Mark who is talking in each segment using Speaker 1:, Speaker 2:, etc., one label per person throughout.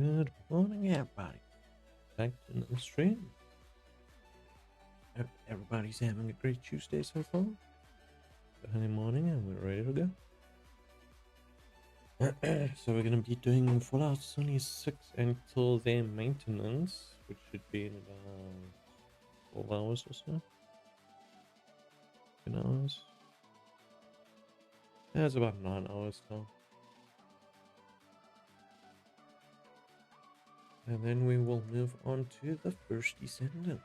Speaker 1: Good morning, everybody. Back to the stream. Hope everybody's having a great Tuesday so far. Early morning, and we're ready to go. So we're gonna be doing Fallout 76 until their maintenance, which should be in about 12 hours or so. 10 hours. Yeah, it's about 9 hours now. And then we will move on to the first descendants.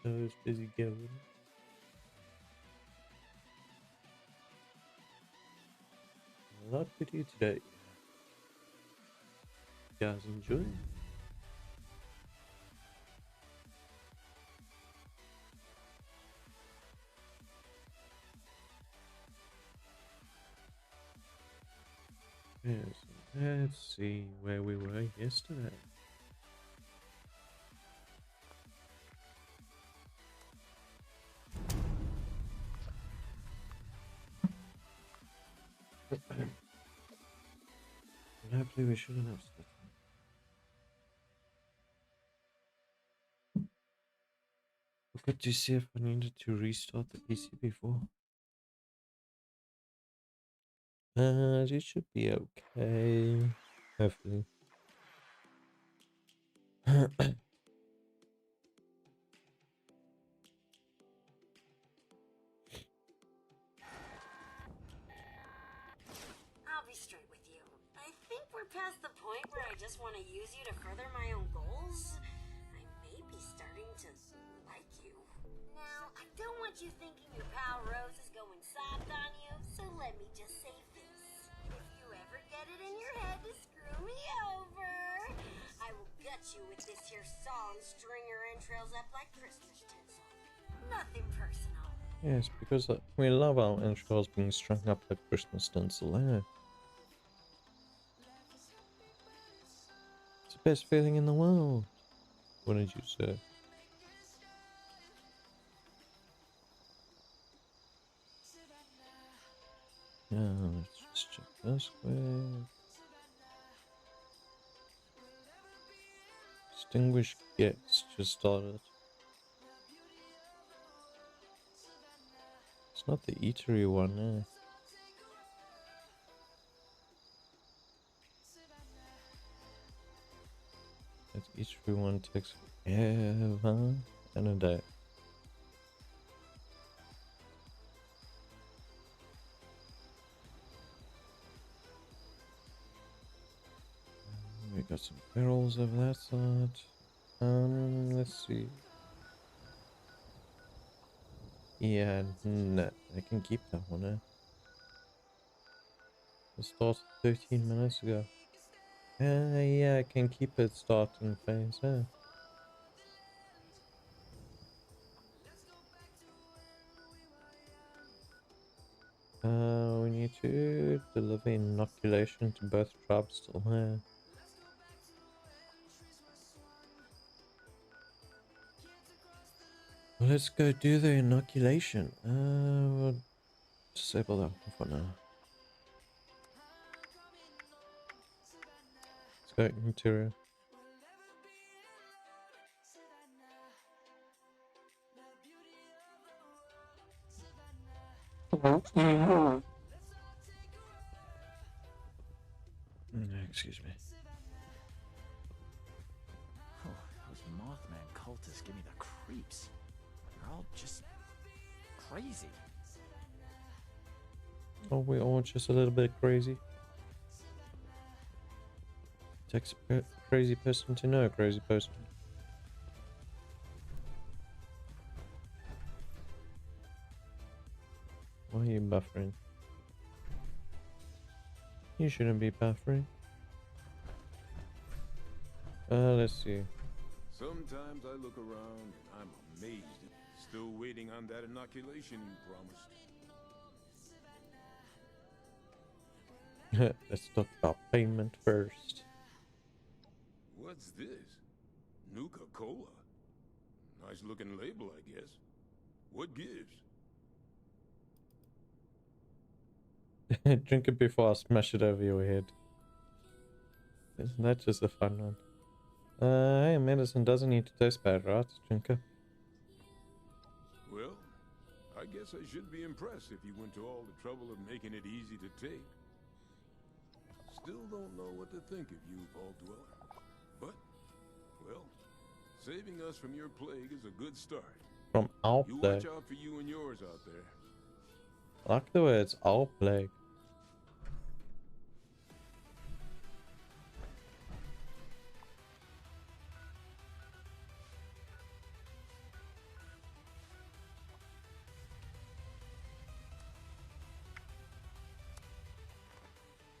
Speaker 1: Get those busy going. A lot to do today. You guys enjoy? Yes, let's see where we were yesterday. And hopefully we shouldn't have split. Forgot to see if I needed to restart the PC before. It should be okay. Hopefully.
Speaker 2: I'll be straight with you. I think we're past the point where I just want to use you to further my own goals. I may be starting to like you. Now, I don't want you thinking your pal Rose is going soft on you, so let me just say this. If you ever get it in your head to screw me over, I will gut you with this here saw and string your entrails up like Christmas tinsel. Nothing personal.
Speaker 1: Yes, because we love our entrails being strung up like Christmas tinsel, eh? It's the best feeling in the world. What did you say? Yeah, let's just check this quick. Distinguished guests just started. It's not the eatery one, eh? That eatery one takes forever and a day. We got some barrels over that side. Let's see. Yeah, no, I can keep that one, eh? It started 13 minutes ago. Yeah, I can keep it starting phase, eh? We need to deliver inoculation to both tribes still here. Let's go do the inoculation. We'll disable that one for now. Let's go interior. Excuse me.
Speaker 3: Oh, those Mothman cultists give me the creeps. They're all just crazy.
Speaker 1: Oh, we all just a little bit crazy. Takes a crazy person to know a crazy person. Why are you buffering? You shouldn't be buffering. Let's see.
Speaker 4: Sometimes I look around and I'm amazed. Still waiting on that inoculation you promised.
Speaker 1: Let's talk about payment first.
Speaker 4: What's this? Nuka-Cola. Nice looking label, I guess. What gives?
Speaker 1: Drink it before I smash it over your head. Isn't that just a fun one? Hey, medicine doesn't need to taste bad, right, Drinker?
Speaker 4: Well, I guess I should be impressed if you went to all the trouble of making it easy to take. Still don't know what to think of you, Vault Dweller. But, well, saving us from your plague is a good start.
Speaker 1: From our
Speaker 4: You
Speaker 1: plague.
Speaker 4: watch out for you and yours out there.
Speaker 1: I like the words our plague.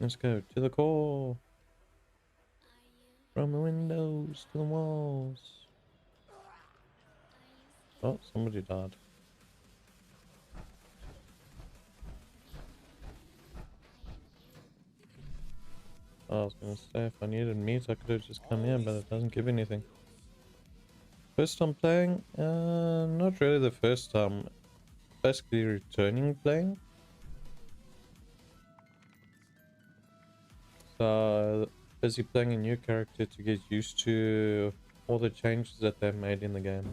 Speaker 1: Let's go to the core. From the windows to the walls. Oh, somebody died. I was gonna say if I needed meat I could have just come here, but it doesn't give anything. First time playing? Not really the first time. Basically returning playing. So busy playing a new character to get used to all the changes that they've made in the game.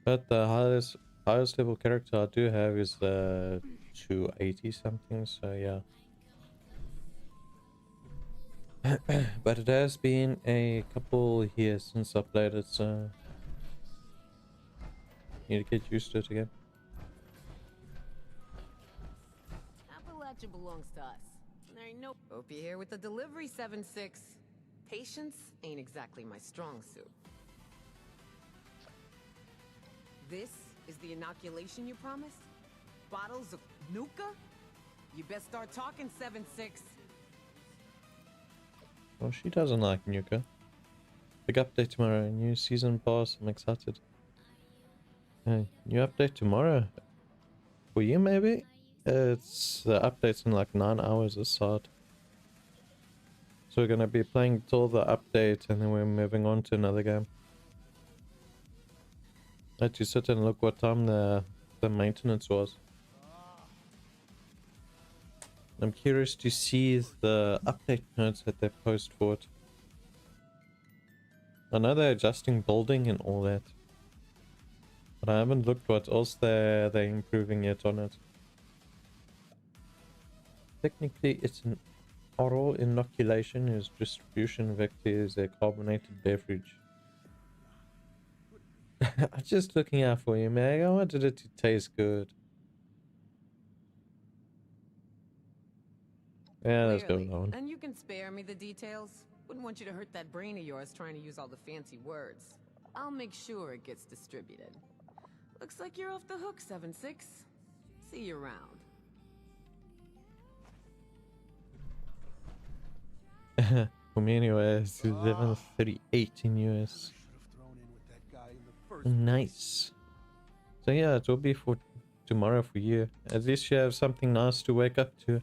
Speaker 1: But the highest level character I do have is 280 something, so yeah. But it has been a couple years since I played it, so need to get used to it again.
Speaker 5: Appalachia belongs to us. There ain't no. Hope you're here with the delivery, 7-6. Patience ain't exactly my strong suit. This is the inoculation you promised? Bottles of Nuka? You best start talking, 7-6.
Speaker 1: Well, she doesn't like Nuka. Big update tomorrow. New season pass. I'm excited. Hey, new update tomorrow. For you, maybe? It's the update's in like 9 hours aside. So we're gonna be playing till the update and then we're moving on to another game. I had to sit and look what time the maintenance was. I'm curious to see the update notes that they post for it. I know they're adjusting building and all that, but I haven't looked what else they're improving yet on it. Technically, it's an oral inoculation whose distribution vector is a carbonated beverage. I'm just looking out for you, Meg. I wanted it to taste good. Yeah, let's go with that one.
Speaker 5: And you can spare me the details. Wouldn't want you to hurt that brain of yours trying to use all the fancy words. I'll make sure it gets distributed. Looks like you're off the hook, 7-6. See you around.
Speaker 1: For me anyway, it's 11:38 in US. Nice. So yeah, it will be for tomorrow for you. At least you have something nice to wake up to.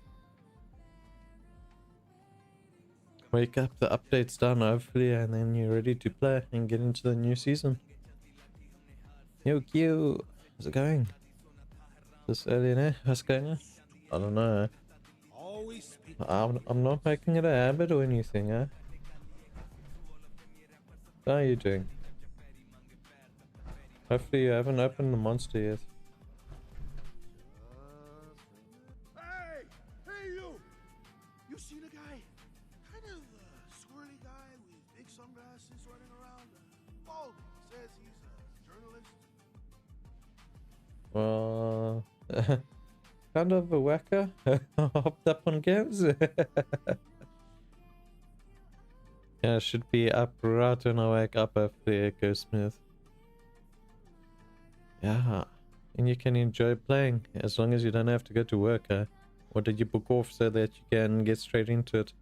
Speaker 1: Wake up, the update's done hopefully, and then you're ready to play and get into the new season. Yo, Q, how's it going? This early in there? What's going on? I don't know. I'm not making it a habit or anything, eh? How are you doing? Hopefully you haven't opened the monster yet.
Speaker 6: Hey you! You see the guy? Kind of squirrely guy with big sunglasses running around. Bald. Says he's a journalist.
Speaker 1: Well, kind of a whacker. Hopped up on games. Yeah, should be up right when I wake up after Echo Smith. Yeah, and you can enjoy playing as long as you don't have to go to work, huh? Or did you book off so that you can get straight into it?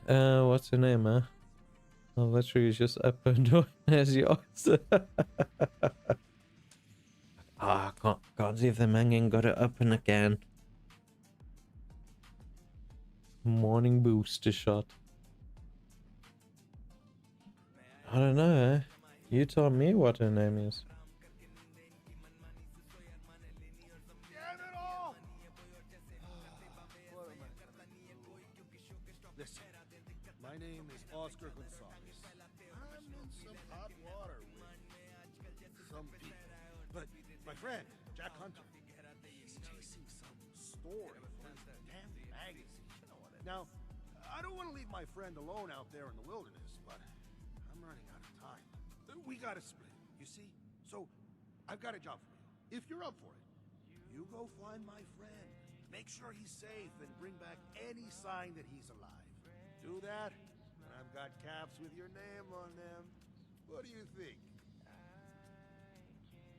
Speaker 1: What's her name, huh? Oh, literally just opened as you asked. I can't see if the man got it open again. Morning booster shot. I don't know, eh? You tell me what her name is.
Speaker 6: Damn it all! What am I gonna do? Listen, my name is Oscar Gonzalez. I'm in some hot water with some people. But my friend, Jack Hunter, he's chasing some story for his damn magazine. Now, I don't want to leave my friend alone out there in the wilderness, but I'm running out of time. We gotta split, you see? So, I've got a job for you. If you're up for it, you go find my friend. Make sure he's safe and bring back any sign that he's alive. Do that, and I've got caps with your name on them. What do you think?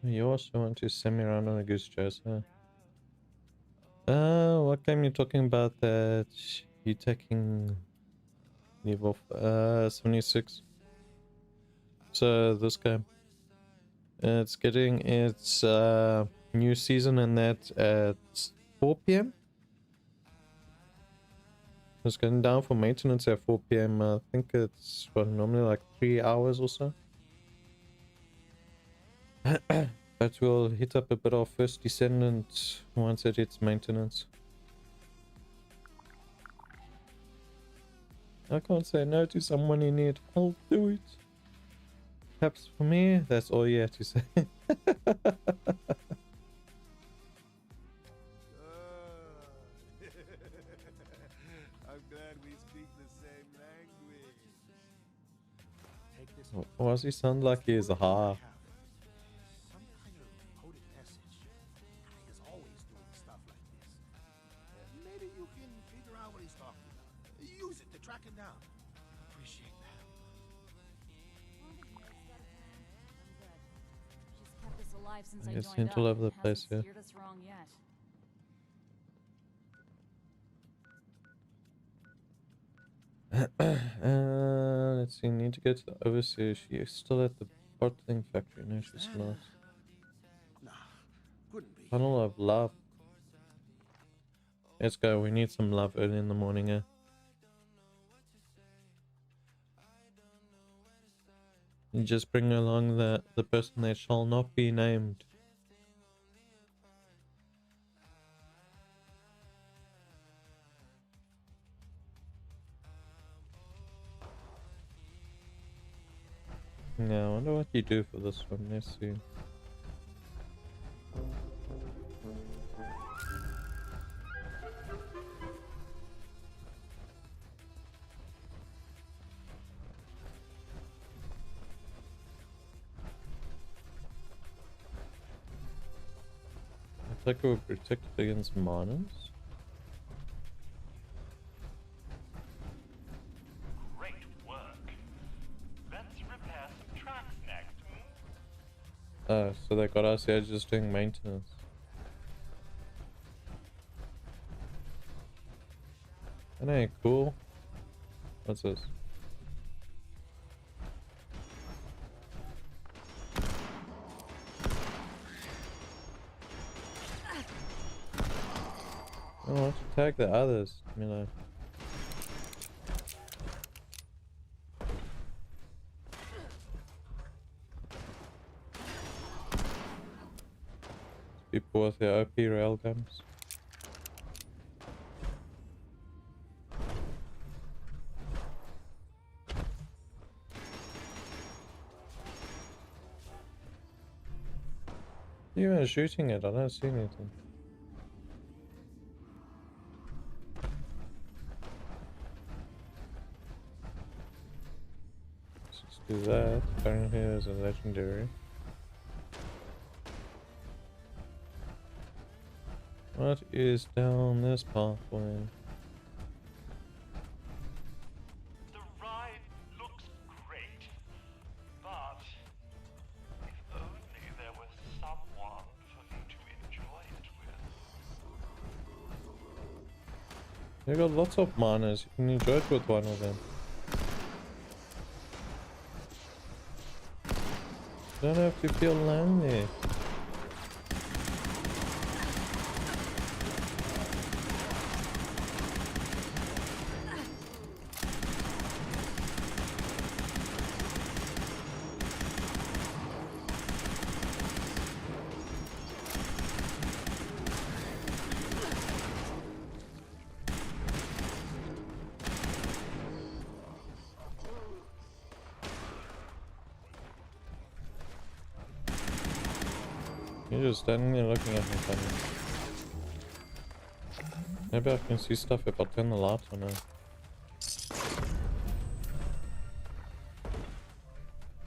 Speaker 1: You also want to send me around on a goose chase, huh? What game you talking about that you taking leave off? 76. So this game, it's getting its new season and that at 4 p.m. It's going down for maintenance at 4 p.m. I think it's normally like 3 hours or so. But we'll hit up a bit of First Descendant once it hits maintenance. I can't say no to someone in need. I'll do it. Perhaps for me, that's all you have to say.
Speaker 6: I'm glad we speak the same language. Take this.
Speaker 1: Why does he sound like he is a ha?
Speaker 6: Some kind of coded message. Guy is always doing stuff like this. Maybe you can figure out what he's talking about. Use it to track him down. Appreciate that.
Speaker 7: She's kept us alive since
Speaker 1: I
Speaker 7: I
Speaker 1: guess
Speaker 7: joined
Speaker 1: hint
Speaker 7: up.
Speaker 1: all over the place
Speaker 7: Hasn't
Speaker 1: here.
Speaker 7: steered us wrong yet.
Speaker 1: Let's see, need to go to the overseer. She's still at the bottling factory. No, she's not.
Speaker 6: Nah, couldn't be.
Speaker 1: Tunnel of love. Let's go. We need some love early in the morning, eh? You just bring along the person that shall not be named. Yeah, I wonder what you do for this one. Let's see. It's like we're protected against miners.
Speaker 8: Great work. Let's repair some tracks next.
Speaker 1: Oh, so they got us here just doing maintenance. That ain't cool. What's this? I want to tag the others, you know. People with their OP railguns. You are shooting it, I don't see anything. Let's just do that. Current here is a legendary. What is down this pathway?
Speaker 8: The ride looks great, but if only there was someone for me to enjoy it with.
Speaker 1: You got lots of miners. You can enjoy it with one of them. You don't have to feel lonely. You're just standing there looking at me funny. Maybe I can see stuff if I turn the lights on now.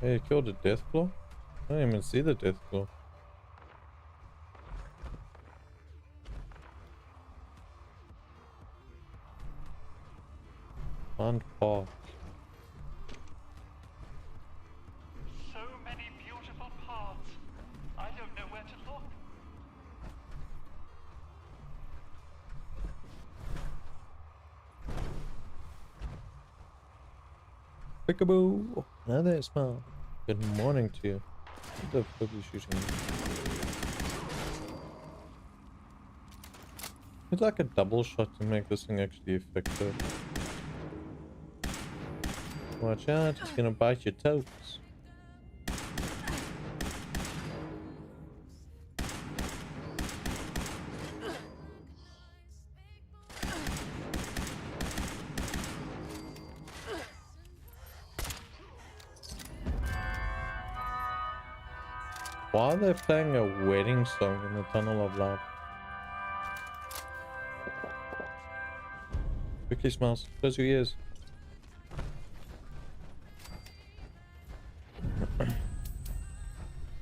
Speaker 1: Hey, you killed a death claw? I didn't even see the death claw. Pond Park.
Speaker 8: So many beautiful paths. I don't know where to look.
Speaker 1: Peekaboo! Now that smile. Good morning to you. What the fuck are you shooting me? It's like a double shot to make this thing actually effective. Watch out, it's gonna bite your toes. Why are they playing a wedding song in the Tunnel of Love? Quickly smells. Close your ears.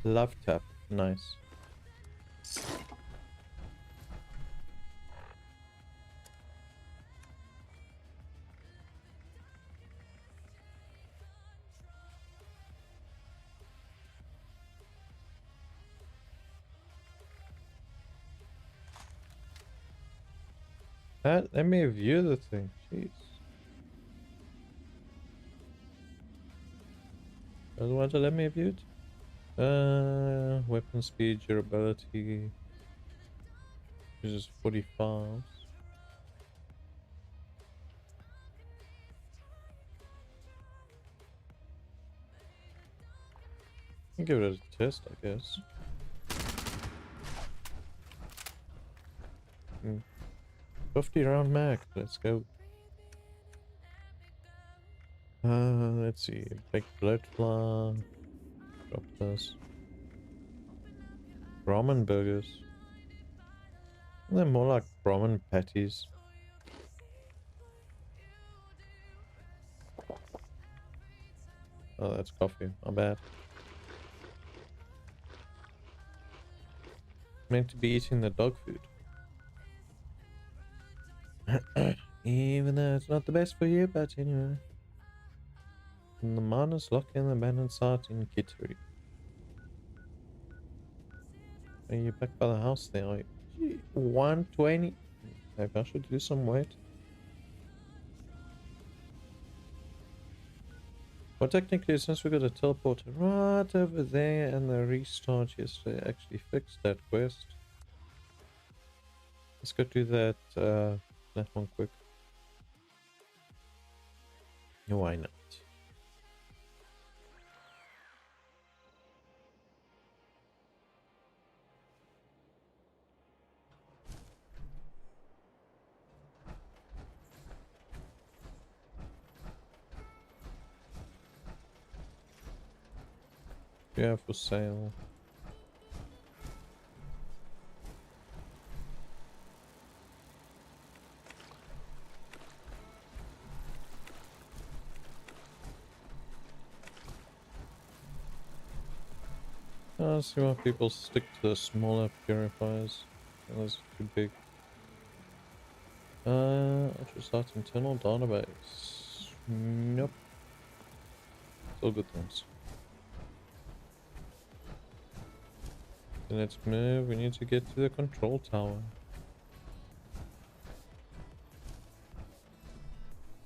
Speaker 1: Love tap. Nice. Let me view the thing. Jeez. Doesn't want to let me view it? Weapon speed, durability. Uses 45. I'll give it a test, I guess. 50 round mag. Let's go. Let's see. Big blood fly. Drop this. Ramen burgers. They're more like ramen patties. Oh, that's coffee. My bad. Meant to be eating the dog food. Even though it's not the best for you, but anyway. And the miners lock in the abandoned site in Kittery. Are you back by the house there? Are you? 120. Maybe I should lose some weight. Well, technically, since we got a teleporter right over there and the restart yesterday actually fixed that quest. Let's go do that one quick. Why not? Yeah, for sale. I see why people stick to the smaller purifiers. Those are too big. Ultrasite internal database. Nope. It's all good things. Let's move. We need to get to the control tower.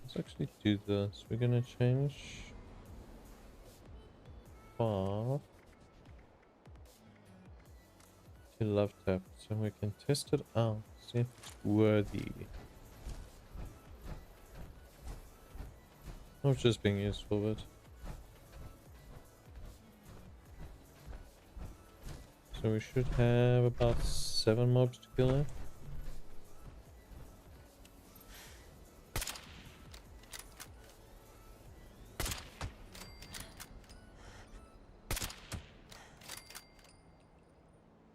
Speaker 1: Let's actually do this. We're gonna change path to love tap so we can test it out, see if it's worthy of just being useful with. So we should have about 7 mobs to kill there.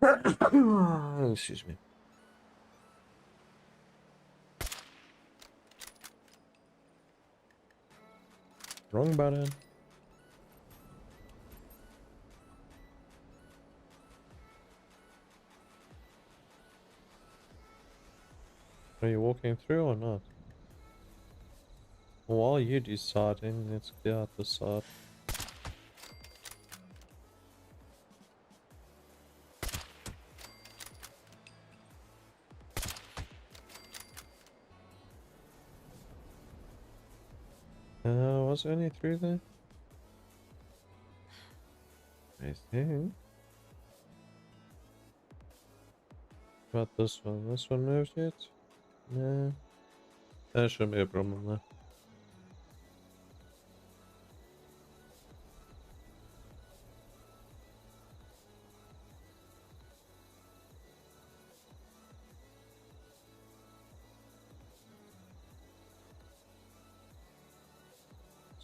Speaker 1: Excuse me. Wrong button. Are you walking through or not? While you deciding, let's clear out the side. Was there any through there? I think. About this one. This one moved yet? No. That shouldn't be a problem there.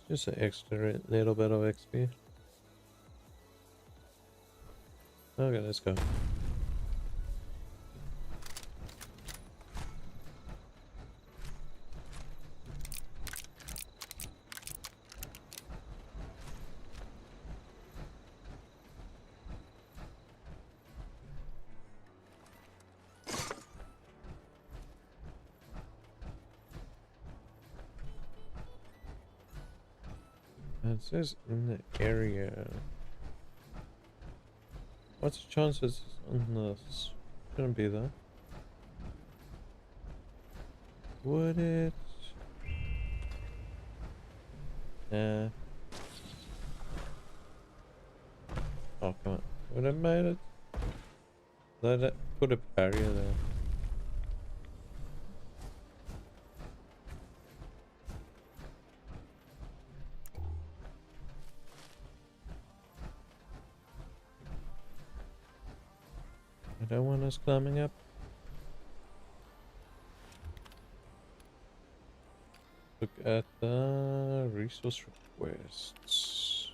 Speaker 1: Just an extra little bit of XP. Okay, let's go. It says in the area. What's the chances on this? Shouldn't be there. Would it? Yeah. Oh, come on. Would it made it? Let it put a barrier there. I don't want us climbing up. Look at the resource requests.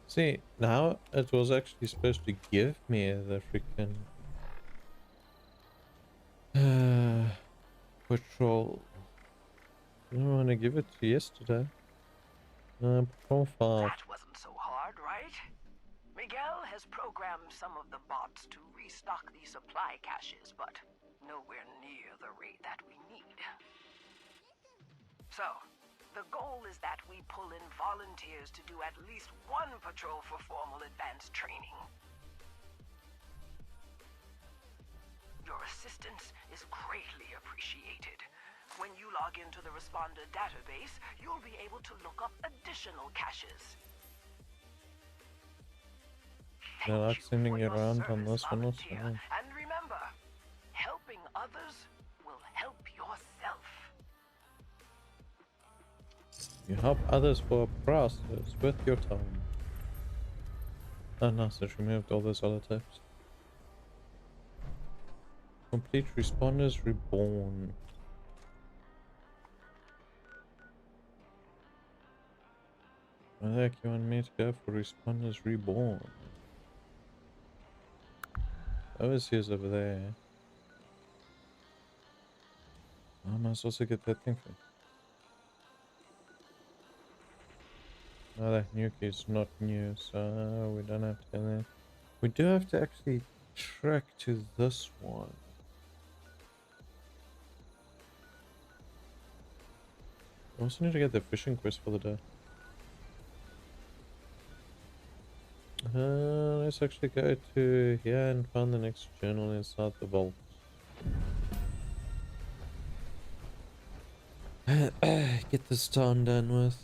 Speaker 1: See, now it was actually supposed to give me the freaking patrol. I don't want to give it to yesterday. Profile.
Speaker 9: That wasn't so hard, right? Miguel has programmed some of the bots to restock the supply caches, but nowhere near the rate that we need. So, the goal is that we pull in volunteers to do at least one patrol for formal advanced training. Your assistance is greatly appreciated. When you log into the responder database, you'll be able to look up additional caches.
Speaker 1: I like sending you around on this one also.
Speaker 9: And remember, helping others will help yourself.
Speaker 1: You help others for a price. It's worth your time. Oh nice, it's removed all those other types. Complete responders reborn. Where the heck you want me to go for responders reborn? Overseer's over there. I must also get that thing for. Oh, that nuke is not new, so we don't have to go there. We do have to actually trek to this one. I also need to get the fishing quest for the day. Let's actually go to here and find the next journal inside the vault. Get this town done with.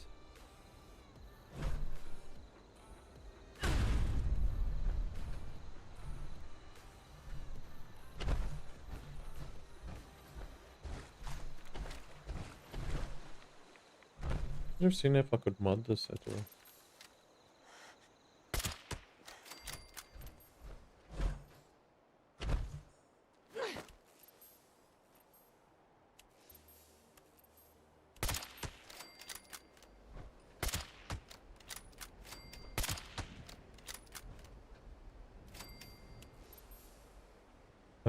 Speaker 1: I've seen if I could mod this at all.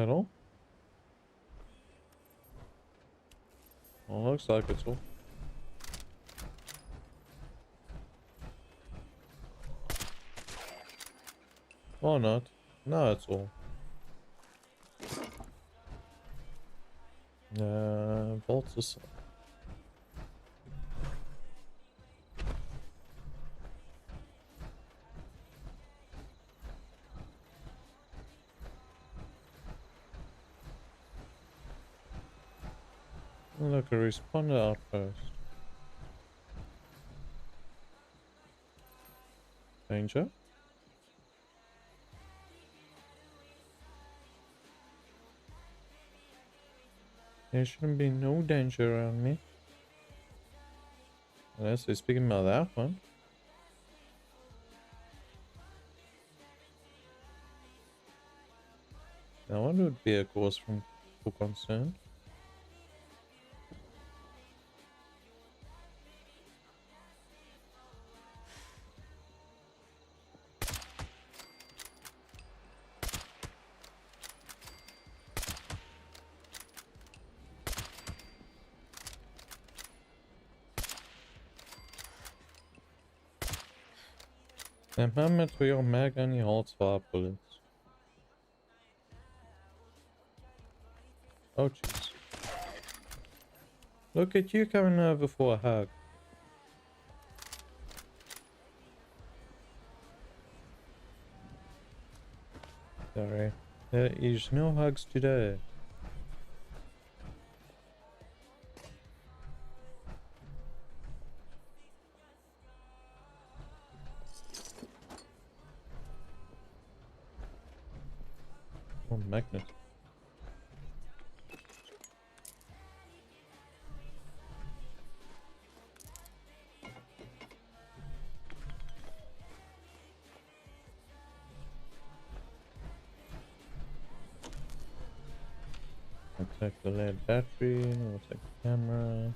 Speaker 1: That all? Well, looks like it's all. Or not. No, it's all. Vaults aside. Look, a responder outpost. Danger? There shouldn't be no danger around me. Unless they're speaking about that one. That one would be a cause for concern. The moment where your mag only holds 5 bullets. Oh jeez. Look at you coming over for a hug. Sorry. There is no hugs today. Oh, magnet. I'll take the lead battery, we'll take the camera.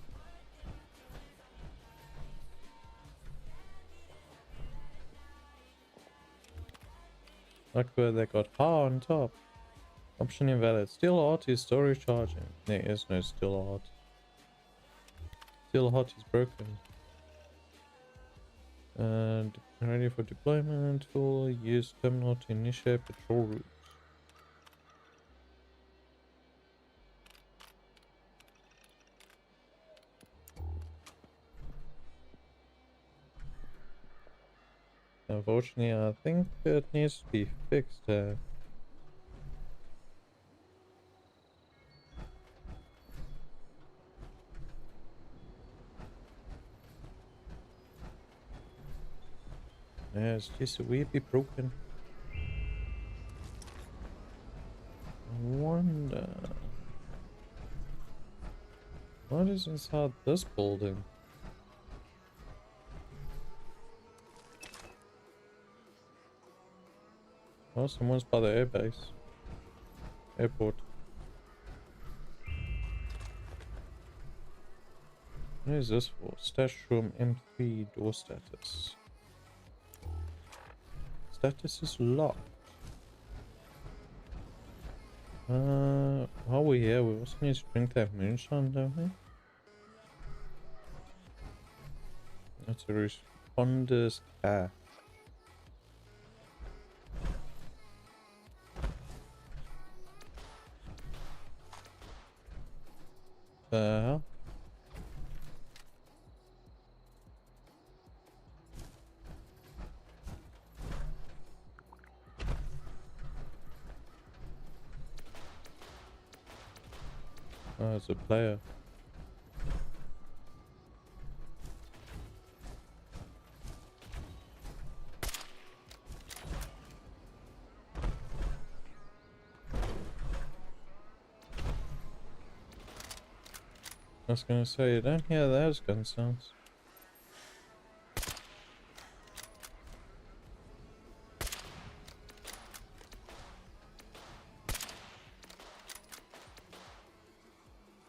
Speaker 1: Look where they got power on top. Option invalid. Still hot is storage charging. There is no still hot. Still hot is broken. And ready for deployment. Full use terminal to initiate patrol route. Unfortunately, I think it needs to be fixed. Yeah, it's just a wee bit broken. I wonder what is inside this building? Oh, someone's by the airbase. Airport. What is this for? Stash room M3 door status. Status is locked. While we're here, we also need to drink that moonshine, don't we? That's a responder's car. The hell? Oh, it's a player. I was gonna say, you don't hear those gun sounds.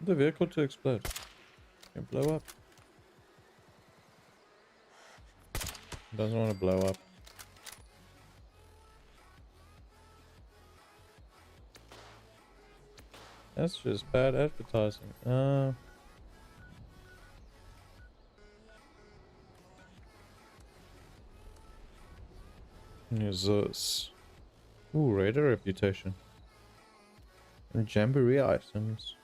Speaker 1: The vehicle to explode. It blow up. Doesn't want to blow up. That's just bad advertising. Here's this. Ooh, raider reputation. And jamboree items.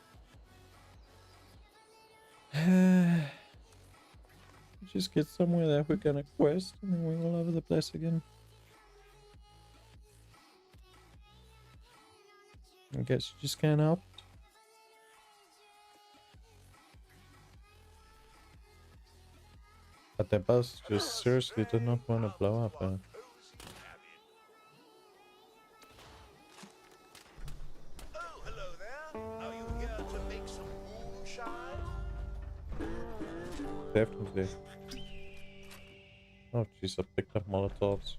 Speaker 1: Just get somewhere that we're gonna quest and then we're all over the place again. I guess you just can't help. But the bus just seriously did not want to blow up.
Speaker 6: Oh, hello there. Are you here to make some moonshine?
Speaker 1: Definitely. Oh jeez, I picked up Molotovs.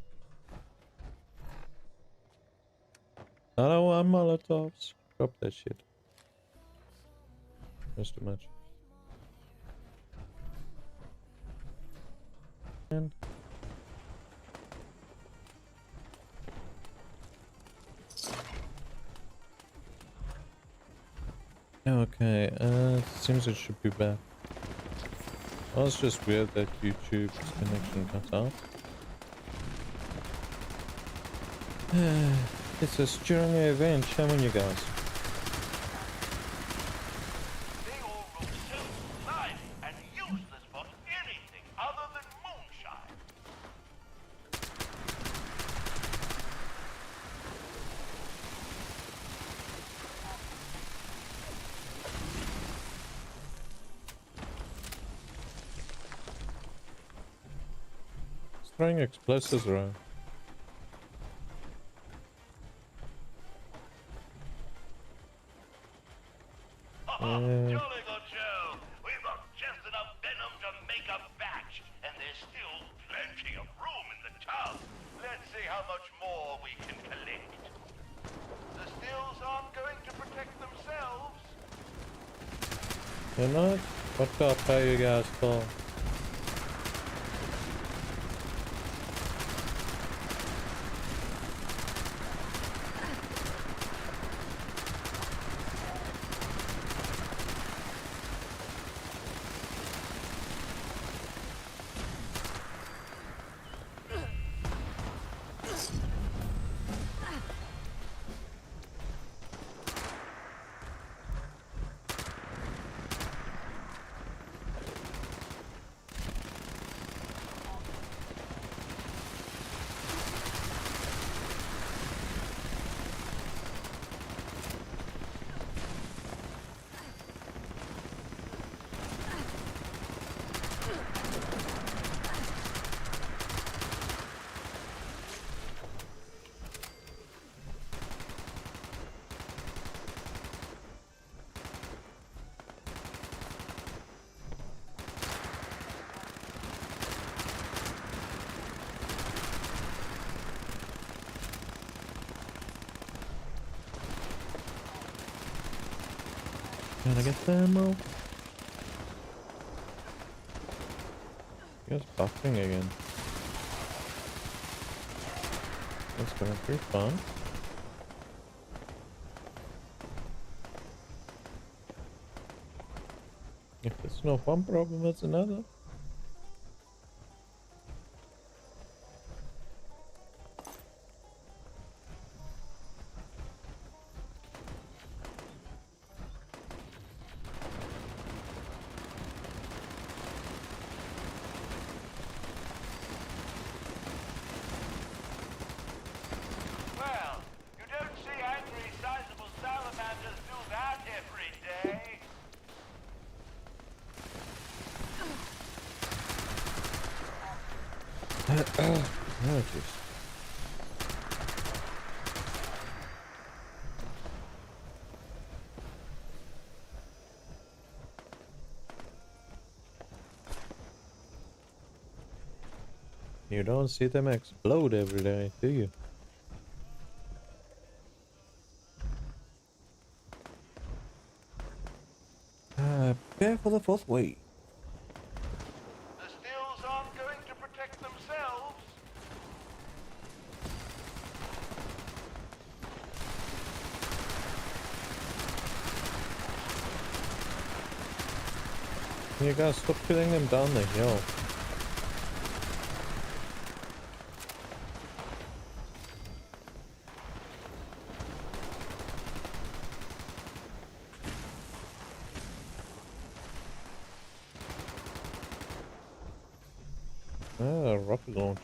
Speaker 1: I don't want Molotovs. Drop that shit. That's too much. And okay, seems it should be back. Oh, it's just weird that YouTube's connection cut out. It's a during the event, shame on you guys.
Speaker 8: They all look so slimy and useless for anything other than moonshine.
Speaker 1: It's throwing explosives around.
Speaker 8: Jolly good Joe. We've got just enough venom to make a batch, and there's still plenty of room in the tub. Let's see how much more we can collect. The stills aren't going to protect themselves.
Speaker 1: You're not? What can I pay you guys for? Can I get the ammo? It's buffing again. That's gonna be fun. If it's not one problem, it's another.
Speaker 8: Well, you don't see angry, sizable salamanders do that every day.
Speaker 1: Oh, jeez. You don't see them explode every day, do you? Prepare for the fourth wave.
Speaker 8: The stills aren't going to protect themselves.
Speaker 1: You guys stop killing them down the hill. Ah, rocket launcher.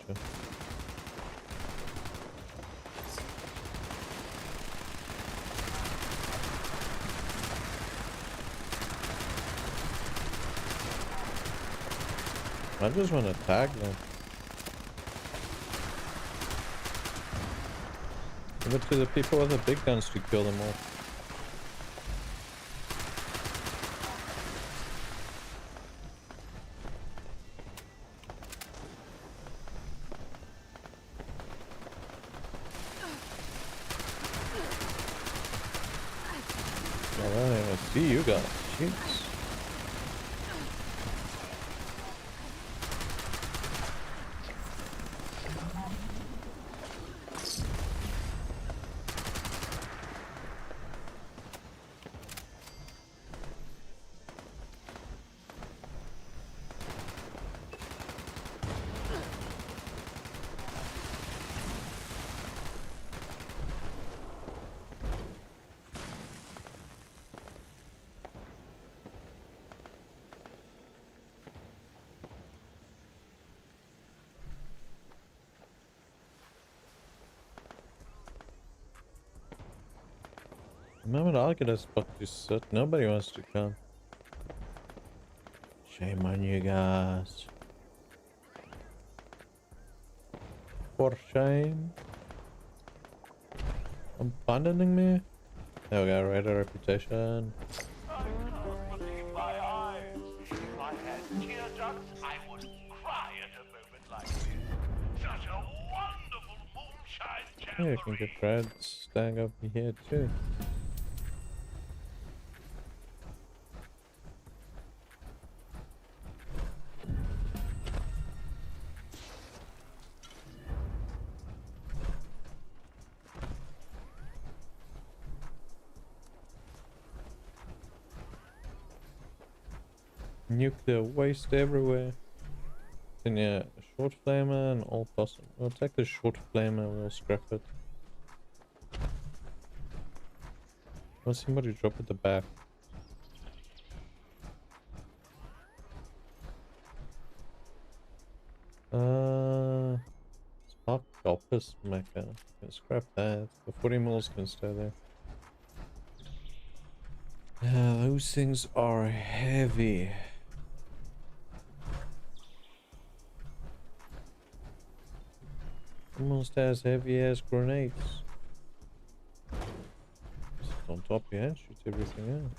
Speaker 1: I just want to tag them. Give it to the people with the big guns to kill them all. Alright, I see you guys. Jeez. The moment I'll get a spot to sit, nobody wants to come. Shame on you guys. For shame. Abandoning me? There we go, radar reputation.
Speaker 8: I can't believe my eyes. If I had tear ducts, I would cry at a moment like this. Such a wonderful moonshine
Speaker 1: Yeah, you can
Speaker 8: jamboree.
Speaker 1: get Brad staying over here too. Nuclear waste everywhere. Then yeah, a short flamer and all possible. We'll take the short flamer, we'll scrap it. I'll see somebody drop at the back. Spark Doppus Mecha. Can scrap that. The 40 mils can stay there. Those things are heavy. Almost as heavy as grenades. Sit on top, yeah, shoot everything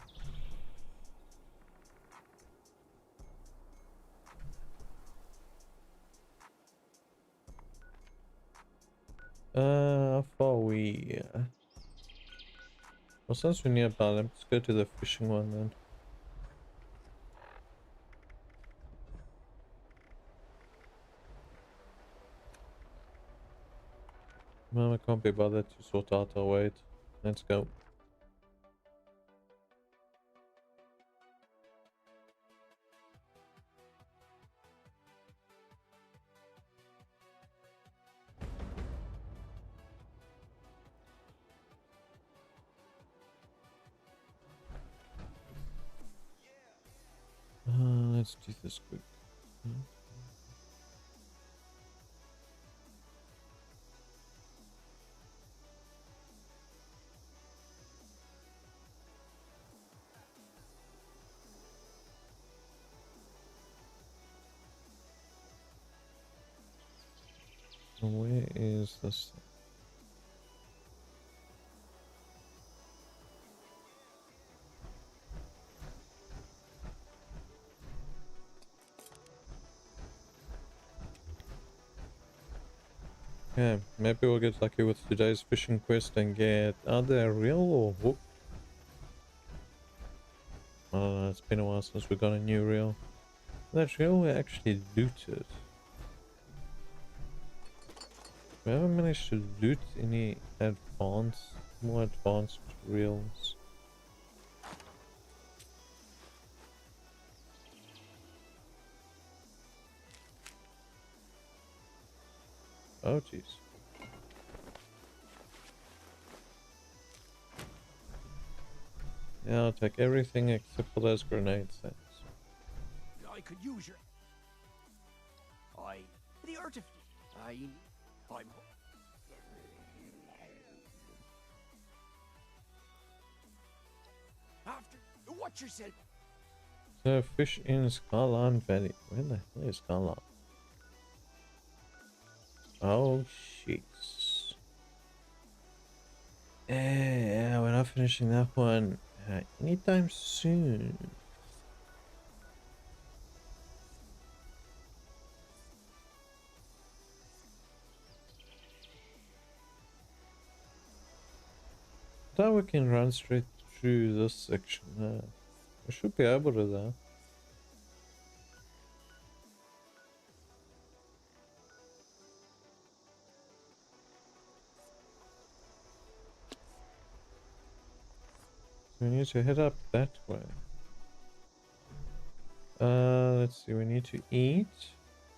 Speaker 1: out. How far are we? Well, since we're nearby, let's go to the fishing one then. Well, I can't be bothered to sort out our weight. Let's go. Let's do this quick. Where is this? Yeah, maybe we'll get lucky with today's fishing quest and get either reel or hook. I don't know, it's been a while since we got a new reel. That reel we actually looted. We haven't managed to loot any more advanced reels. Oh, jeez. Yeah, I'll take everything except for those grenades, thanks.
Speaker 3: I could use your... The artifact... I'm... After... Watch yourself!
Speaker 1: So, fish in Skyline Valley. Where the hell is Skyline? Oh, jeez. Yeah, we're not finishing that one anytime soon. Thought we can run straight through this section. We should be able to though. We need to head up that way. Let's see, we need to eat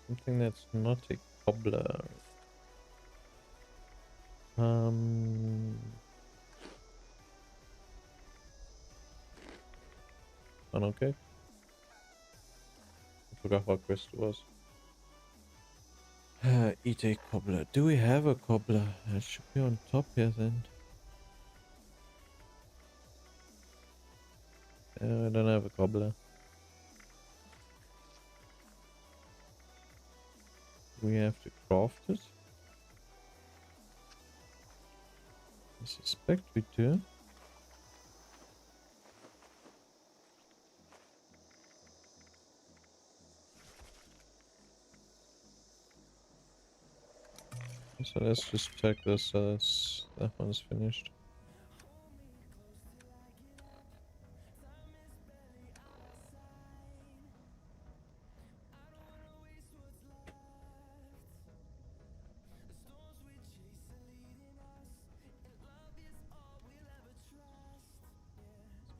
Speaker 1: something that's not a cobbler. Okay. I forgot what quest it was. Eat a cobbler. Do we have a cobbler? It should be on top here then. I don't have a cobbler. We have to craft it. I suspect we do. So let's just check this so that one's finished.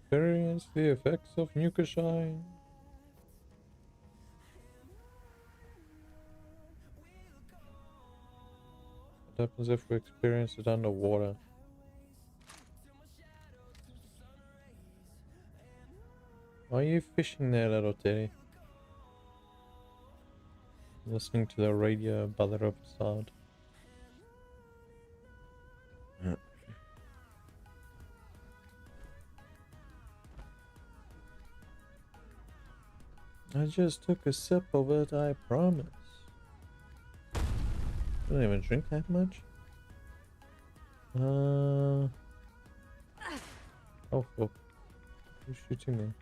Speaker 1: Experience the effects of Nuka Shine. What happens if we experience it underwater? Why are you fishing there, little Teddy? Listening to the radio by the riverside. I just took a sip of it, I promise. I don't even drink that much. Oh, fuck. Who's shooting me?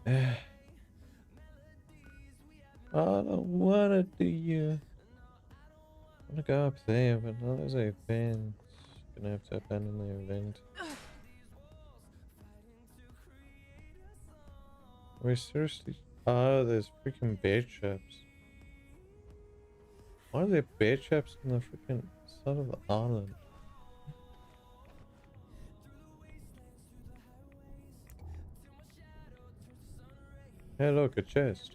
Speaker 1: I don't wanna do you. I wanna go up there, but no, there's a event. Gonna have to abandon the event. Wait, seriously? Oh, there's freaking bear traps. Why are there bear traps on the freaking side of the island? Hey, look, a chest.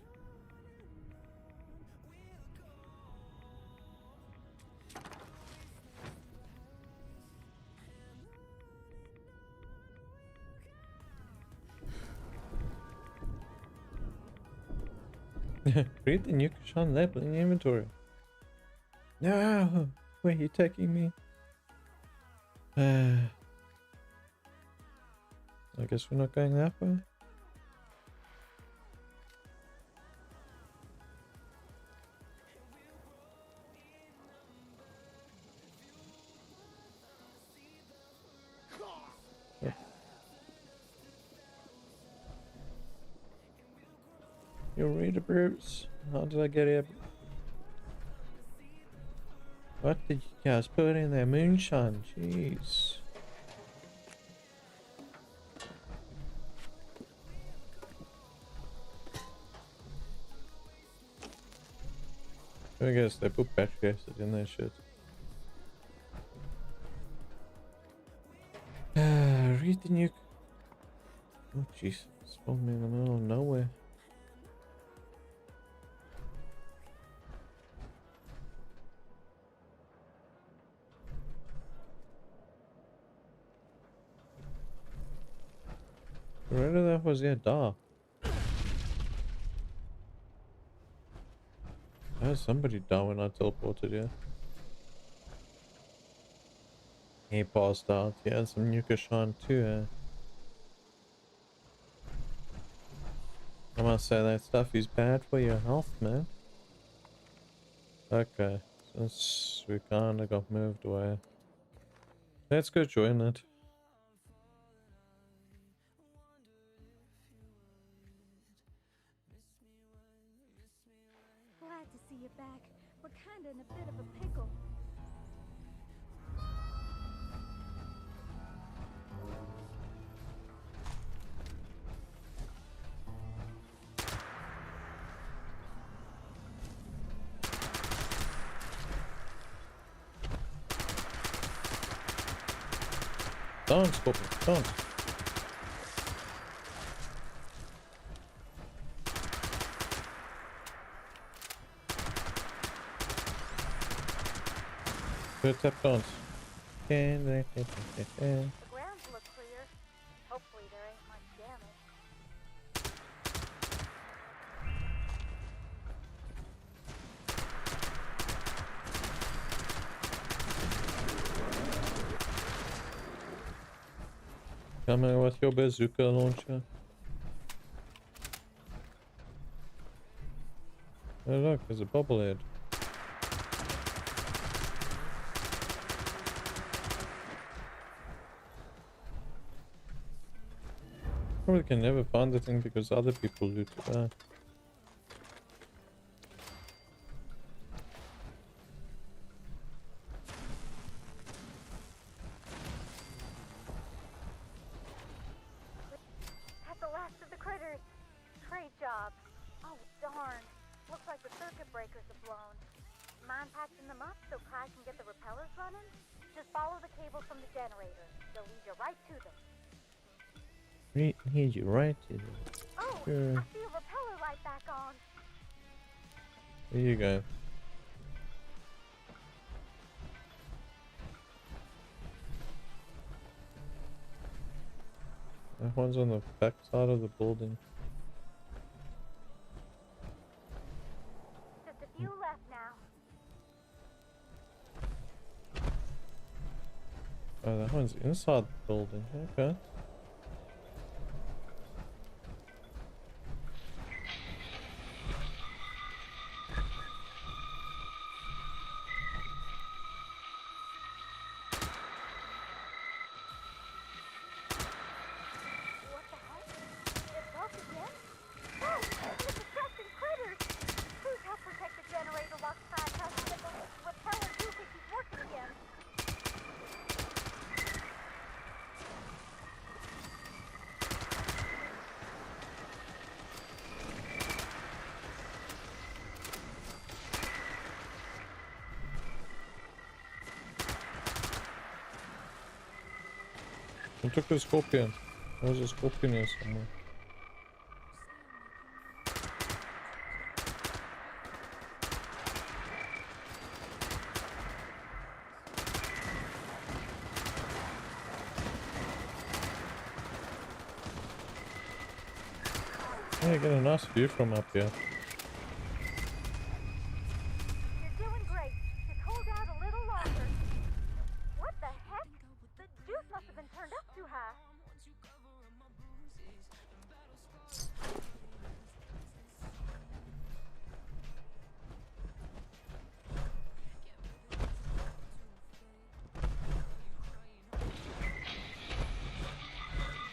Speaker 1: Read the Nuka Shine label in the inventory. No! Where are you taking me? I guess we're not going that way. You read it, Bruce? How did I get here? What did you guys put in there? Moonshine? Jeez. I guess they put battery acid in their shit. Read the nuke. Oh jeez, spawned me in the middle of nowhere. Right of that was dark. There's somebody down when I teleported here. He passed out. He had some nuka shine too. I must say that stuff is bad for your health, man. Okay, since we kinda got moved away, let's go join it.
Speaker 7: Glad to see you back. We're kinda in a bit of a pickle.
Speaker 1: Don't, Scorpion, don't. Good tap dance.
Speaker 7: The grounds look clear. Hopefully there ain't much damage.
Speaker 1: Coming with your bazooka launcher. Oh look, there's a bobblehead. Probably can never find the thing because other people loot it.
Speaker 7: That's the last of the critters. Great job. Oh, darn. Looks like the circuit breakers are blown. Mind patching them up so Kai can get the repellers running? Just follow the cables from the generator. They'll lead you right to them.
Speaker 1: Here's you right to them.
Speaker 7: Oh,
Speaker 1: Sure.
Speaker 7: I see a repeller light back on.
Speaker 1: There you go. That one's on the back side of the building.
Speaker 7: Just a few left now.
Speaker 1: Oh, that one's inside the building. Okay.
Speaker 7: What the heck? It broke again? Oh, it's attracting critters! Please help protect the generator while Kai tries to get the repeller doohickeys working again.
Speaker 1: I took the scorpion. There was a scorpion here somewhere. Yeah, get a nice view from up here.
Speaker 7: You're doing great. Just hold out a little longer. What the heck? The juice must have been turned up too high.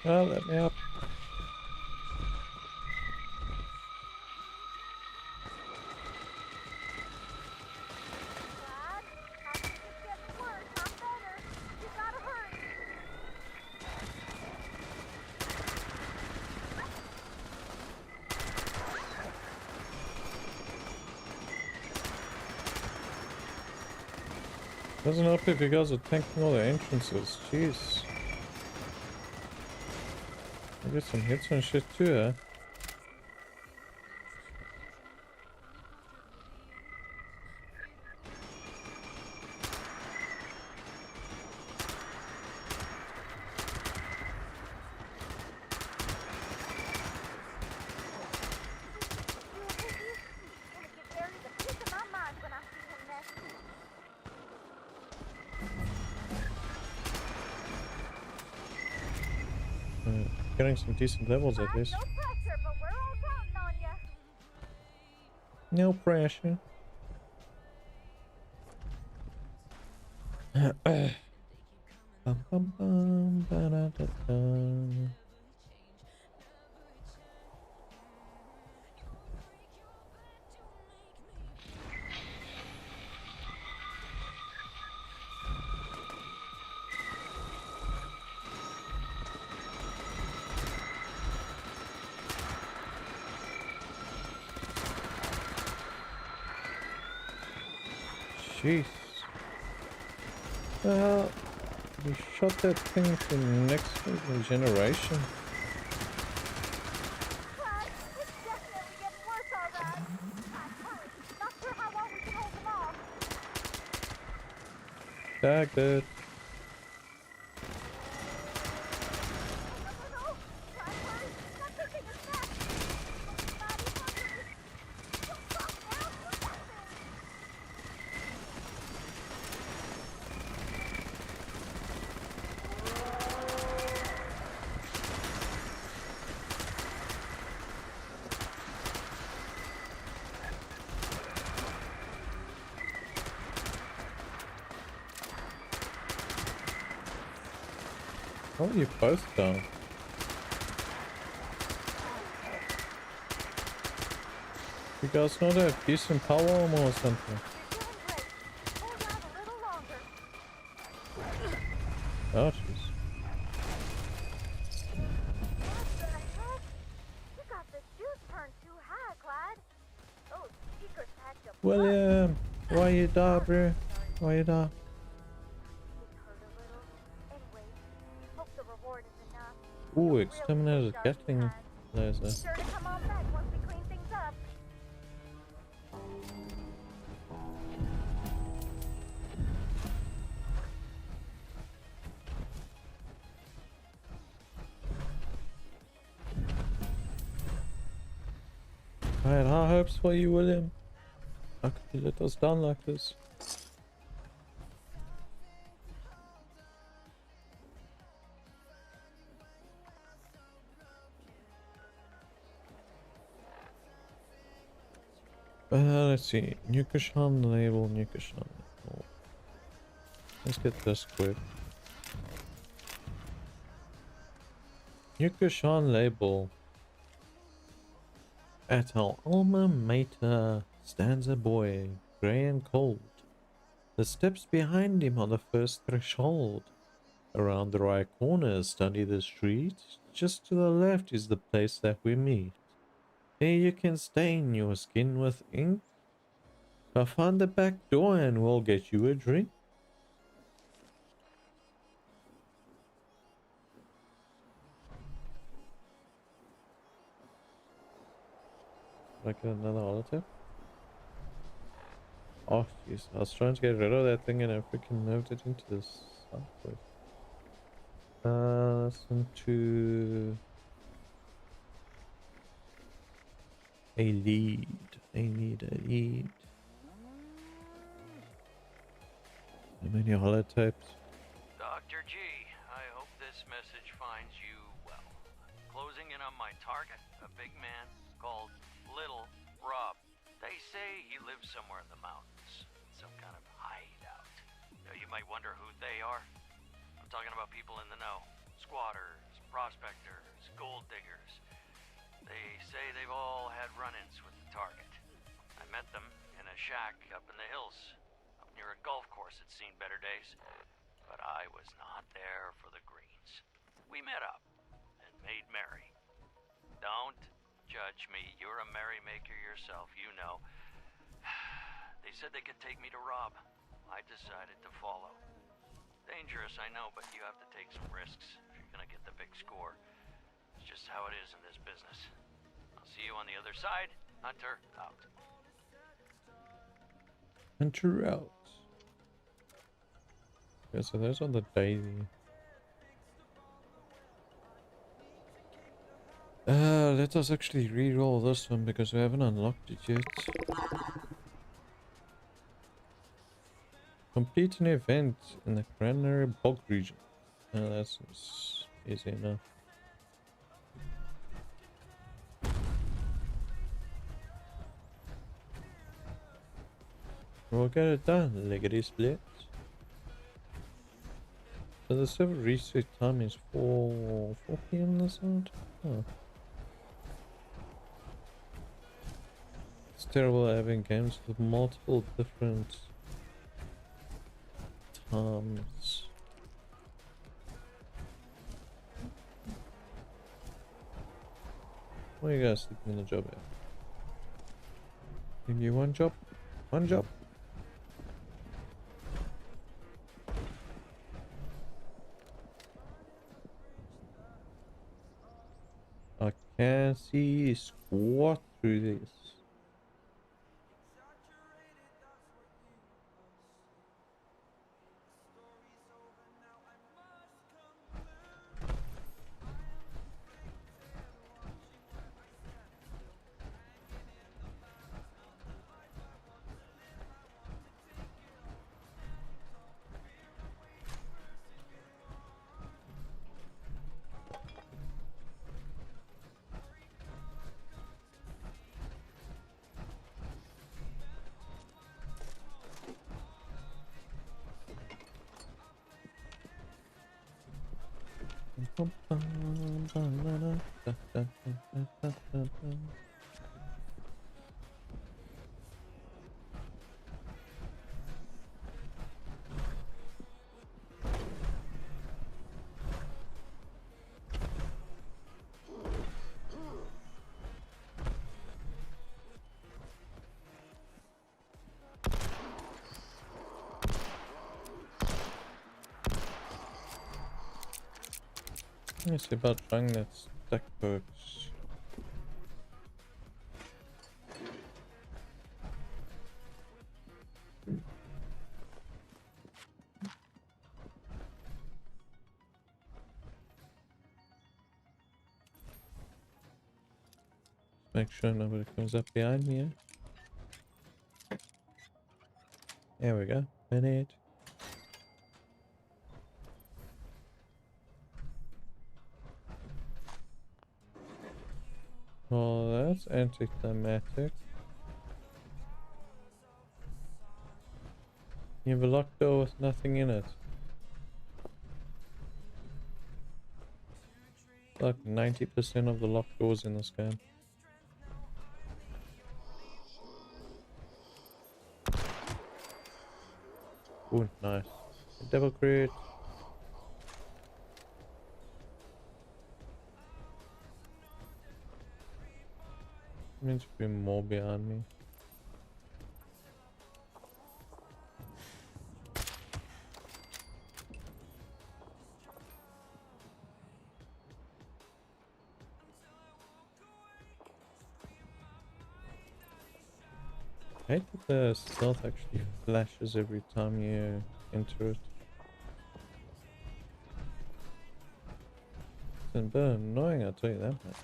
Speaker 1: Oh, let me up.
Speaker 7: Dad, I think it's getting worse, not better. You gotta hurry.
Speaker 1: Doesn't help if you guys are tanking all the entrances. Jeez. I get some hits and shit too, eh? Getting some decent levels at least.
Speaker 7: No pressure, but we're all counting on ya.
Speaker 1: No pressure. Bum, bum, bum, ba-da-da-da. Jeez. Well, we shot that thing to the next generation.
Speaker 7: Clad, it's definitely getting worse, all right. Hurry. Not sure how long we can hold them off.
Speaker 1: Tagged it.
Speaker 7: No. Clad, hurry. Not taking us back. Maddie, hurry. Don't stop now. Do something.
Speaker 1: Oh, you both down. You guys not have decent power armor or something?
Speaker 7: You're doing great. Hold out a little longer.
Speaker 1: Oh, jeez.
Speaker 7: What the heck? You got the juice turned too high, Clyde. Those speakers had you
Speaker 1: William, why you die, bro? Why you die?
Speaker 7: It hurt a little. Anyway, hope the reward is enough.
Speaker 1: Ooh,
Speaker 7: Really
Speaker 1: exterminated
Speaker 7: good
Speaker 1: Gatling
Speaker 7: time.
Speaker 1: laser.
Speaker 7: Be sure to come on back once we clean things up.
Speaker 1: I had high hopes for you, William. How could you let us down like this? Let's see. Nukashan label, Nukashan. Oh. Let's get this quick. Nukashan label. At our alma mater stands a boy, grey and cold. The steps behind him are the first threshold. Around the right corner, study the street. Just to the left is the place that we meet. There you can stain your skin with ink. I'll find the back door and we'll get you a drink. Did I get another holotape? Oh jeez, I was trying to get rid of that thing and I freaking moved it into this software. Listen to a lead. I need a lead. How many holotapes?
Speaker 10: Dr. G, I hope this message finds you well. Closing in on my target, a big man called Little Rob. They say he lives somewhere in the mountains, some kind of hideout. Now, you might wonder who they are. I'm talking about people in the know. Squatters, prospectors, gold diggers. They say they've all had run-ins with the target. I met them in a shack up in the hills, up near a golf course that's seen better days. But I was not there for the greens. We met up and made merry. Don't judge me. You're a merrymaker yourself, you know. They said they could take me to Rob. I decided to follow. Dangerous, I know, but you have to take some risks if you're gonna get the big score. It's just how it is in this business. I'll see you on the other side. Hunter out.
Speaker 1: Hunter out. Okay, so those are the daily. Let us actually re-roll this one because we haven't unlocked it yet. Complete an event in the Granary Bog region. That's easy enough. We'll get it done, lickety split. So the server reset time is 4 p.m. this end? Oh. It's terrible having games with multiple different times. What are you guys sleeping in the job at? Give you one job? One job? I can't see squat through this. Let me see about trying that stack perks. Make sure nobody comes up behind me. Eh? There we go. Minute. Oh, that's anticlimactic. You have a locked door with nothing in it. Like 90% of the locked doors in this game. Ooh, nice. Double crit. Means to be more behind me. I hate that the stealth actually flashes every time you enter it. It's a bit annoying, I'll tell you that much.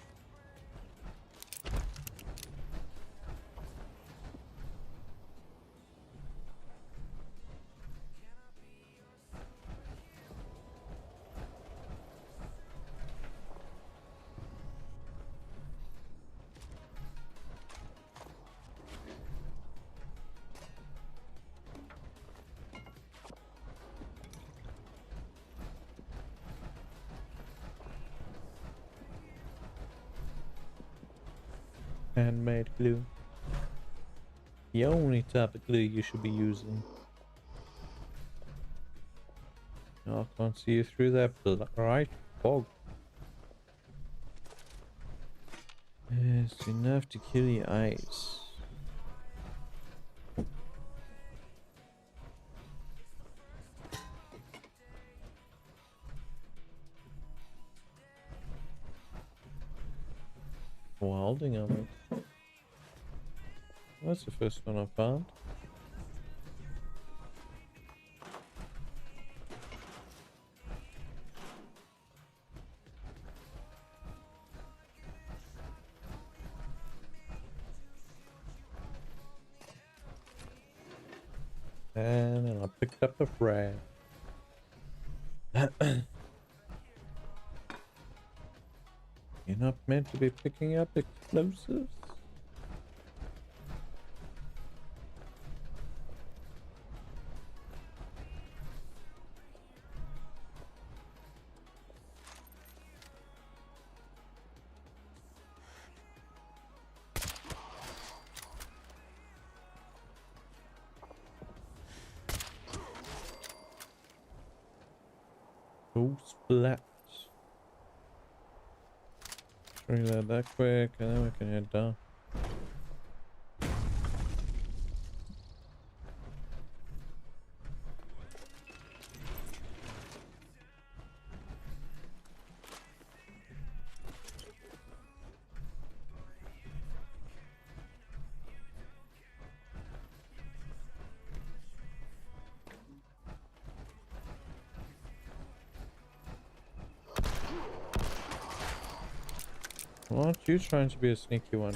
Speaker 1: Handmade glue. The only type of glue you should be using. No, I can't see you through that bright fog. It's enough to kill your eyes. wilding on it. That's the first one I found. And then I picked up a frag. You're not meant to be picking up explosives. Oh, splat. Reload that quick and then we can head down. Why aren't you trying to be a sneaky one?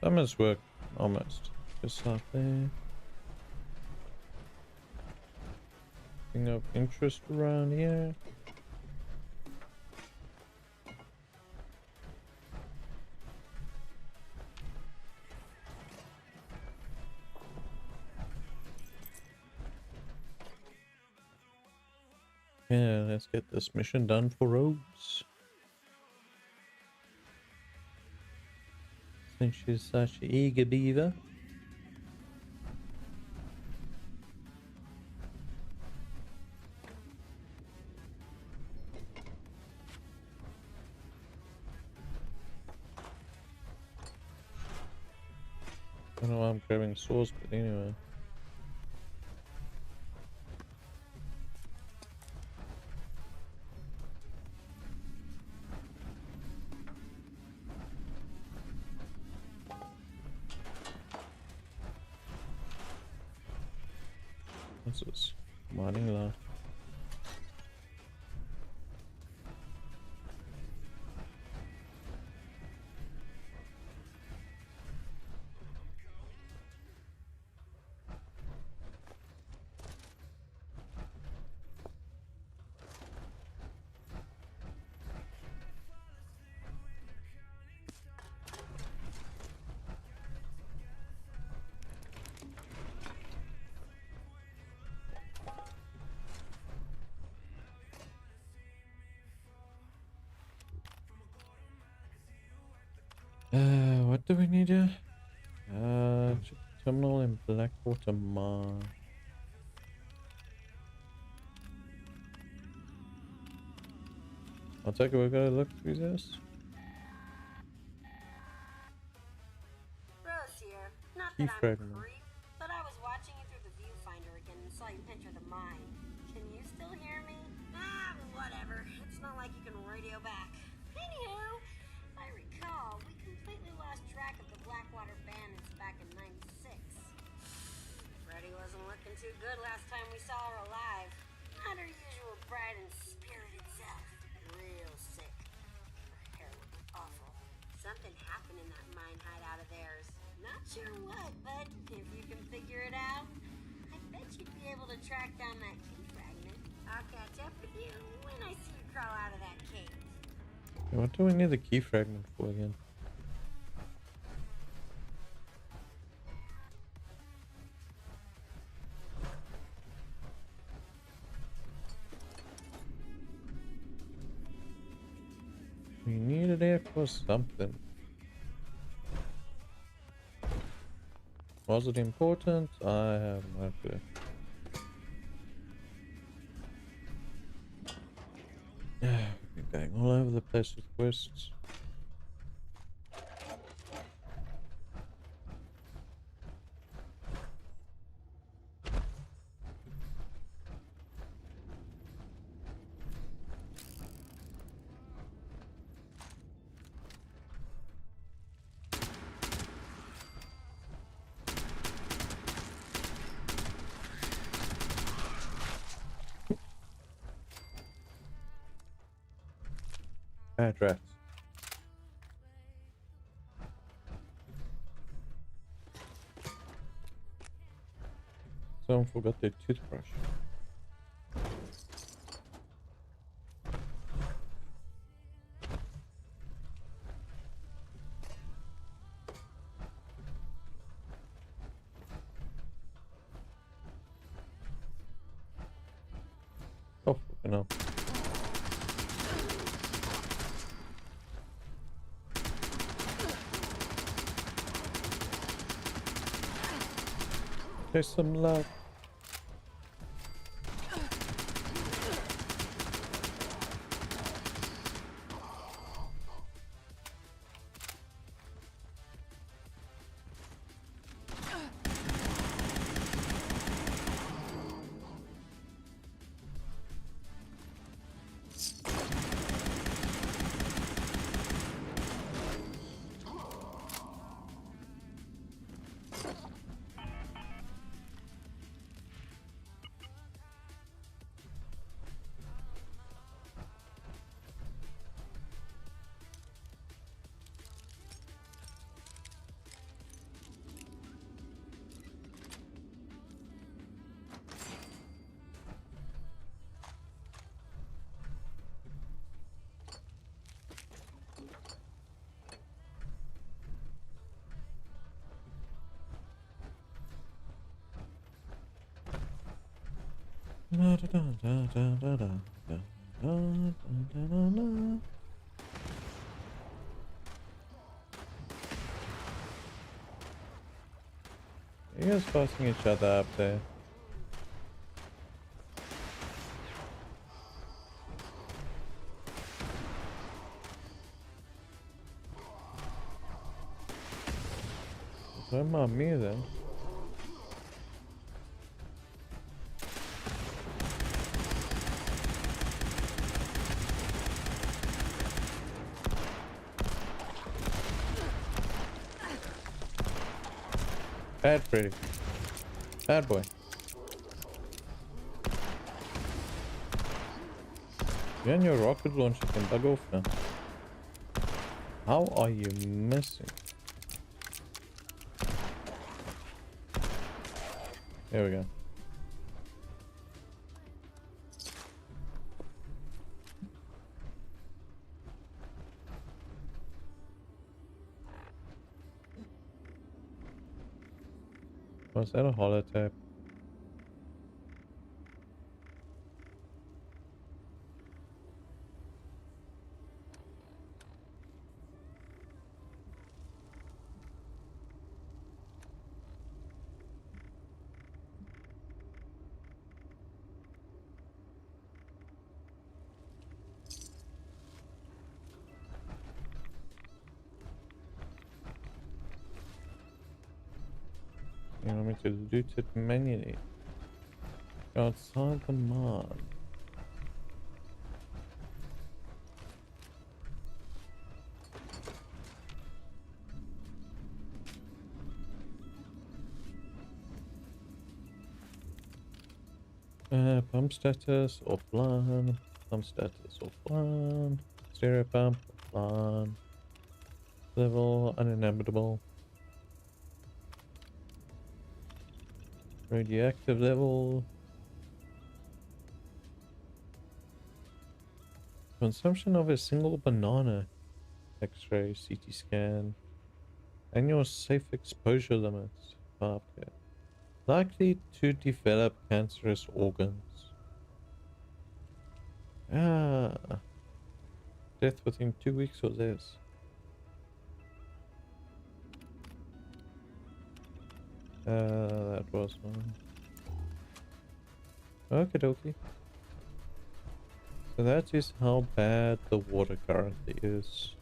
Speaker 1: That must work, almost. Just like there. Thing of interest around here. Yeah, let's get this mission done for Rose. Since she's such an eager beaver. I don't know why I'm grabbing swords, but anyway. What's this? Mining law. What do we need here? Terminal in Blackwater Mine. I'll take it, we gotta look through this.
Speaker 2: Rose here. Not
Speaker 1: Key
Speaker 2: that I'm
Speaker 1: fragment.
Speaker 2: a creep, but I was watching you through the viewfinder again and saw you enter the mine. Can you still hear me? Whatever. It's not like you can radio back. Anywho, if I recall, we completely lost track of the Blackwater bandits back in '96. Freddy wasn't looking too good last time we saw her alive. Not her usual bright and spirited self. Real sick. Her hair looked awful. Something happened in that mine hideout of theirs. Not sure what, but if you can figure it out, I bet you'd be able to track down that key fragment. I'll catch up with you when I see you crawl out of that cave.
Speaker 1: What do we need the key fragment for again? We need it there for something. Was it important? I have no clue. We're going all over the place with quests. Bad rats. Someone forgot their toothbrush. Oh, fucking hell. There's some love. You guys passing each other up there? Don't mind me then. Bad Freddy. Bad boy. You and your rocket launcher can bug off now. How are you missing? There we go. Was that a holotape? You want me to loot it manually? Outside the mod. Pump status offline. Pump status offline. Stereo pump offline. Level uninhabitable. Radioactive level. Consumption of a single banana. X-ray, CT scan. Annual safe exposure limits. Okay. Likely to develop cancerous organs. Death within 2 weeks or less. That was one. Okie dokie. So that is how bad the water currently is.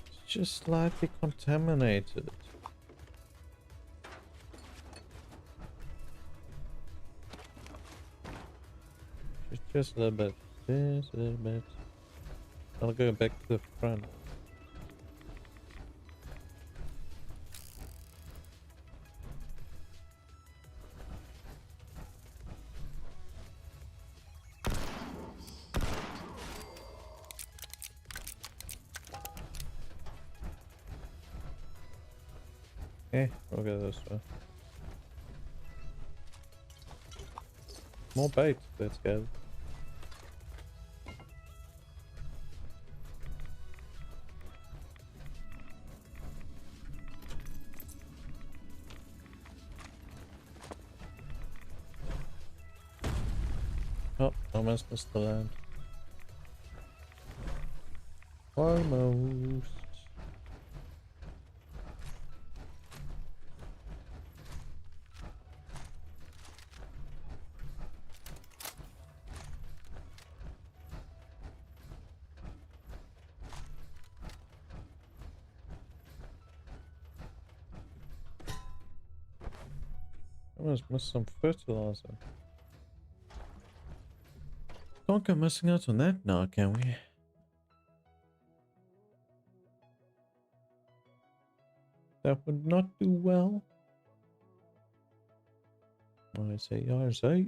Speaker 1: It's just slightly contaminated. Just a little bit. Just a little bit. I'll go back to the front. We'll go this way. More bait, let's go. Oh, almost missed the land. Almost. Almost missed some fertilizer. Can't go missing out on that now, can we? That would not do well. I say yours, eh?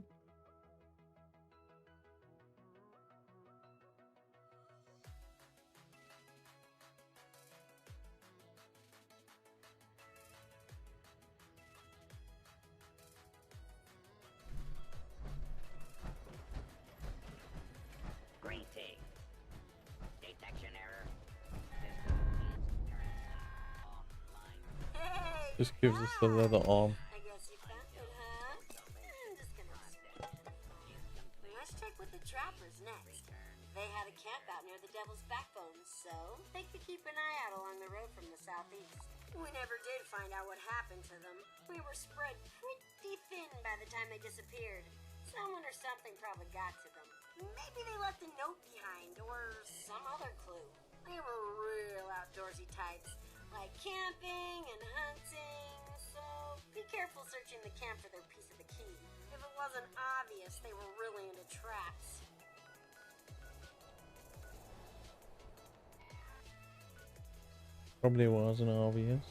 Speaker 11: Greeting. Detection error.
Speaker 2: Hey!
Speaker 1: Just gives us the leather arm.
Speaker 2: I guess you found it, huh? I'm just gonna let's check with the trappers next. They had a camp out near the Devil's Backbone, so they could keep an eye out along the road from the southeast. We never did find out what happened to them. We were spread pretty thin by the time they disappeared. Someone or something probably got to them. Maybe they left a note behind, or some other clue. They were real outdoorsy types, like camping and hunting, so be careful searching the camp for their piece of the key. If it wasn't obvious, they were really into traps.
Speaker 1: Probably wasn't obvious.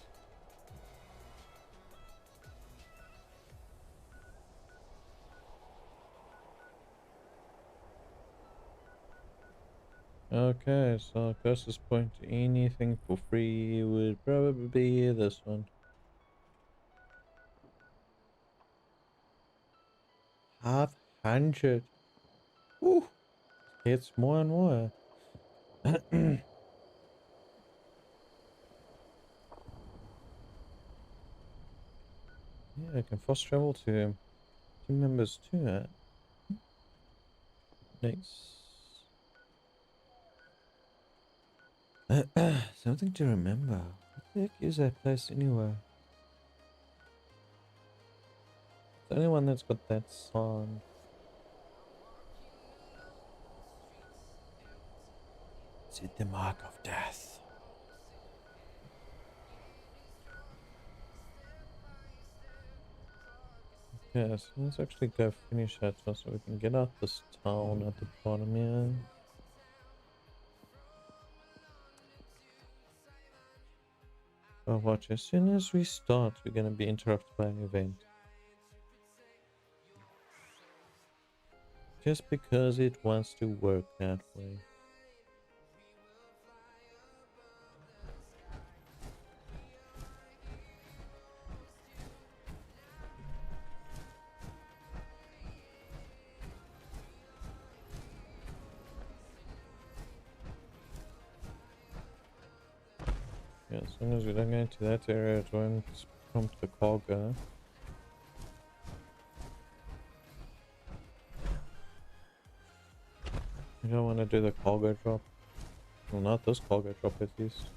Speaker 1: Okay, so closest point to anything for free would probably be this one. 500. Woo! It's more and more. Yeah, I can fast travel to team members too. Nice. Something to remember. What the heck is that place anyway? The only one that's got that sound. Is it the mark of death? Okay, so let's actually go finish that first so we can get out this town at the bottom here. Oh, watch, as soon as we start, we're going to be interrupted by an event. Just because it wants to work that way. Yeah, as soon as we don't go into that area, it won't prompt the cargo. You don't want to do the cargo drop. Well, not this cargo drop at least.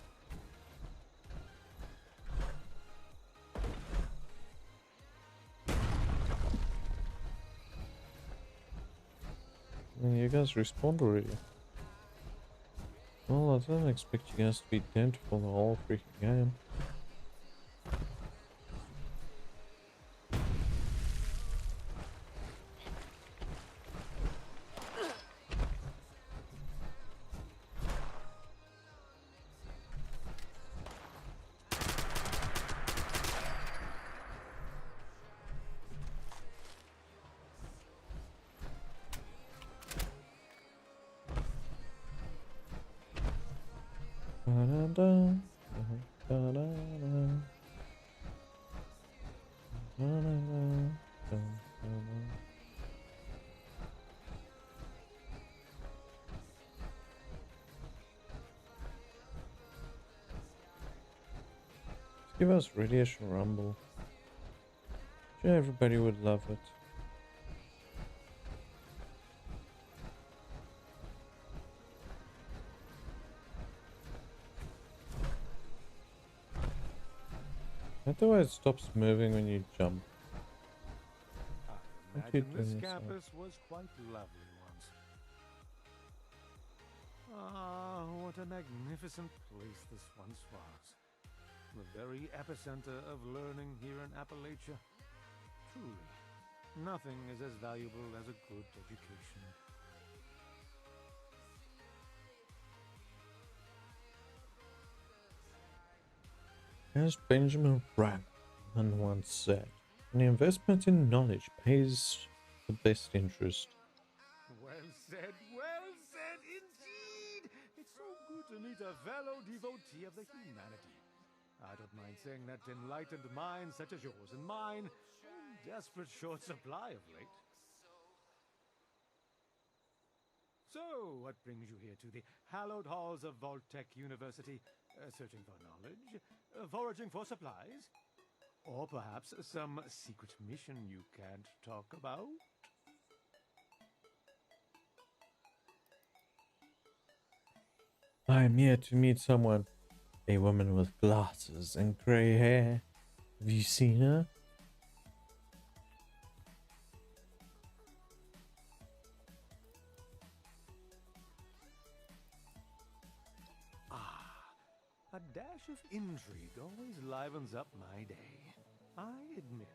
Speaker 1: You guys respawned already. Well, I don't expect you guys to be dead for the whole freaking game. Give us Radiation Rumble. Sure, everybody would love it. Otherwise, it stops moving when you jump.
Speaker 6: I imagine this campus was quite lovely once. Ah, what a magnificent place this once was. The very epicenter of learning here in Appalachia. Truly, nothing is as valuable as a good education.
Speaker 1: As Benjamin Franklin once said, an investment in knowledge pays the best interest.
Speaker 6: Well said indeed! It's so good to meet a fellow devotee of the humanity. I don't mind saying that enlightened minds such as yours and mine are in desperate short supply of late. So, what brings you here to the hallowed halls of Vault-Tec University? Searching for knowledge? Foraging for supplies? Or perhaps some secret mission you can't talk about?
Speaker 1: I am here to meet someone. A woman with glasses and grey hair. Have you seen her?
Speaker 6: A dash of intrigue always livens up my day. I admit,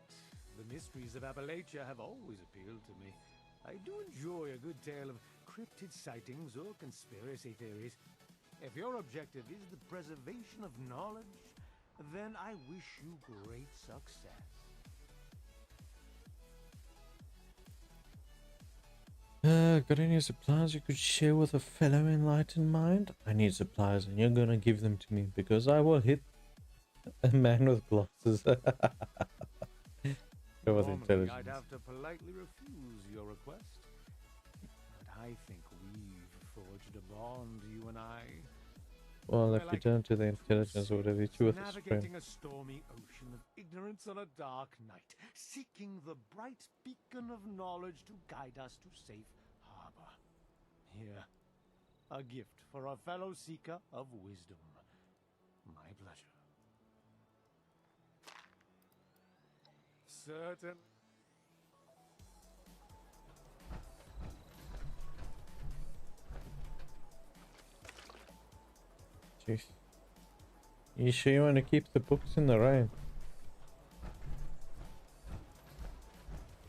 Speaker 6: the mysteries of Appalachia have always appealed to me. I do enjoy a good tale of cryptid sightings or conspiracy theories. If your objective is the preservation of knowledge, then I wish you great success.
Speaker 1: Got any supplies you could share with a fellow enlightened mind? I need supplies and you're gonna give them to me because I will hit a man with glasses. Go with
Speaker 6: Normally,
Speaker 1: intelligence.
Speaker 6: I'd have to politely refuse your request. But I think we've forged a bond, you and I.
Speaker 1: Well, if you don't do the intelligence, I would have hit you with a
Speaker 6: Navigating
Speaker 1: string.
Speaker 6: a stormy ocean of ignorance on a dark night, seeking the bright beacon of knowledge to guide us to safe harbor. Here, a gift for a fellow seeker of wisdom. My pleasure. Certain.
Speaker 1: Jeez. You sure you want to keep the books in the rain?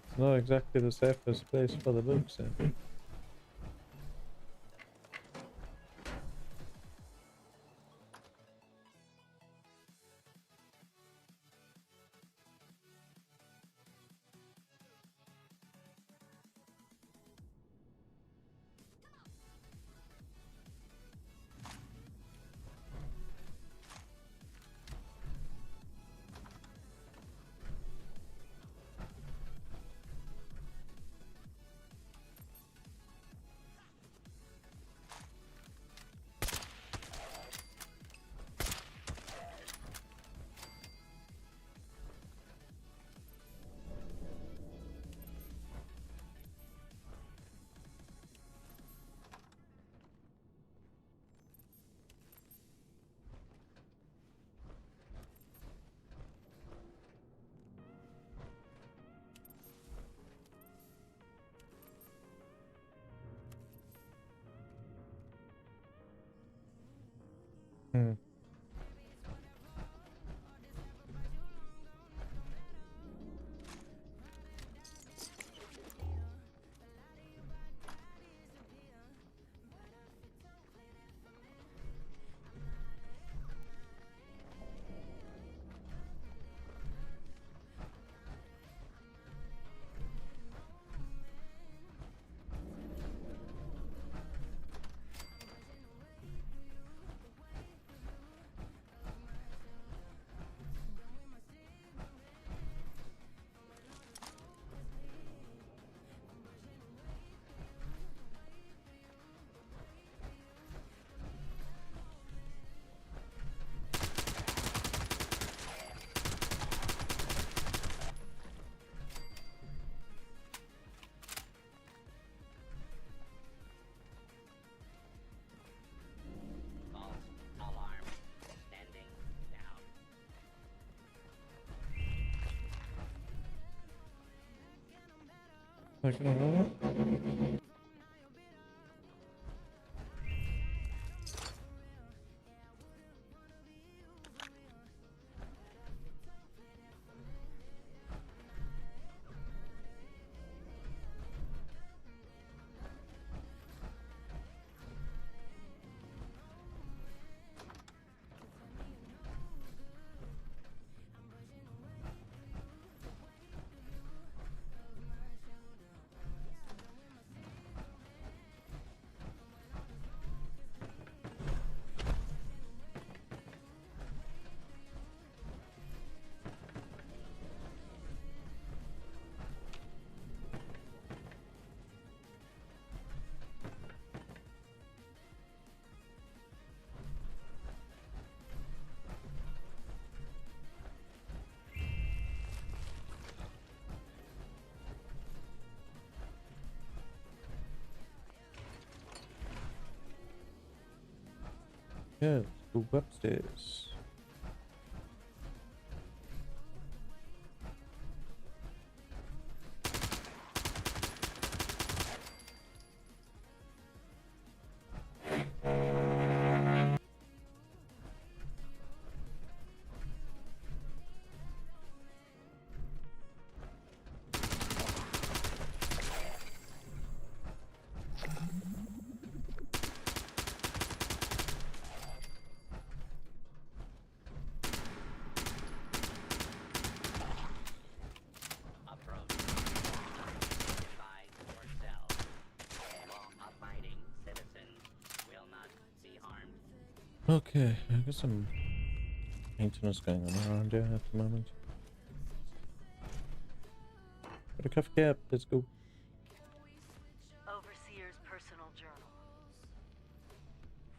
Speaker 1: It's not exactly the safest place for the books, eh? Like, yeah, let's go upstairs.
Speaker 11: Approach. Buy or sell. While abiding citizens will not be harmed.
Speaker 1: Okay, I got some maintenance going on around here at the moment. Got a coffee cap, let's go.
Speaker 9: Overseer's personal journal.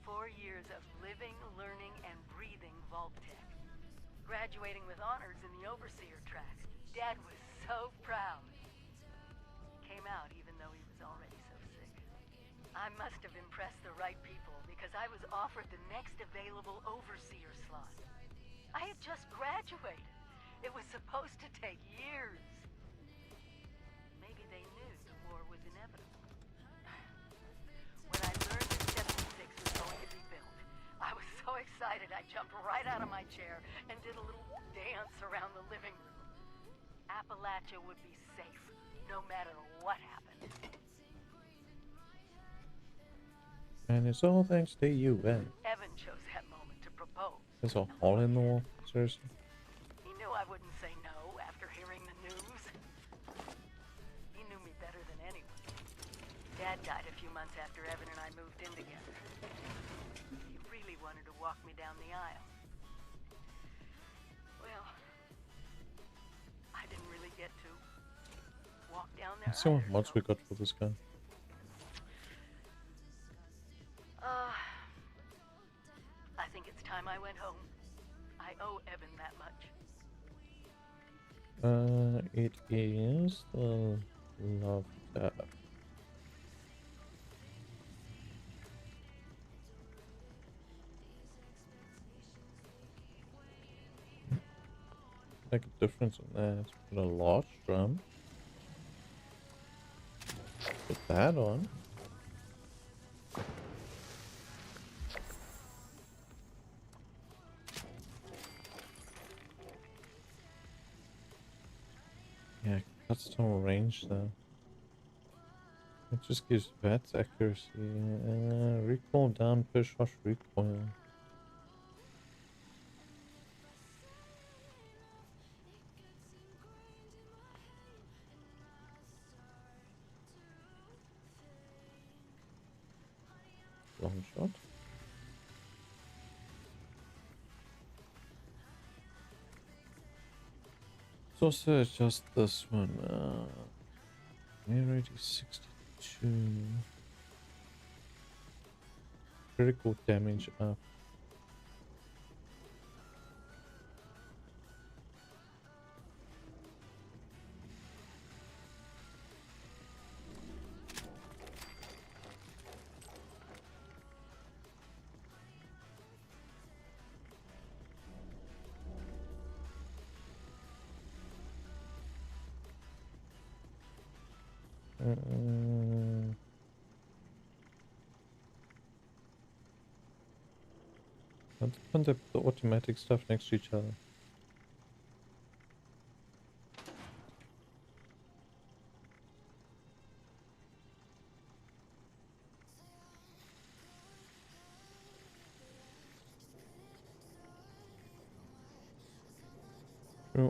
Speaker 9: 4 years of living, learning, and breathing vault tech. Graduating with honors in the Overseer track. Dad was so proud. Came out even though he was already so sick. I must have impressed the right people because I was offered the next available Overseer slot. I had just graduated. It was supposed to take years. Maybe they knew the war was inevitable. When I learned that 76 was going to be built, I was so excited I jumped right out of my chair and did a little dance around the living room. Appalachia would be safe, no matter what happened.
Speaker 1: And it's all thanks to you, Ben.
Speaker 9: Evan chose that moment to propose.
Speaker 1: It's a hole in the wall, seriously.
Speaker 9: He knew I wouldn't say no after hearing the news. He knew me better than anyone. Dad died a few months after Evan and I moved in together. He really wanted to walk me down the aisle. Well, I didn't really get to walk down there.
Speaker 1: Let's see what
Speaker 9: either,
Speaker 1: mods
Speaker 9: so-
Speaker 1: we got for this guy.
Speaker 9: I think it's time I went home. I owe Evan that much.
Speaker 1: It is the love tab. Make a difference in that. Put a large drum. Put that on. Yeah, custom range though. It just gives bats accuracy. Recoil down, push, rush, recoil. Long shot. It's also just this one. Near 62. Critical damage up. Let's put the automatic stuff next to each other.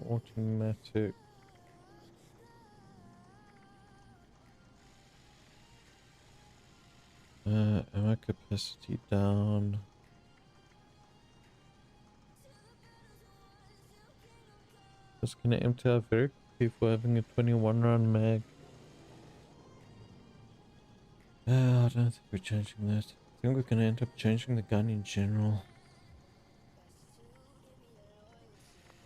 Speaker 1: Automatic. Ammo capacity down. Just gonna empty out very quickly for having a 21 round mag. I don't think we're changing that. I think we're gonna end up changing the gun in general.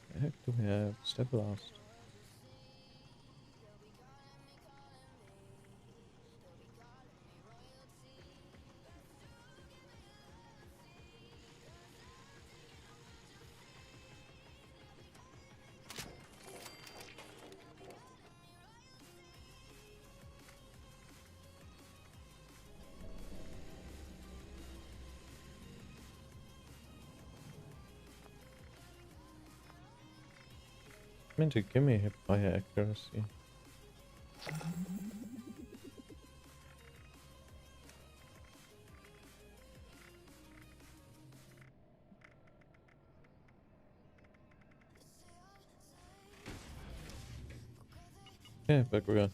Speaker 1: What the heck do we have? Stabilized. Meant to give me higher accuracy. Yeah, but we got.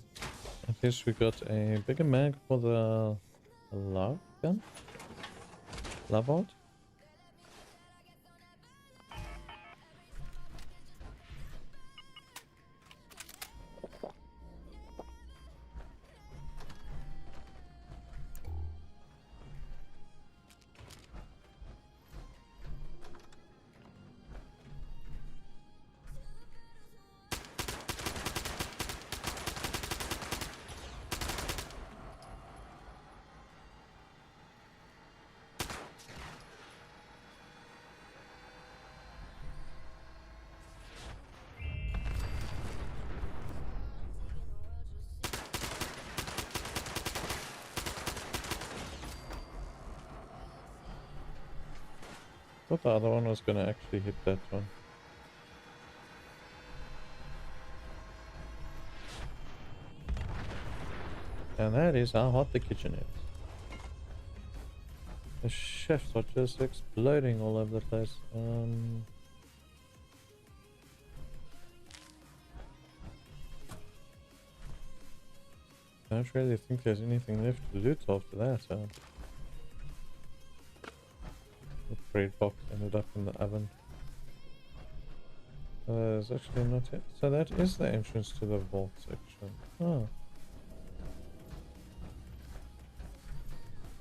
Speaker 1: At least we got a bigger mag for the lava gun. Lava out. Thought the other one was gonna actually hit that one. And that is how hot the kitchen is. The chefs are just exploding all over the place. I don't really think there's anything left to loot after that. The bread box ended up in the oven. There's actually not it. So that is the entrance to the vault section. Oh.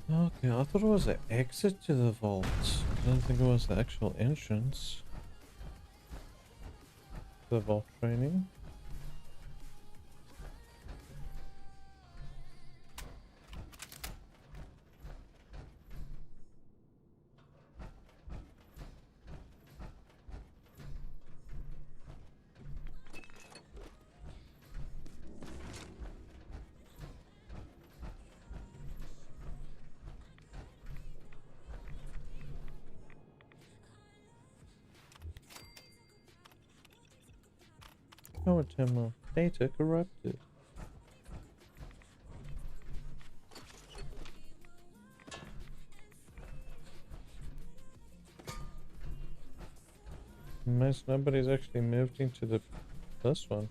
Speaker 1: Okay, I thought it was the exit to the vault. I don't think it was the actual entrance. The vault training. Power terminal data corrupted. Most nobody's actually moved into this one.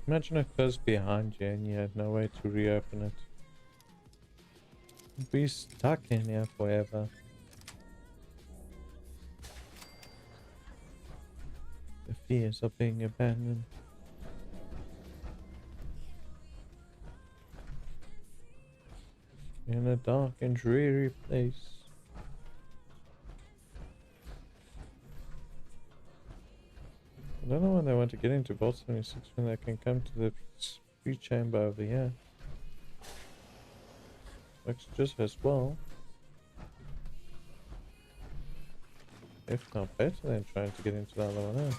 Speaker 1: Imagine it goes behind you and you had no way to reopen it. You'd be stuck in here forever. fears of being abandoned. In a dark and dreary place. I don't know when they want to get into Vault 76 when they can come to the free chamber over here. Looks just as well. If not better than trying to get into the other one, eh?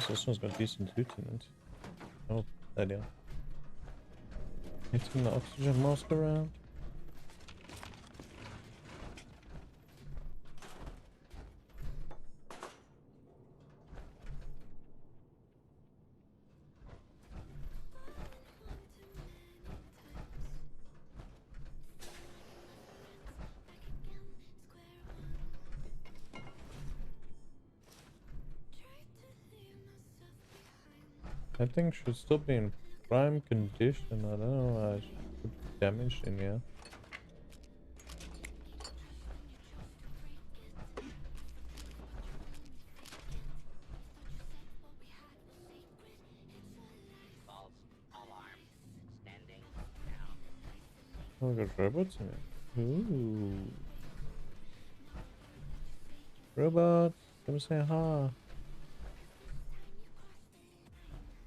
Speaker 1: This one's got decent loot in it. Oh, there they are. Hitting the oxygen mask around. That thing should still be in prime condition. I don't know why I should put damage in here.
Speaker 11: False alarm. Standing down.
Speaker 1: Oh, we got robots in it. Ooh. Robot, come say hi.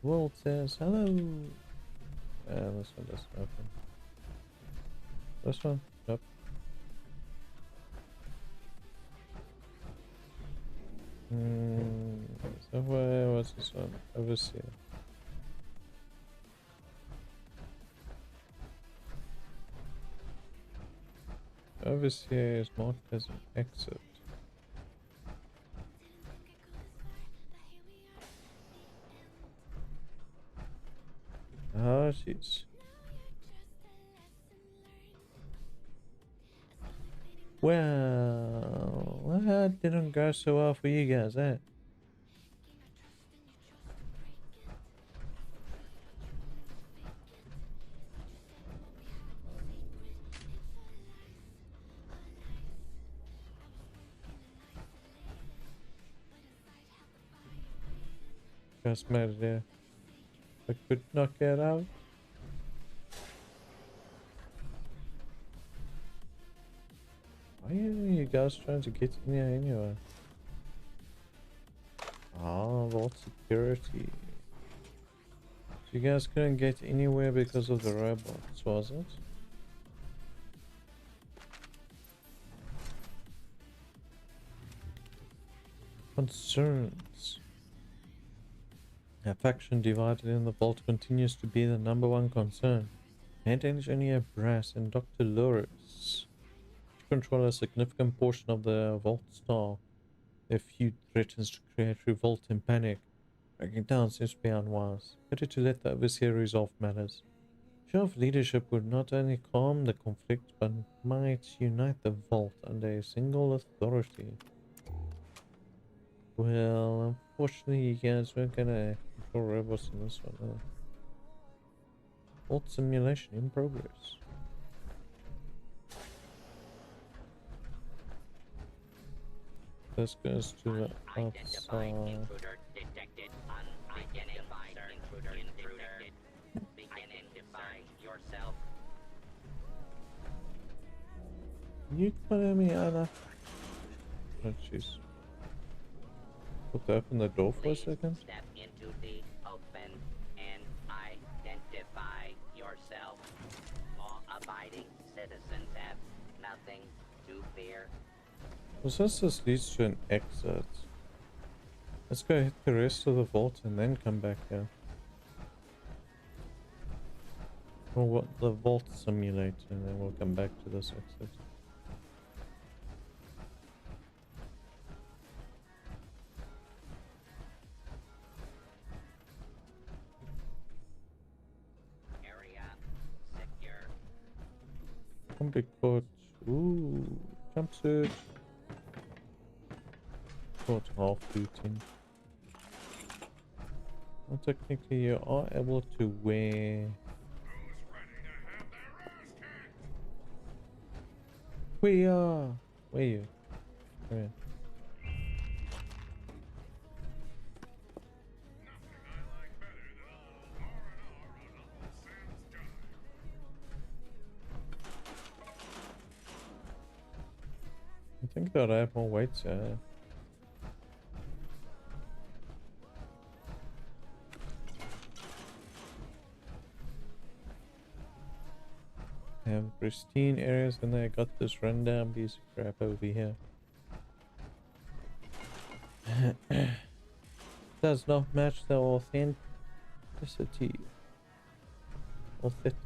Speaker 1: World says hello. This one doesn't open. This one? Nope. So what's this one? Overseer. Overseer is marked as an exit. Oh, jeez. Well, that didn't go so well for you guys, eh? Just made it there. I could not get out. Why are you guys trying to get in here anyway? Ah, vault security. So you guys couldn't get anywhere because of the robots, was it? Concerns. A faction divided in the vault continues to be the #1 concern. Head Engineer Brass and Dr. Loris control a significant portion of the vault star. Their feud threatens to create revolt and panic. Breaking down seems to be unwise. Better to let the Overseer resolve matters. Show of leadership would not only calm the conflict, but might unite the vault under a single authority. Well, unfortunately, you guys weren't gonna control robots in this one. Vault simulation in progress. This goes to the outside.
Speaker 11: Intruder detected. Unidentified intruder detected. Identify yourself.
Speaker 1: You calling me Anna? Oh jeez. Put to open the door for a second.
Speaker 11: Step into the open and identify yourself. Law-abiding citizens have nothing to fear.
Speaker 1: Well, since this leads to an exit, let's go hit the rest of the vault and then come back here. Or what, the vault simulator, and then we'll come back to this exit.
Speaker 11: Area
Speaker 1: Don't be caught. Ooh, jumpsuit. Caught half booting. Well, technically, you are able to wear. We are. Where are you? Come here. I think that I have more weight, sir. I have pristine areas and I got this rundown piece of crap over here. Does not match the authenticity. Authentics?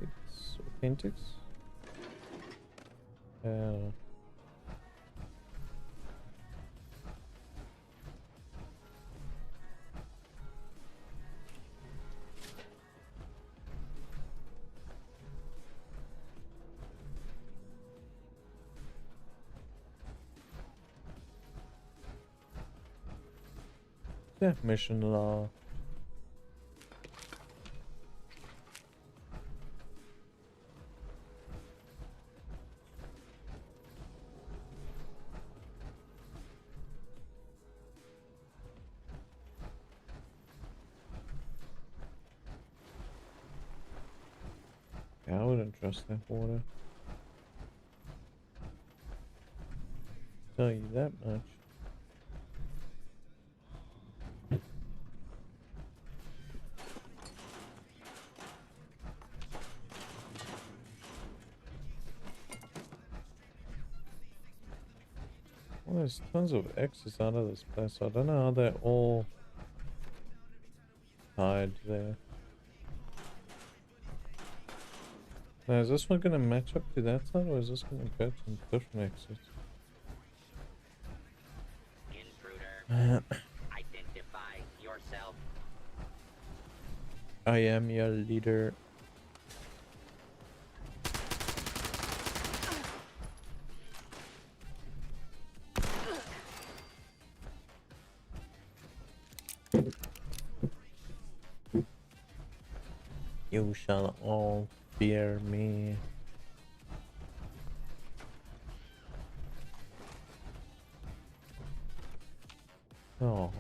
Speaker 1: Mission law. Yeah, I wouldn't trust that water. Tell you that much. Well, there's tons of X's out of this place. I don't know how they're all tied there. Now, is this one gonna match up to that side, or is this gonna go to a different exit?
Speaker 11: Intruder, identify yourself.
Speaker 1: I am your leader. You shall all fear me. Oh.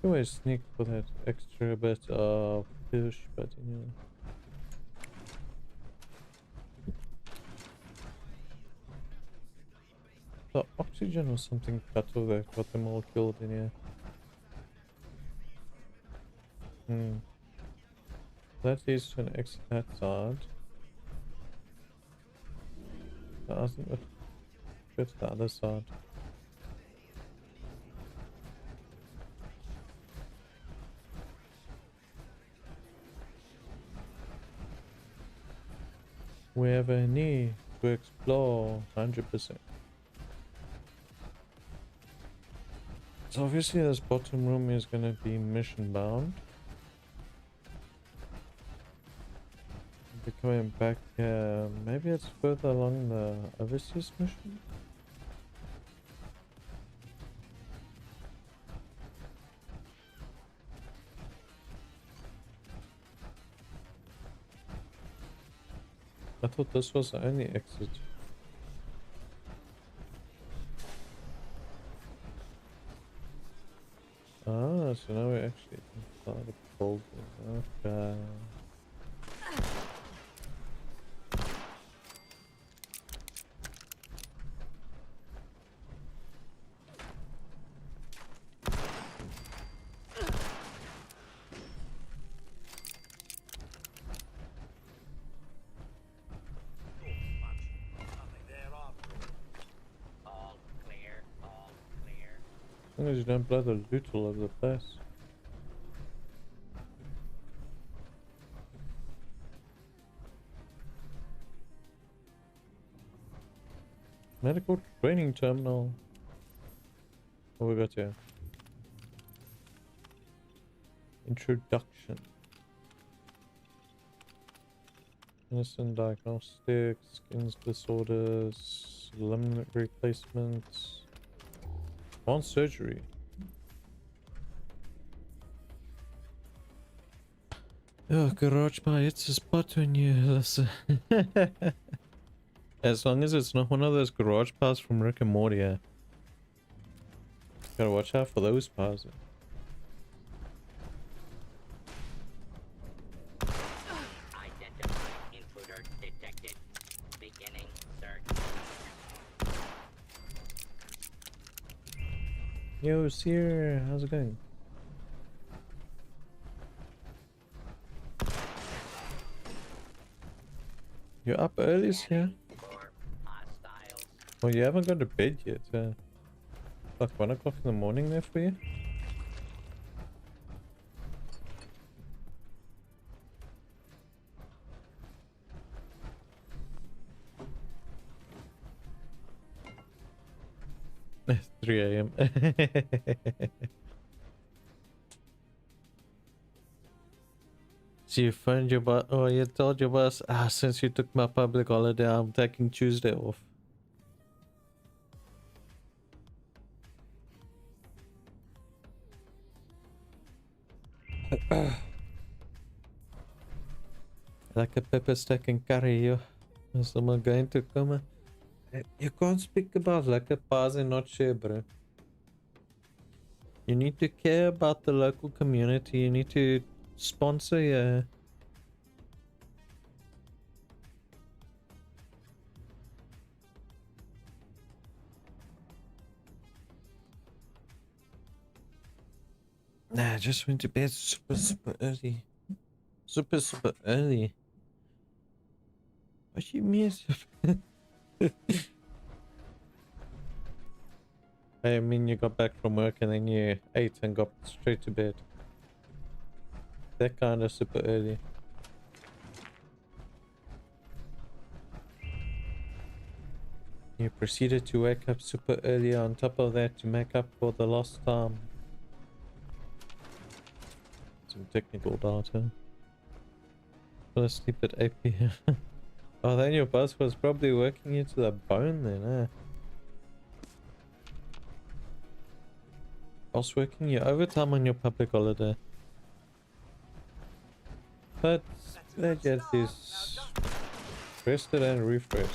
Speaker 1: Always sneak for that extra bit of push, but you know. The oxygen or something cut off that got them all killed in here. That leads to an exit that side. Doesn't it? Go to the other side. We have a need to explore 100%. So obviously this bottom room is going to be mission bound. Be coming back here. Maybe it's further along the overseas mission. I thought this was the only exit. Ah, so now we're actually inside the building. Okay. As long as you don't blow the loot all over the place. Medical training terminal. What we got here? Introduction. Medicine diagnostics, skin disorders, limb replacements, advanced surgery. Oh, garage bar, it's a spot when you listen. As long as it's not one of those garage bars from Rick and Morty, yeah. Gotta watch out for those bars.
Speaker 11: Identify intruder detected. Beginning search.
Speaker 1: Yo, Seer, how's it going? You're up early, Seer? Well, you haven't gone to bed yet. Like 1 o'clock in the morning there for you? It's 3 a.m. So you phoned your boss, or you told your boss, since you took my public holiday, I'm taking Tuesday off. Like a pepper steak and curry, yo. Is someone going to come? You can't speak about lekker pies and not share, bro. You need to care about the local community. You need to sponsor your... Nah, I just went to bed super early. Super early. What you mean? I mean, you got back from work and then you ate and got straight to bed. That kind of super early. You proceeded to wake up super early on top of that to make up for the lost time. Some technical data. Fell asleep at 8 p.m. Oh, then your boss was probably working you to the bone then, eh? I was working you overtime on your public holiday. But they get this rested and refreshed.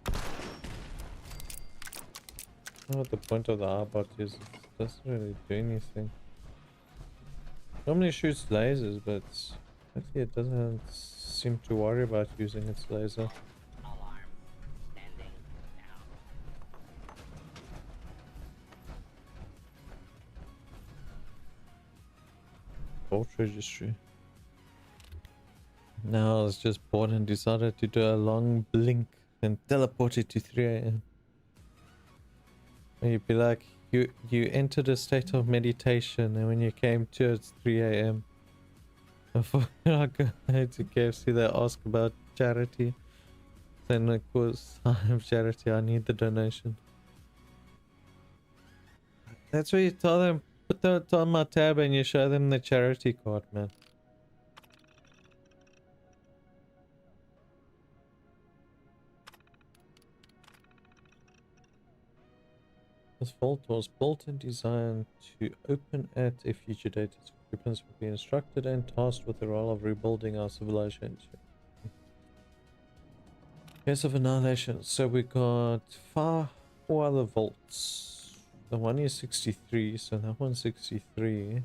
Speaker 1: I don't know what the point of the R-bot is. It doesn't really do anything. Normally shoots lasers, but actually it doesn't seem to worry about using its laser.
Speaker 11: Alarm. Standing now.
Speaker 1: Vault registry. Now I was just bored and decided to do a long blink and teleport it to 3 a.m. And you'd be like, you entered a state of meditation, and when you came to it's 3 a.m. Before I go to KFC, they ask about charity. Then of course I have charity, I need the donation. That's what you tell them, put that on my tab and you show them the charity card, man. This vault was built and designed to open at a future date. Its occupants will be instructed and tasked with the role of rebuilding our civilization. Case of annihilation. So we got four other vaults. The one is 63, so that one's 63.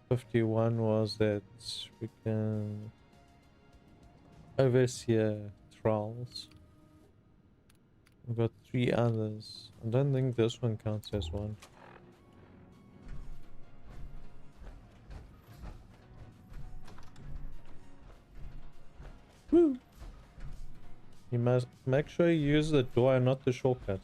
Speaker 1: 51 was that we can overseer trials. We've got 3 others. I don't think this one counts as one. Woo! You must make sure you use the door and not the shortcut.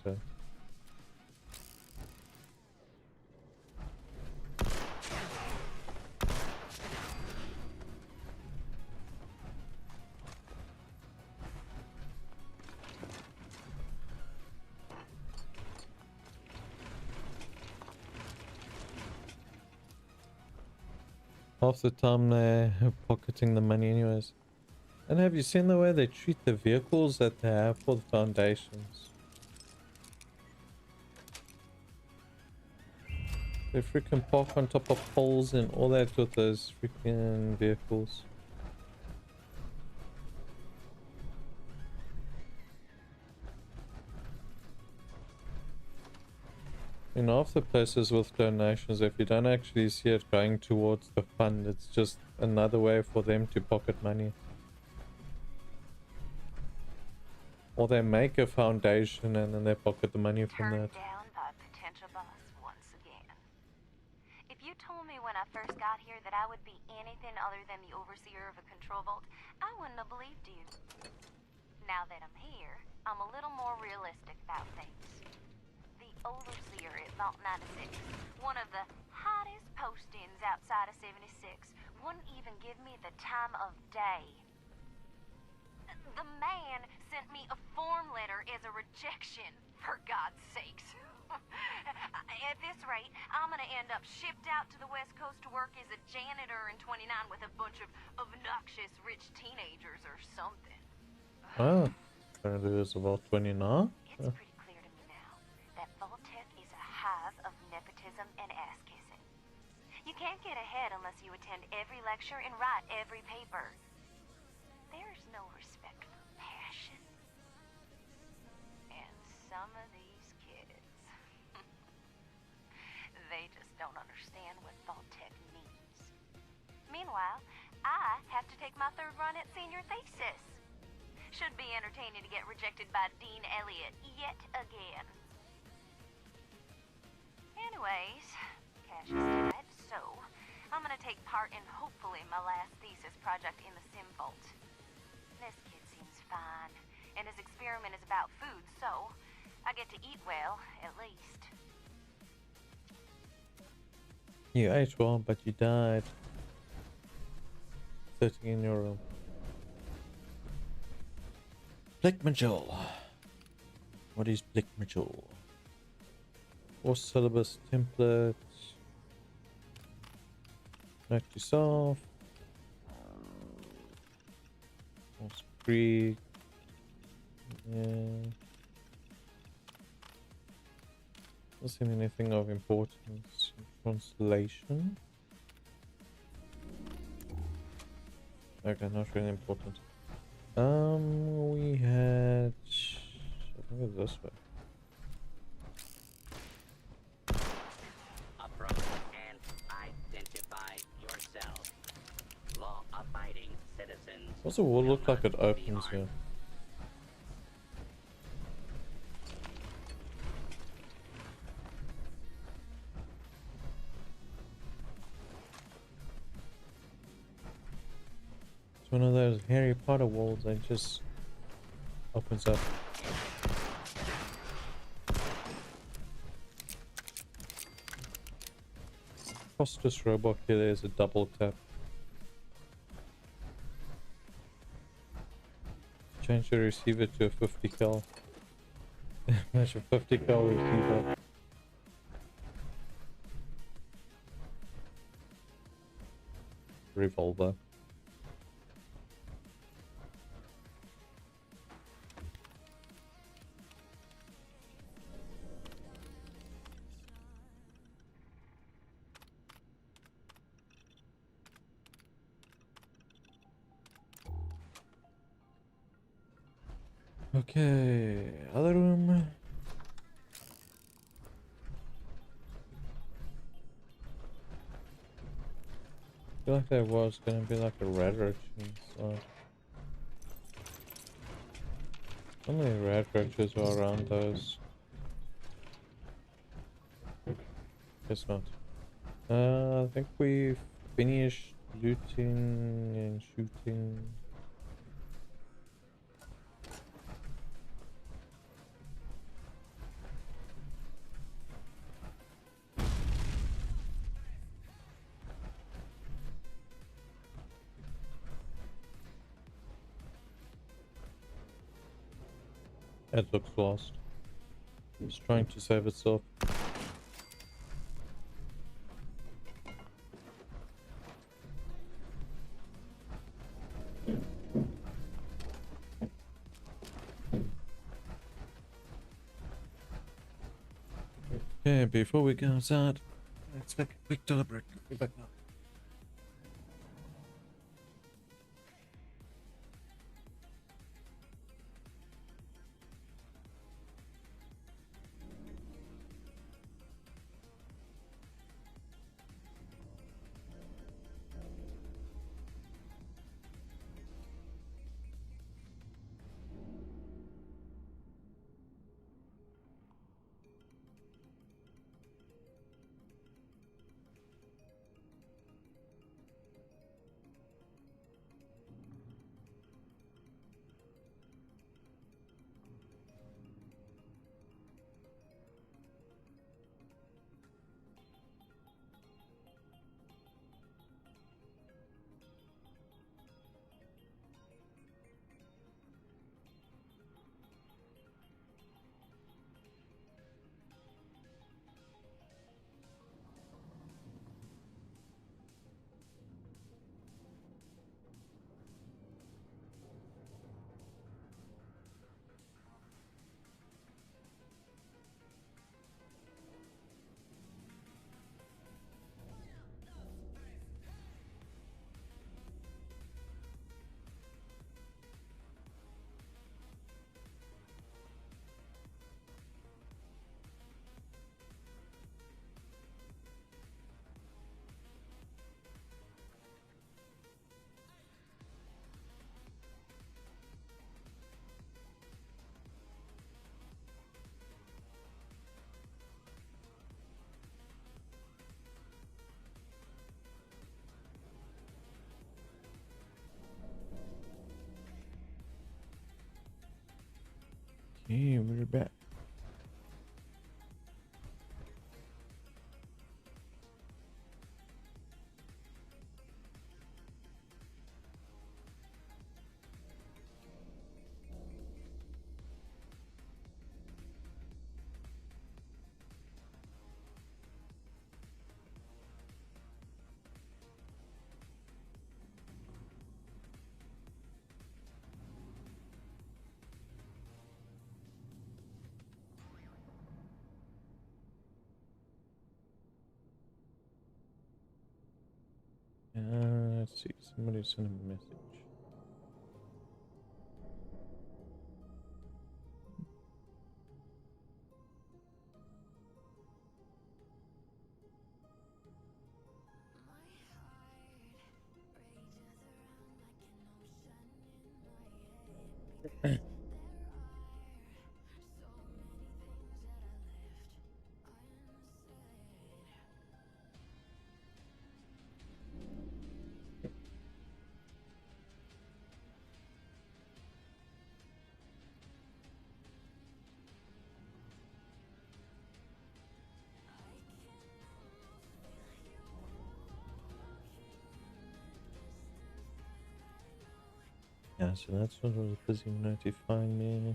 Speaker 1: Half the time they're pocketing the money anyways. And have you seen the way they treat the vehicles that they have for the foundations? They freaking park on top of poles and all that with those freaking vehicles. In half the places with donations, if you don't actually see it going towards the fund, it's just another way for them to pocket money. Or they make a foundation and then they pocket the money from that.
Speaker 12: Turned down by a potential boss once again. If you told me when I first got here that I would be anything other than the overseer of a control vault, I wouldn't have believed you. Now that I'm here, I'm a little more realistic about things. The overseer at Vault 96, one of the hottest postings outside of 76, wouldn't even give me the time of day. The man sent me a form letter as a rejection, for God's sakes. At this rate, I'm gonna end up shipped out to the West Coast to work as a janitor in 29 with a bunch of obnoxious rich teenagers or something.
Speaker 1: Oh, apparently there's about 29.
Speaker 12: It's pretty clear to me now that Vault-Tec is a hive of nepotism and ass-kissing. You can't get ahead unless you attend every lecture and write every paper. There's no respect for passion. And some of these kids, they just don't understand what Vault-Tec means. Meanwhile, I have to take my third run at senior thesis. Should be entertaining to get rejected by Dean Elliott yet again. Anyways, cash is tight, so I'm gonna take part in hopefully my last thesis project in the Sim Vault. This kid seems fine, and his experiment is about food, so I get to eat well, at least.
Speaker 1: You ate well, but you died. Sitting in your room. Black Majol. What is Black Majol? Or syllabus template. Note to self. Free. Yeah. Doesn't seem anything of importance. Translation. Okay, not really important. We had. I think it's this way.
Speaker 11: Approach and identify yourself. Law-abiding citizens.
Speaker 1: What's the wall look like it opens here? It's one of those Harry Potter walls that just opens up. Across this robot here, there's a double tap. Change the receiver to a 50 cal. That's a 50 cal receiver. Revolver. Okay, other room. I feel like there was gonna be like a rad inside. How many rad roaches are around those? Guess not. I think we finished looting and shooting. It looks lost. It's trying to save itself. Okay, before we go outside, let's take a quick toilet break. Be back now. Okay, we're back. Let's see, somebody sent a message. Yeah, so that's what was busy notifying me.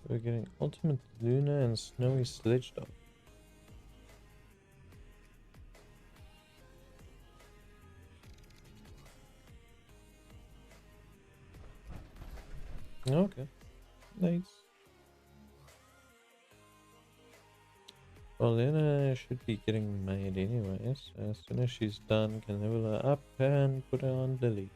Speaker 1: We're getting Ultimate Luna and Snowy Sledge Dog. Okay, nice. Well, Luna should be getting made anyways. As soon as she's done, can level her up and put her on delete.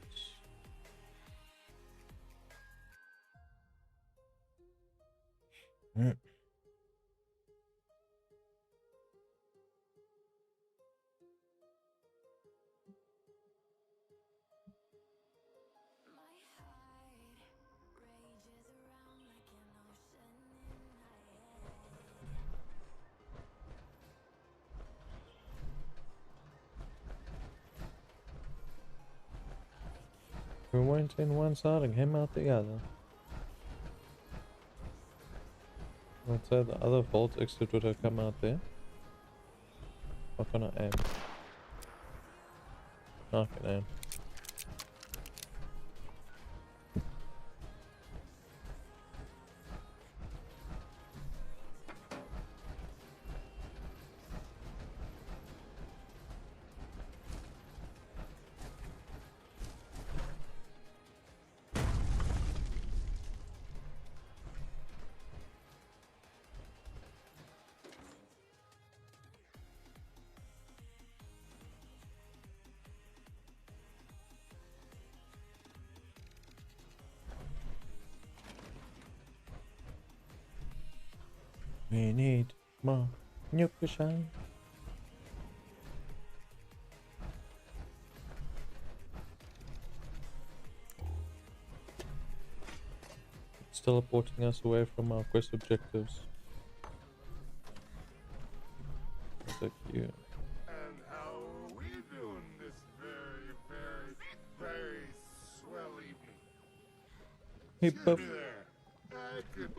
Speaker 1: We went in one side and came out the other. I'd say the other vault exit would have come out there. What can I aim? I can aim. We need more nuclear shine. It's teleporting us away from our quest objectives. Thank you.
Speaker 13: And how are we doing this very swell evening?
Speaker 1: Hey,
Speaker 13: Excuse
Speaker 1: Buff.
Speaker 13: me there. I could,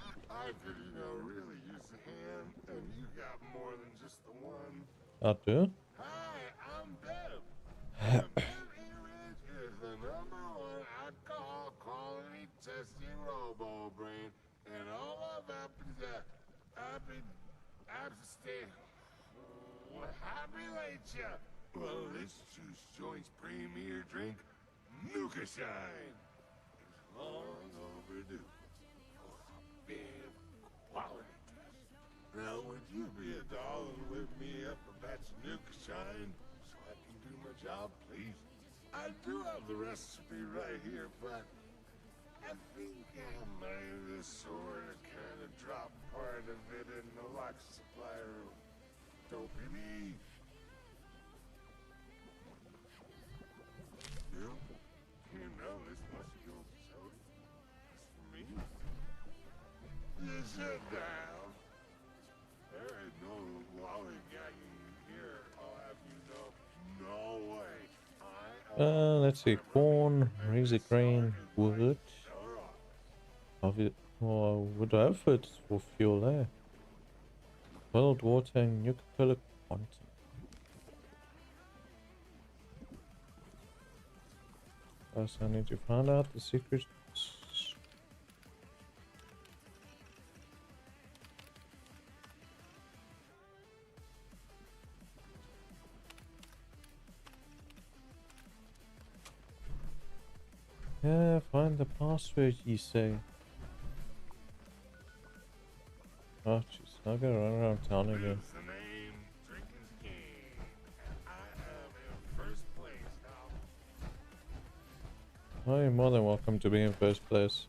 Speaker 13: really use a hand, and you got more than just the one.
Speaker 1: I do?
Speaker 13: Hi, I'm Bev. And Bev Ridge is the #1 alcohol quality testing robo brain, and all of Appalachia. Well, this juice joint's premier drink, Nuka Shine, is long overdue for a big quality test. Now, would you be a doll and whip me up a batch of Nuka Shine so I can do my job, please? I do have the recipe right here, but I think I might have sort of kind of dropped part of it in the lock supply room. Don't be me. Still, this must go soda. It's for me. You sit down. There ain't no lollygagging here. I'll have you know. No way.
Speaker 1: Let's see. Corn, razor grain, wood. Wood outfit for fuel there. Boiled water and nuclear quantum. First, I need to find out the secrets. Yeah, find the password, you say. Oh, jeez, I gotta run around town again. Oh, you're more than welcome to be in first place.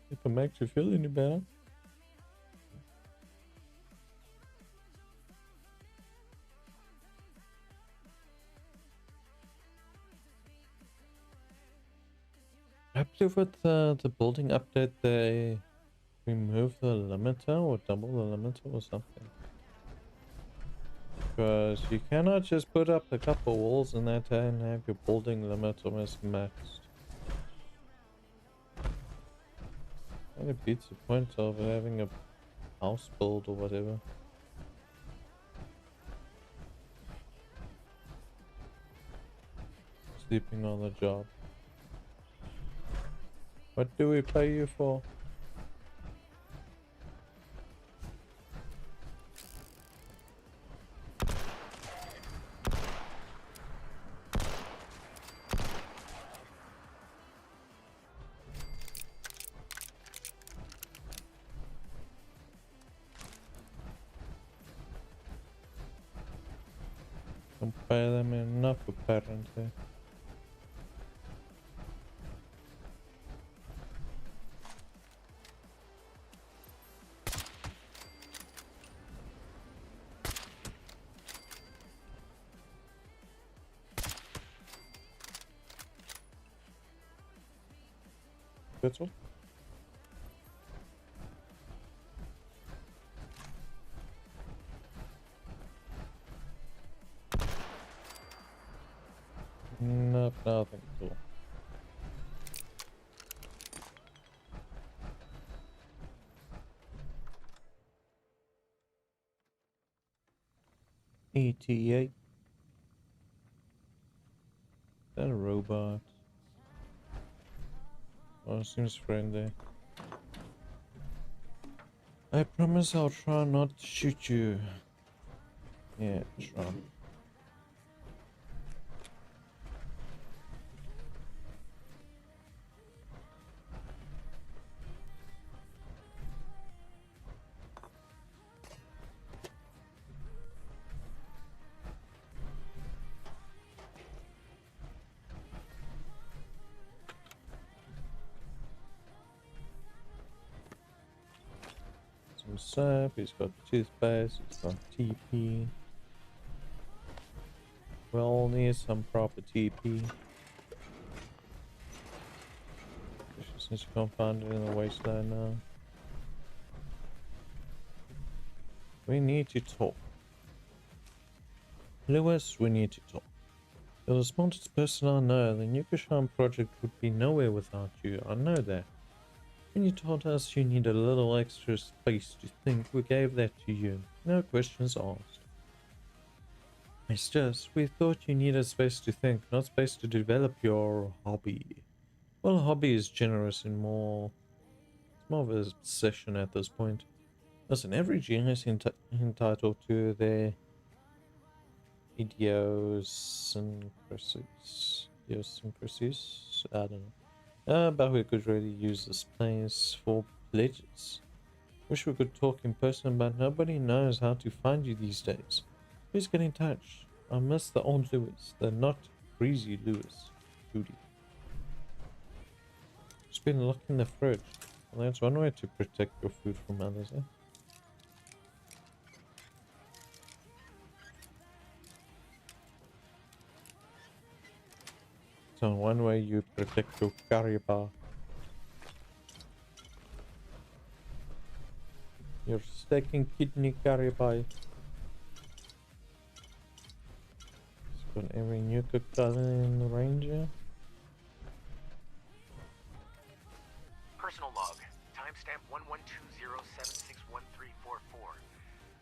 Speaker 1: If it makes you feel any better. I believe with the building update they remove the limiter or double the limiter or something. Because you cannot just put up a couple walls in that and have your building limit almost maxed. And it beats the point of having a house build or whatever. Sleeping on the job. What do we pay you for? Don't pay them enough apparently. That's all. Nope, nothing cool. ETA. That a robot? Oh, seems friendly. I promise I'll try not to shoot you. Yeah, try. some soap, he's got toothpaste, he's got TP. We all need some proper TP. Since you can't find it in the wasteland now. We need to talk. Lewis, we need to talk. You're the smartest person I know. The Nuka project would be nowhere without you. I know that. When you told us you need a little extra space to think, we gave that to you. No questions asked. It's just, we thought you needed space to think, not space to develop your hobby. Well, hobby is generous in more... It's more of a obsession at this point. Listen, every genius entitled to their idiosyncrasies. I don't know. But we could really use this place for pledges. Wish we could talk in person, but nobody knows how to find you these days. Please get in touch. I miss the old Lewis, the not greasy Lewis. Judy. It's been locked in the fridge. Well, that's one way to protect your food from others, eh? So one way you protect your curry bar. Your steak and kidney curry bar. It's got every Nuka color in the Ranger.
Speaker 14: Personal log. Timestamp 1120761344.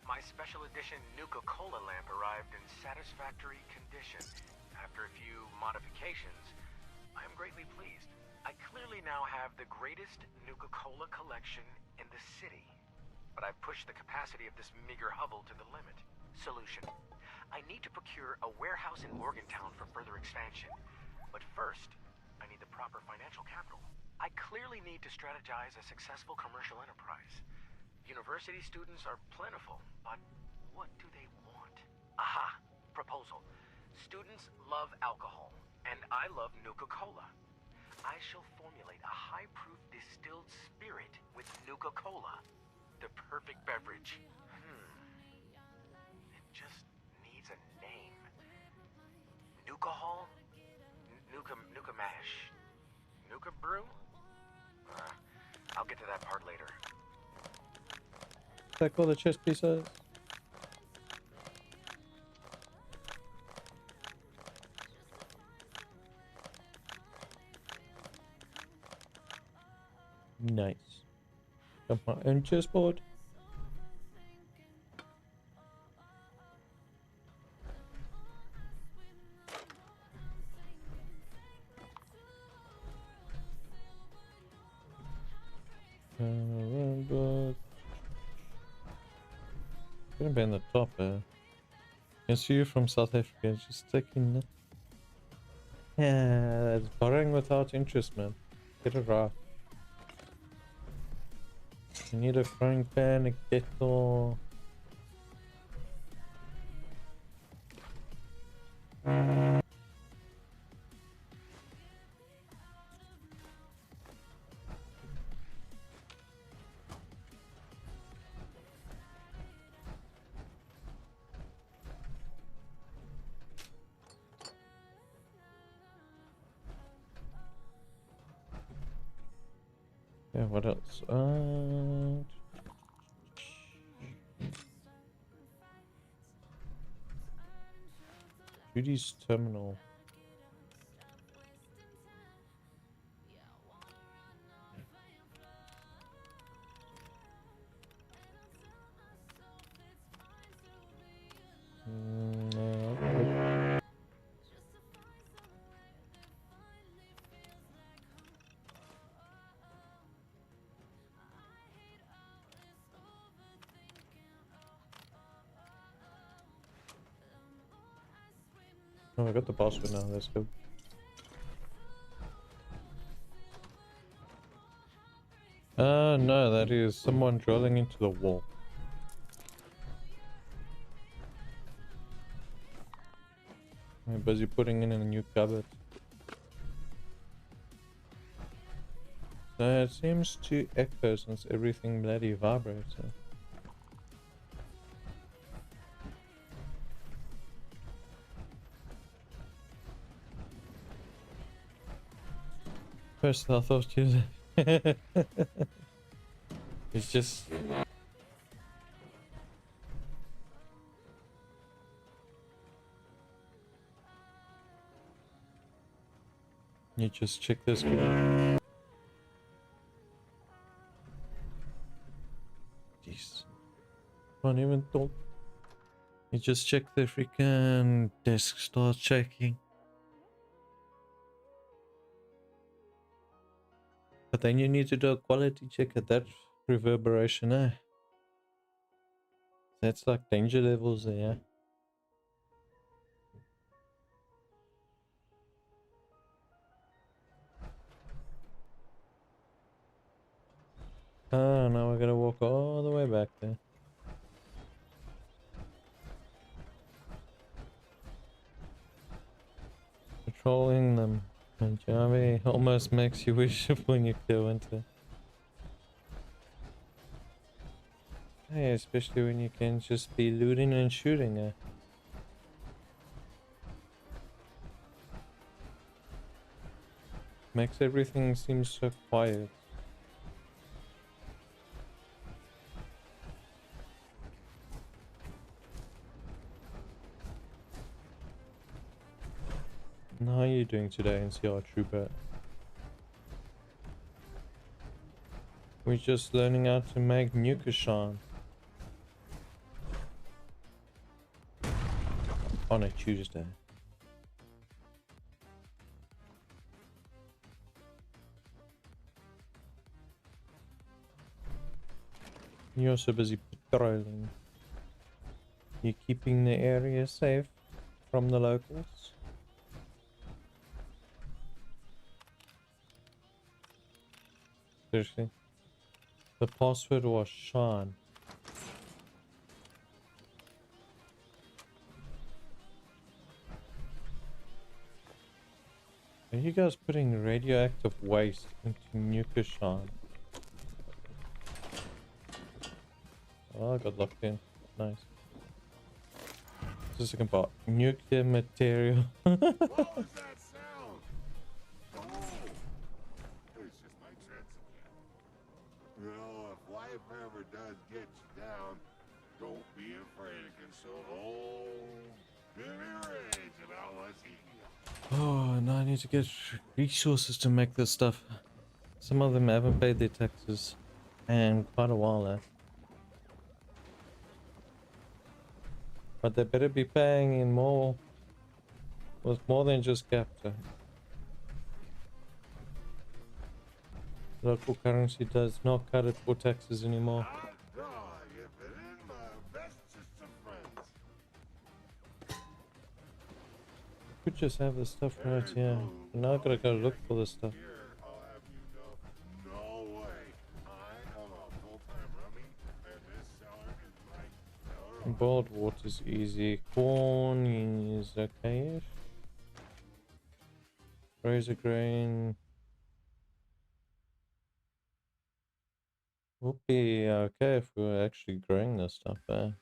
Speaker 14: My special edition Nuka-Cola lamp arrived in satisfactory condition. After a few modifications, I am greatly pleased. I clearly now have the greatest Nuka-Cola collection in the city. But I've pushed the capacity of this meager hovel to the limit. Solution. I need to procure a warehouse in Morgantown for further expansion. But first, I need the proper financial capital. I clearly need to strategize a successful commercial enterprise. University students are plentiful, but what do they want? Aha! Proposal. Students love alcohol, and I love Nuka-Cola. I shall formulate a high-proof distilled spirit with Nuka-Cola. The perfect beverage. It just needs a name. Nuka-Hall? Nuka Mash? Nuka Brew? I'll get to that part later.
Speaker 1: Is that all the chess pieces? Nice. Got my own chessboard. Gonna be in the top there. Can see you from South Africa, just taking it. Yeah, it's borrowing without interest, man. Get it right. You need a frying pan, a kettle. Yeah, what else? Judy's terminal. No. Oh, I got the password now, let's go. No, that is someone drilling into the wall. I'm busy putting in a new cupboard. So it seems to echo since everything bloody vibrates. first I thought you... It's just... You just check this. Jeez. Can't even talk. You just check the freaking desk starts shaking. But then you need to do a quality check at that reverberation, eh? That's like danger levels there. Oh, now we're gonna walk all the way back there. Patrolling them. And Javi almost makes you wish when you go into. Hey, especially when you can just be looting and shooting. Makes everything seem so quiet. How are you doing today, NCR Trooper? We're just learning how to make Nukashan on a Tuesday. You're so busy patrolling. You're keeping the area safe from the locals. Seriously. The password was Sean. Are you guys putting radioactive waste into Nukashan? Oh, I got locked in. Nice. Just looking for nuclear material.
Speaker 13: What was that sound? Oh, it's just my trance again. You know, if life ever does get you down, don't be afraid to console old Billy Rage about what's eating you.
Speaker 1: Oh, now I need to get resources to make this stuff. Some of them haven't paid their taxes in quite a while now. But they better be paying in more, with more than just capture. Local currency does not cut it for taxes anymore. Could just have the stuff right here. But now I gotta go look for the stuff. Boiled water's easy. Corn is okay-ish. Razor grain would be okay if we were actually growing this stuff there.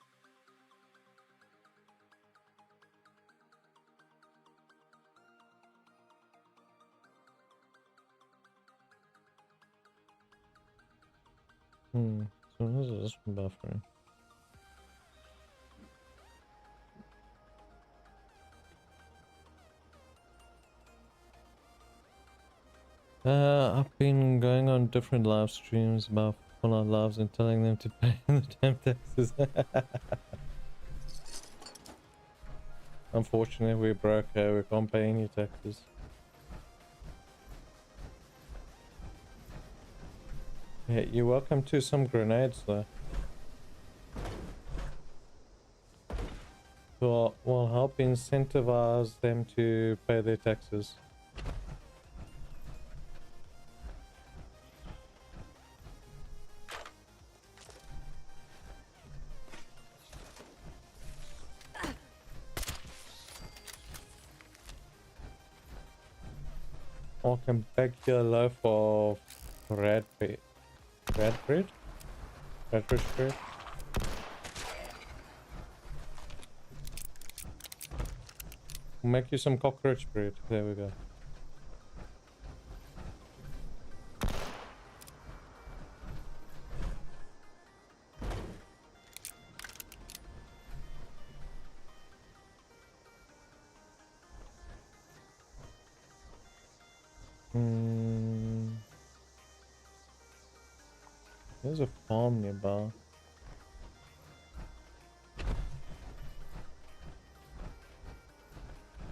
Speaker 1: So this is this one buffering. I've been going on different live streams about Fallout Lives and telling them to pay the damn taxes. Unfortunately, we're broke. We can't pay any taxes. Yeah, you're welcome to some grenades though. So will help incentivize them to pay their taxes. I can beg you a loaf of red bread. Red bread? Redfish bread? Make you some cockroach bread. There we go. There's a farm nearby.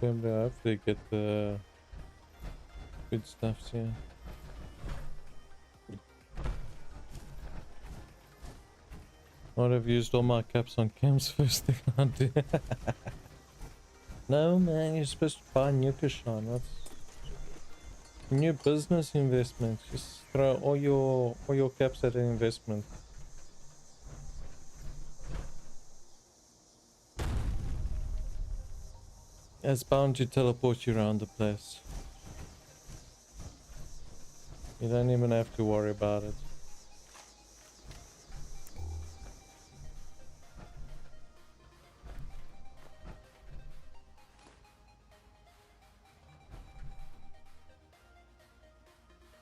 Speaker 1: Hopefully get the good stuffs here. I'd have used all my caps on Cam's first thing I do. No man, you're supposed to buy Nukashine. That's new business investment. Just throw all your caps at an investment. It's bound to teleport you around the place. You don't even have to worry about it.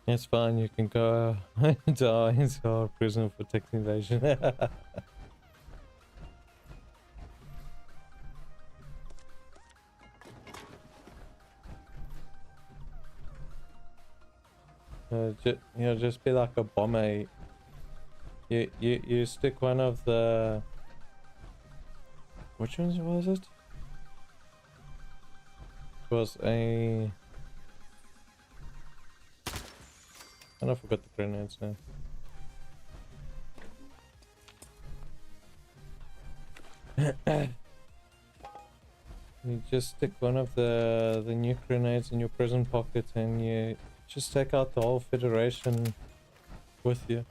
Speaker 1: It's fine, you can go into our prison for tax evasion. Just be like a bomber. You stick one of the... Which ones was it? It was a... I forgot the grenades now. You just stick one of the new grenades in your prison pocket and you just take out the whole Federation with you.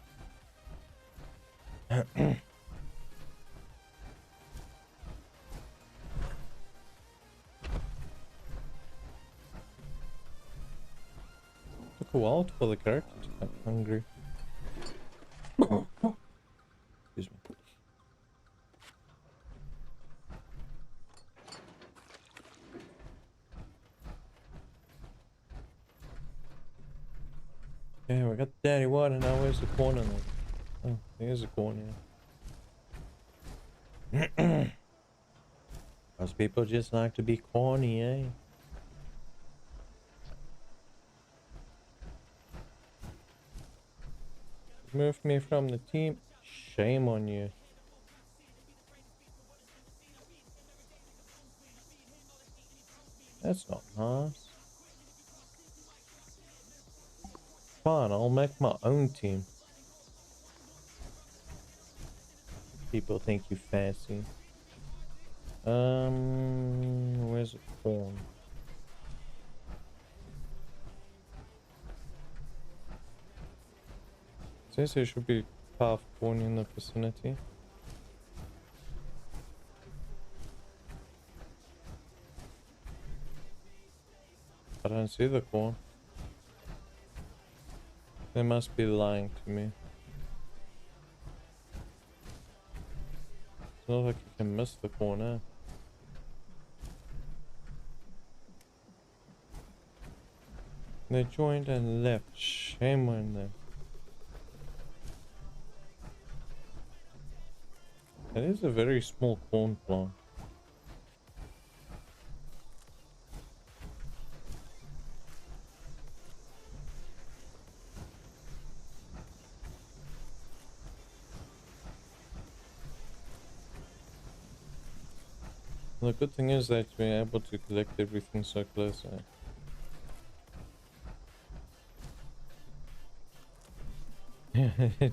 Speaker 1: Took a while for the character to get hungry. Excuse me. Yeah, we got daddy water now. Where's the corner then? Oh, here's the corner. Those people just like to be corny, eh? Moved me from the team. Shame on you. That's not nice. Fine, I'll make my own team. People think you fancy. Where's it spawn? Says there should be path spawn in the vicinity. I don't see the corn. They must be lying to me. It's not like you can miss the corner. They joined and left. Shame on them. It is a very small corn plant. The good thing is that we're able to collect everything so close.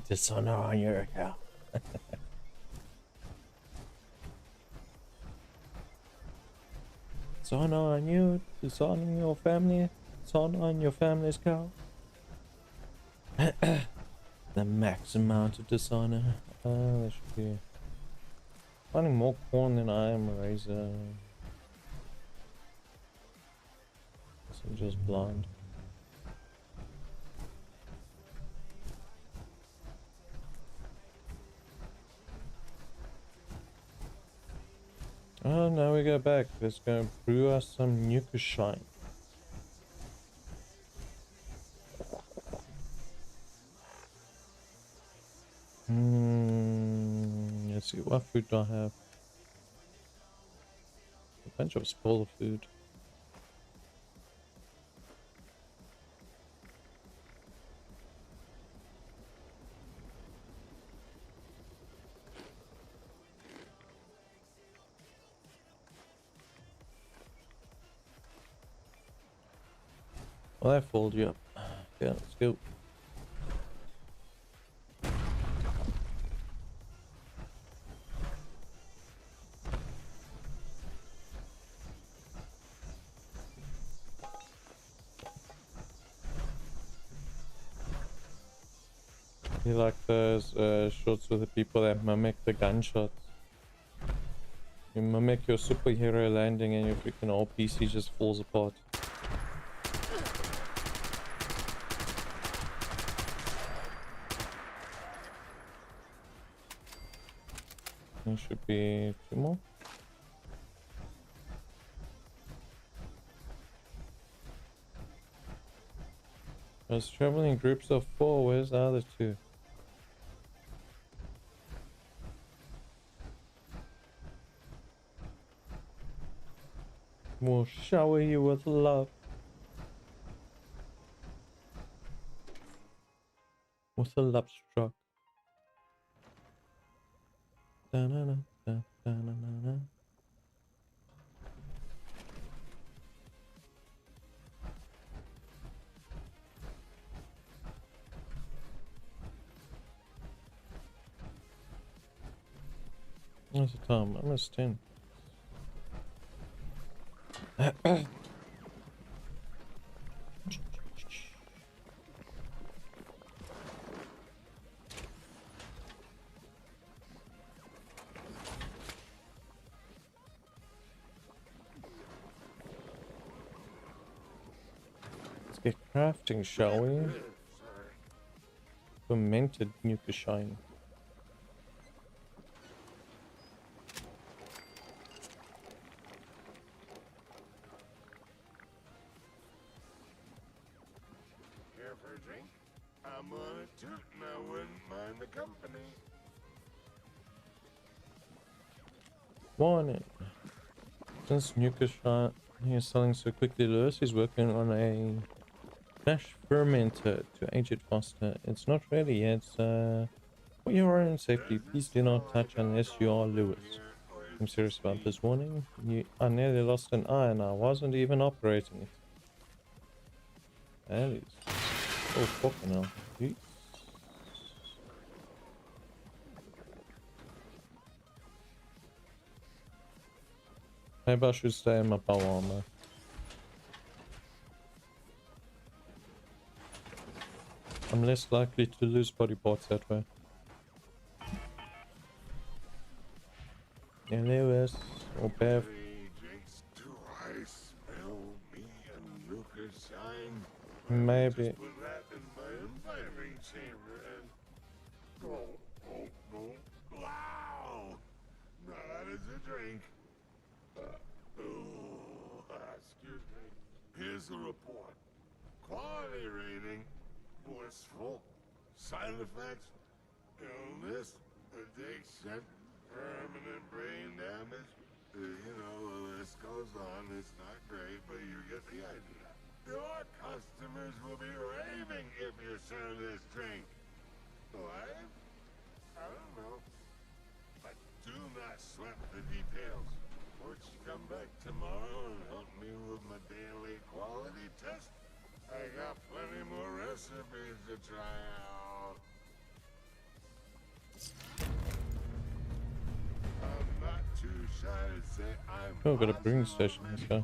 Speaker 1: Dishonor on your account. Dishonor on you, dishonor on your family, dishonor on your family's cow. The max amount of dishonor. That should be finding more corn than I am razor. Guess I'm just blind. Oh, now we go back. Let's go brew us some Nukashine. Let's see, what food do I have? A bunch of spoiled food. Well, I fooled you up. Yeah, let's go. You like those shots with the people that mimic the gunshots. You mimic your superhero landing and your freaking whole PC just falls apart. There should be 2 more. I was traveling in groups of 4. Where's the other 2? We'll shower you with love. With a love struck. Da-na-na, da-na-na-na. What's the time? Almost 10. Let's get crafting, shall we? Fermented nuka shine.
Speaker 13: I'm on a toot and I wouldn't mind the company.
Speaker 1: Morning. Since nuka shine is selling so quickly, Lewis is working on a flash fermenter to age it faster. It's not ready yet. For your own safety, please do not touch unless you are Lewis. I'm serious about this warning. I nearly lost an eye and I wasn't even operating it. That is... Oh, fucking hell. Jeez. Maybe I should stay in my power armor. I'm less likely to lose body parts that way. Yeah, Lewis or Bev.
Speaker 13: Do I smell me a nuka shine?
Speaker 1: Maybe.
Speaker 13: Just put that in my environment chamber and... Oh. Wow! Now that is a drink. Excuse me. Here's the report. Quality rating, blissful. Side effects, illness, addiction, permanent brain damage. You know, the list goes on. It's not great, but you get the idea. Your customers will be raving if you serve this drink. Live? I don't know. But do not sweat the details. Won't you come back tomorrow and help me with my daily quality test? I got plenty more recipes to try out. I'm not too shy to say I'm
Speaker 1: Oh, got a brewing station, this guy.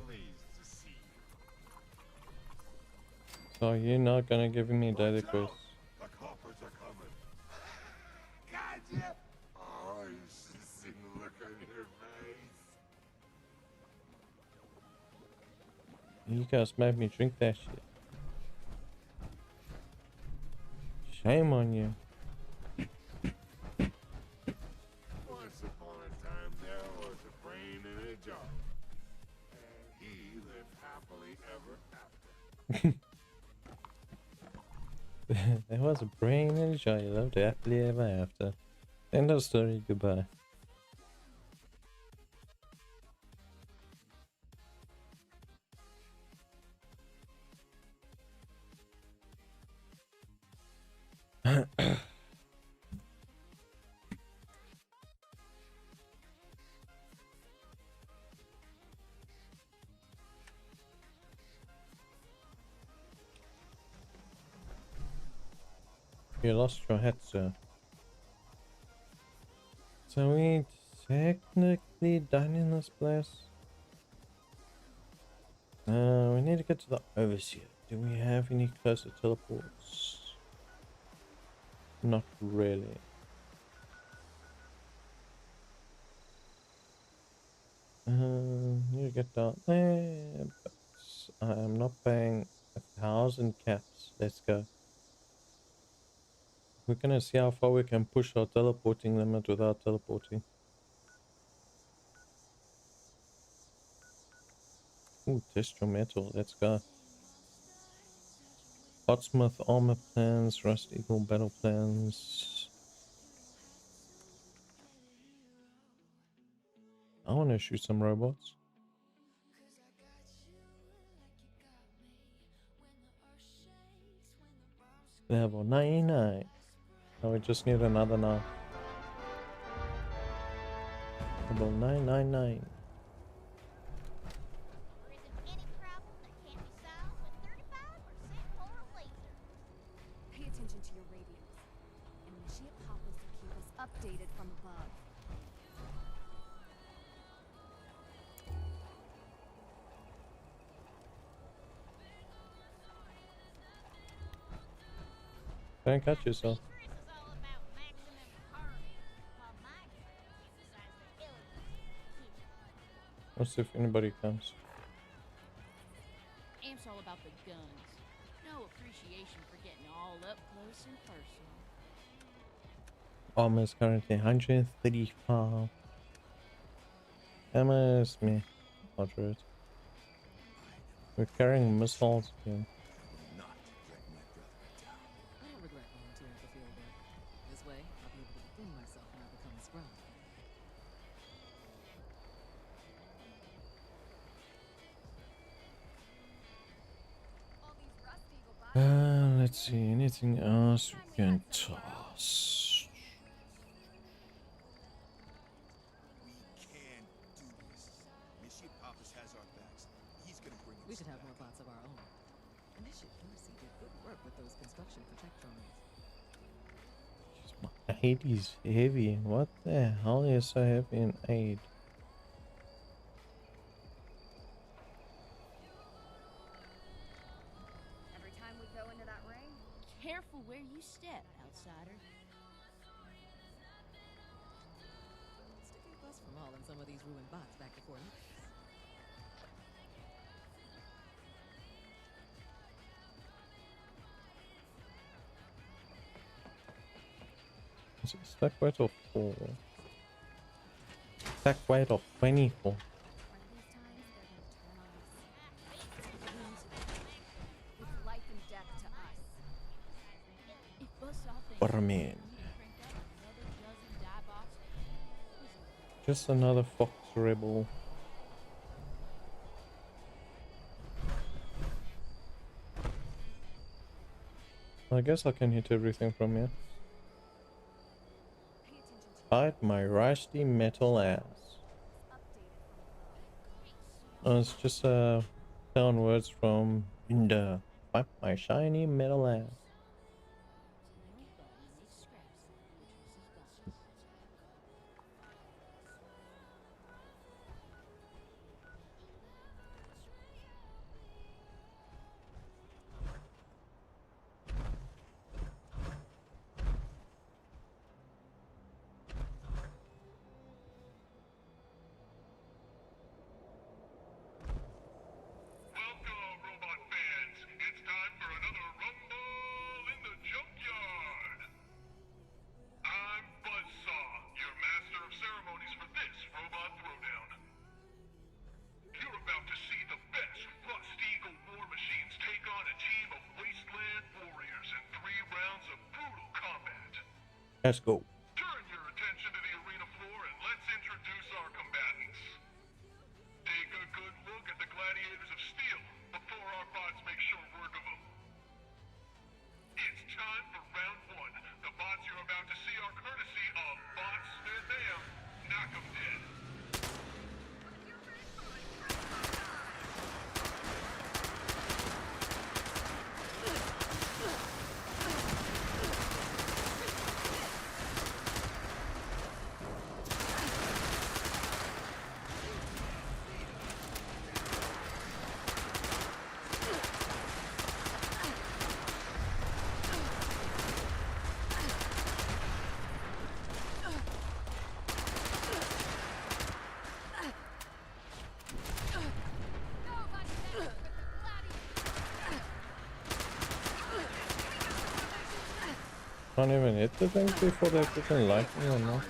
Speaker 1: So you're not gonna give me daily quests?
Speaker 13: The coppers are coming. Gotcha! Oh, you should see the look on your face.
Speaker 1: You guys made me drink that shit. Shame on you.
Speaker 13: Once upon a time, there was a brain in a jar. And he lived happily ever after.
Speaker 1: There was a brain in a jar, you loved happily ever after. End of story, goodbye. You lost your head, sir. So we technically done in this place. We need to get to the overseer. Do we have any closer teleports? Not really. You get down there, but I am not paying 1,000 caps. Let's go. We're gonna see how far we can push our teleporting limit without teleporting. Ooh, test your metal. Let's go. Potsmouth armor plans, Rust Eagle battle plans. I want to shoot some robots. Level 99. Now we just need another knife. Level 999.
Speaker 15: Pay attention to your radios. Initiate pop-ups to keep us updated from above.
Speaker 1: Don't catch yourself. Let's see if anybody comes.
Speaker 16: Amp's all about the guns. No appreciation for getting all up close and personal.
Speaker 1: Armor is currently 135. Ammo is me. Moderate. We're carrying missiles again.
Speaker 5: I don't regret volunteering for field work. This way, I'll be able to defend myself when I become a scrub.
Speaker 1: Let's see, anything else we can toss?
Speaker 5: We should have more bots of our own. Initiate Mercy did good work with those construction protect drones.
Speaker 1: Aid is heavy. What the hell is so heavy in aid?
Speaker 15: Every time we go into that ring,
Speaker 16: Careful where you step, outsider.
Speaker 5: It's to keep us from hauling some of these ruined bots back to Fort Knox.
Speaker 1: Is it stack weight of 4? Stack weight of 24.
Speaker 15: it's life and death to us.
Speaker 16: If busts off the
Speaker 1: Barman. Just another Fox Rebel. I guess I can hit everything from here. Fight my rusty metal ass. Oh, it's just down words from Inda. Fight my shiny metal ass. Let's go.
Speaker 13: Turn your attention to the arena floor and let's introduce our combatants. Take a good look at the gladiators of steel before our bots make short work of them. It's time for round 1. The bots you're about to see are courtesy of Bot Smith AM. Knock 'em dead.
Speaker 1: can't even hit the things before they freaking like me or not.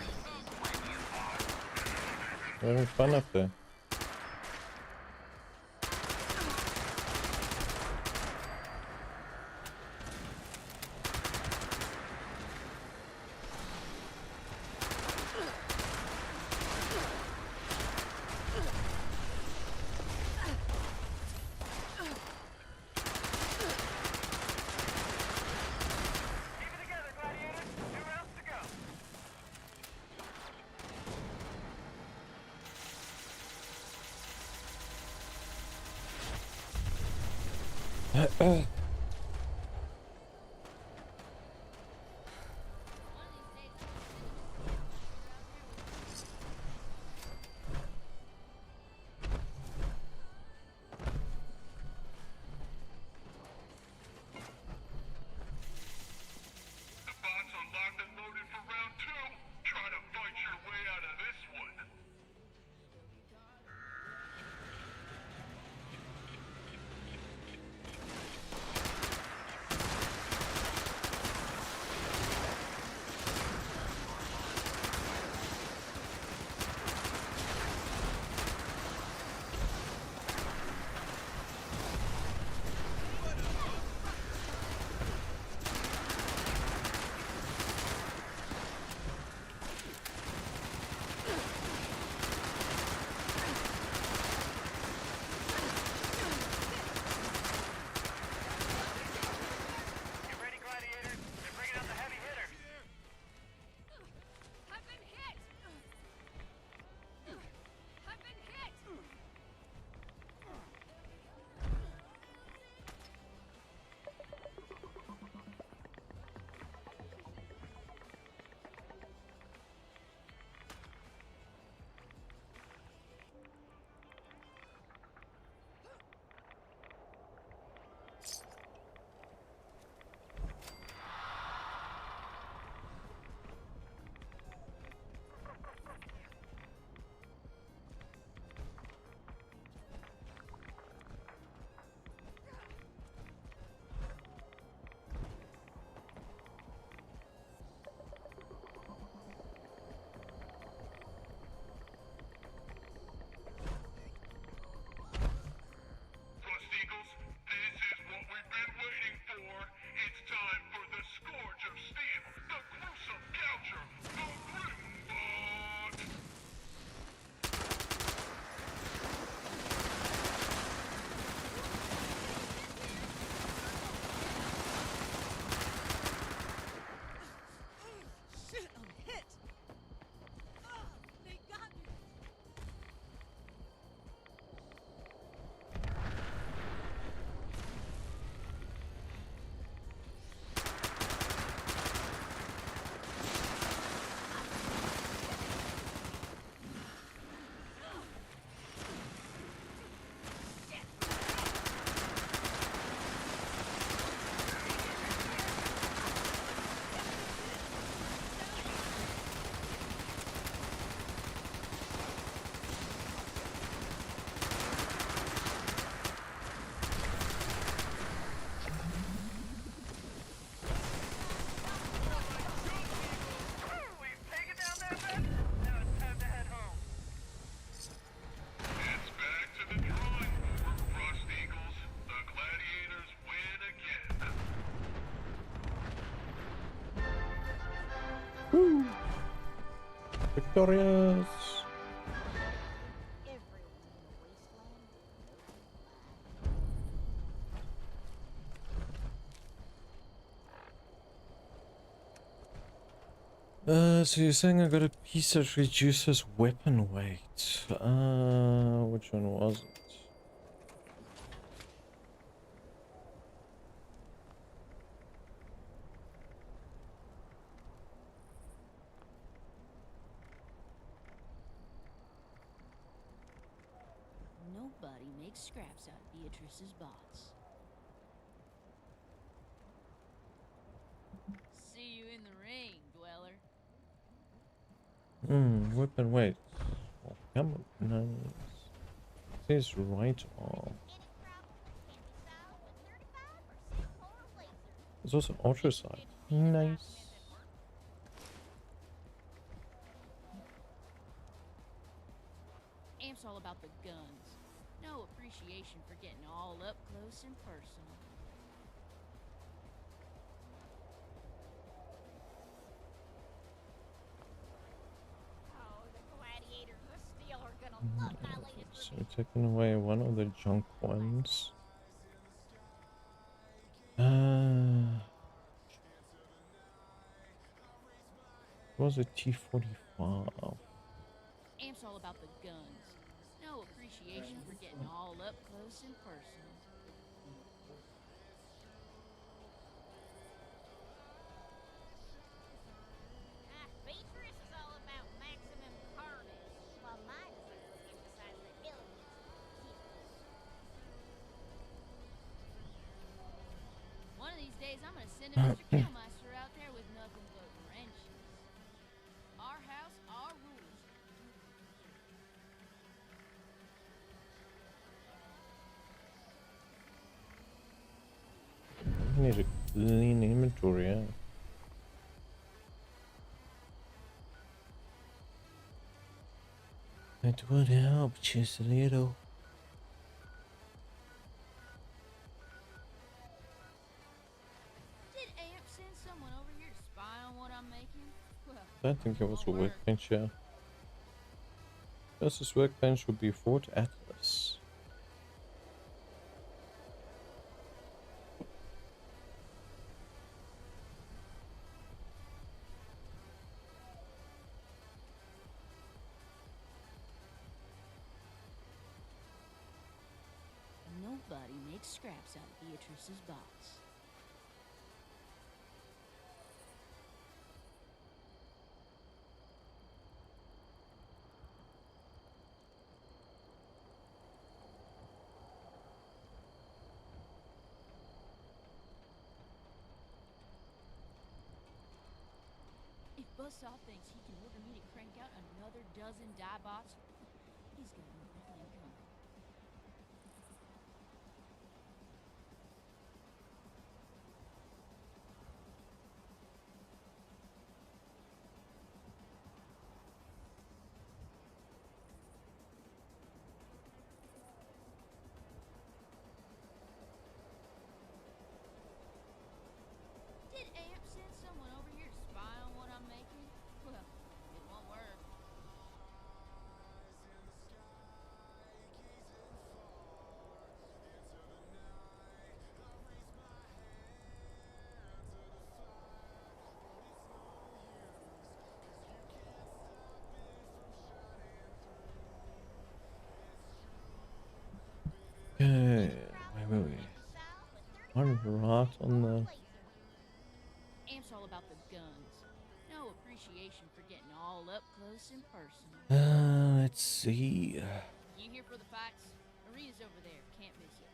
Speaker 1: They're having fun up there. Woo! Victorious! So you're saying I got a piece that reduces weapon weight. Which one was it?
Speaker 16: Nobody makes scraps out of Beatrice's bots. See you in the ring, dweller.
Speaker 1: Weapon weight. Oh, come on, nice. Says right arm. There's also ultra sight. Nice.
Speaker 16: Amp's all about the guns. No appreciation for getting all up close and personal.
Speaker 15: Oh, the gladiators of steel are gonna love my latest
Speaker 1: So we're taking away one of the junk ones. Was it T-45?
Speaker 16: Amp's all about the guns. No appreciation for getting all up close and personal.
Speaker 15: Beatrice is all about maximum carnage, while my disease emphasizes the elegance of kills.
Speaker 16: One of these days, I'm gonna send a Mr. Killmeister out there with nothing but wrenches. Our house, our rules.
Speaker 1: I need a clean inventory, yeah. It would help just a little.
Speaker 16: Did Amp send someone over here to spy on what I'm making? Well,
Speaker 1: I think it was a workbench, yeah. This workbench would be Fort Atlas.
Speaker 16: nobody makes scraps out of Beatrice's box. If Buzzsaw thinks he can order me to crank out another dozen die bots, he's got nothing coming. Did Amp send someone over here to spy on what I'm making? Well, it won't work.
Speaker 1: Okay, where were we? One rot on the...
Speaker 16: Amp's all about the guns. No appreciation for getting all up close and personal.
Speaker 1: Let's see.
Speaker 16: You here for the fights? Arena's over there. Can't miss it.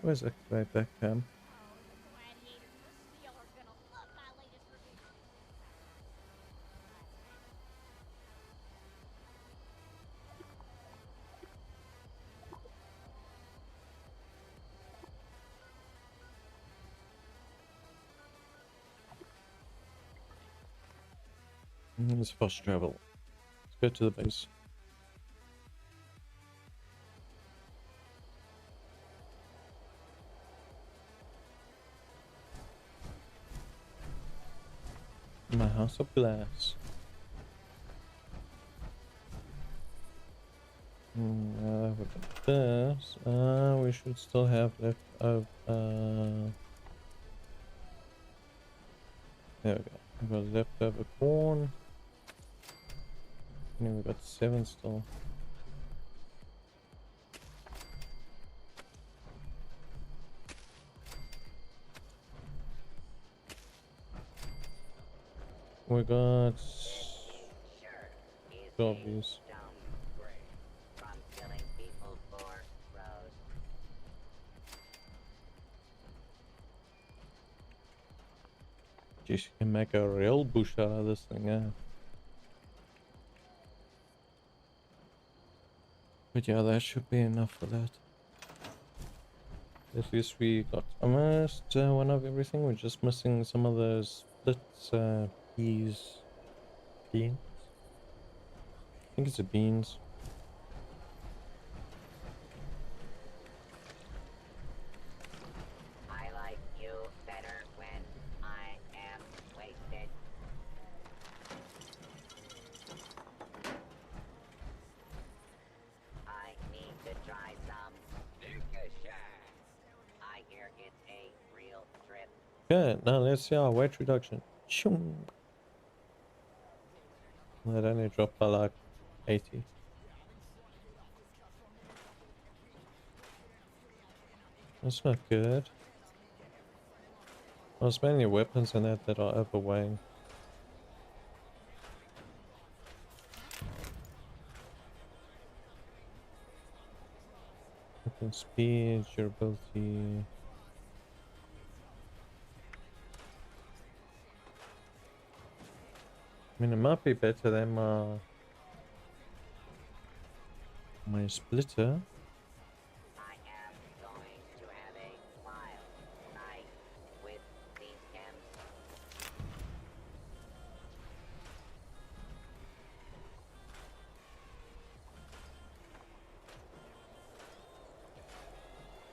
Speaker 1: Where's activate that cam? It's fast travel. Let's go to the base. My house of glass. With this, we should still have left of there we go. We got leftover corn. And we got 7 still. We got 12 of these. Jeez, you can make a real bush out of this thing, yeah. But yeah, that should be enough for that. At least we got almost one of everything. We're just missing some of those splits, beans. I think it's the beans.
Speaker 11: I like you better when I am wasted. I need to try some Lucashan. I hear it's a real trip.
Speaker 1: Good, now let's see our weight reduction. Shoom. That only dropped by like 80. That's not good. Well, there's mainly weapons in that are overweighing. Weapon speed, durability. I mean, it might be better than my splitter.
Speaker 11: I am going to have a wild night with these gems.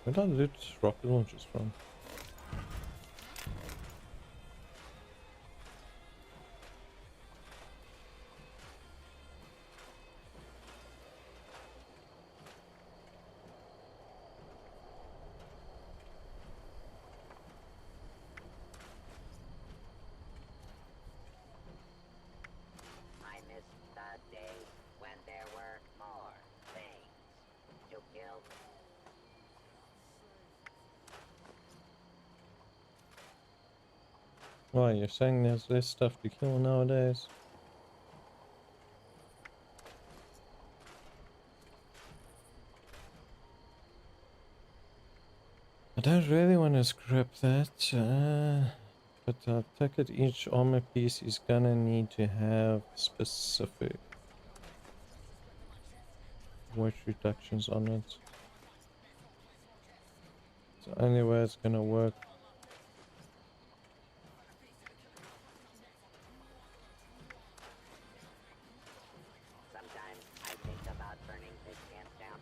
Speaker 1: Where did I loot rocket launchers from?
Speaker 11: I miss the days when there were more things to kill.
Speaker 1: Why, you're saying there's less stuff to kill nowadays? I don't really want to scrap that, but I take it each armor piece is gonna need to have specific weight reductions on it. It's the only way it's gonna work.
Speaker 11: Sometimes I think about burning this camp down.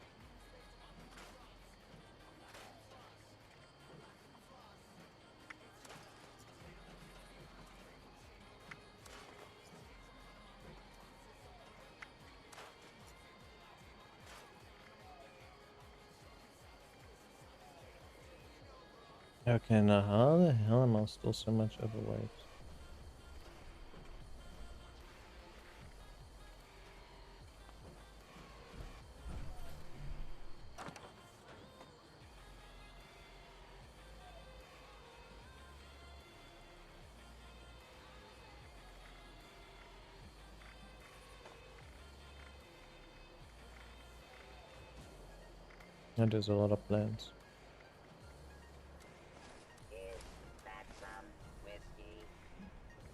Speaker 1: Okay, now how the hell am I still so much overweight? And there's a lot of plants.
Speaker 11: Is that some whiskey?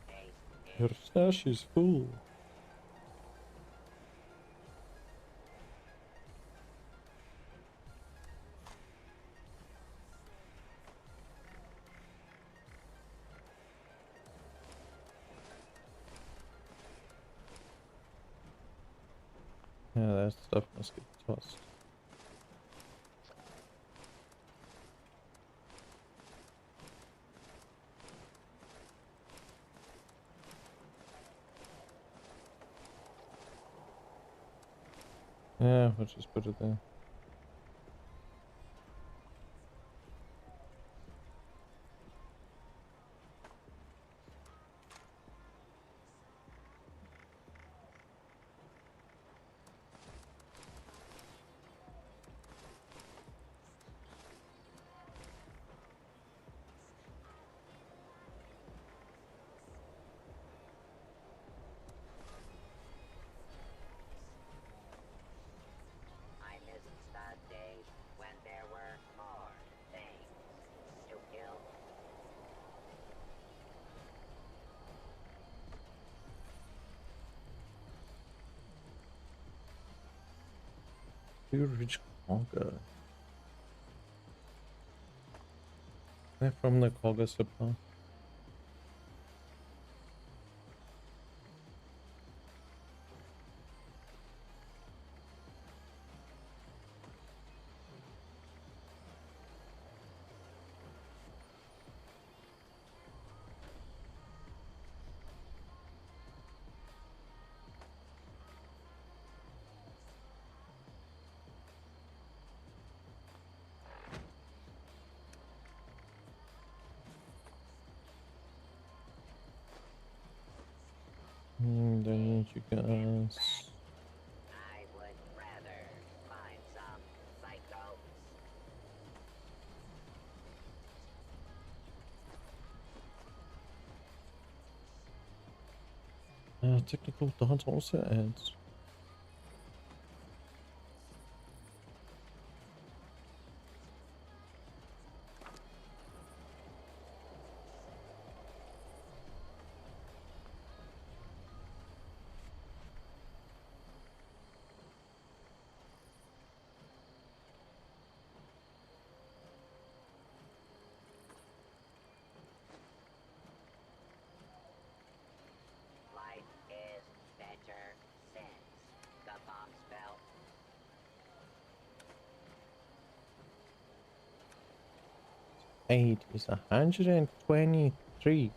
Speaker 11: Taste
Speaker 1: Your stash is full. Yeah, that stuff must get tossed. Yeah, we'll just put it there.
Speaker 11: I miss the days when there were more things to kill.
Speaker 1: You rich conquer. They're from the cargo supply. Don't need you guys.
Speaker 11: I would rather find some psycho.
Speaker 1: Technical data also adds.
Speaker 11: Life is better since the bomb spell.
Speaker 1: Eight is 123.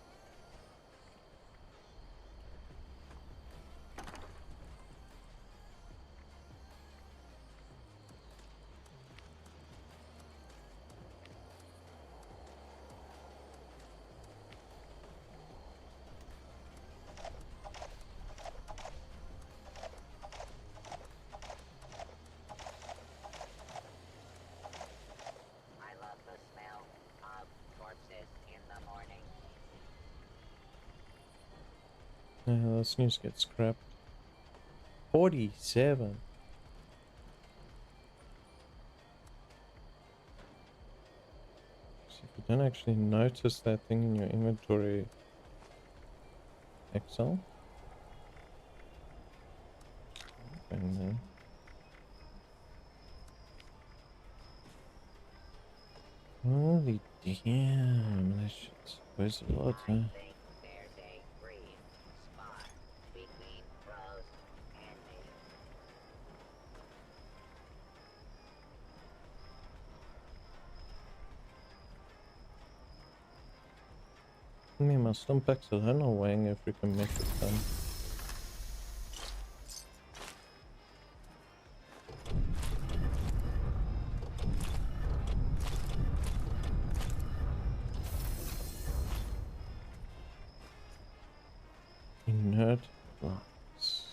Speaker 11: I love the smell of corpses in the morning.
Speaker 1: This news gets scrapped. 47. So if you don't actually notice that thing in your inventory, Excel. And then holy damn, that shit's weighs a lot, huh?
Speaker 11: I think there's a brief spot between Rose and me.
Speaker 1: Me and my stumpbacks are no weighing if we can make it done. Inert blocks.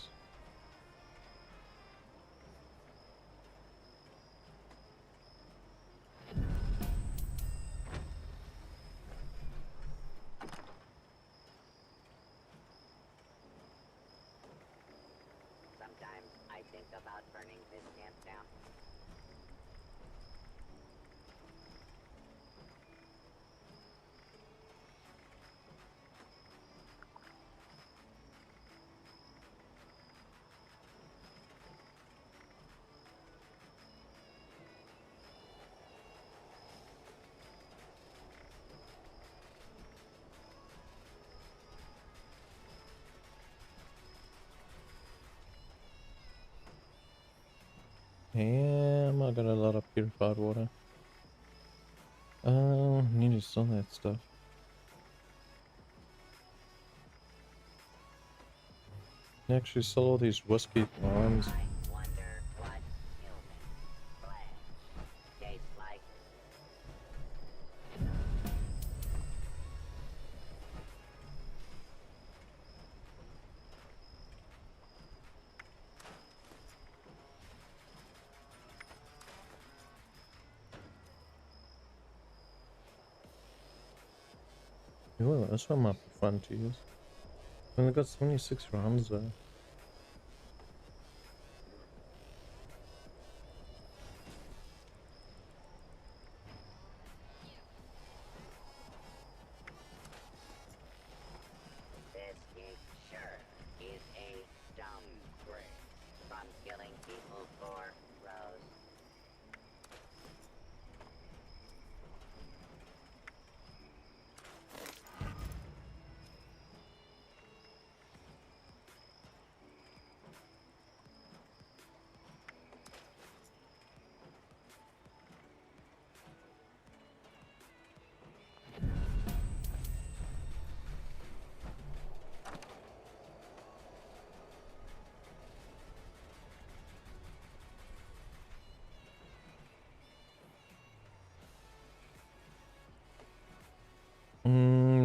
Speaker 11: Sometimes I think about burning this camp down.
Speaker 1: Damn, I got a lot of purified water. Need to sell that stuff. Actually sell all these whiskey wines.
Speaker 11: I wonder what human flesh tastes like.
Speaker 1: Ooh, this one might be fun to use. Only got 76 rounds though.
Speaker 11: This gig sure is a downgrade from killing people for Rose.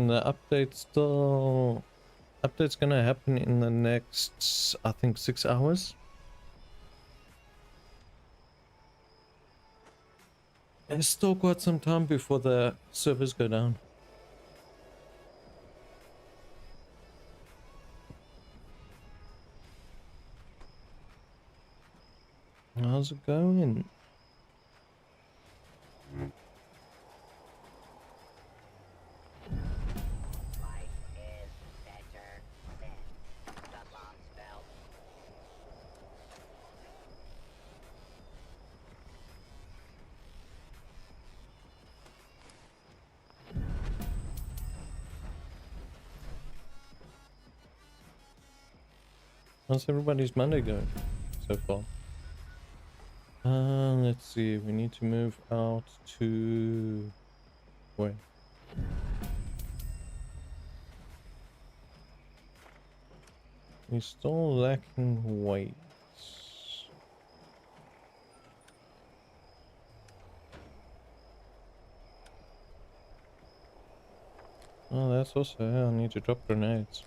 Speaker 1: And the update's gonna happen in the next, I think, 6 hours. There's still quite some time before the servers go down. How's it going? How's everybody's Monday going so far? Let's see. We need to move out to where? We're still lacking weight. Oh, that's also I need to drop grenades.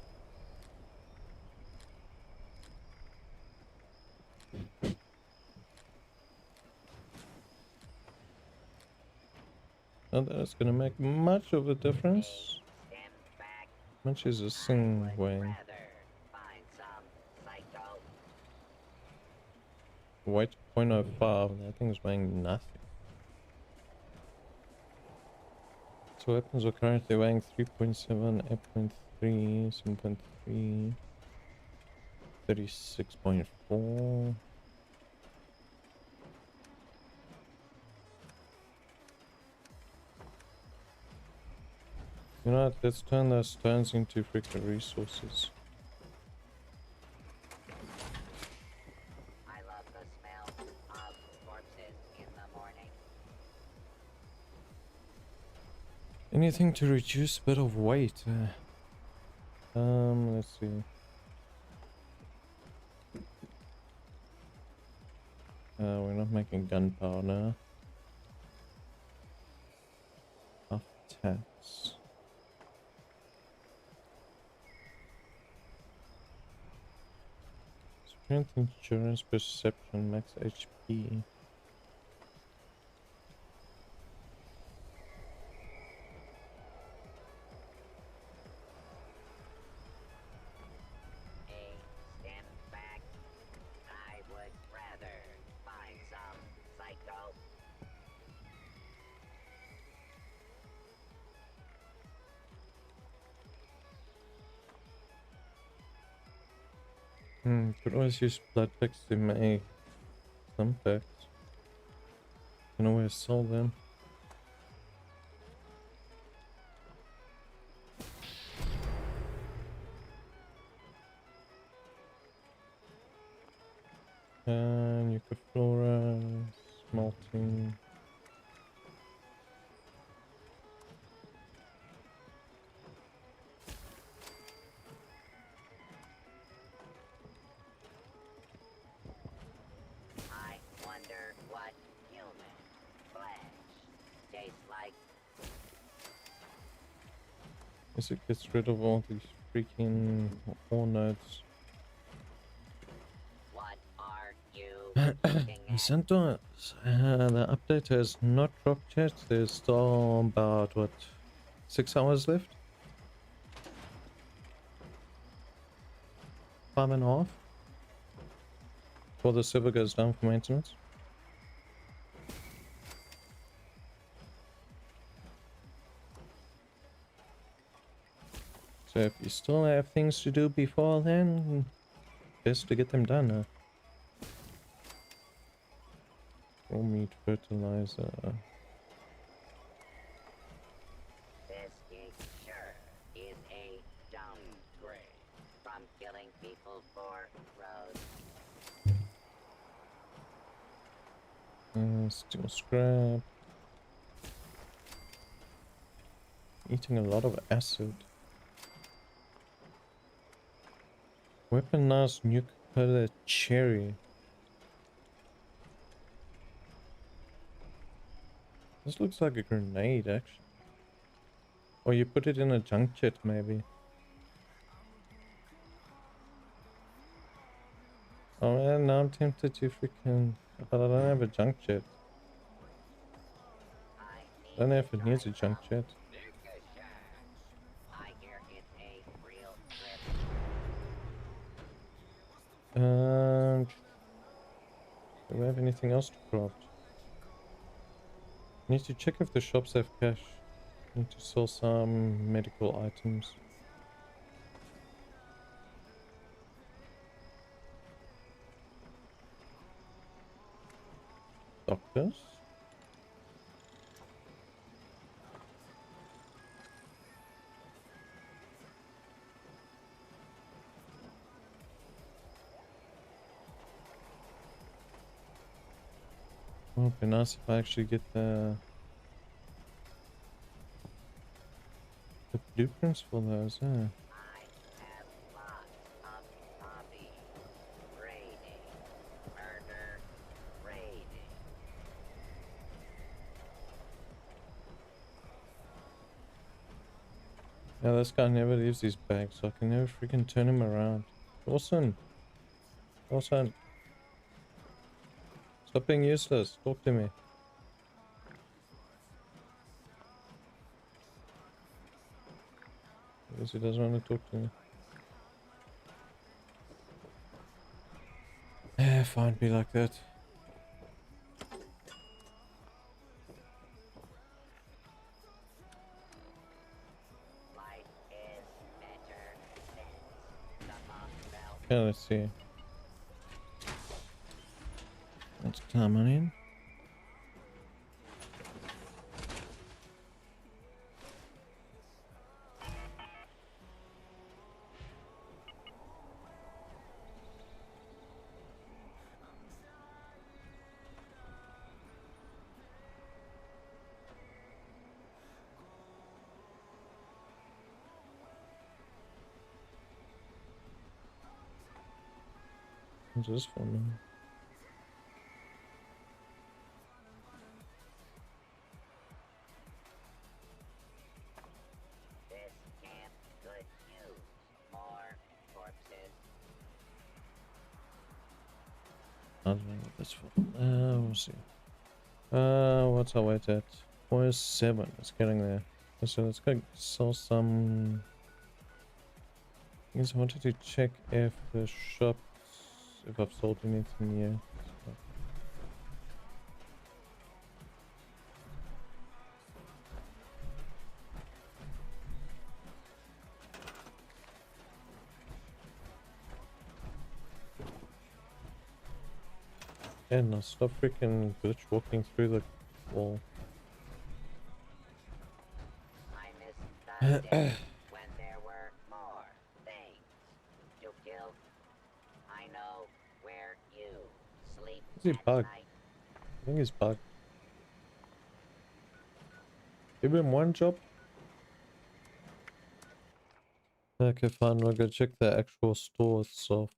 Speaker 1: Not that it's gonna make much of a difference. Much is a thing weighing. Weight 0.05, that thing's weighing nothing. So weapons are currently weighing 3.7, 8.3, 7.3, 36.4. You know what, let's turn those stones into freaking resources.
Speaker 11: I love the smell of corpses in the morning.
Speaker 1: Anything to reduce a bit of weight. Let's see. We're not making gunpowder. Off tax. Strength, endurance, perception, max HP. Could always use blood packs to make some packs. Can always sell them. And Eucaflora, smelting.
Speaker 11: I wonder what human flesh tastes like.
Speaker 1: Guess it gets rid of all these freaking ore nodes.
Speaker 11: What are you
Speaker 1: Santos, the update has not dropped yet. There's still about, what, 6 hours left? 5.5? Before the server goes down for maintenance. So if you still have things to do before then, best to get them done. Raw meat fertilizer.
Speaker 11: This sure is a downgrade from killing people for roads.
Speaker 1: Steel scrap. Eating a lot of acid. Weaponized nuclear cherry. This looks like a grenade, actually. Or you put it in a junk jet, maybe. Oh man, now I'm tempted to freaking... But I don't have a junk jet. I don't know if it needs a junk jet. Do we have anything else to craft? Need to check if the shops have cash. Need to sell some medical items. Doctors? Oh, it'd be nice if I actually get the blueprints for those, yeah. Yeah, this guy never leaves his bag, so I can never freaking turn him around. Awesome. Awesome. Stop being useless. Talk to me. I guess he doesn't want to talk to me. Yeah, fine, be like that. Yeah, let's see. Let's come on in. What's this for now? I don't know what that's for. We'll see. What's our weight at? 407. It's getting there. So let's go sell some. I guess I wanted to check if the shops, if I've sold anything yet. And now stop freaking glitch walking through the wall.
Speaker 11: When there were more things to kill, I know where you sleep.
Speaker 1: Is he bugged? I think he's bugged. Give him one job. Okay, fine. We'll go check the actual store itself.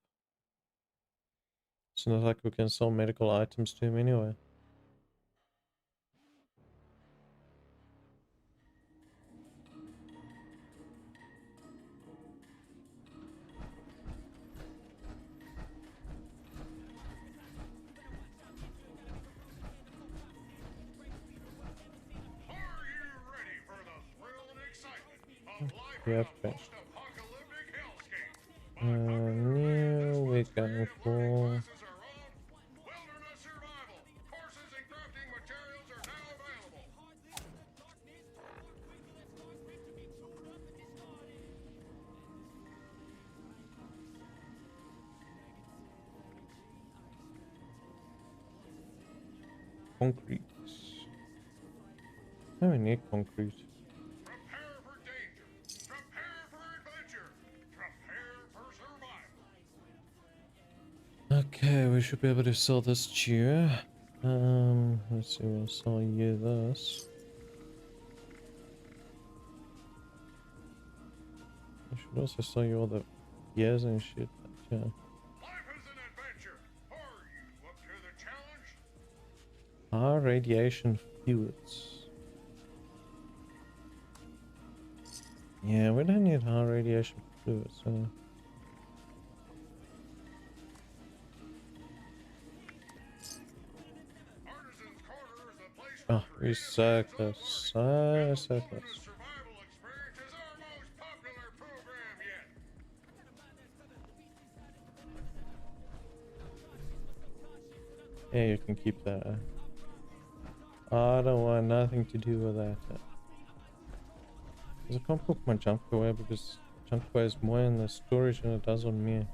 Speaker 1: It's not like we can sell medical items to him anyway. Yeah, finished. New we're going for. Concrete. Oh, we need concrete. Okay, we should be able to sell this cheer. Let's see, we'll sell you this. I should also sell you all the gears and shit. But yeah. High radiation fluids. Yeah, we don't need high radiation fluid, so... Oh, we so close. So close. Yeah, you can keep that. I don't want nothing to do with that. Because I can't put my junk away because junk weighs more in the storage than it does on me.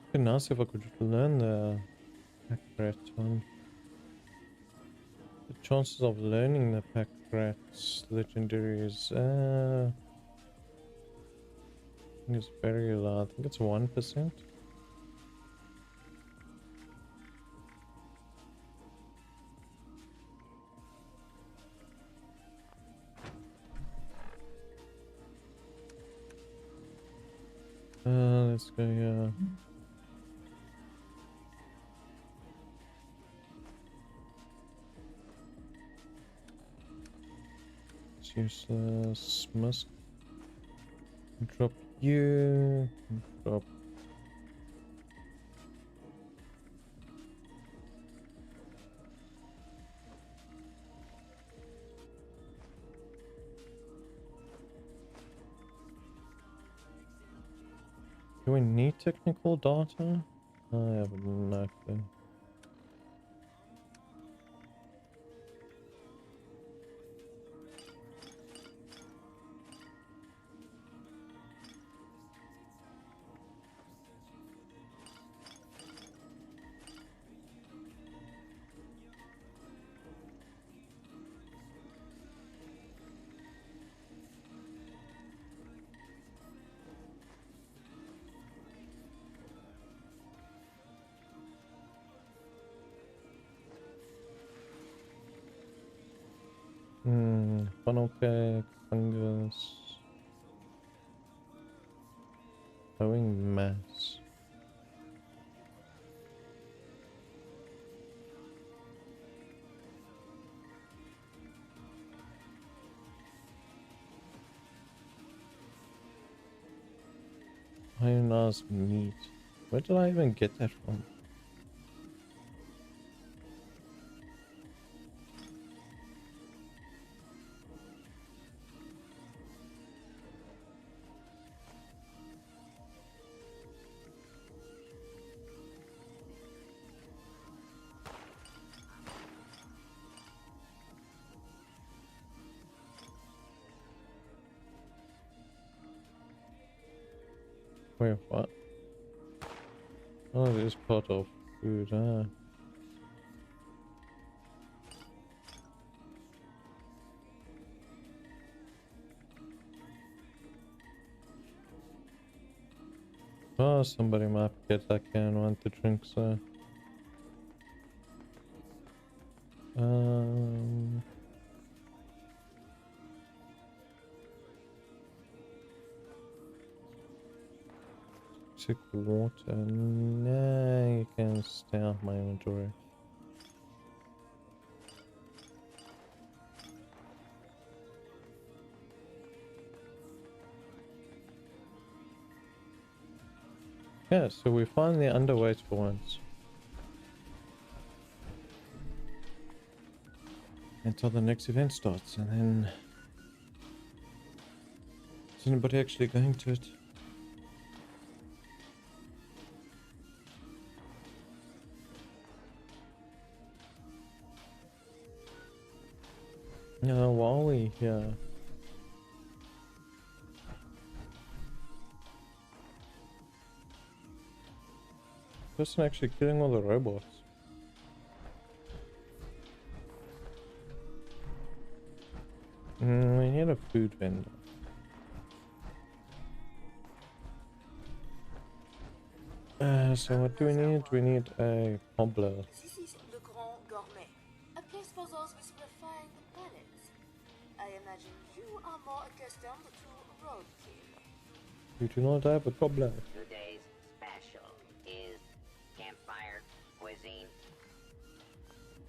Speaker 1: It'd be nice if I could learn the pack rat one. The chances of learning the pack rat's legendary is I think it's very low. I think it's 1%. Let's go here. It's useless. Must drop you. Drop. Do we need technical data? I have no clue. Funnel cake, fungus, throwing mass. Ionized meat. Where did I even get that from? Wait, what? Oh, it is part of food, Oh, somebody might get that can want to drink, so... Took water. Nah, you can stay out my inventory. Yeah, so we finally underweight for once. Until the next event starts, and then... Is anybody actually going to it? No, while we here... Person actually killing all the robots. We need a food vendor. So what do we need? We need a cobbler.
Speaker 2: This is Le Grand Gourmet, a place for those with refined palates. I am imagine you are more accustomed to roadkill.
Speaker 1: You do not have a cobbler.
Speaker 11: Today's special is campfire cuisine.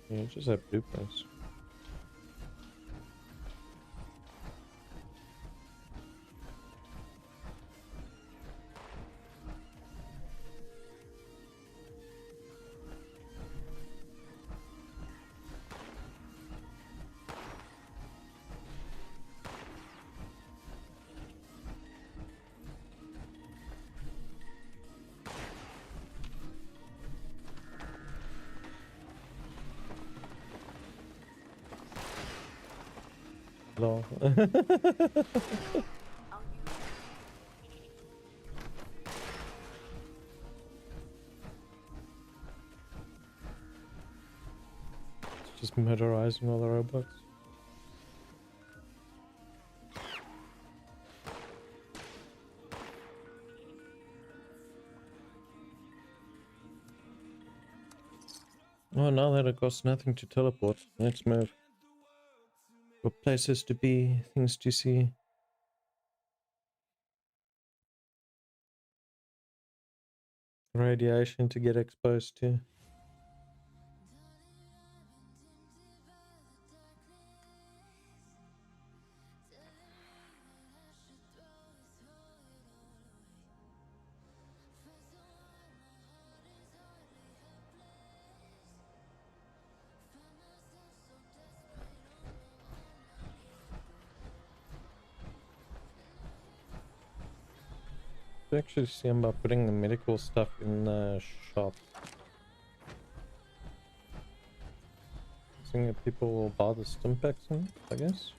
Speaker 1: Yeah, you just have blueprints. Lol. Just murderizing all the robots. Oh, now that it costs nothing to teleport, let's move. Got places to be, things to see. Radiation to get exposed to. Actually see about putting the medical stuff in the shop. I think that people will buy the stim packs in, I guess.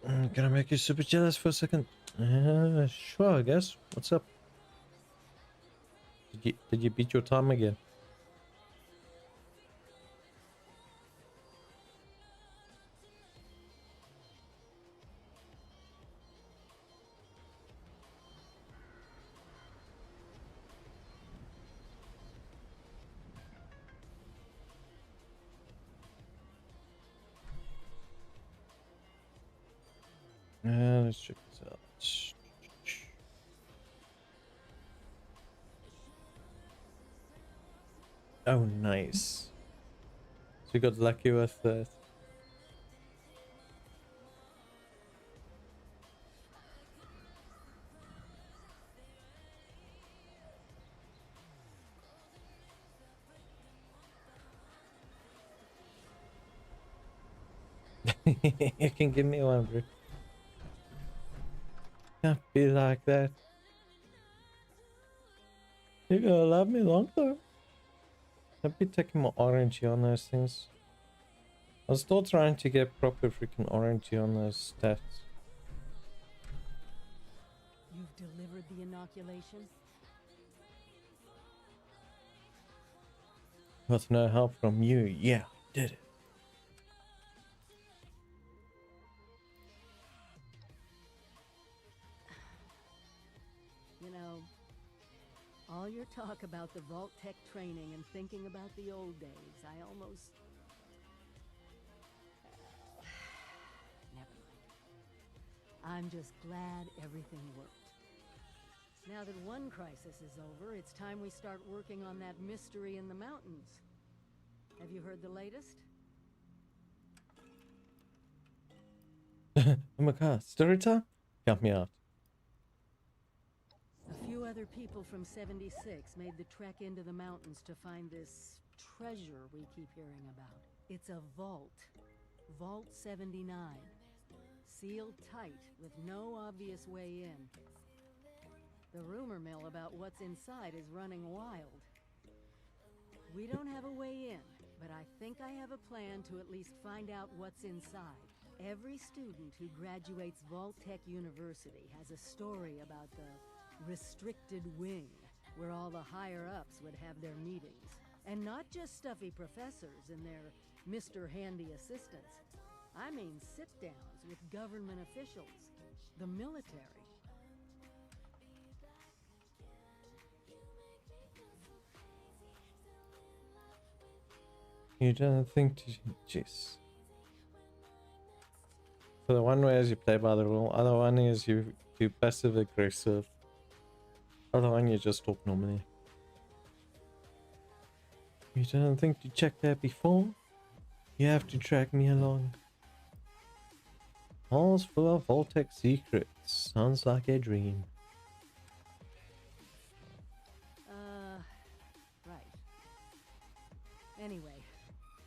Speaker 1: Can I make you super jealous for a second? Sure, I guess. What's up? Did you beat your time again? Let's check this out. Oh, nice. So you got lucky with that. You can give me one, bro. Can't be like that. You're gonna love me long time. I'll be taking my orangey on those things. I'm still trying to get proper freaking orangey on those stats.
Speaker 9: You've delivered the inoculation?
Speaker 1: With no help from you, yeah, did it.
Speaker 9: You know, all your talk about the Vault Tech training and thinking about the old days, I almost... Never mind. I'm just glad everything worked. Now that one crisis is over, it's time we start working on that mystery in the mountains. Have you heard the latest?
Speaker 1: Oh my god, story time? Count me out.
Speaker 9: A few other people from 76 made the trek into the mountains to find this treasure we keep hearing about. It's a vault. Vault 79. Sealed tight with no obvious way in. The rumor mill about what's inside is running wild. We don't have a way in, but I think I have a plan to at least find out what's inside. Every student who graduates Vault Tech University has a story about the restricted wing, where all the higher-ups would have their meetings. And not just stuffy professors and their Mr. Handy assistants. I mean sit-downs with government officials, the military.
Speaker 1: You don't think to... Jeez. So the one way is you play by the rule, other one is you passive aggressive. Other one you just talk normally. You don't think to check that before? You have to drag me along. Halls full of Voltec secrets. Sounds like a dream.
Speaker 9: Right. Anyway,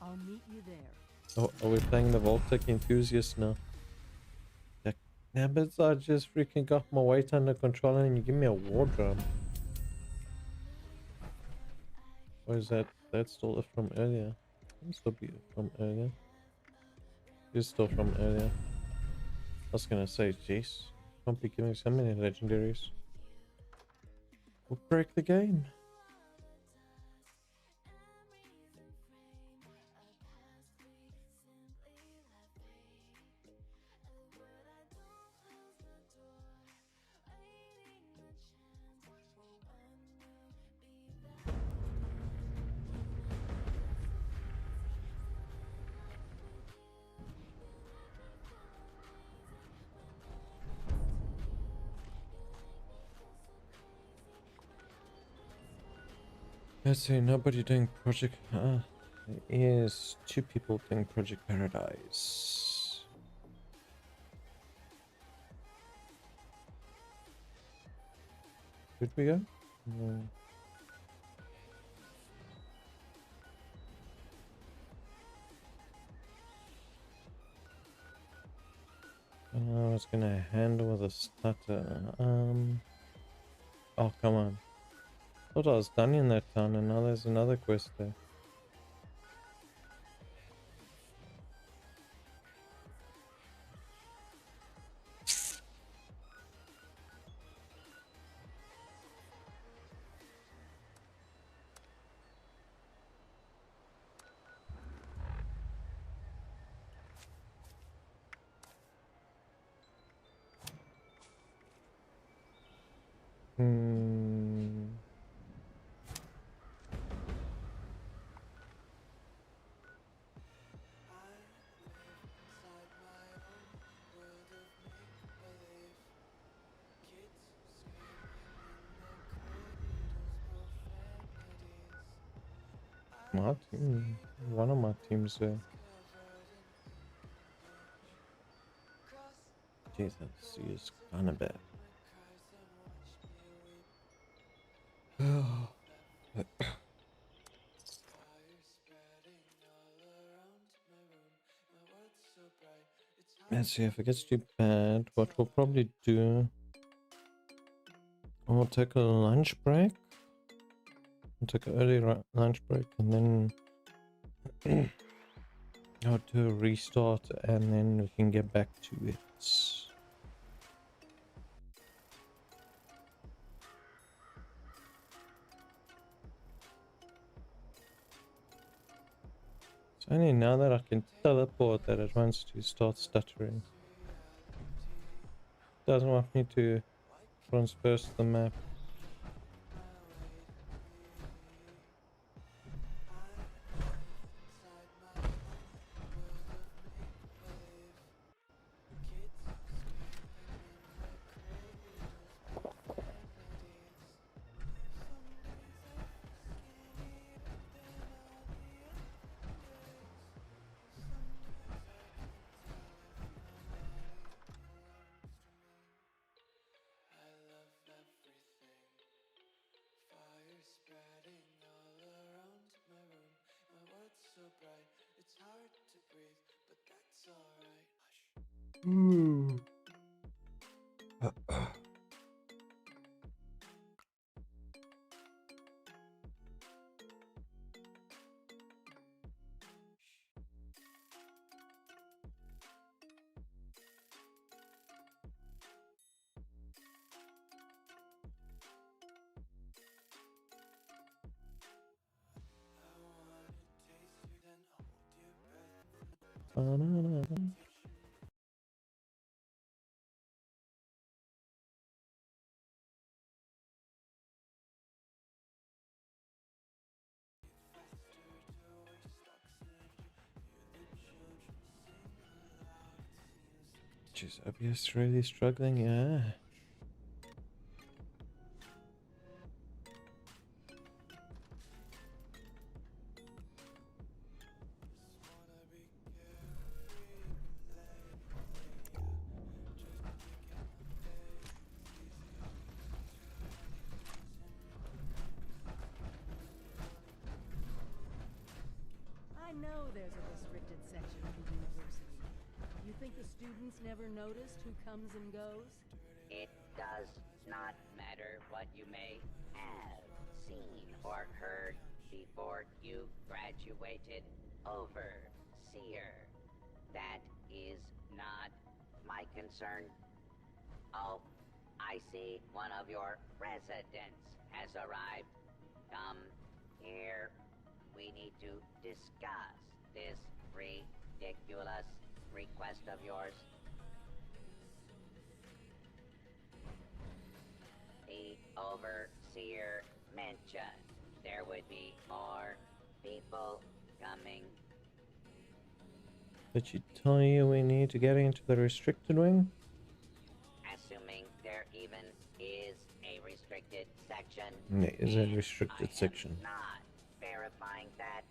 Speaker 9: I'll meet you there.
Speaker 1: Oh, are we playing the Voltec enthusiast now? Yeah, but I just freaking got my weight under control and you give me a war drum. Or is that... That's still from earlier? Can still be from earlier. It's still from earlier. I was gonna say, jeez. Can't be giving so many legendaries. We'll break the game. Let's see, nobody doing Project... there is 2 people doing Project Paradise. Should we go? No. I was gonna handle the stutter. Oh, come on. Thought I was done in that town and now there's another quest there. My team, one of my teams there. Jesus, he is kinda bad. Let's see, if it gets too bad, what we'll probably do, we'll take a lunch break. We'll take an early lunch break and then I'll do a restart and then we can get back to it. It's only now that I can teleport that it wants to start stuttering. Doesn't want me to transverse the map. Jeez, OBS really struggling, yeah.
Speaker 9: I know there's a restricted section of the university. You think the students never noticed who comes and goes?
Speaker 11: It does not matter what you may have seen or heard before you graduated. Overseer. That is not my concern. Oh, I see one of your residents has arrived. Come here. We need to discuss this ridiculous request of yours. The Overseer mentioned there would be more people coming.
Speaker 1: Did she tell you we need to get into the restricted wing?
Speaker 11: Assuming there even is a restricted section.
Speaker 1: There is a restricted section.
Speaker 11: Not verifying that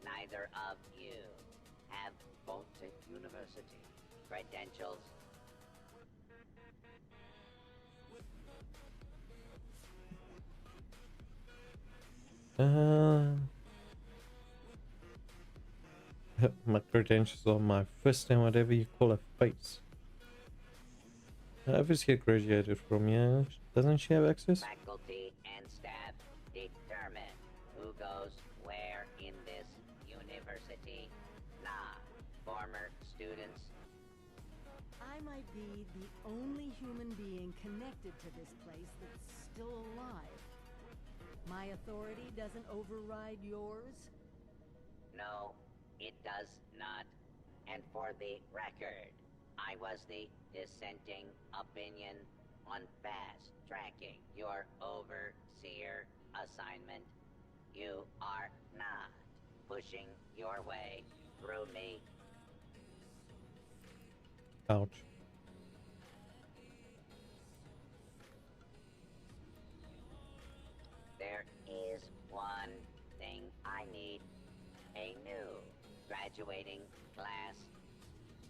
Speaker 11: neither of you have Baltic University credentials.
Speaker 1: My credentials are my fist and whatever you call a face. Obviously graduated from, yeah. Doesn't she have access?
Speaker 11: Faculty and staff determine who goes where in this university, not former students.
Speaker 9: I might be the only human being connected to this place that's still alive. My authority doesn't override yours?
Speaker 11: No, it does not. And for the record, I was the dissenting opinion on fast-tracking your overseer assignment. You are not pushing your way through me.
Speaker 1: Ouch.
Speaker 11: There is one thing I need. A new graduating class.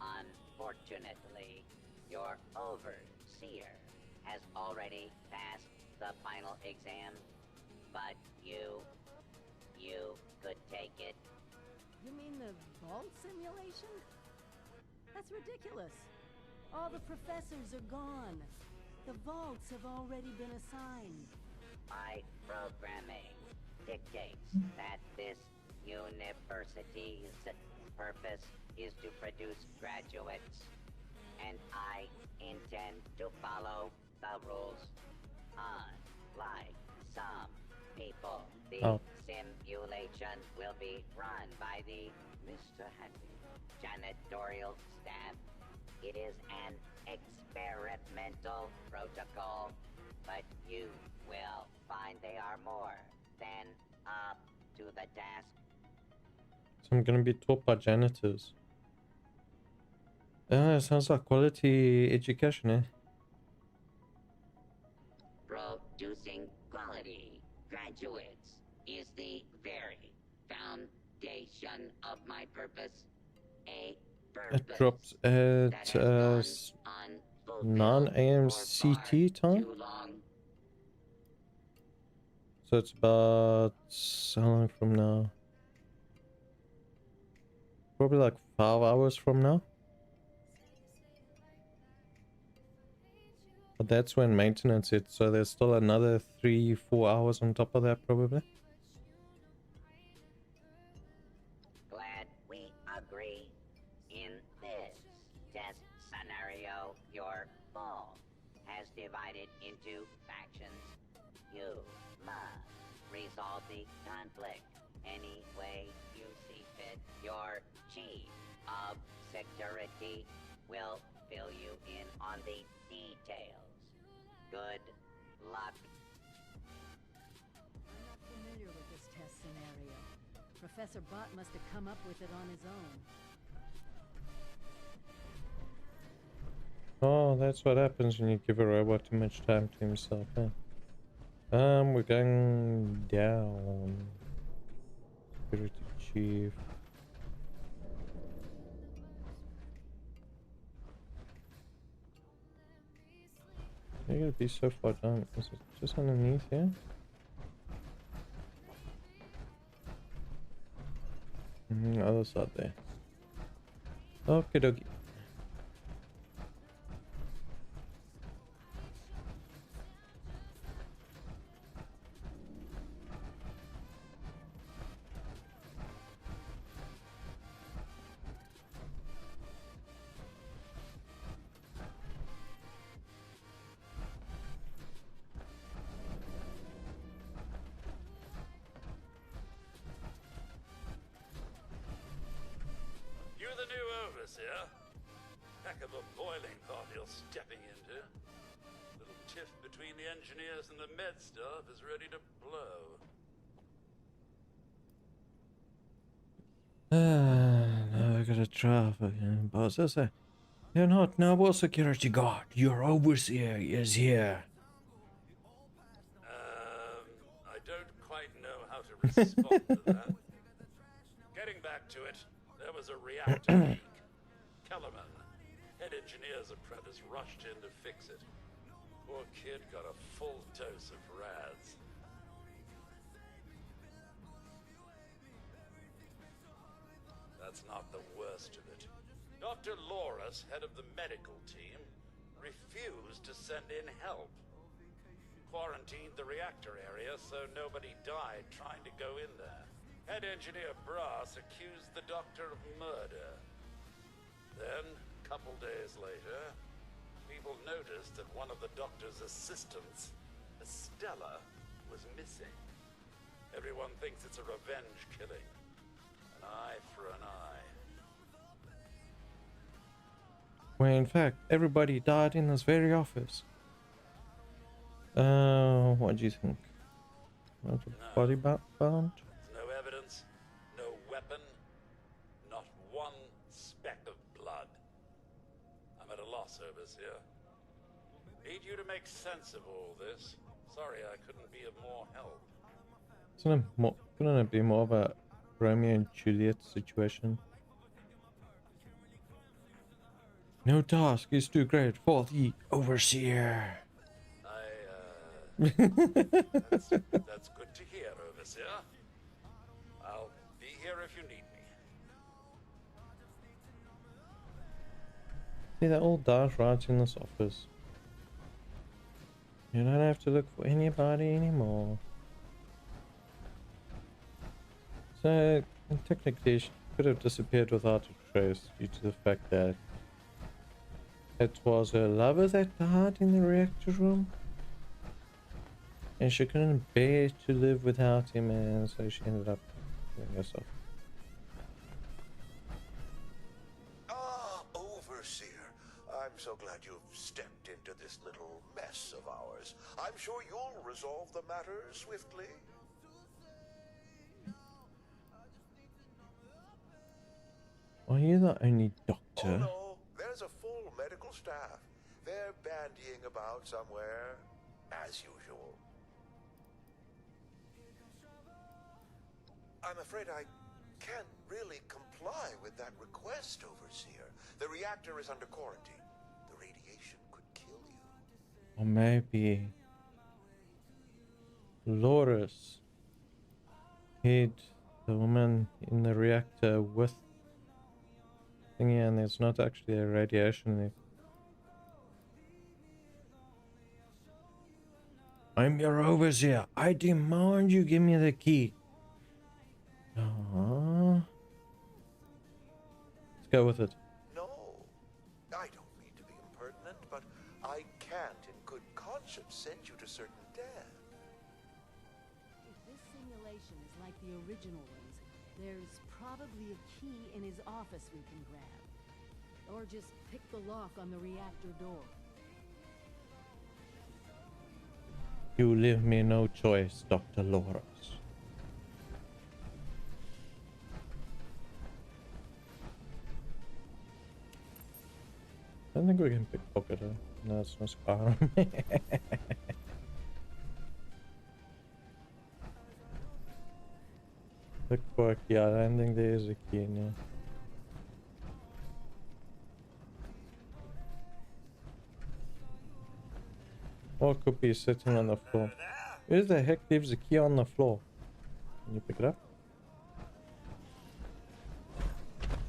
Speaker 11: Unfortunately, your overseer has already passed the final exam, but you could take it.
Speaker 9: You mean the vault simulation? That's ridiculous. All the professors are gone. The vaults have already been assigned.
Speaker 11: My programming dictates that this university's purpose is to produce graduates, and I intend to follow the rules. Unlike some people, the simulation will be run by the Mr. Happy janitorial staff. It is an experimental protocol, but you will find they are more than up to the task.
Speaker 1: So I'm gonna be taught by janitors. Sounds like quality education, eh?
Speaker 11: Producing quality graduates is the very foundation of my purpose. A purpose
Speaker 1: It drops at 9 AM CT time. So it's about how long from now? Probably like 5 hours from now. But that's when maintenance is, so there's still another 3-4 hours on top of that probably.
Speaker 11: Glad we agree. In this test scenario, your vault has divided into factions. You must resolve the conflict any way you see fit. Your chief of security will fill you in on the details. Good luck.
Speaker 9: I'm not familiar with this test scenario. Professor Bott must have come up with it on his own.
Speaker 1: Oh, that's what happens when you give a robot too much time to himself, huh? We're going down. Security chief. You're gonna be so far down. Is it just underneath here? Other side there. Okie dokie.
Speaker 17: You're the new overseer. Heck of a boiling pot you're stepping into. Little tiff between the engineers and the med staff is ready to blow.
Speaker 1: Now I gotta try again. Boss, you're not noble security guard. Your overseer is here.
Speaker 17: I don't quite know how to respond to that. Getting back to it, there was a reactor leak. Kellerman, head engineer's apprentice, rushed in to fix it. Poor kid got a full dose of rads. That's not the worst of it. Dr. Loris, head of the medical team, refused to send in help. Quarantined the reactor area so nobody died trying to go in there. Head engineer Brass accused the doctor of murder. Then, a couple days later, people noticed that one of the doctor's assistants, Estella, was missing. Everyone thinks it's a revenge killing. An eye for an eye.
Speaker 1: Where in fact, everybody died in this very office. What do you think? Not a body found?
Speaker 17: No evidence, no weapon, not one speck of blood. I'm at a loss, overseer. Need you to make sense of all this. Sorry I couldn't be of more help.
Speaker 1: Couldn't it be more of a Romeo and Juliet situation? No task is too great for the overseer.
Speaker 17: That's good to hear, overseer. I'll be here if you need me.
Speaker 1: See, they all died right in this office. You don't have to look for anybody anymore. So, technically, she could have disappeared without a trace due to the fact that it was her lover that died in the reactor room. And she couldn't bear to live without him, and so she ended up killing herself.
Speaker 8: Ah, Overseer. I'm so glad you've stepped into this little mess of ours. I'm sure you'll resolve the matter swiftly.
Speaker 1: Are you the only doctor?
Speaker 8: Oh no, there's a full medical staff. They're bandying about somewhere, as usual. I'm afraid I can't really comply with that request, Overseer. The reactor is under quarantine. The radiation could kill you.
Speaker 1: Or maybe Loris hid the woman in the reactor with thingy, and there's not actually a radiation there. I'm your overseer. I demand you give me the key. Let's go with it.
Speaker 8: No, I don't mean to be impertinent, but I can't in good conscience send you to certain death.
Speaker 9: If this simulation is like the original ones, there's probably a key in his office we can grab. Or just pick the lock on the reactor door.
Speaker 1: You leave me no choice, Dr. Loris. I don't think we can pickpocket her. No, it's no Skyrim. Pickpocket, yeah, I don't think there is a key in here. Or it could be sitting on the floor. Where the heck leaves a key on the floor? Can you pick it up?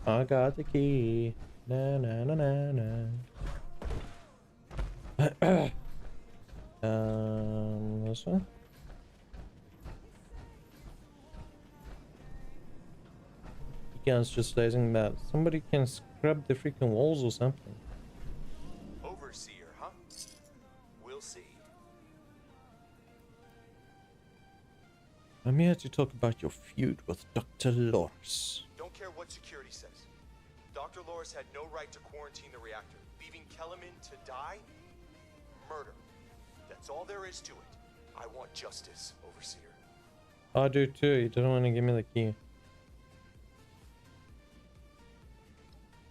Speaker 1: I got the key. Na na na na na. This one. Yeah, it's just raising that. Somebody can scrub the freaking walls or something.
Speaker 18: Overseer, huh? We'll see.
Speaker 1: I'm here to talk about your feud with Dr. Loris.
Speaker 18: Don't care what security says. Dr. Loris had no right to quarantine the reactor. Leaving Kellerman to die? Murder. That's all there is to it. I want justice, Overseer.
Speaker 1: I do too. You didn't want to give me the key.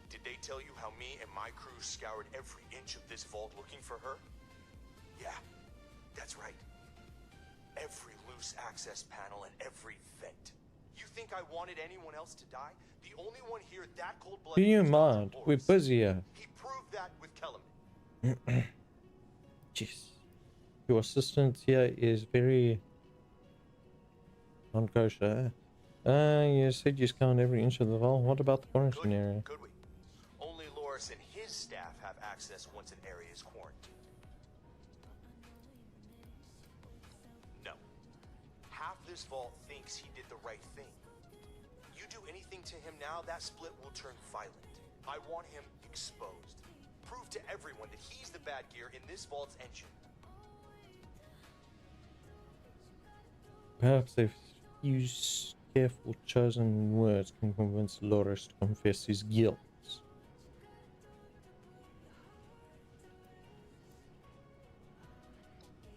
Speaker 18: Did they tell you how me and my crew scoured every inch of this vault looking for her? Yeah, that's right. Every loose access panel and every vent. You think I wanted anyone else to die? The only one here that cold-blooded.
Speaker 1: Do you mind? We're busy here.
Speaker 18: He proved that with Kellerman.
Speaker 1: Jeez. Your assistant here is very non-kosher. You said you scanned every inch of the vault. What about the quarantine area?
Speaker 18: Could we? Only Loris and his staff have access once an area is quarantined. No. Half this vault thinks he did the right thing. You do anything to him now, that split will turn violent. I want him exposed. Prove to everyone that he's the bad gear in this vault's engine.
Speaker 1: Perhaps a few careful chosen words can convince Loris to confess his guilt.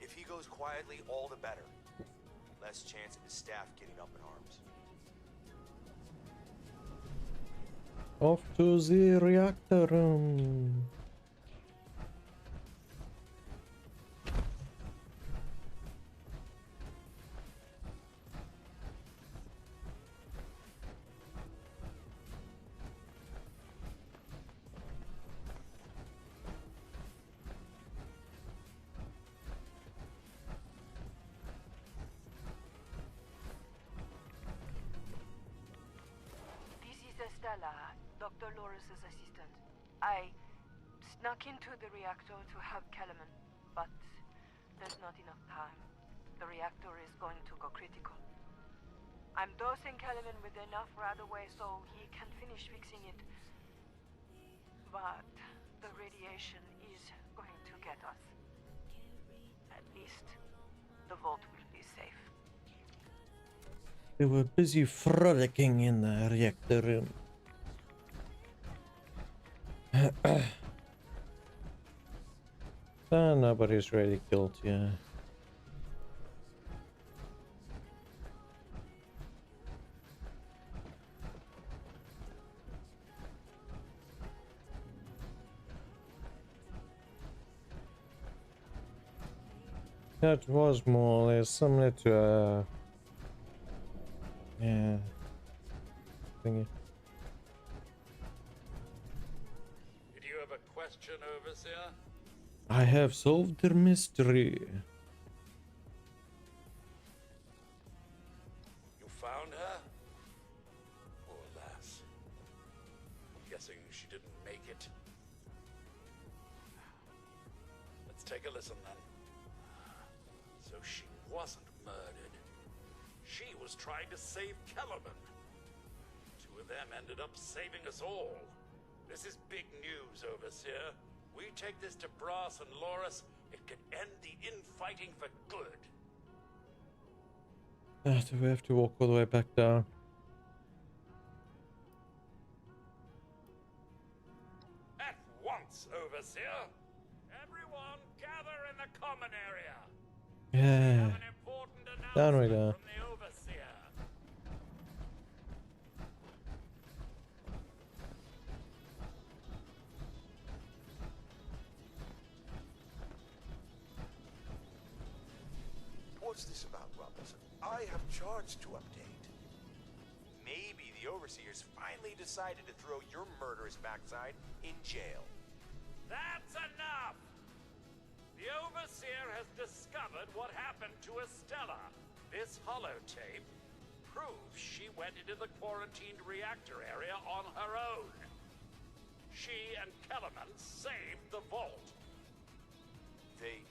Speaker 18: If he goes quietly, all the better. Less chance of his staff getting up in arms.
Speaker 1: Off to the reactor room.
Speaker 9: Stella, Dr. Loris' assistant. I snuck into the reactor to help Kellerman, but there's not enough time. The reactor is going to go critical. I'm dosing Kellerman with enough right away so he can finish fixing it. But the radiation is going to get us. At least the vault will be safe.
Speaker 1: They were busy frolicking in the reactor room. Nobody's really killed yet. That was more or less similar to yeah, thingy.
Speaker 17: Did you have a question, Overseer?
Speaker 1: I have solved the mystery.
Speaker 17: You found her? Poor lass. Guessing she didn't make it. Let's take a listen then. So she wasn't murdered. She was trying to save Kellerman. Two of them ended up saving us all. This is big news, Overseer. We take this to Brass and Loris, it could end the infighting for good.
Speaker 1: Do we have to walk all the way back down?
Speaker 17: At once, Overseer. Everyone gather in the common area.
Speaker 1: Yeah. Down we go.
Speaker 18: What's this about, Robinson? I have charts to update. Maybe the Overseers finally decided to throw your murderous backside in jail.
Speaker 17: That's enough! The Overseer has discovered what happened to Estella. This holotape proves she went into the quarantined reactor area on her own. She and Kellerman saved the vault.
Speaker 18: They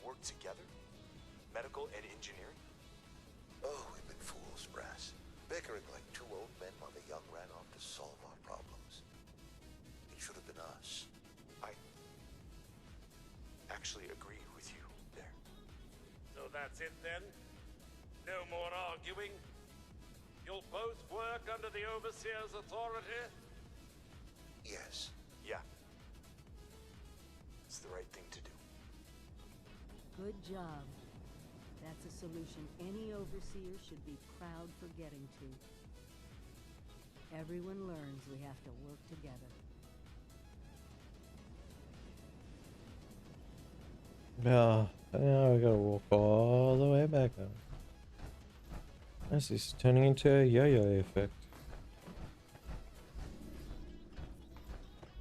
Speaker 18: work together? Medical and engineering?
Speaker 13: Oh, we've been fools, Brass. Bickering like two old men while the young ran off to solve our problems. It should have been us.
Speaker 18: I actually agree with you there.
Speaker 17: So that's it then? No more arguing? You'll both work under the Overseer's authority?
Speaker 13: Yes.
Speaker 18: Yeah. It's the right thing to do.
Speaker 9: Good job. That's a solution any overseer should be proud for getting to. Everyone learns we have to work together.
Speaker 1: Yeah, now we gotta walk all the way back up. This is turning into a yo-yo effect.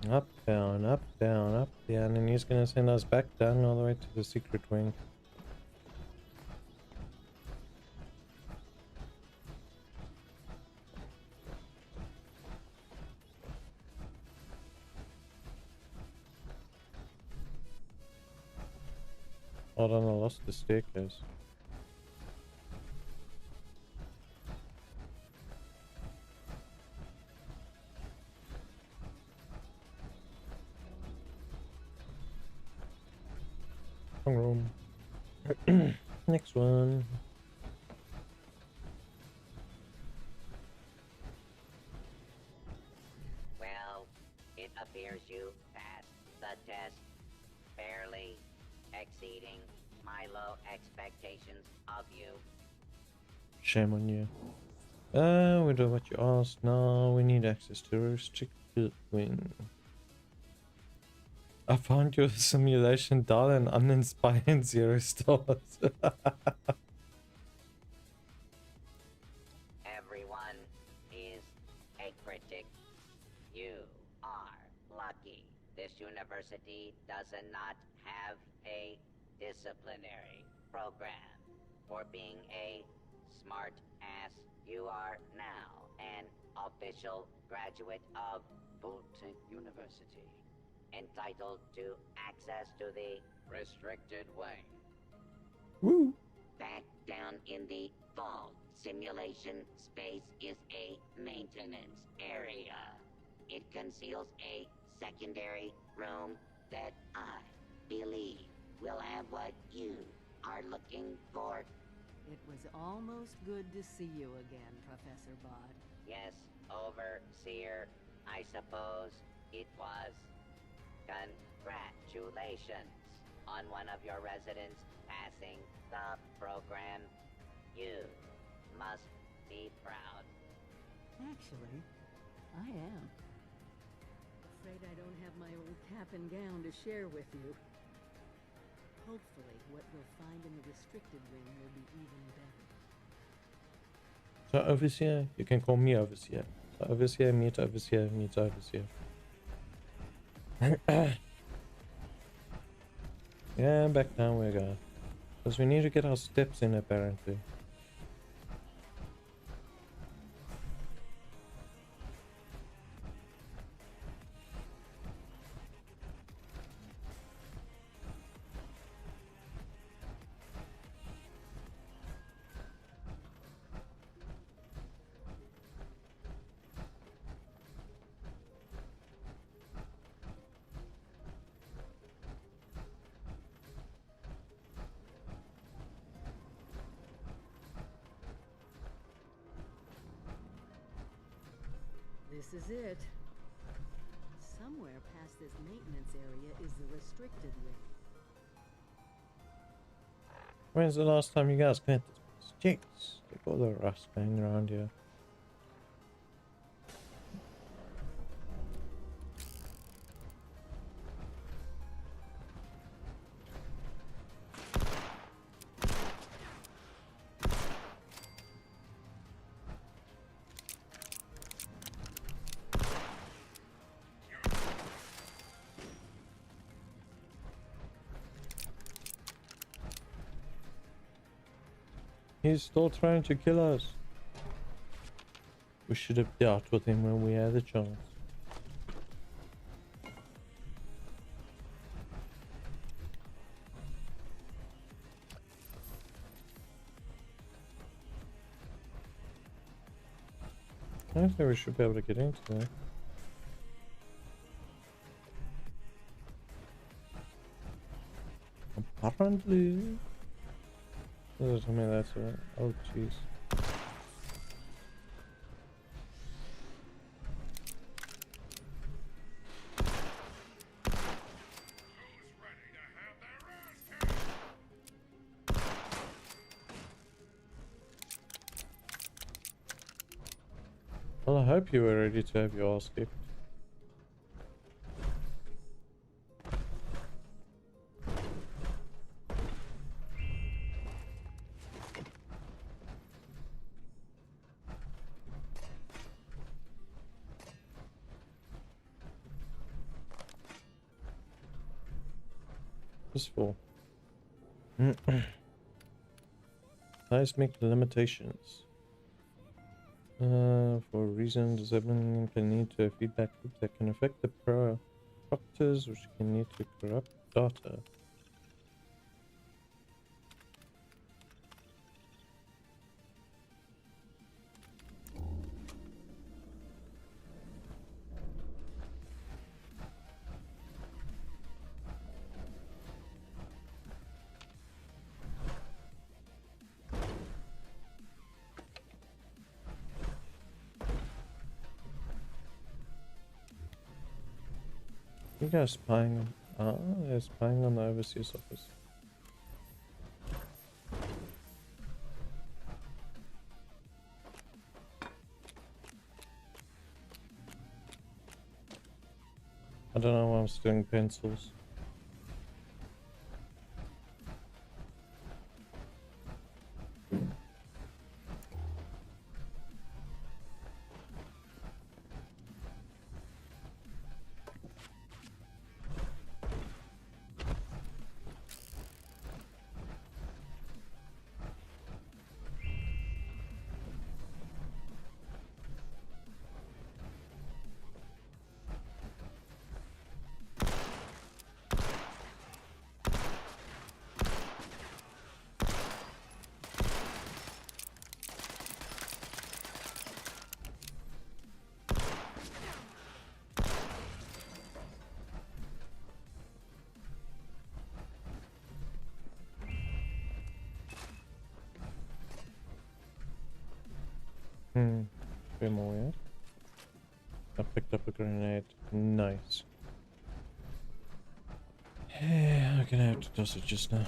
Speaker 1: Up, down, up, down, up, down, and he's gonna send us back down all the way to the secret wing. Hold on, I lost the staircase. Wrong room. Next one.
Speaker 11: Well, it appears you passed the test, barely exceeding my low expectations of you.
Speaker 1: Shame on you. We do what you asked. Now we need access to a restricted wing. I found your simulation dull and uninspiring 0 stars.
Speaker 11: Everyone is a critic. You are lucky. This university does not have a disciplinary program. For being a smart ass, you are now an official graduate of Voltec University, entitled to access to the restricted wing.
Speaker 1: Woo!
Speaker 11: Back down in the vault, simulation space is a maintenance area. It conceals a secondary room that I believe will have what you are looking for.
Speaker 9: It was almost good to see you again, Professor Bod.
Speaker 11: Yes, Overseer, I suppose it was. Congratulations on one of your residents passing the program. You must be proud.
Speaker 9: Actually, I am. Afraid I don't have my old cap and gown to share with you. Hopefully, what we'll find in the restricted wing will be even better.
Speaker 1: So Overseer, you can call me Overseer. So Overseer meets Overseer meets Overseer. Yeah, back down we go. Because we need to get our steps in apparently.
Speaker 9: This is it. Somewhere past this maintenance area is the restricted wing.
Speaker 1: When's the last time you guys cleaned this place? Jeez, look at all the rust going around here. He's still trying to kill us. We should have dealt with him when we had the chance. I think we should be able to get into that. Apparently. Doesn't tell me that's right. Oh jeez. Well, I hope you were ready to have your ass kicked. Just for seismic limitations. For a reason, disabling can lead to a feedback loop that can affect the proctors, which can lead to corrupt data. You guys spying on... they're spying on the overseas office. I don't know why I'm stealing pencils. Bit more, yeah? I picked up a grenade. Nice. Yeah, I'm gonna have to toss it just now.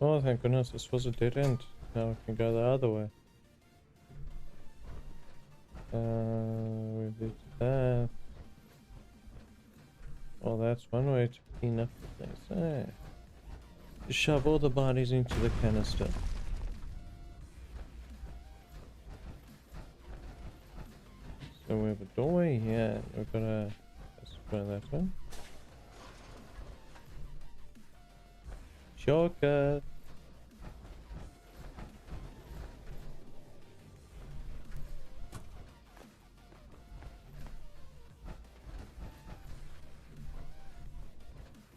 Speaker 1: Oh, thank goodness, this was a dead end. Now we can go the other way. We did that. Well, that's one way to clean up the place. Shove all the bodies into the canister. So we have a doorway here. We've got a... let's go that way. Shortcut.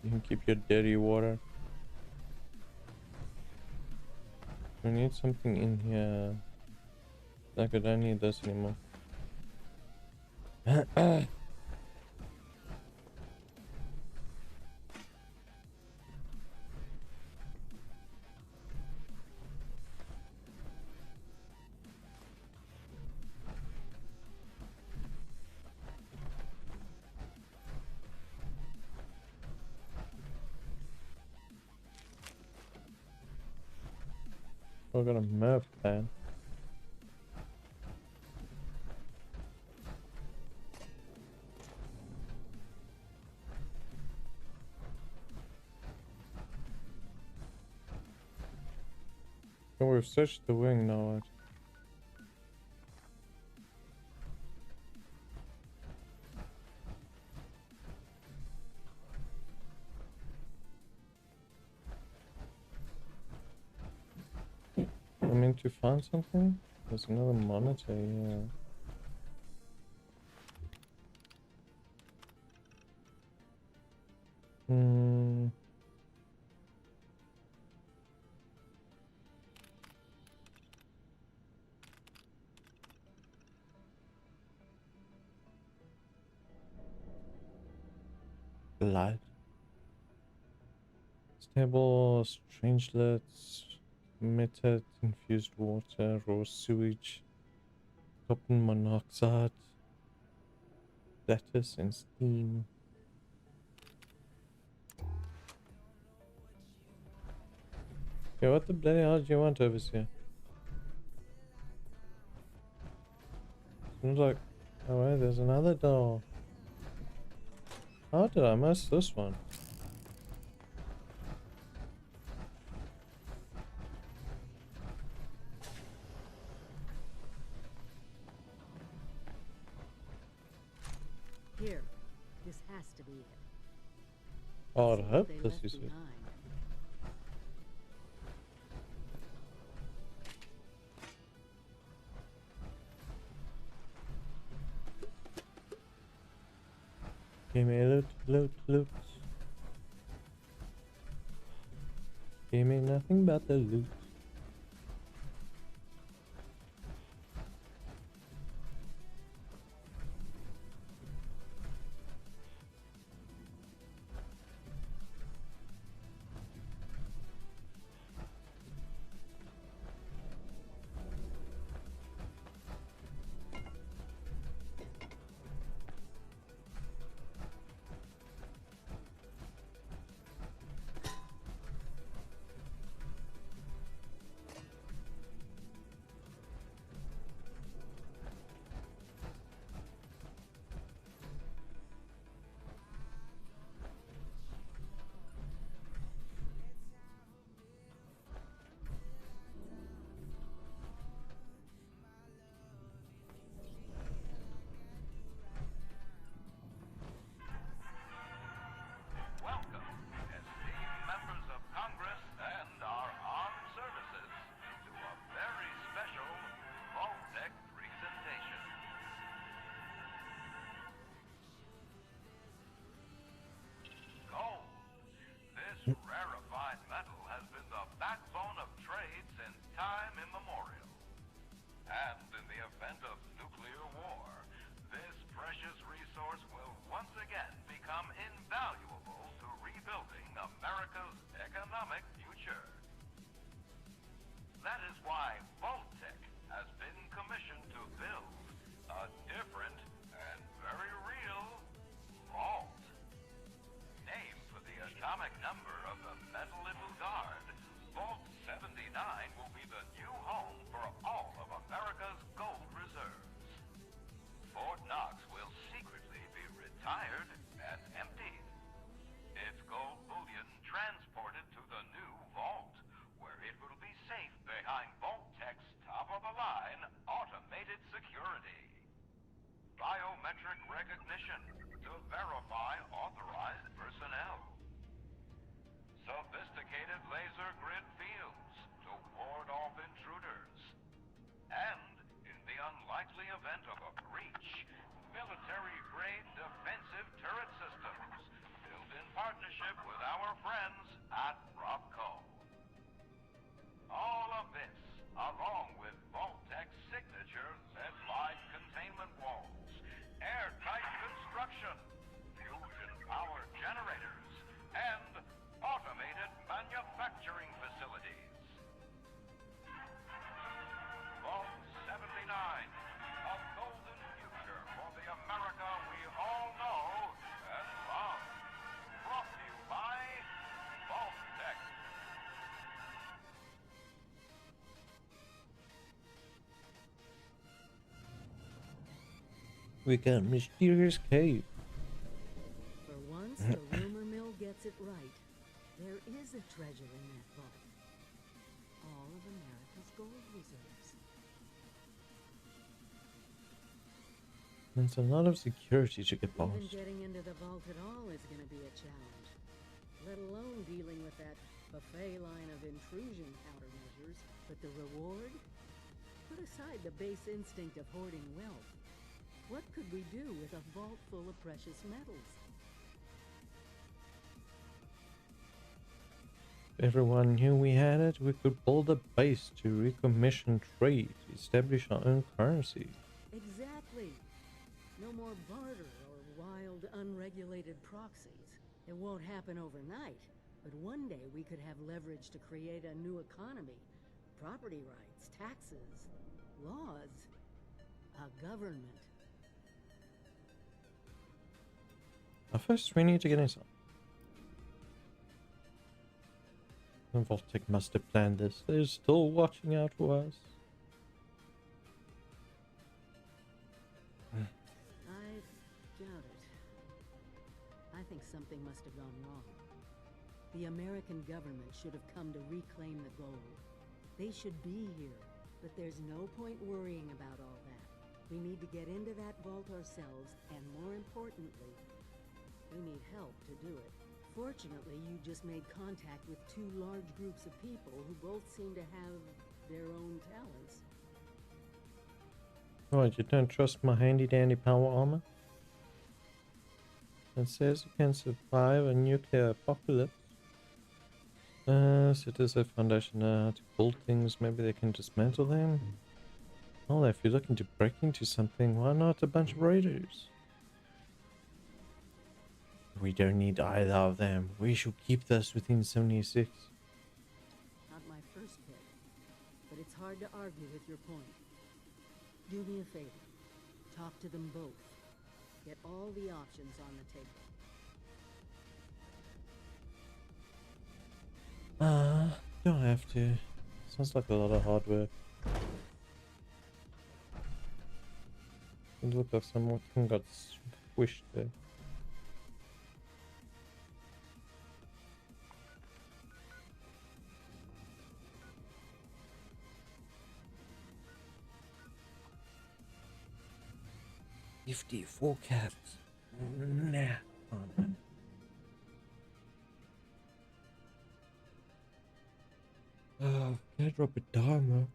Speaker 1: You can keep your dirty water. We need something in here. Like I don't need this anymore. We're gonna move plan. Oh, we've searched the wing now. meant to find something? There's another monitor here. Hmm. Blood. Stable, strangelets, method, infused water, raw sewage, carbon monoxide, lettuce and steam. Okay, what the bloody hell do you want over here? Seems like, oh wait, there's another door. How did I miss this one?
Speaker 19: Here, this has to be it.
Speaker 1: Oh, I
Speaker 19: See what
Speaker 1: hope
Speaker 19: they
Speaker 1: this
Speaker 19: left
Speaker 1: is it.
Speaker 19: behind.
Speaker 1: Give me loot, loot, loot. Give me nothing but the loot.
Speaker 8: Welcome, esteemed members of Congress and our armed services, to a very special Vault-Tec presentation. Gold. This rarefied metal has been the backbone of trade since time immemorial. And in the event of nuclear war, this precious resource will once again become invaluable to rebuilding America's economic future. That is why Vault-Tec has been commissioned to build a different and very real vault. Named for the atomic number of the metal it will guard, Vault 79 will be the new home for all of America's gold reserves. Fort Knox will secretly be retired and emptied. Its gold bullion transported to the new vault, where it will be safe behind Vault-Tec's top-of-the-line automated security. Biometric recognition to verify authorized personnel. Sophisticated laser grid fields to ward off intruders. And, in the unlikely event of a breach, military-grade defensive turret systems built in partnership with our friends at Robco. All of this, along with Vault-Tec's signature lead-lined containment walls, airtight construction, fusion-powered generators, and automated manufacturing facilities. Vault 79, a golden future for the America we all know and love. Brought to you by Vault-Tec.
Speaker 1: We got mysterious cave.
Speaker 19: For once, the rumor mill gets it right. There is a treasure in that vault. All of America's gold reserves.
Speaker 1: There's a lot of security to get
Speaker 19: Even
Speaker 1: past.
Speaker 19: getting into the vault at all is going to be a challenge. Let alone dealing with that buffet line of intrusion countermeasures, but the reward? Put aside the base instinct of hoarding wealth. What could we do with a vault full of precious metals?
Speaker 1: If everyone knew we had it, we could build a base to recommission trade, establish our own currency.
Speaker 19: Exactly. No more barter or wild, unregulated proxies. It won't happen overnight, but one day we could have leverage to create a new economy. Property rights, taxes, laws, a government.
Speaker 1: Now first we need to get inside. Vault-Tec must have planned this. They're still watching out for us.
Speaker 19: I doubt it. I think something must have gone wrong. The American government should have come to reclaim the gold. They should be here, but there's no point worrying about all that. We need to get into that vault ourselves, and more importantly, we need help to do it. Fortunately, you just made contact with two large groups of people who both seem to have their own talents.
Speaker 1: Right, you don't trust my handy-dandy power armor? It says you can survive a nuclear apocalypse. So it is a foundation to build things. Maybe they can dismantle them. Oh, if you're looking to break into something, why not a bunch of raiders? We don't need either of them. We should keep this within 76.
Speaker 19: Not my first pick, but it's hard to argue with your point. Do me a favor. Talk to them both. Get all the options on the table.
Speaker 1: Don't have to. Sounds like a lot of hard work. It looked like someone got squished there. Full caps. Nah. Oh, no. Can I drop it down though?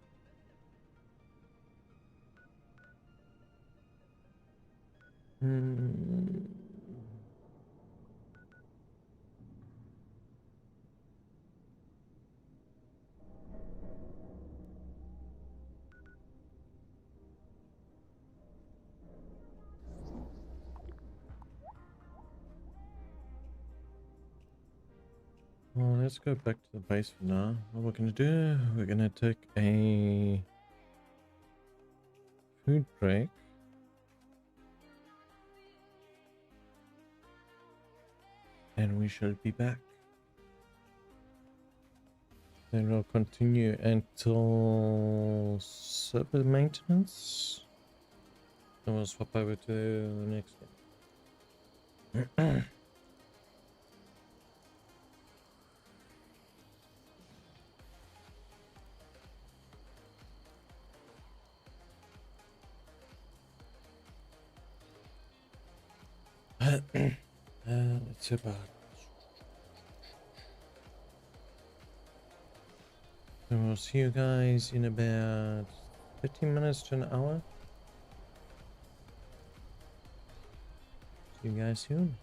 Speaker 1: Well, let's go back to the base for now. What we're gonna do, we're gonna take a food break. And we shall be back. Then we'll continue until server maintenance. Then we'll swap over to the next one. It's about. And we'll see you guys in about 15 minutes to an hour. See you guys soon.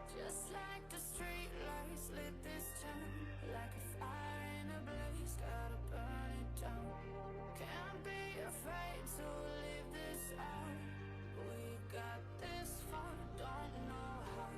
Speaker 20: Just like the street lights lit this town, like a fire in a blaze, gotta burn it down. Can't be afraid to leave this out. We got this far, don't know how.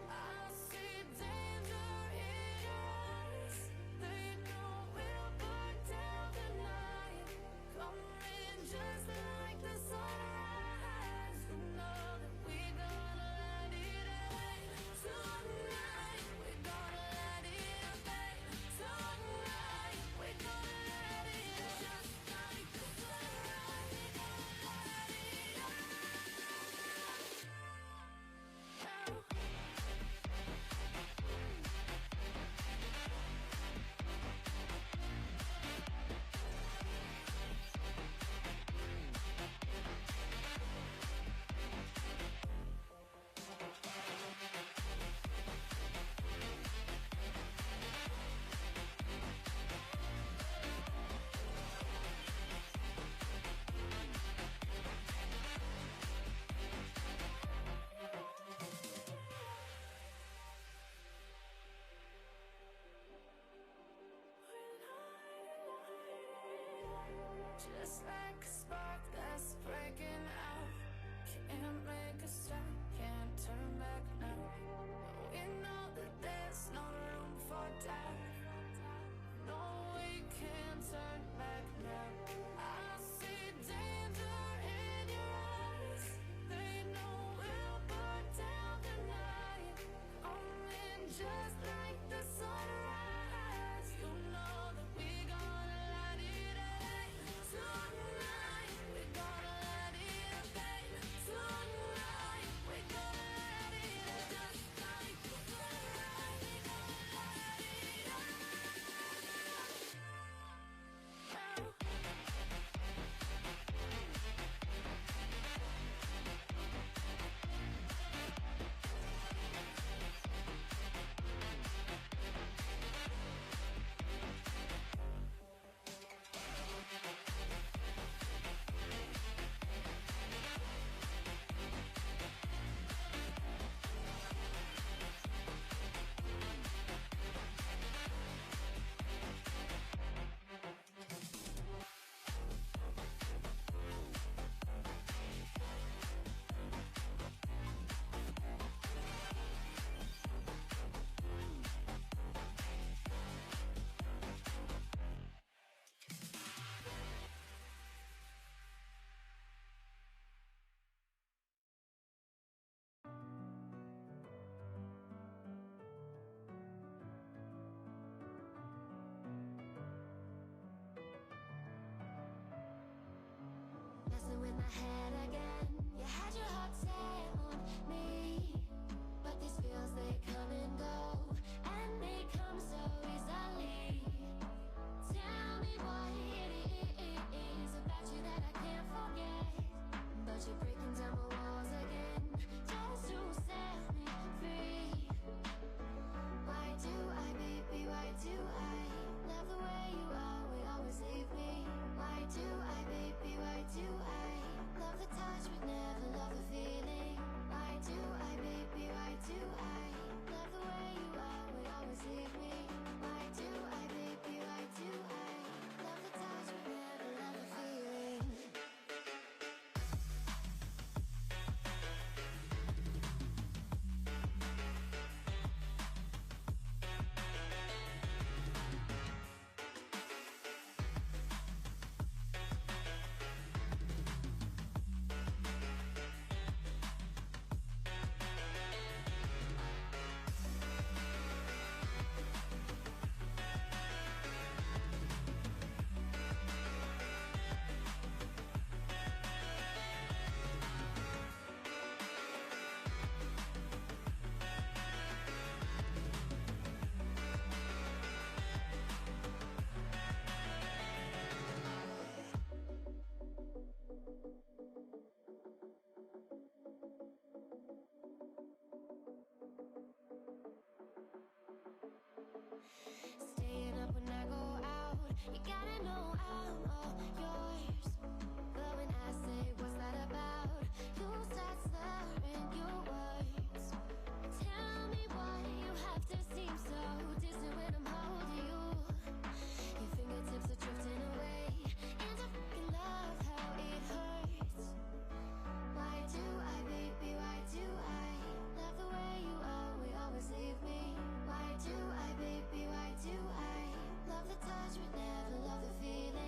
Speaker 20: I see danger in your eyes. They know we'll burn down the night. Coming just like the sunrise. You know that we gonna let it rain. Tonight we're gonna let it rain. Tonight we're gonna let it rain. Just like the sunrise, we're gonna let it rain. Just like a spark that's breaking out. Can't make a stop, can't turn back now. We know that there's no room for doubt. No, we can't turn back now. I see danger in your eyes. They know we'll burn down the night. Coming just like the sunrise. You know that we gonna let it rain. Tonight we're gonna let it in my head again. You had your heart set on me, but these feels, they come and go, and they come so easily. Tell me what it is about you that I can't forget, but you're breaking down my walls again, just to set me free. Why do I, baby, why do I love the way you always leave me? Why do I, baby, why do I love the touch but never love the feeling? Why do I, baby, why do I love the way you always leave me? Why do I, baby, why do I love the touch but never love the feeling? Staying up when I go out, you gotta know I'm all yours. But when I say what's that about, you start slurring your words. Tell me why you have to seem so distant when I'm holding you. Your fingertips are drifting away, and I fucking love how it hurts. Why do I, baby, why do I love the way you always leave me? Why do I, baby, why do I love the touch but never love the feeling?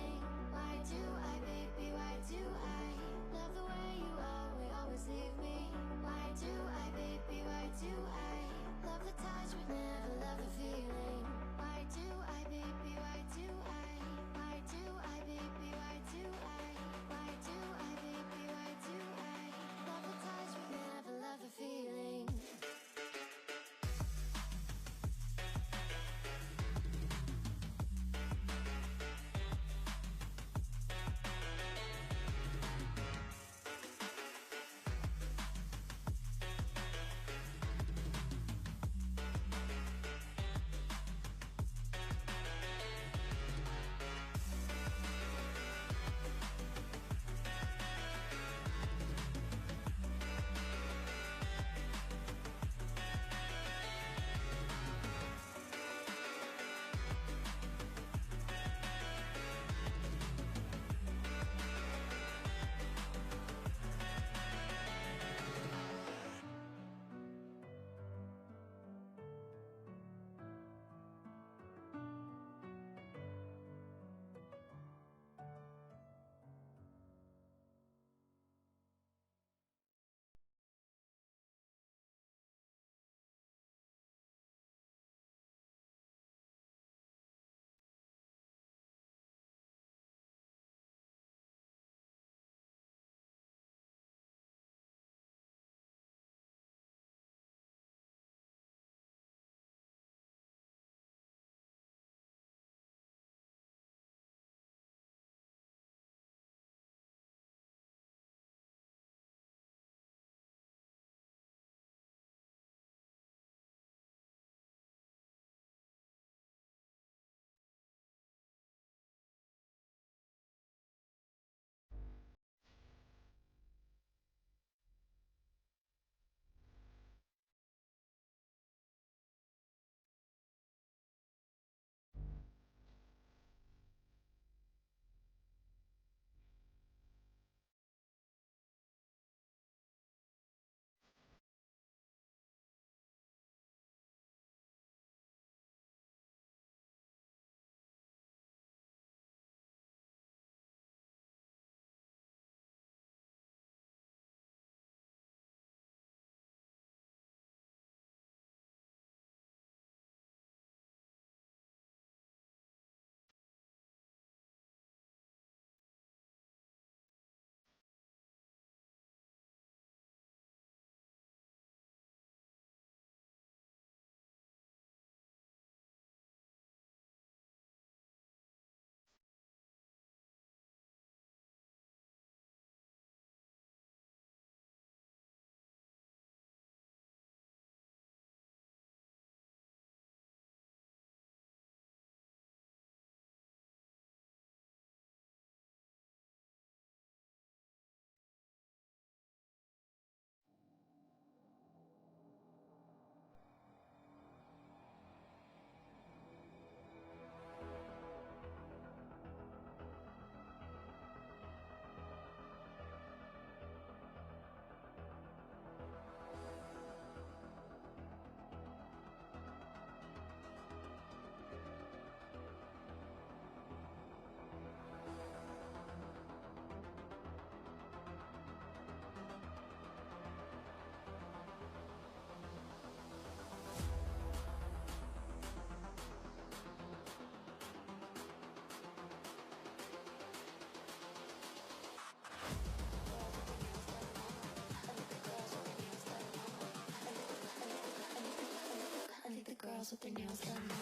Speaker 20: girls with their nails done now.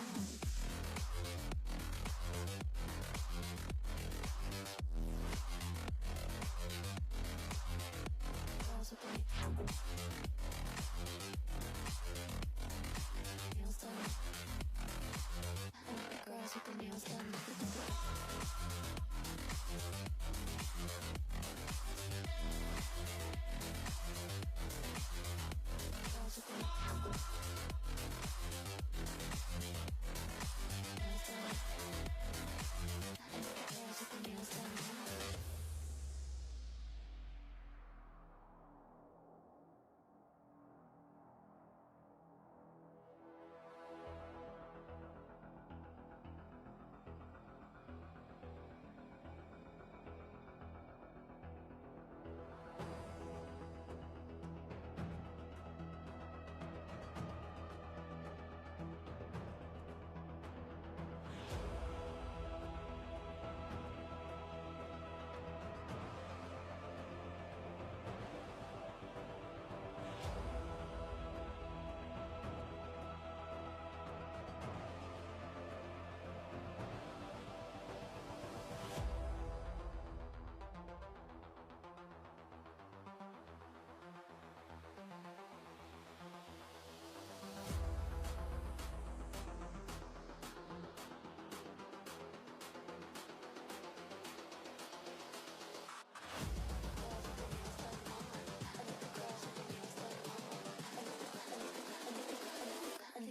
Speaker 20: Girls with their nails done. I like the girls with their nails done. Girls with their nails done.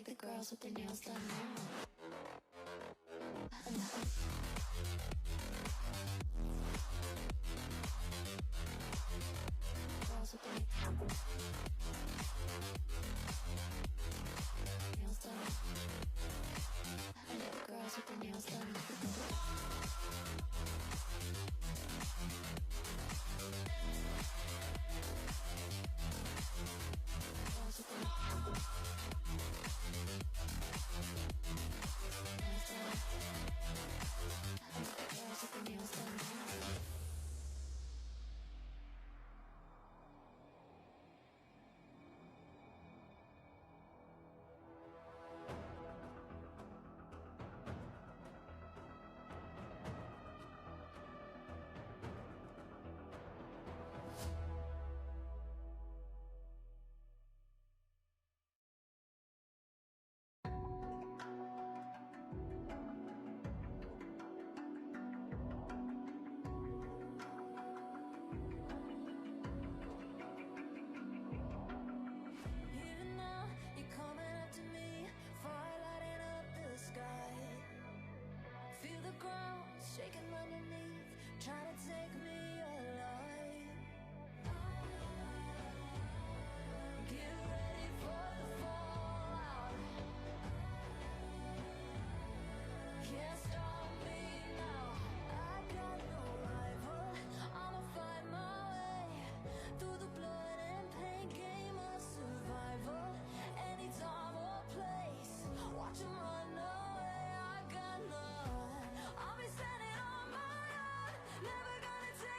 Speaker 20: The girls with their nails done now. Girls with their nails done. I like the girls with their nails done. Girls with their nails done. Even now, you're coming up to me, fire lighting up the sky. Feel the ground shaking underneath, trying to take me alive. Get ready for the fallout. Can't stop me now. I got no rival. I'ma find my way through the blood and pain game of survival. Any time or place, watch 'em run away. I got none. I'll be standing on my own, never gonna take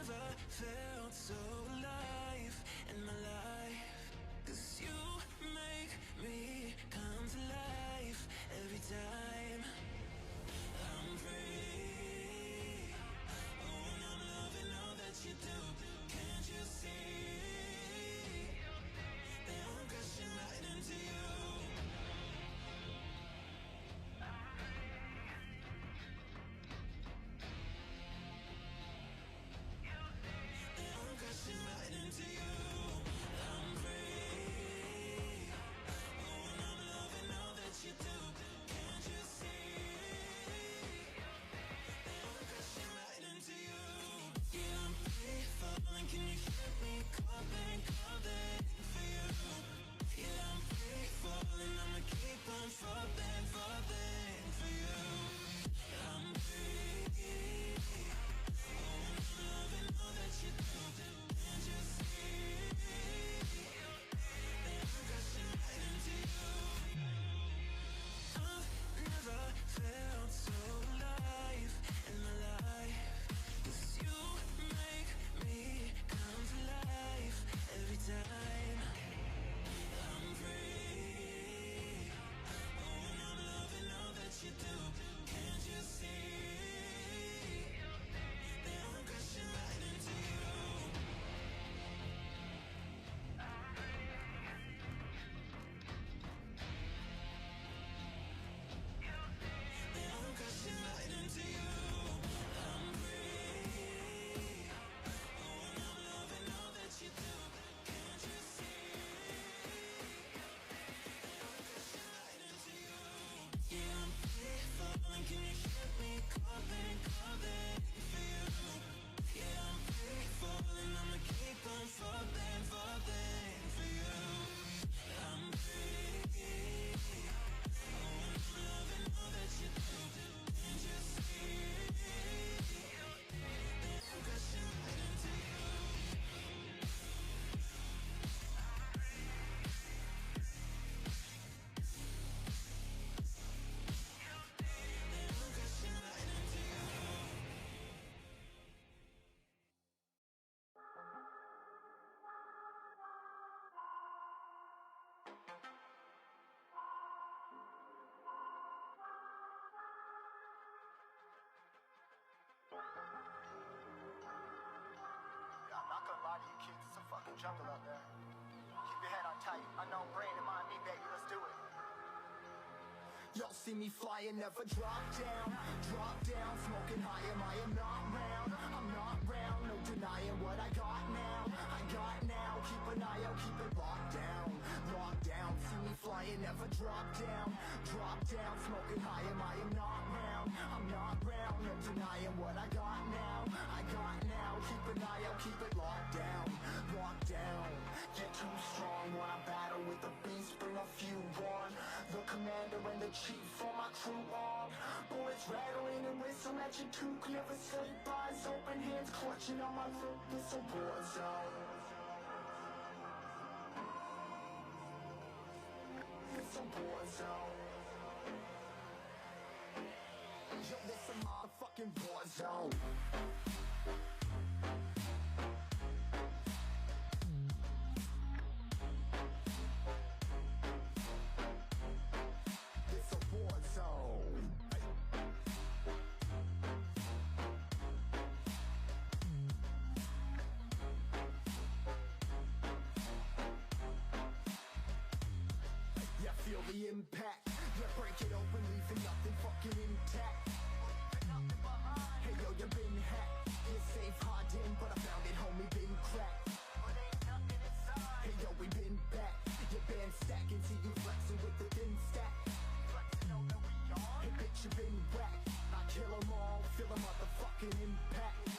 Speaker 20: never felt so alive in my life. 'Cause you make me come to life every time I'm free. Oh, and I'm loving all that you do. Can't you see that I'm crashing right into you? I'm crashing right into you. I'm free. Oh, and I'm loving all that you do. Can't you see that I'm crashing right into you? Yeah, I'm free falling. Can you hear me calling for you? Yeah, I'm free falling. I'ma keep on falling for you. I'm free. Oh, I'm loving all that you do. Can't you see that I'm crashing right into you? I've never felt so alive in my life. 'Cause you make me come to life every time I'm free. Oh, and I'm loving all that you do. Can't you see that I'm crashing right into you? I'm crashing right into you. I'm free. Oh, and I'm loving all that you do. Can't you see that I'm crashing right into you? Yeah, I'm free falling. Can you hear me calling for you? Yeah, I'm free falling. I'ma keep on falling for you. I'm free. Oh, and I'm loving all that you do. Can't you see that I'm crashing right into you? That I'm crashing right into you.
Speaker 21: I'm not gonna lie to you kids, it's a fucking jungle out there. Keep your head on tight, unknown brain and mind me, baby, let's do it. Y'all see me flying, never drop down, smoking high, I am not round, I'm not round, no denying what I got now, keep an eye out, keep it locked down, see me flying, never drop down, smoking high, I am not round, I'm not round, no denying what I got now, keep an eye out, keep it locked down, get too strong when I battle with the beast, bring a few on, the commander and the chief for my crew on, bullets rattling and whistle at your toque, never sleep, eyes open, hands clutching on my throat, it's a war zone. It's a war zone. Yo, this a motherfucking war zone. It's a war zone. Yeah, feel the impact. Yeah, break it open, leaving nothing fucking intact. Hey yo, you been hacked. You're safe, hard in, but I found it, homie, been cracked. Hey yo, we been back. Your band stacking, see you flexing with the thin stack. Hey bitch, you been whacked. I kill 'em all, feel a motherfucking impact.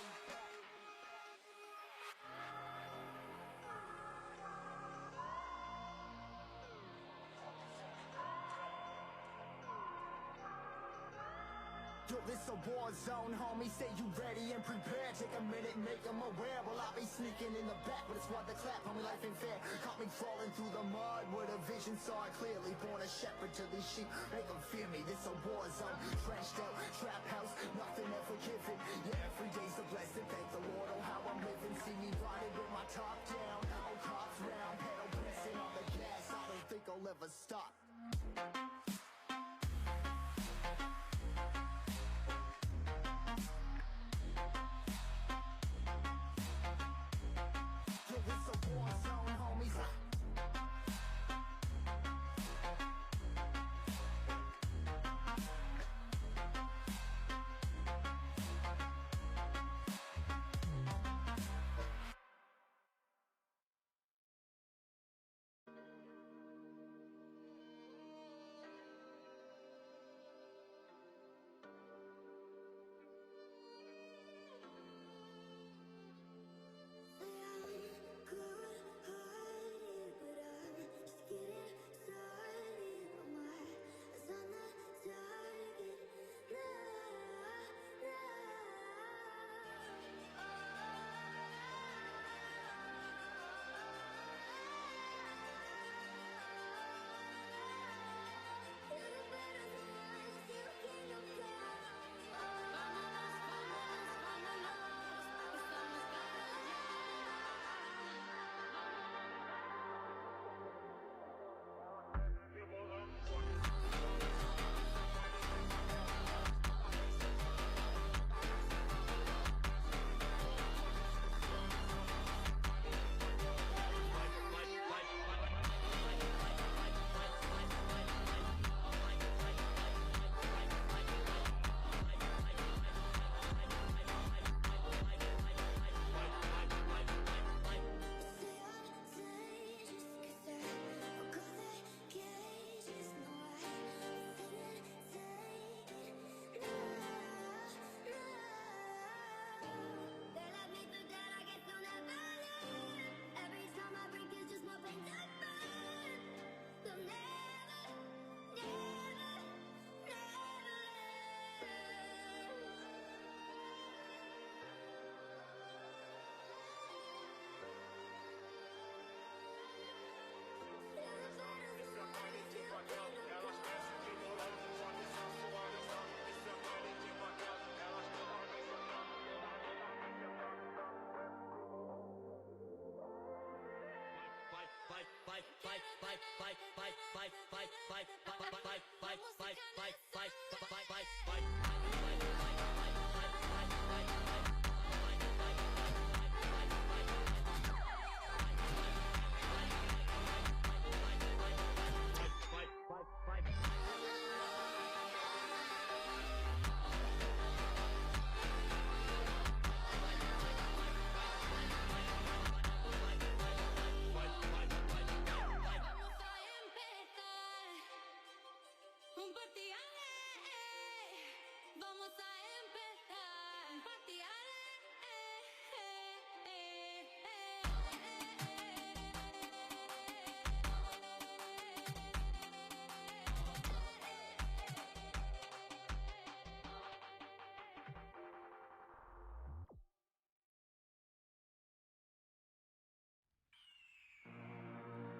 Speaker 21: Yo, this a war zone, homie, say you ready and prepared. Take a minute, make them aware. Well, I'll be sneaking in the back, but it's what the clap, homie, life ain't fair. Caught me crawling through the mud with a vision, saw it clearly. Born a shepherd to these sheep, make them fear me. This a war zone, trenched out, trap house, nothing ever given. Yeah, every day's a blessing, thank the Lord, oh how I'm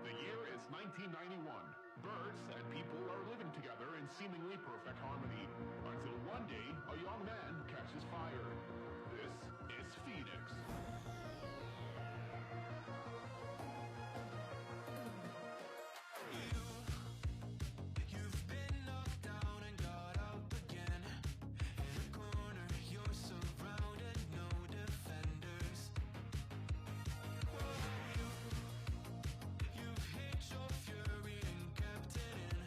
Speaker 4: The year is 1991. Birds and people are living together in seemingly perfect harmony, until one day a young man catches fire. This is Phoenix.
Speaker 20: You've been knocked down and got up again. In a corner, you're surrounded, no defenders. You've hit your fury and kept it in.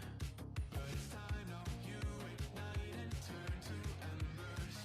Speaker 20: But it's time now you ignite and turn to embers.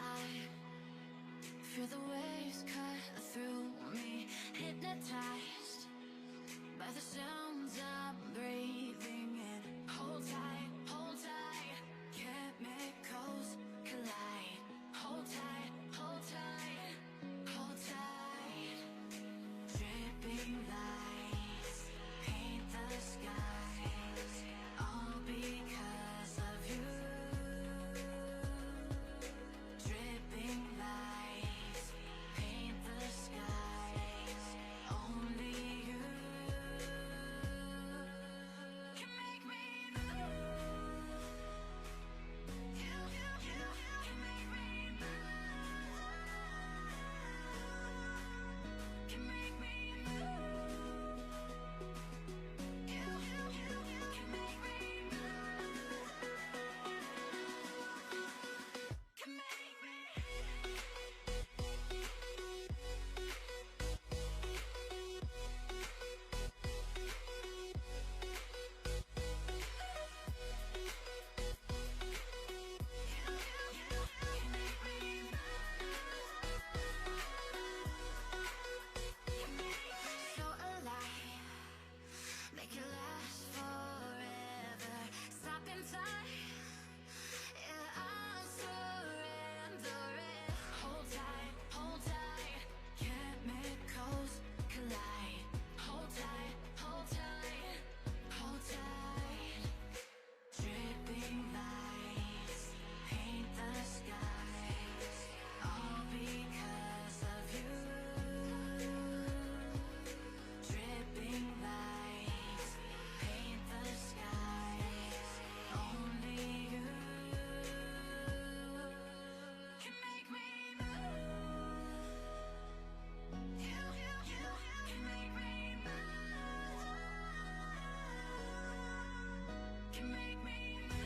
Speaker 20: vibe. Feel the waves cut through me, hypnotized by the sounds I'm breathing in. Hold tight, chemicals collide. Hold tight, hold tight, hold tight. Dripping lights paint the skies, all because of you. Dripping lights paint the skies, only you can make me move. You can make me move. Can make me move. You can make me move. Can make me. So alive, make it last forever. Stop in time, yeah, I'll surrender it. Hold tight, chemicals collide. Hold tight, hold tight, hold tight. Dripping lights paint the skies, all because of you. Dripping lights paint the skies, only you can make me move. You can make me move. Can make me move.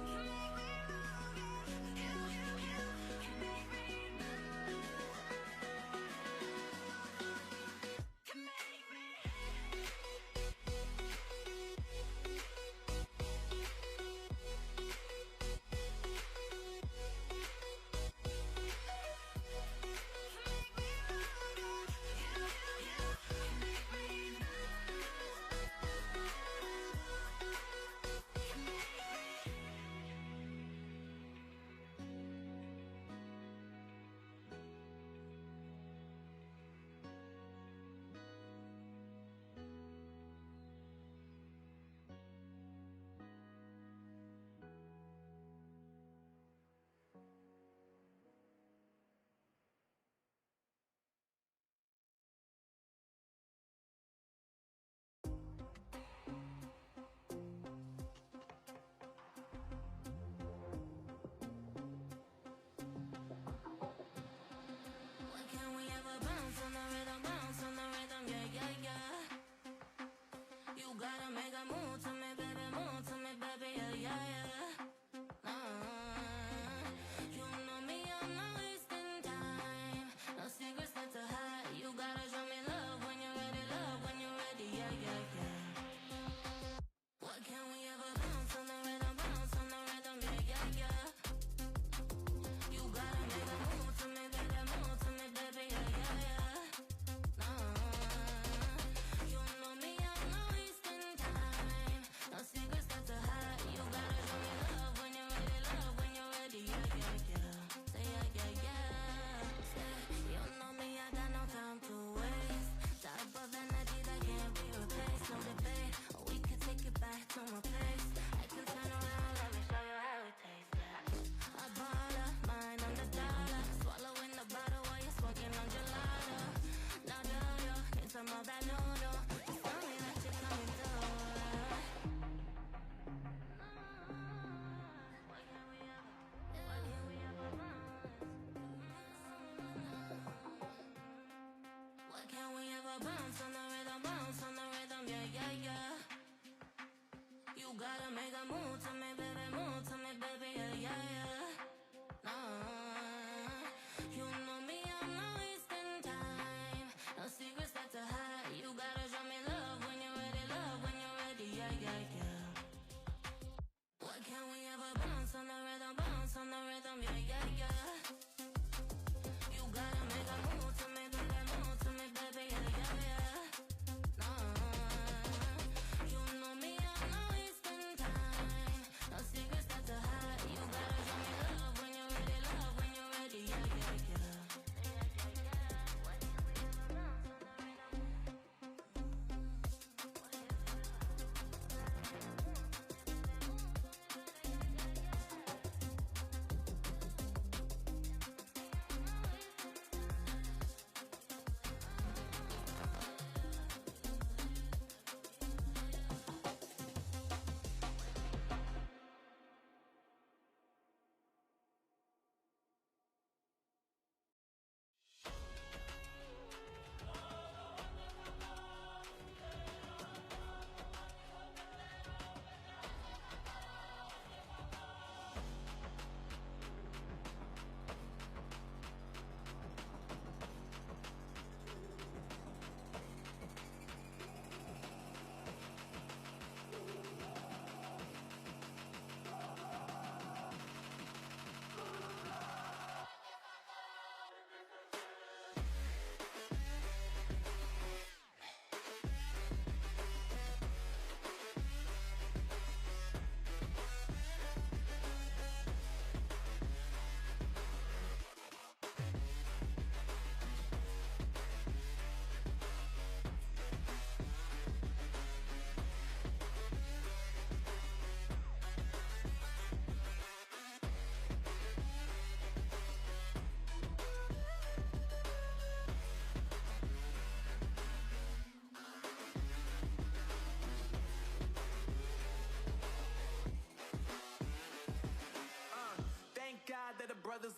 Speaker 20: Can make me move. You can make me move. Can make me. Why can't we ever bounce on the rhythm, yeah, yeah, yeah. You gotta make a move to me, baby, yeah, yeah, yeah. You know me, I'm not wasting time. No secrets left to hide. You gotta show me love when you're ready, yeah, yeah, yeah. Why can't we ever bounce on the rhythm, yeah, yeah, yeah. You gotta make a move to me, baby, yeah, yeah, yeah. You know me, I'm not wasting time. No secrets left to hide. You gotta show me love when you're ready, yeah, yeah, yeah. Say yeah, yeah, yeah. Say, you know me, I got no time to waste. Type of energy that can't be replaced, no debate. We could take it back to my place. I can turn around, let me show you how it tastes. A baller, mine on the dollar. Swallowing the bottle while you're smoking on gelato. Now do you need some of that noodle? Just tell me that you're coming through. Why can't we ever Why can't we ever bounce on the rhythm, yeah, yeah, yeah. You gotta make a move to me, baby, yeah, yeah, yeah. You know me, I'm not wasting time. No secrets left to hide. You gotta show me love when you're ready, yeah, yeah, yeah. Why can't we ever bounce on the rhythm, yeah, yeah, yeah.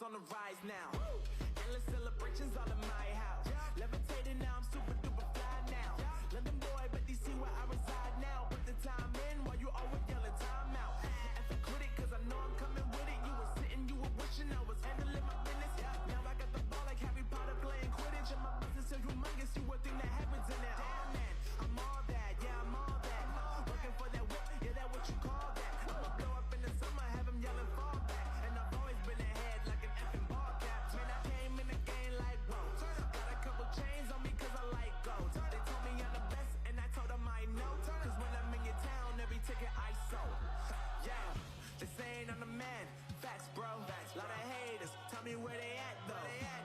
Speaker 3: on the rise now. Endless celebrations all in my house. Levitating now, I'm super duper fly now. London boy, but DC where I reside now. Put the time in while you always yelling time out. And for quit it, cause I know I'm coming with it. You were sitting, you were wishing I was handling my business. Now I got the ball like Harry Potter playing Quidditch. And my business so humongous, you would think that happens in it. Damn man, I'm all that, yeah, I'm all that. Looking for that whip, yeah, that what you call that. I'ma blow up in the summer, have them yelling fall back. And I've always been ahead like an effing ball cap. Man, I came in the game like, whoa. Got a couple chains on me cause I like gold. They told me I'm the best and I told them I know. Cause when I'm in your town, every ticket I sold. Yeah, they saying I'm the man. Facts, bro. Lot of haters, tell me where they at though.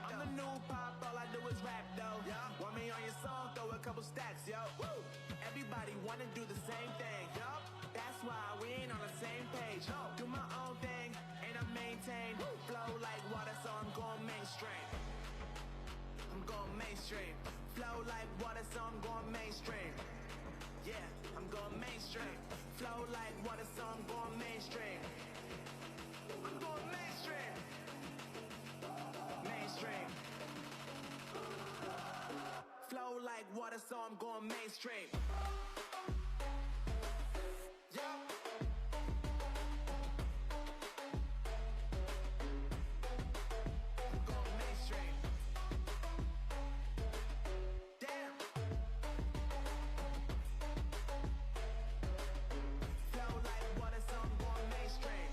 Speaker 3: I'm the new pop, all I do is rap though. Want me on your song, throw a couple stacks, yo. Woo! Everybody wanna do the same thing, yup. That's why we ain't on the same page. Do my own thing, and I maintain. Flow like water, so I'm going mainstream. I'm going mainstream. Flow like water, so I'm going mainstream. Yeah, I'm going mainstream. Flow like water, so I'm going mainstream. I'm going mainstream. Mainstream. Flow like water, so I'm going mainstream. Yeah. I'm going mainstream. Damn. Flow like water, so I'm going mainstream.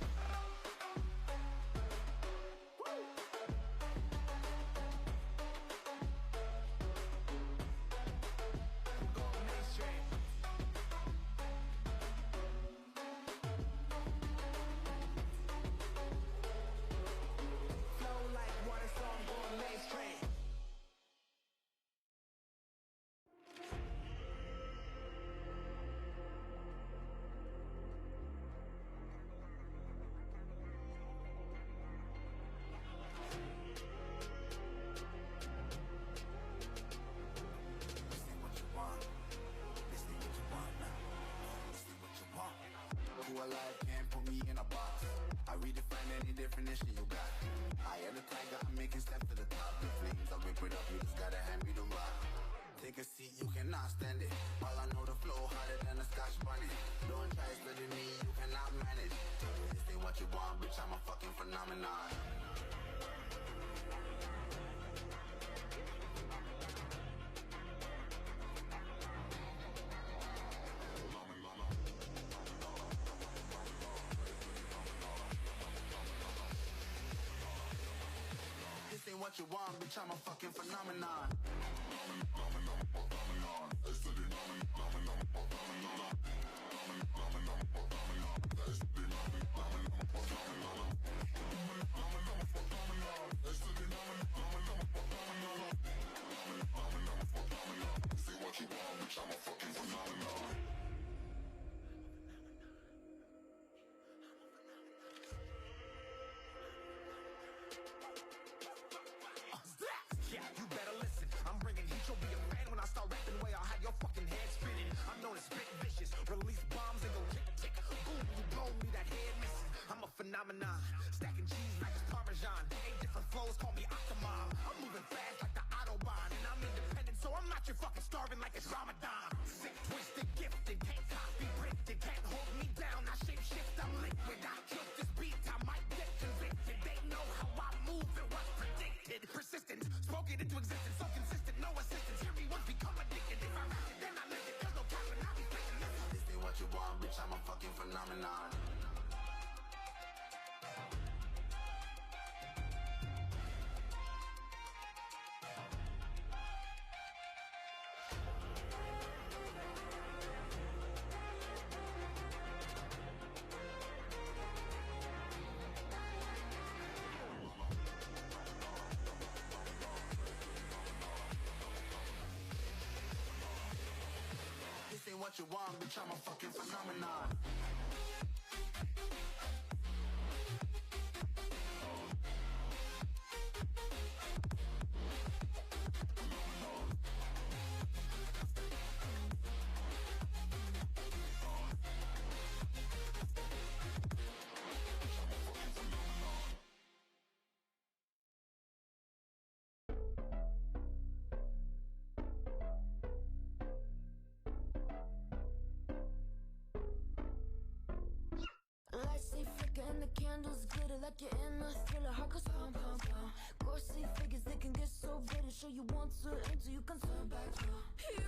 Speaker 3: Woo. I'm going mainstream. Flow like water, so I'm going mainstream.
Speaker 22: Who alive can't put me in a box. I redefine any definition you got. I am the tiger, I'm making steps to the top. The flames, I whip it up, you just gotta hand me the rock. Take a seat, you cannot stand it. All I know, the flow harder than a Scotch bunny. Don't try studying me, you cannot manage. This ain't what you want, bitch, I'm a fucking phenomenon. This ain't what you want, bitch, I'm a fucking phenomenon.
Speaker 3: Yeah, you better listen. I'm bringing heat. You'll be a fan when I start rapping. Way I'll have your fucking head spinning. I'm known as spit vicious. Release bombs and go tick tick. Boom, you blow me, that head misses. I'm a phenomenon. Stacking cheese like it's Parmesan. 8 different flows, call me Octomom. I'm moving fast like the Autobahn. And I'm independent, so I'm not your fucking starving like it's Ramadan. Sick, twisted, gifted. Can't copy, printed. Can't hold me down. I shape shift, I'm liquid. I killed this beat, I might get convicted. They know how I move, it was predicted. Persistent, spoke it into existence. So consistent, no assistance. Hear me once, become addicted. If I rap it, then I live it. There's no capping, I'll be faking this.
Speaker 22: This ain't what you want, bitch, I'm a fucking phenomenon. This ain't what you want, bitch, I'm a fucking phenomenon.
Speaker 20: candles glitter like you're in a thriller. Heart goes pom pom pom. Ghostly figures they can get so bitter. Show you want to until you can turn back. You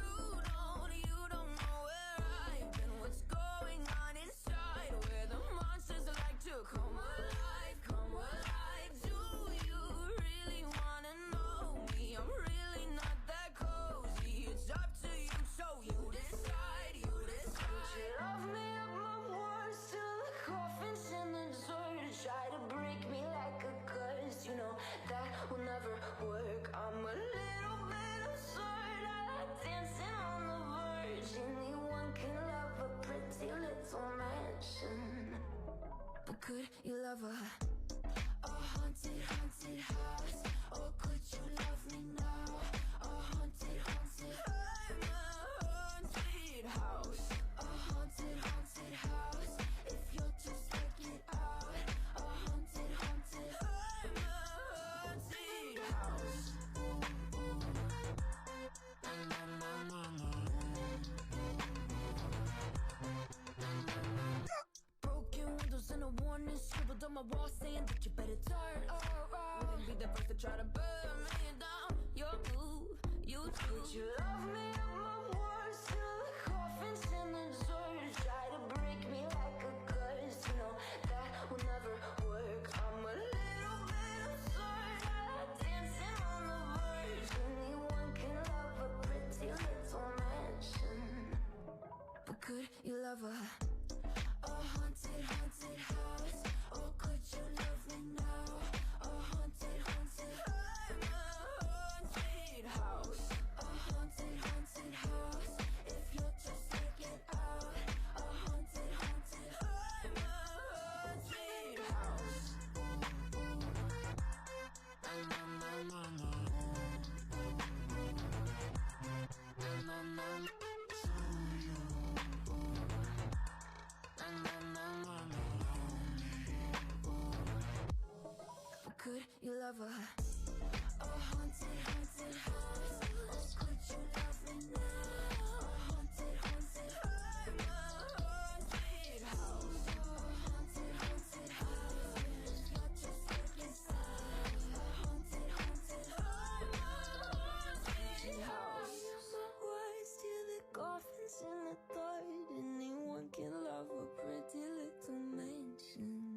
Speaker 20: don't know where I've been. What's going on inside? Where the monsters like to come alive, come alive. Do you really wanna know me? I'm really not that cozy. It's up to you, so you decide, you decide. Would you love me up my worst till the coffin's in the dirt? Try to break me like a curse, you know that will never work. I'm a little bit absurd. I like dancing on the verge. Anyone can love a pretty little mansion, but could you love a haunted, haunted house? Or could you love me now? A haunted, haunted, I'm a haunted house. A haunted, haunted house. If you'll just check it out. A haunted, haunted, I'm a haunted house. Broken windows and a warning scribbled on my wall saying that you better turn around. Wouldn't be the first to try to burn me down. Your move, you too. Would you love me at my worst till the coffin's in the dirt? Try to break me like a curse. You know that will never work. I'm a little bit absurd. I like dancing on the verge. Anyone can love a pretty little mansion, but could you love a haunted, haunted house? Or could you love me now? A haunted, haunted, I'm a haunted house. A haunted, haunted house. If you'll just take it out. A haunted, haunted, I'm a haunted house. Could you love a haunted, haunted house? Or could you love me now? A haunted, haunted, I'm a haunted house. A haunted, haunted house. If you're just looking inside. A haunted, haunted, I'm a haunted house. My words till the coffin's in the third. Anyone can love a pretty little mansion.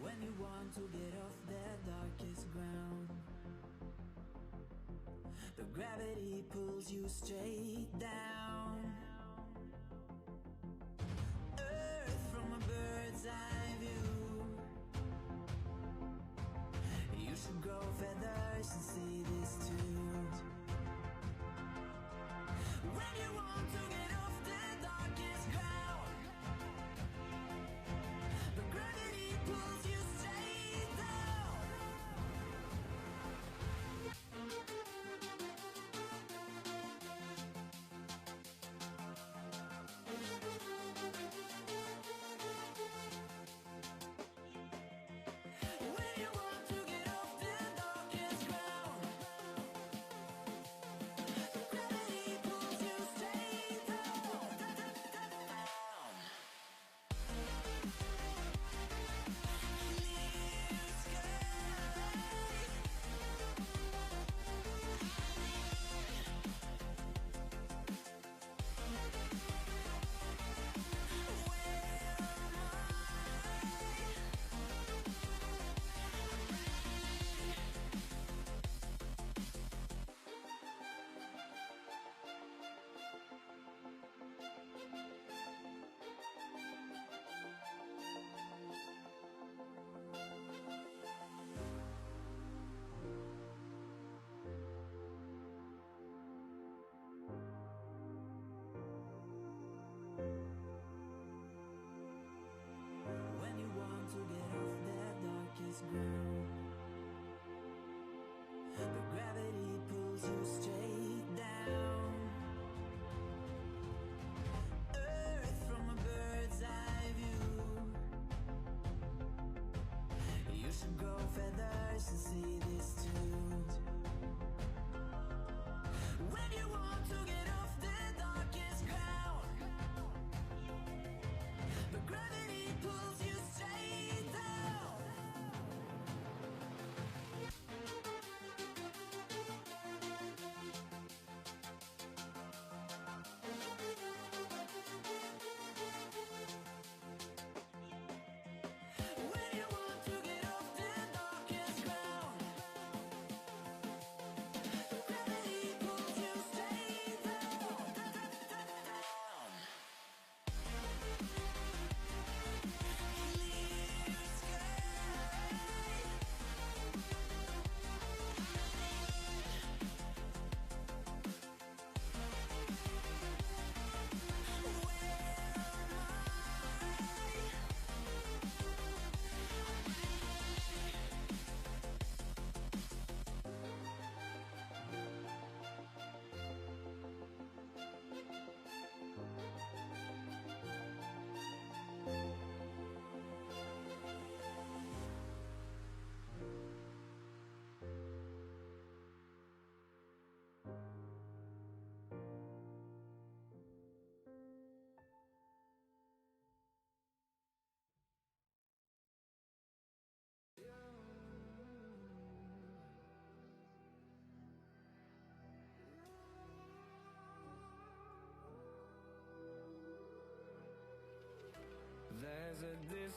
Speaker 20: When you want to get off the darkest ground, the gravity pulls you straight down. Earth from a bird's eye view. You should grow feathers and see this too. When you want to get off the darkest ground, the gravity pulls you straight down.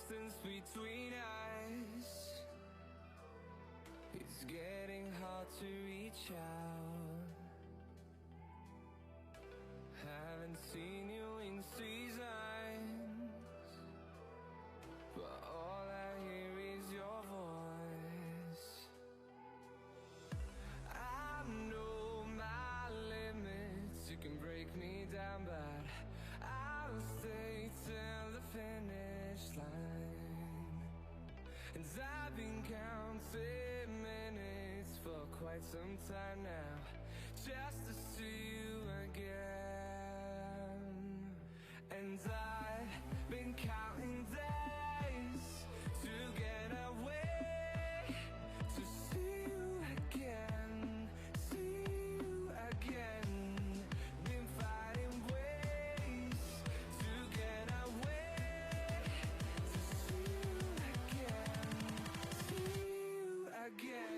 Speaker 3: distance between us. It's getting hard to reach out. Haven't seen you in seasons, but all I hear is your voice. I know my limits, you can break me down, but I'll stay till the finish line. And I've been counting minutes for quite some time now, just to see you again. And I've been counting days to get away, to see you again, see you again. Been fighting ways to get away, to see you again, see you again.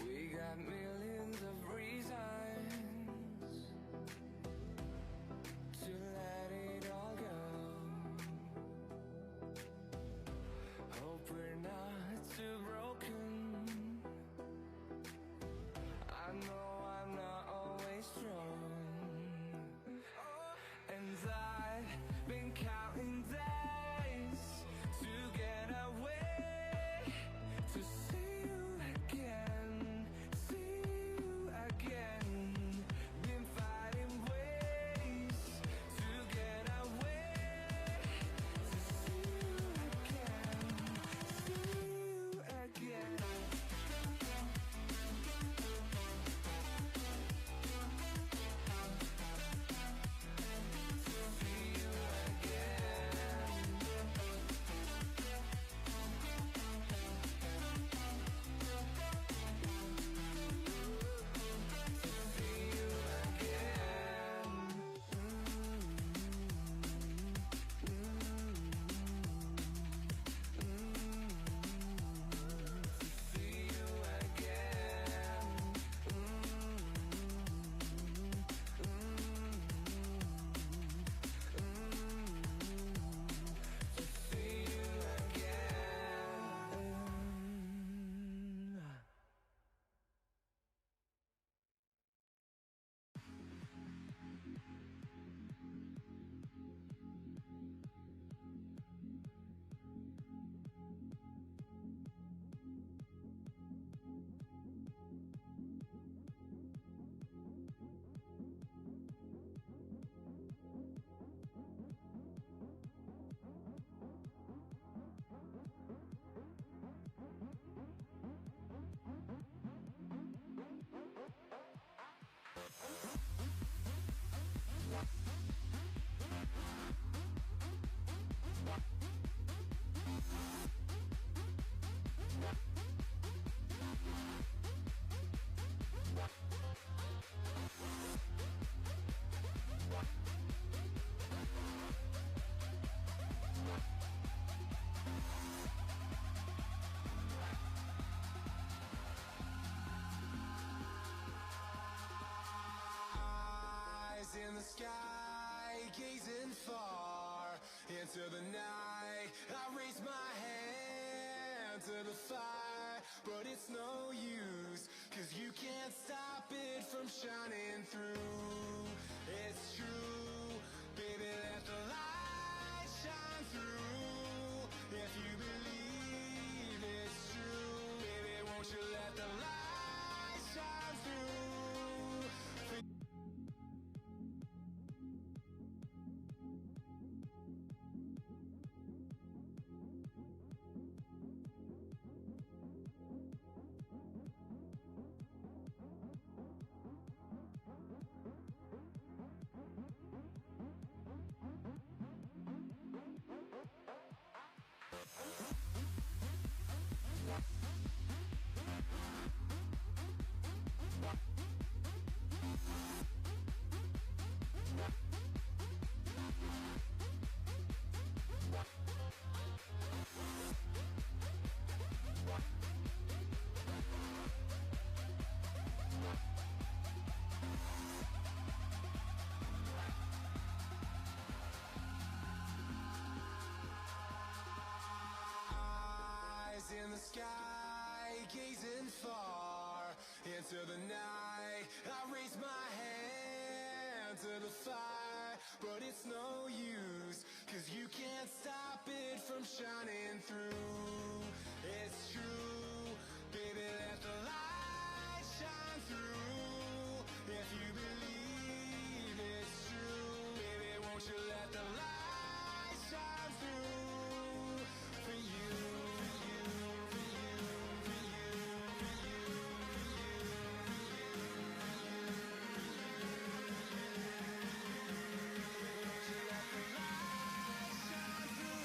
Speaker 3: We got millions of reasons to let it all go. Hope we're not too broken. I know I'm not always strong, and I've been counting days to get away, to see you again, see you again. Been fighting ways to get away, to see you again, see you again. In the sky, gazing far into the night, I raise my hand to the fire, but it's no use, 'cause you can't stop it from shining through. It's true, baby, let the light shine through. If you believe it's true, baby, won't you let the light shine through? in the sky, gazing far into the night. I raise my hand to the fire, but it's no use, 'cause you can't stop it from shining through. It's true, baby, let the light shine through. If you believe it's true, baby, won't you let the light shine through for you, for you, for you, for you, for you, won't you let the light shine through?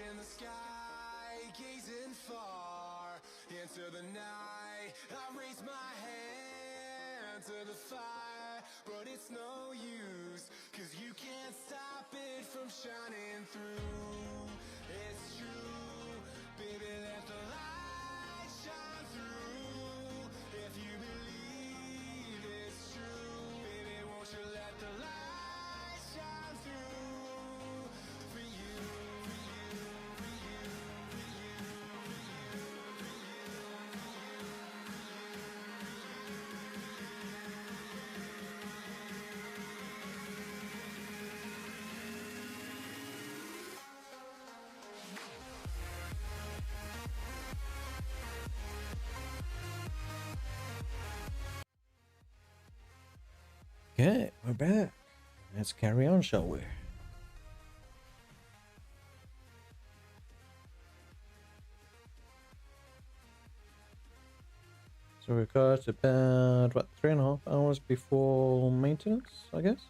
Speaker 3: In the sky, gazing far into the night. I raise my hand to the fire, but it's no use, 'cause you can't stop it from shining through. It's true, baby, let the light shine through. If you believe it's true, baby, won't you let the light shine through for you, for you, for you, for you, for you, for you,
Speaker 1: Okay, we're back. Let's carry on, shall we? So we got about, what, 3.5 hours before maintenance, I guess?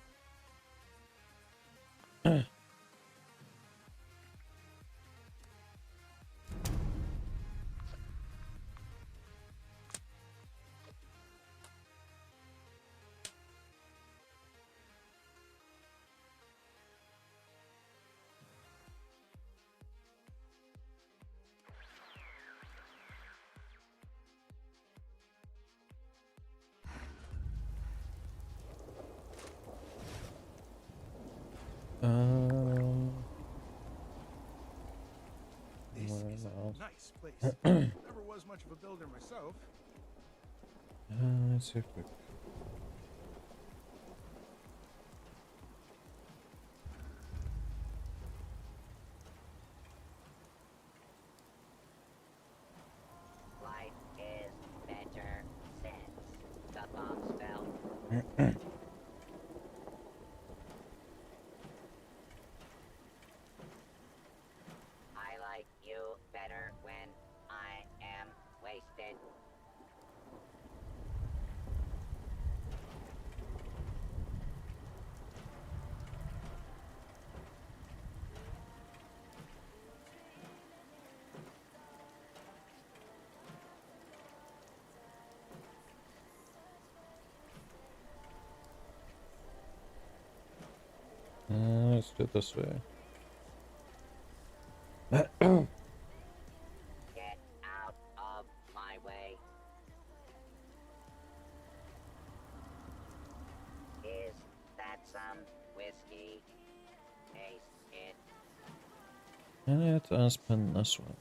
Speaker 6: This
Speaker 1: where
Speaker 6: is a
Speaker 1: else?
Speaker 6: nice place. Never was much of a builder myself.
Speaker 1: Let's see if we...
Speaker 11: Life is better since the bombs fell. I like you better when I am wasted.
Speaker 1: Let's do it this way. And let's unspin this one.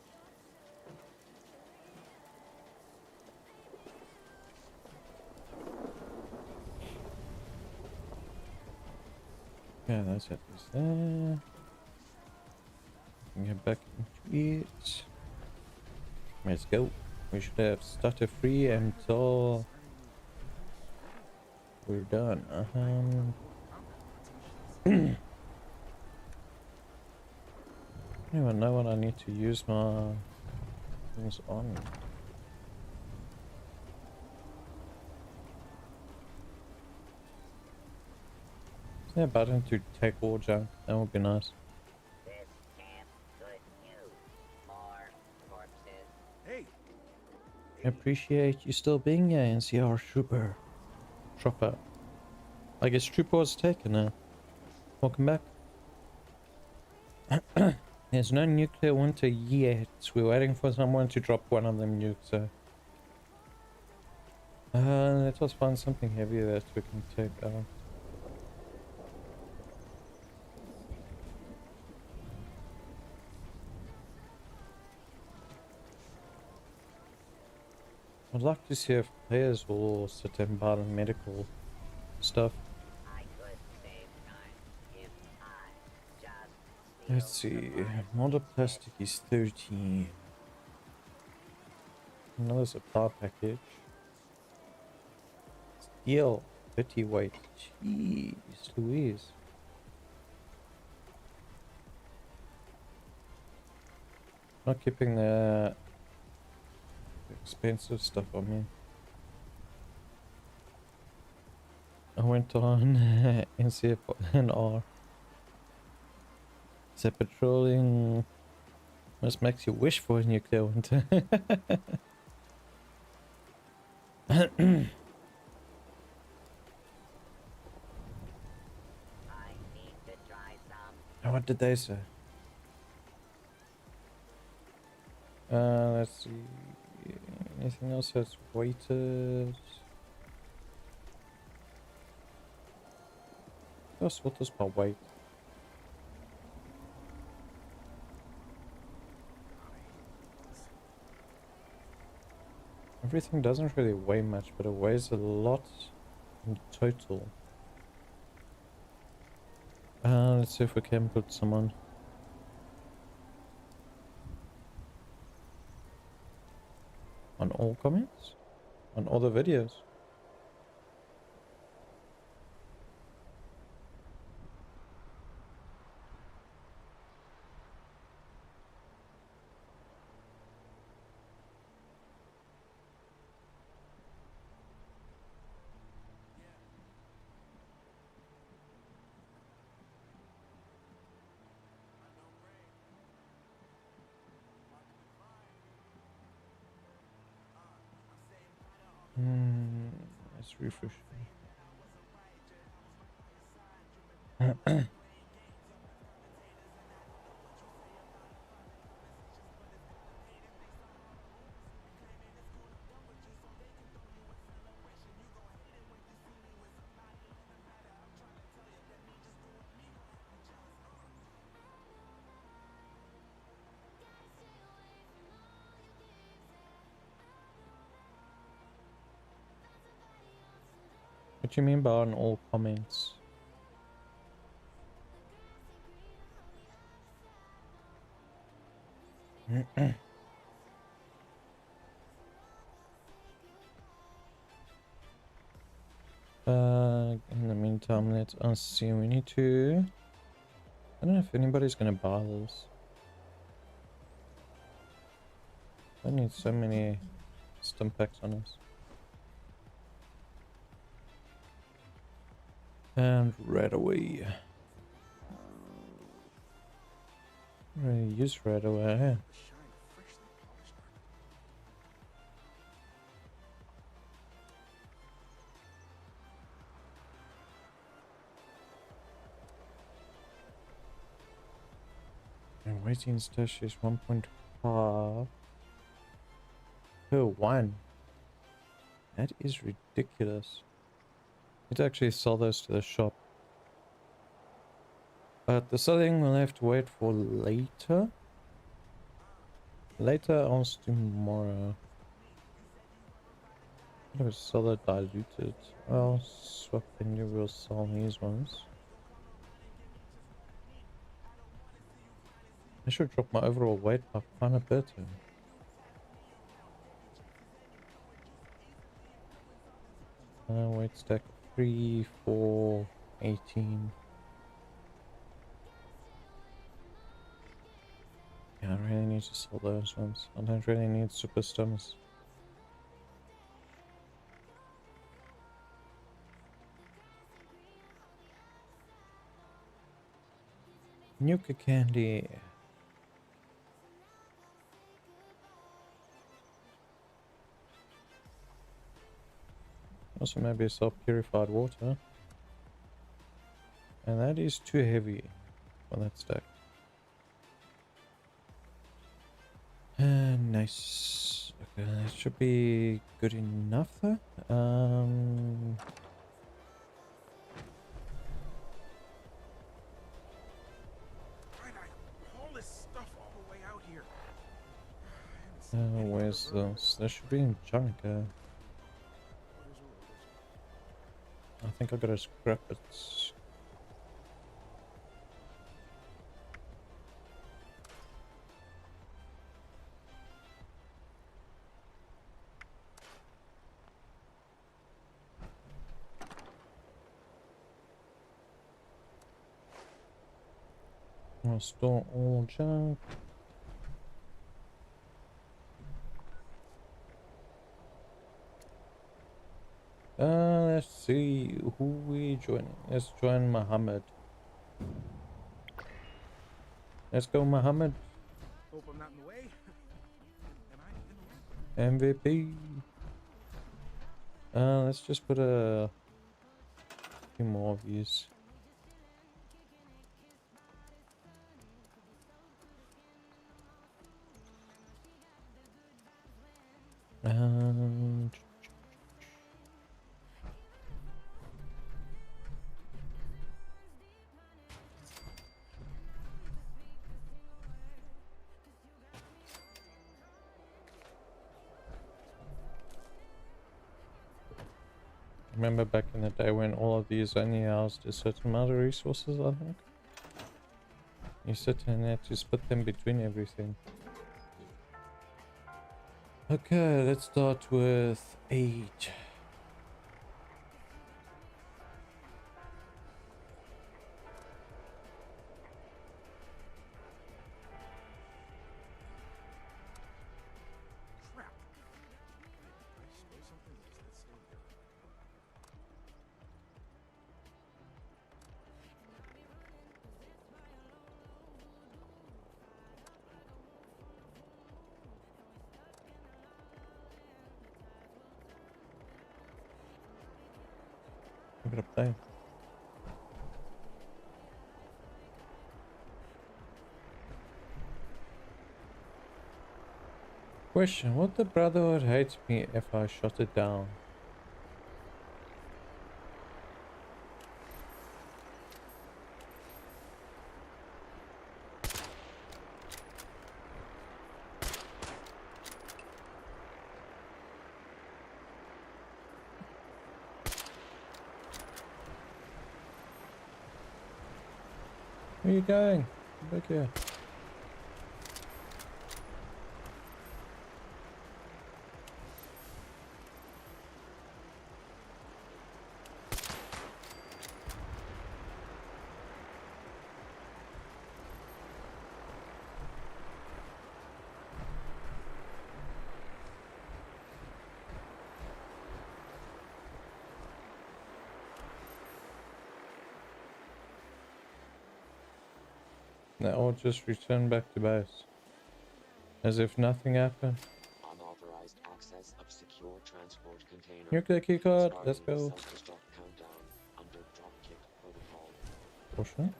Speaker 1: Yeah, that's it. There. Get back into it. Let's go. We should have started free until we're done. I don't even know what I need to use my things on. Is there a button to take all junk? That would be nice.
Speaker 6: Hey,
Speaker 1: I appreciate you still being here, NCR Trooper. Trooper. I guess Trooper was taken now. Welcome back. There's no nuclear winter yet. We're waiting for someone to drop one of them nukes, so... let us find something heavy that we can take out. I'd like to see if players will sit and buy the medical stuff. Let's see, model plastic is 13. Another supply package. Steel, 30 weight. Jeez Louise. Not keeping the expensive stuff on me. I went on NCF and R. So patrolling just makes you wish for a nuclear winter. What did they say? Let's see. Anything else that's weighted? I'll sort this by weight. Everything doesn't really weigh much, but it weighs a lot in total. Let's see if we can put some on. On all comments? On all the videos? Let's refresh. What do you mean by on all comments? In the meantime, let us see. We need to... I don't know if anybody's gonna buy this. I need so many stim packs on us. And right away. Use right away. And waiting stash is 1.5 per one. That is ridiculous. Let's actually sell those to the shop. But the selling we'll have to wait for later. Later on tomorrow. I'm gonna sell that diluted. I'll swap in you, we'll sell these ones. I should drop my overall weight by quite a bit. Weight stack 3, 4, 18. Yeah, I really need to sell those ones. I don't really need super stomachs. Nuka candy. Also maybe sell purified water. And that is too heavy for that stack. Nice. Okay, that should be good enough though. Where's this? There should be in junk. I think I gotta scrap it. I'll store all junk. Let's see who we joining. Let's join Muhammad. Let's go, Muhammad.
Speaker 6: Hope I'm not in the way. Am I in the way?
Speaker 1: MVP. Let's just put a few more of these. Remember back in the day when all of these only housed a certain amount of resources, I think? You certainly had to split them between everything. Okay, let's start with 8. I'm gonna play. Question, would the Brotherhood hate me if I shut it down? Where are you going? Come back here. Now I'll just return back to base. As if nothing happened.
Speaker 7: Unauthorized access of secure transport container.
Speaker 1: Nuclear keycard, let's go.
Speaker 7: Countdown under dropkick protocol.
Speaker 1: Caution.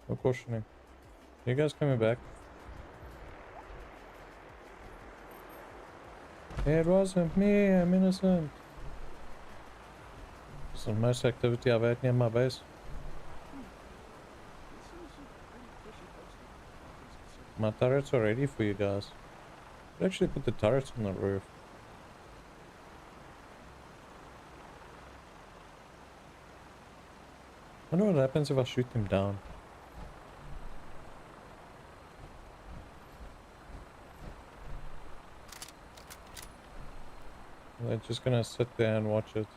Speaker 1: No cautioning. You guys coming back? It wasn't me, I'm innocent. This is the most activity I've had near my base. My turrets are ready for you guys. I'll actually put the turrets on the roof. I wonder what happens if I shoot them down. They're just gonna sit there and watch it.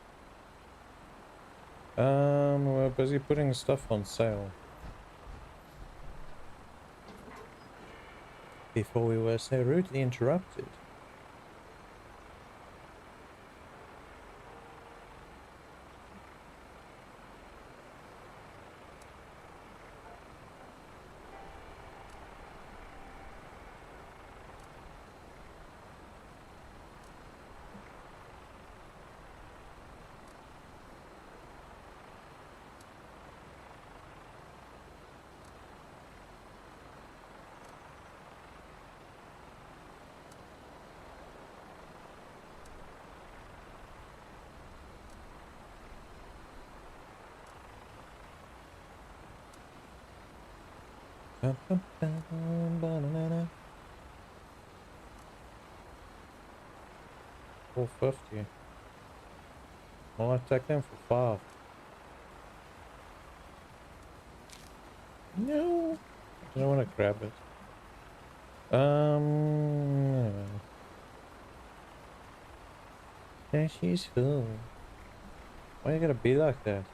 Speaker 1: We're busy putting stuff on sale. Before we were so rudely interrupted. Ba-na-na-na. 450. I'll take them for 5. No, I don't want to grab it. Yeah, she's cool. Why you gotta be like that?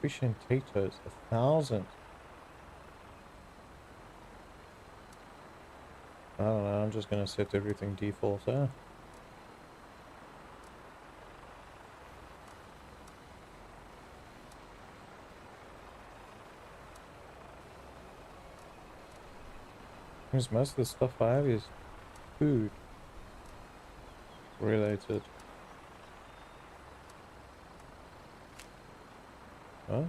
Speaker 1: Fish and potatoes, 1,000. I don't know, I'm just gonna set everything default, huh? Because most of the stuff I have is food related. Huh?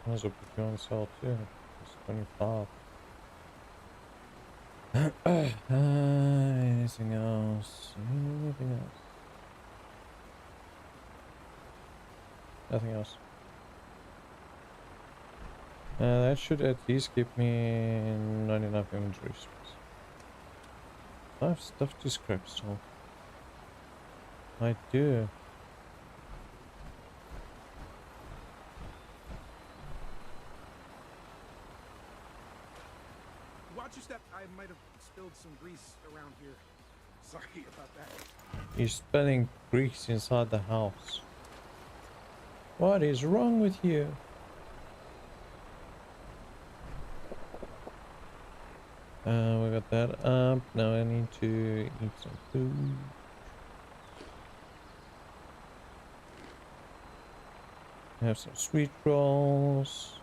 Speaker 1: Might as well put you on sale too. It's 25. Anything else? Anything else? Nothing else. That should at least give me 99 inventory space. I have stuff to scrap still. I do.
Speaker 6: Watch your step. I might have spilled some grease around here. Sorry about that.
Speaker 1: You're spilling grease inside the house. What is wrong with you? We got that up. Now I need to eat some food. Have some sweet rolls.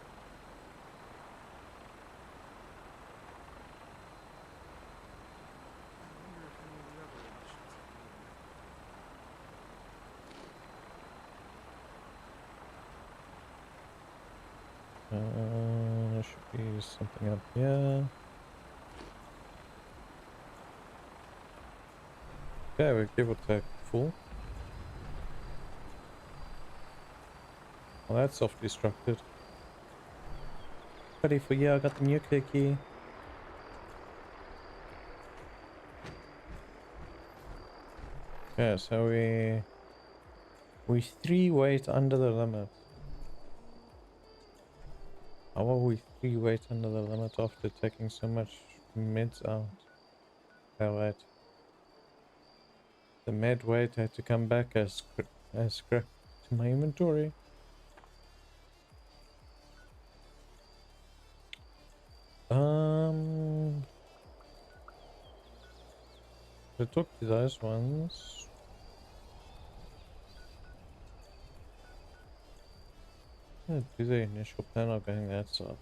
Speaker 1: There should be something up here. Okay, we'll give it a full. Well, that's self-destructed. Ready for you, I got the nuclear key. Yeah, so we 3 weight under the limit. How are we 3 weight under the limit after taking so much meds out? Oh wait. The med weight had to come back as scrap to my inventory. I took those ones. Yeah, do the initial plan of going that side.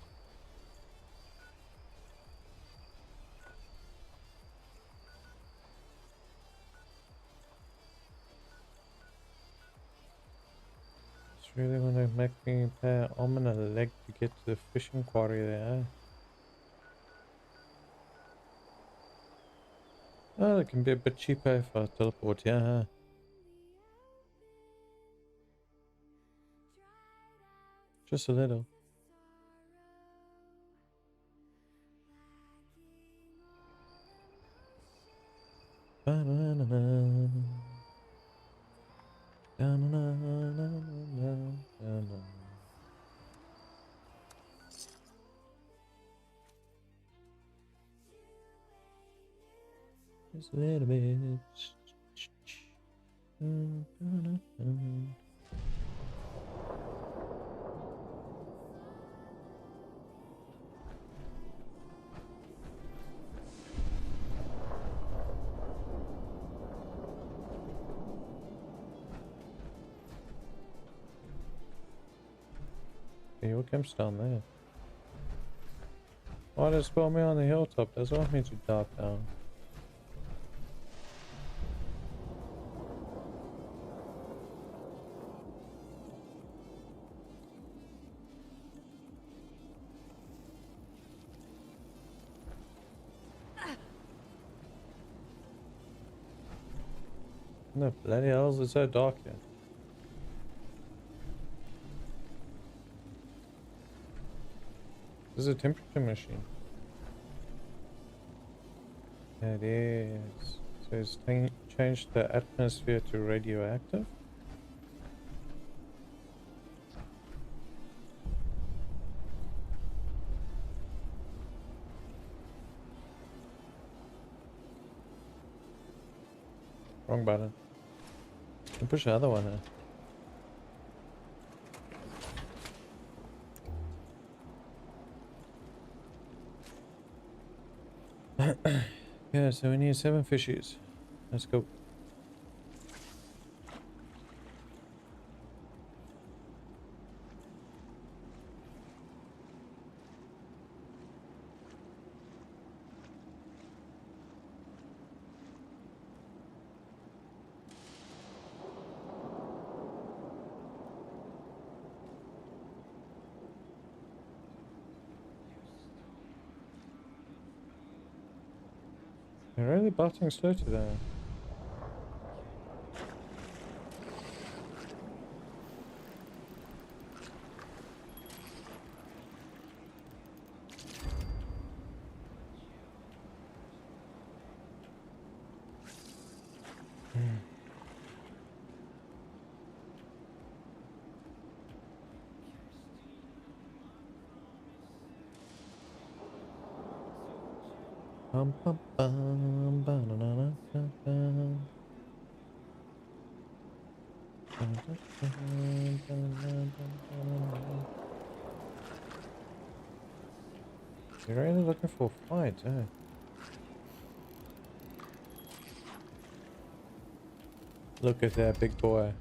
Speaker 1: It's really gonna make me pay an arm and a leg to get to the fishing quarry there. Oh, it can be a bit cheaper if I teleport here. Huh? Just a little. Ba-na-na-na. Da-na-na-na-na-na-na. Just a little bit. Your camp's down there. Why did it spawn me on the hilltop? Doesn't want me to dive down. No, bloody hell is it so dark here? This is a temperature machine. Yeah, it is. So it's changed the atmosphere to radioactive. Wrong button. And push the other one here. Yeah, so we need 7 fishies. Let's go. They're really butting slow today. Bum, bum, bum, ba-na-na-na-na-na. You're really looking for a fight, eh? Look at that big boy.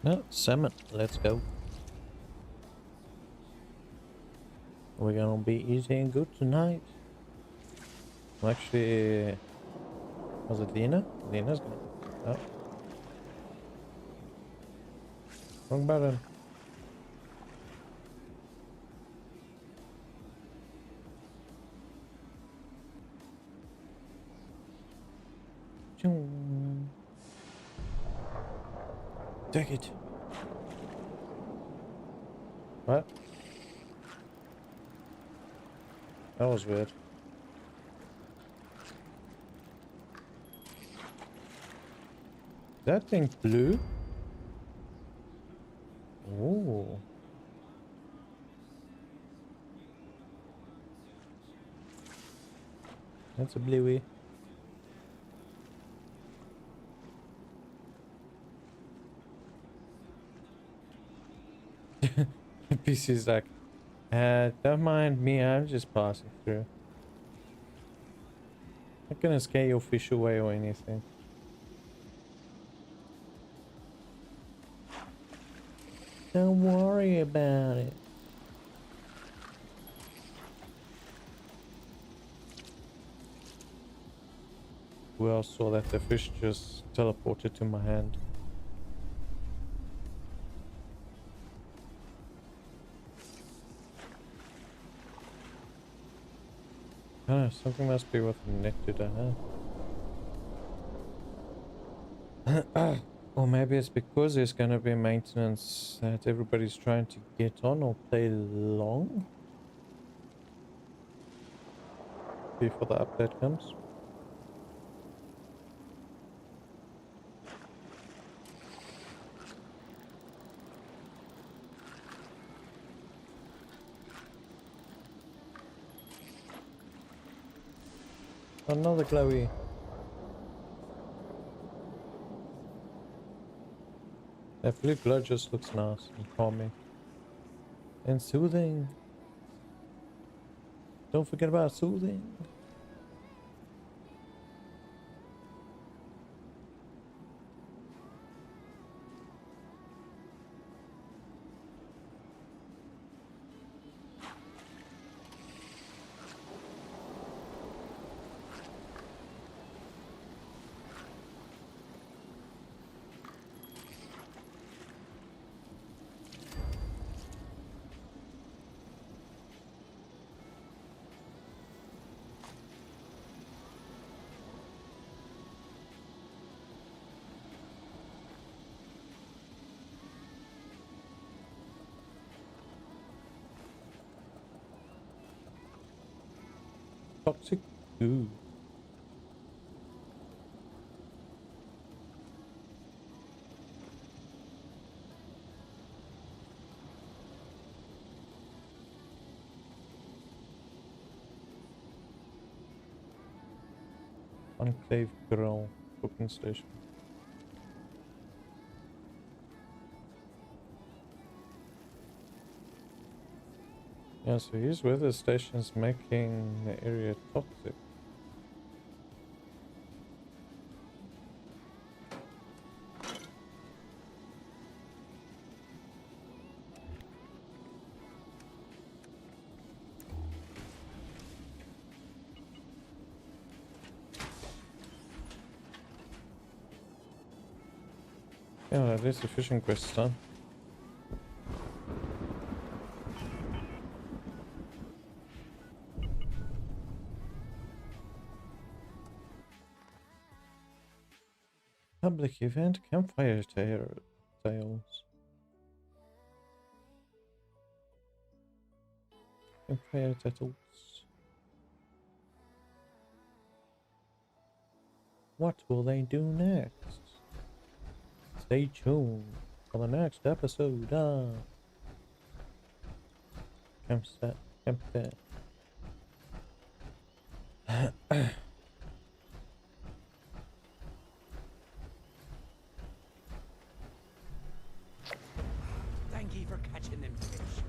Speaker 1: No, salmon. Let's go. We're gonna be easy and good tonight. Actually, was it Lena? Lena's gonna. Oh. Wrong button. Take it. What? That was weird. That thing blue? Oh. That's a bluey. PC's like, don't mind me, I'm just passing through. Not gonna scare your fish away or anything. Don't worry about it. Who else saw that the fish just teleported to my hand? I don't know, something must be with the net today, huh? Or maybe it's because there's going to be maintenance that everybody's trying to get on or play along before the update comes. Another glowy. That blue glow just looks nice and calming. And soothing. Don't forget about soothing. Toxic goo. Enclave Grill cooking station. Yeah, so his weather station's making the area toxic. Yeah, at least the fishing quest's done. Public event campfire tales. Campfire tales. What will they do next? Stay tuned for the next episode of Campset Campfire.
Speaker 3: Thank you for catching them fish.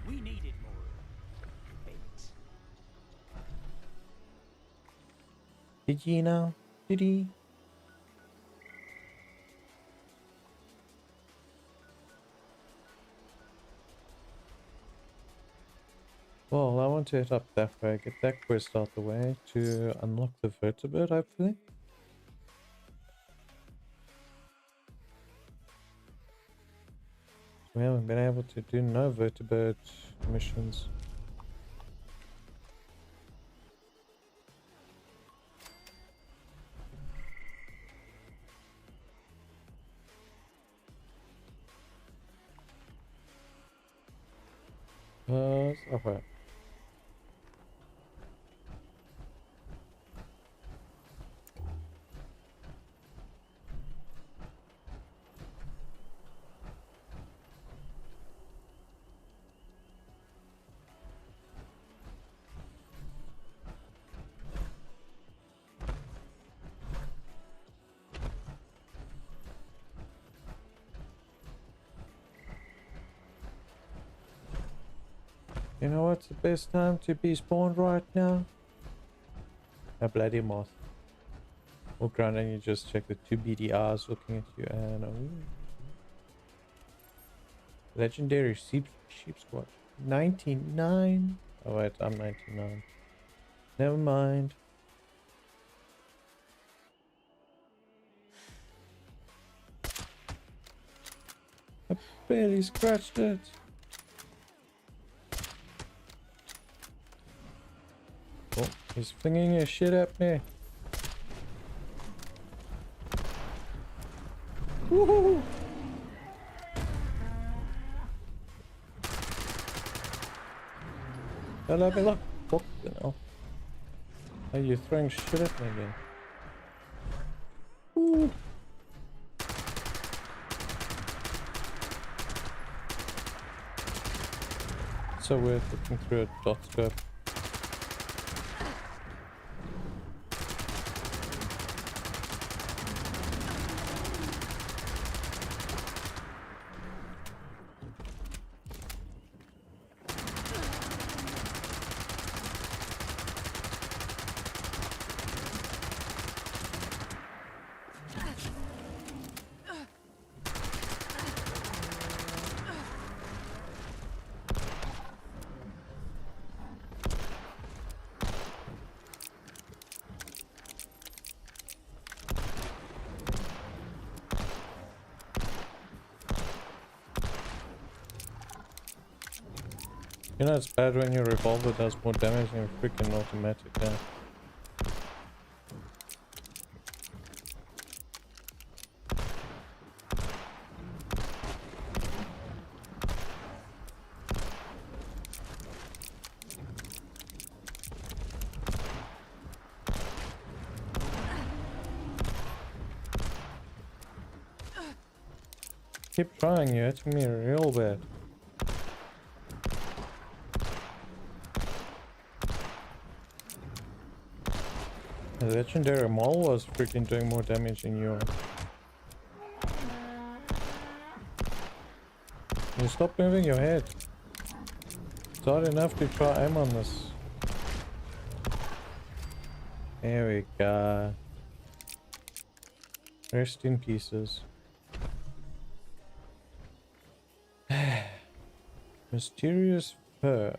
Speaker 3: We needed more bait.
Speaker 1: Did he know? Did he? Well, I want to head up that way, get that quest out the way to unlock the vertebrate, hopefully. We haven't been able to do no vertebrate missions. Okay. You know what's the best time to be spawned right now? A bloody moth. Walk around and you just check the two beady eyes looking at you and legendary sheep squad. 99. Oh wait, I'm 99. Never mind. I barely scratched it. Oh, he's flinging his shit at me. Woohoo! Hello, me look. Fuck, you know. Are you throwing shit at me again? Ooh. So weird looking through a dot scope. You know it's bad when your revolver does more damage than your freaking automatic gun. Keep trying, you're hitting me real bad. The legendary mole was freaking doing more damage than you are. You stop moving your head. It's hard enough to try aim on this. There we go. Rest in pieces. Mysterious fur.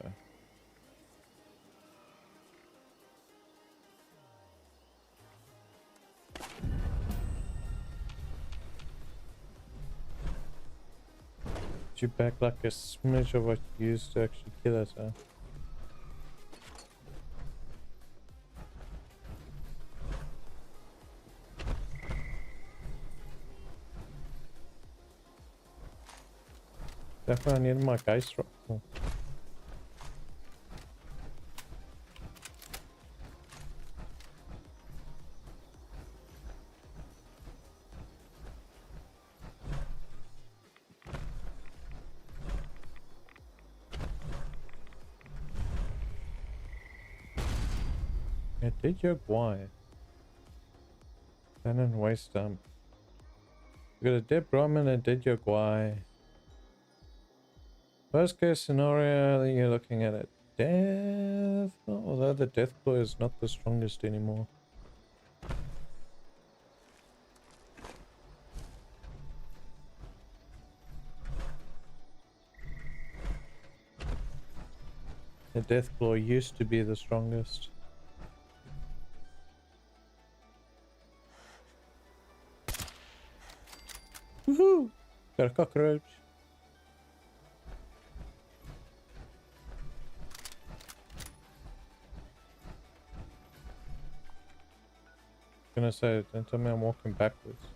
Speaker 1: You back like a smidge of what you used to actually kill us, huh? Definitely need my Geist rifle. Did your why? Then in waste dump. We got a dead Brahmin and did your why. Worst case scenario, you're looking at a death. Although the death claw is not the strongest anymore. The death claw used to be the strongest. Woohoo! Got a cockroach. gonna say, don't tell me I'm walking backwards.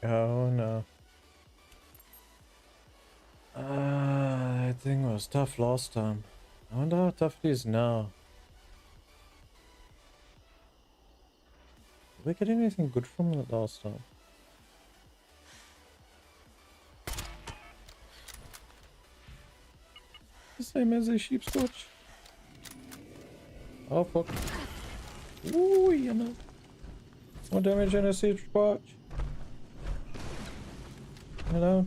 Speaker 1: Oh no. That thing was tough last time. I wonder how tough it is now. Did we get anything good from it last time? The same as a sheepscotch. Oh fuck. Ooh, you know. More damage than a sheepscotch. Hello.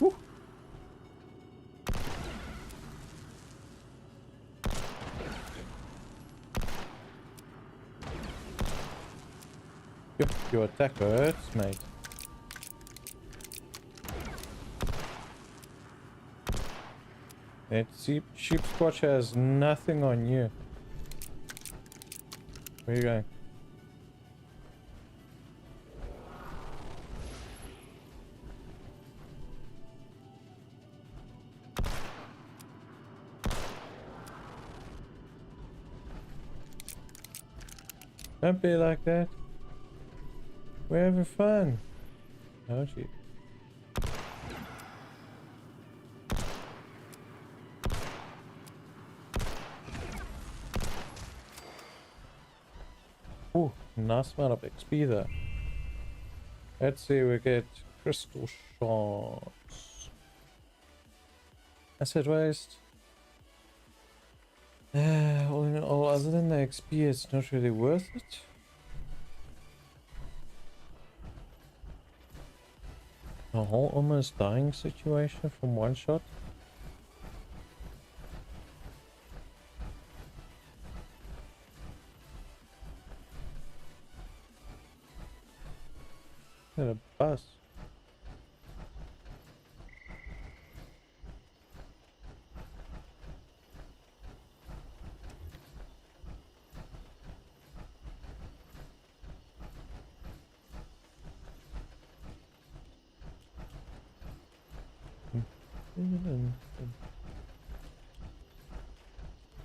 Speaker 1: Woo. Your attack hurts, mate. That sheepscotch has nothing on you. Where are you going? Don't be like that. We're having fun. Oh gee. Ooh, nice amount of XP there. Let's see, we get crystal shards. Acid waste. All in all, other than the XP, it's not really worth it. A whole almost dying situation from one shot. And a bus.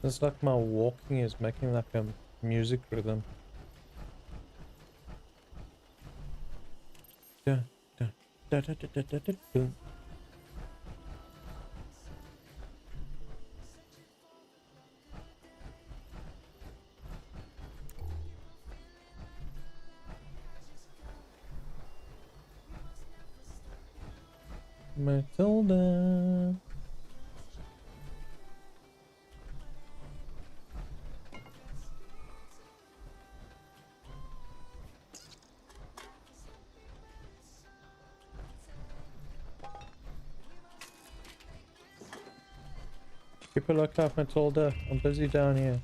Speaker 1: It's like my walking is making like a music rhythm. Da, da, da, da, da, da, da, da. Matilda. Keep a lookout, Matilda. I'm busy down here.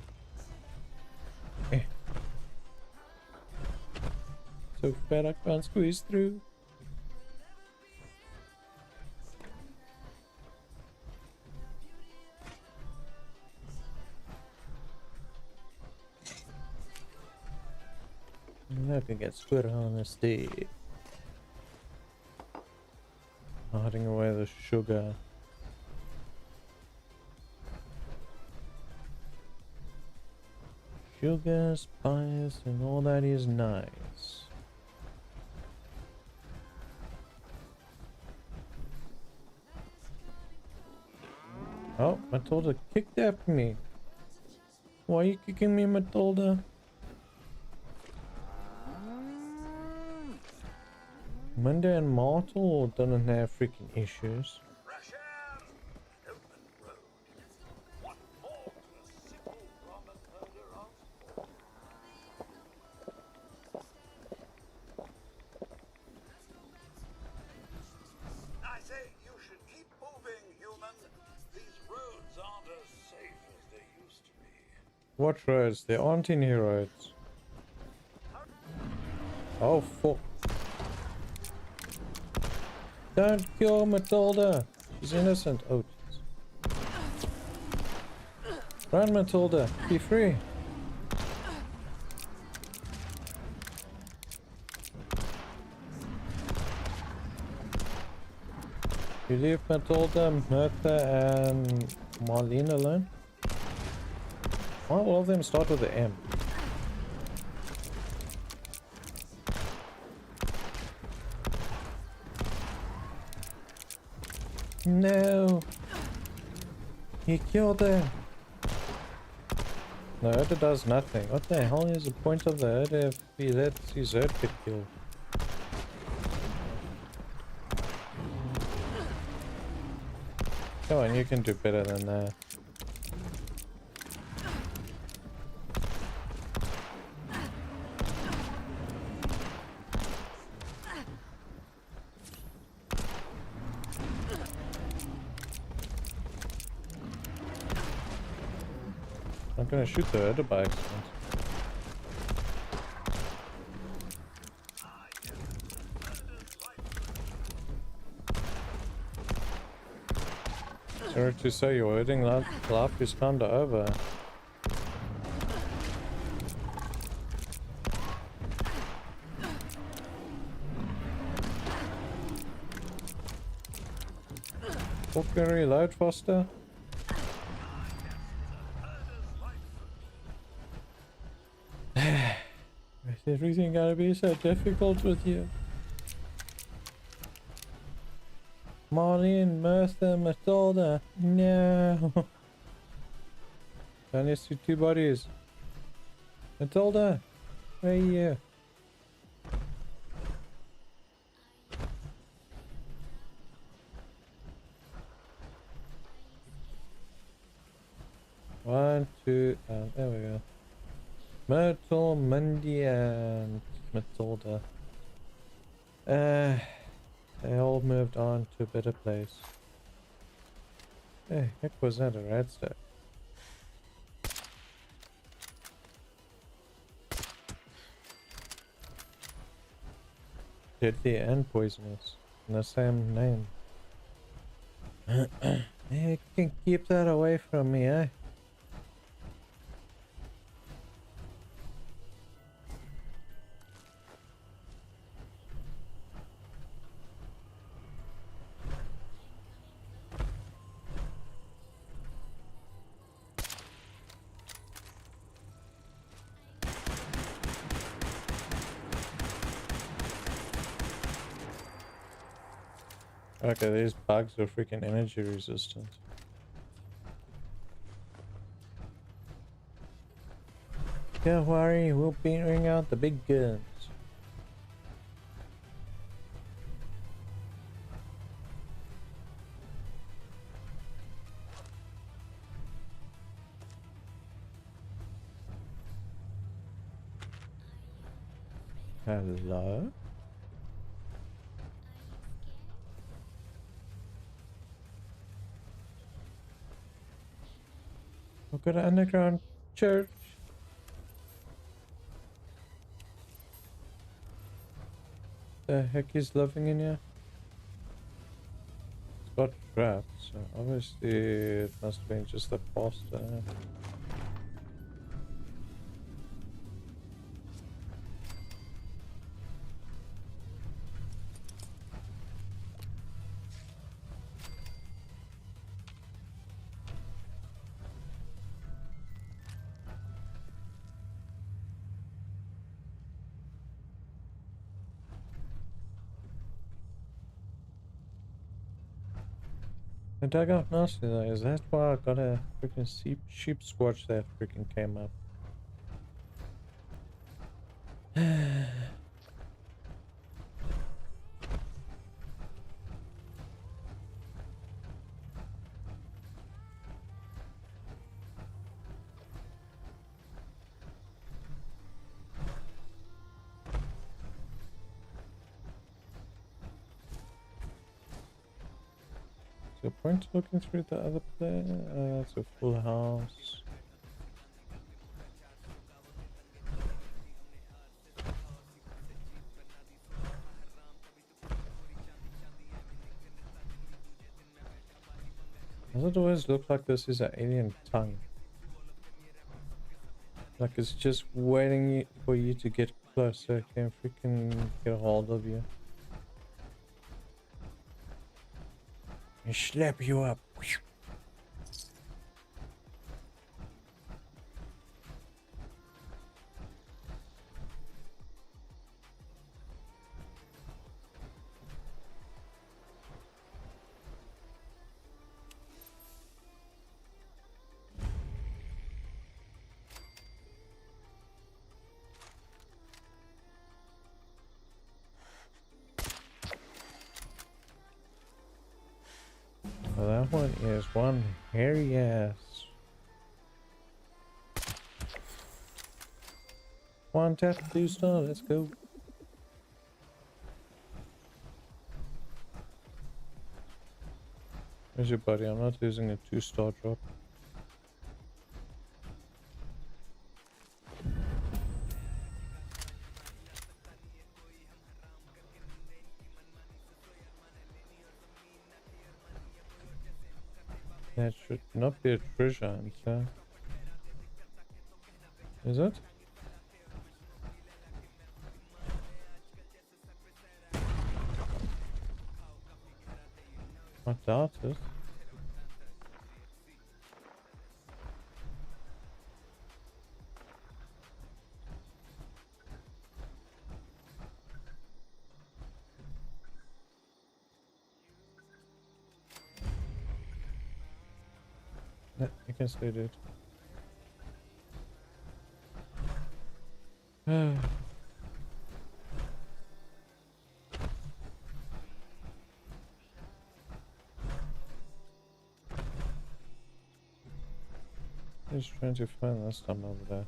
Speaker 1: Eh. So fat I can't squeeze through. I can get squid on this day. Hiding away the sugar. Sugar, spice, and all that is nice. Oh, Matilda kicked at me. Why are you kicking me, Matilda? Monday and Martel doesn't have freaking issues.
Speaker 17: I say you should keep moving, human. These roads aren't as safe as they used to be.
Speaker 1: What roads? There aren't any roads. Oh fuck. Don't kill Matilda. She's innocent. Oh, jeez. Run, Matilda. Be free. You leave Matilda, Mertha, and Marlene alone? Why all of them start with the M? No! He killed her! The herder does nothing. What the hell is the point of the herder if he lets his herd get killed? Come on, you can do better than that. I'm gonna shoot the herder by accident. Sorry to say, your herding life is kinda over. Fucking reload faster. Is everything gonna be so difficult with you? Marlene, Mertha, Matilda. No. I only see two bodies. Matilda, where are you? One, two, and there we go. Myrtle, Mindy, and Matilda. They all moved on to a better place. Hey, heck was that, a radstone? Deadly and poisonous. In the same name. You can keep that away from me, eh? Okay, these bugs are freaking energy resistant. Don't worry, we'll bring out the big guns. Hello? We've got an underground church. The heck is living in here? It's got traps, so obviously it must have been just a pastor. I dug out nasty though. Is that why I got a freaking sheep squatch that freaking came up? Is there a point looking through the other place? That's a full house. Does it always look like this is an alien tongue? Like it's just waiting for you to get close so it can freaking get a hold of you. And slap you up. Well, that one is one hairy ass. One tap, 2-star, let's go. Where's your buddy? I'm not using a 2-star drop. That should not be a treasure hunter. Is it? I doubt it. Yeah, I guess they did. Just trying to find this time over there.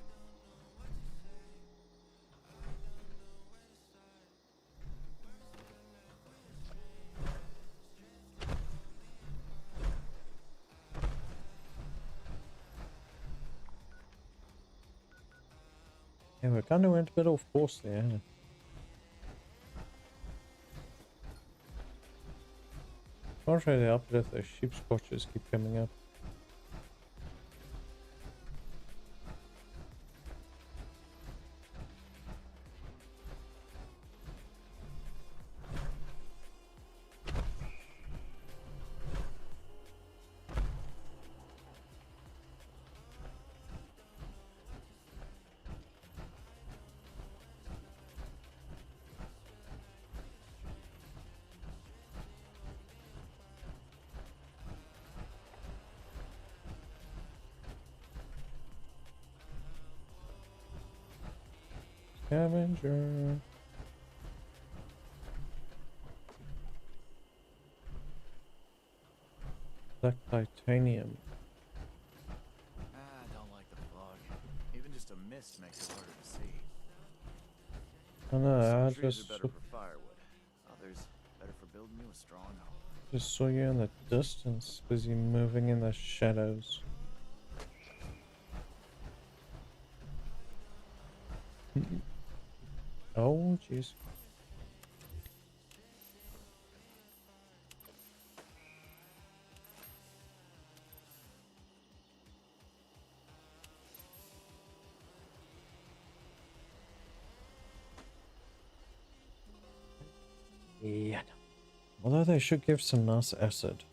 Speaker 1: Yeah, we kind of went a bit off course there. Can't really help it if those sheep squatches keep coming up. Scavenger. Black titanium.
Speaker 10: I don't like the fog. Even just a mist makes it harder to see.
Speaker 1: I know,
Speaker 10: Some
Speaker 1: I
Speaker 10: trees
Speaker 1: just
Speaker 10: are better for firewood. Others better for building you a stronghold.
Speaker 1: just saw you in the distance, busy moving in the shadows. Oh, jeez. Yeah. Although they should give some nice acid.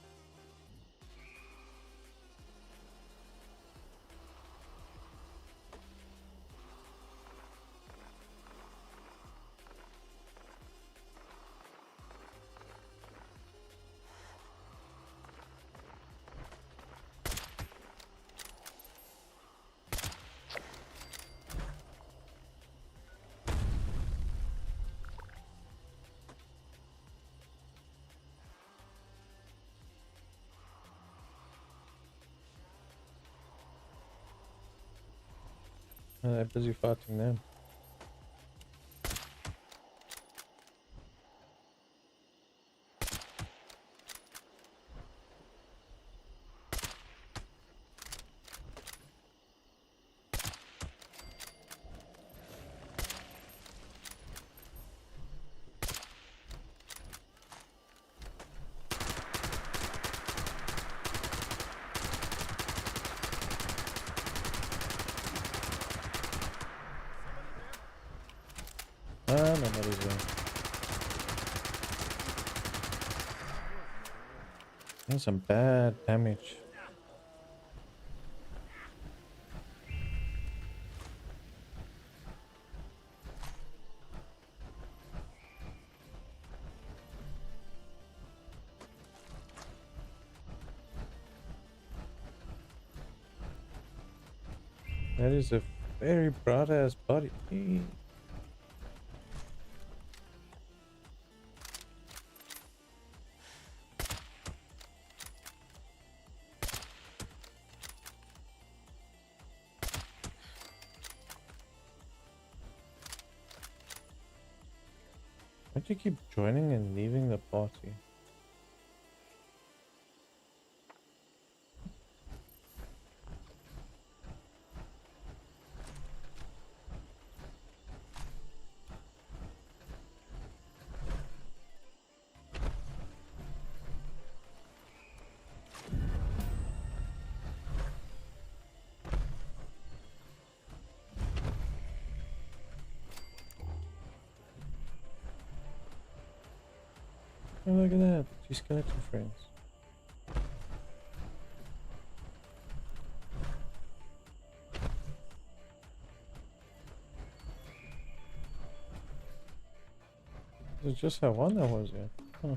Speaker 1: They're busy fighting them. Ah, nobody's there. That's some bad damage. That is a very broad ass body. Why do you keep joining and leaving the party? Oh, look at that. 2 skeleton friends. It's just how one that was, yeah. Huh.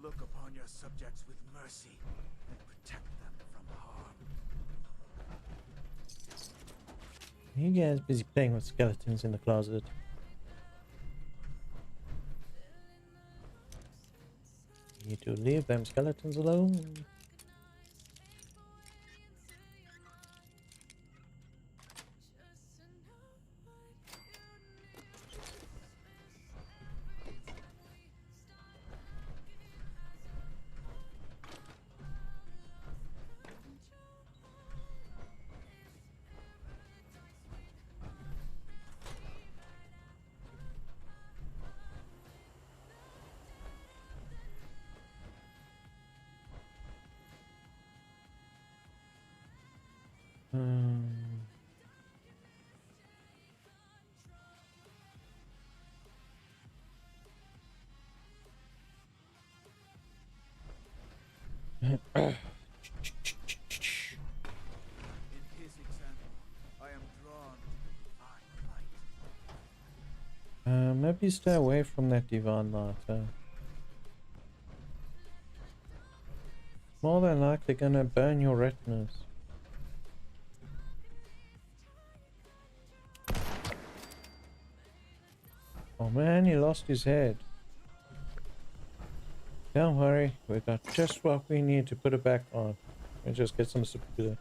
Speaker 10: Look upon your subjects with mercy and protect them from harm.
Speaker 1: You guys busy playing with skeletons in the closet. You need to leave them skeletons alone.
Speaker 10: In his example, I am drawn to divine light.
Speaker 1: Maybe stay away from that divine light. More than likely gonna burn your retinas. Oh man, he lost his head. Don't worry, we got just what we need to put it back on. And just get some support.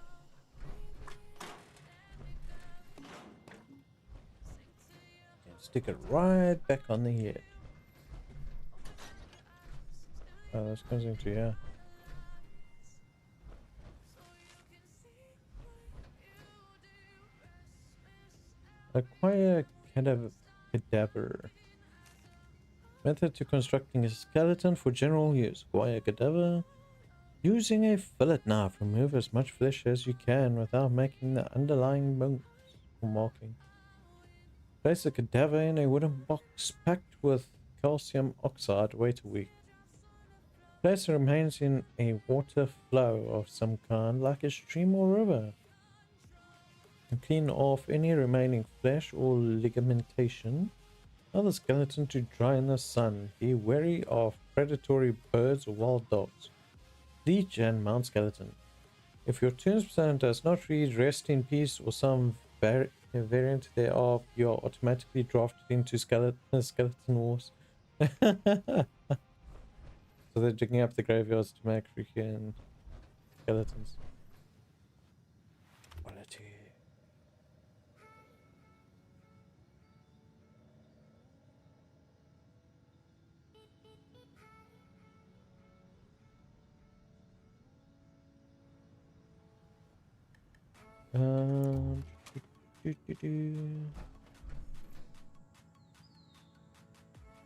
Speaker 1: Stick it right back on the head. Oh, this comes into, yeah. Acquire cadaver. Method to constructing a skeleton for general use. Acquire cadaver. Using a fillet knife, remove as much flesh as you can without making the underlying bones or marking. Place the cadaver in a wooden box packed with calcium oxide, wait a week. Place the remains in a water flow of some kind, like a stream or river. And clean off any remaining flesh or ligamentation. Allow the skeleton to dry in the sun. Be wary of predatory birds or wild dogs. Leech and mount skeleton. If your tombstone does not read rest in peace or some variant thereof, you are automatically drafted into skeleton wars. So they're digging up the graveyards to make freaking skeletons. Quality. Um, do, do, do.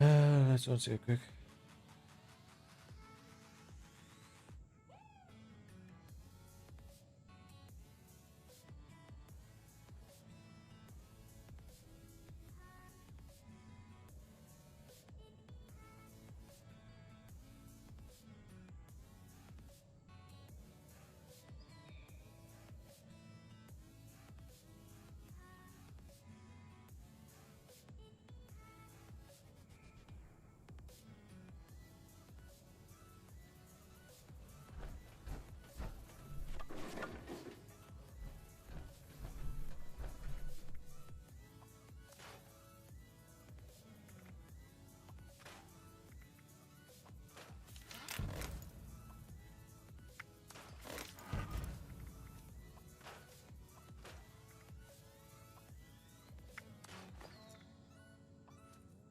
Speaker 1: Let's go see it quick.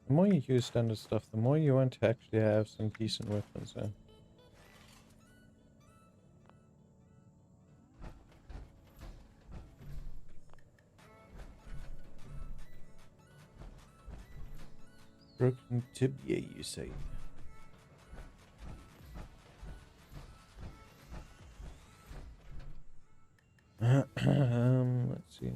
Speaker 1: The more you use standard stuff, the more you want to actually have some decent weapons then. Broken tibia, you say? Let's see.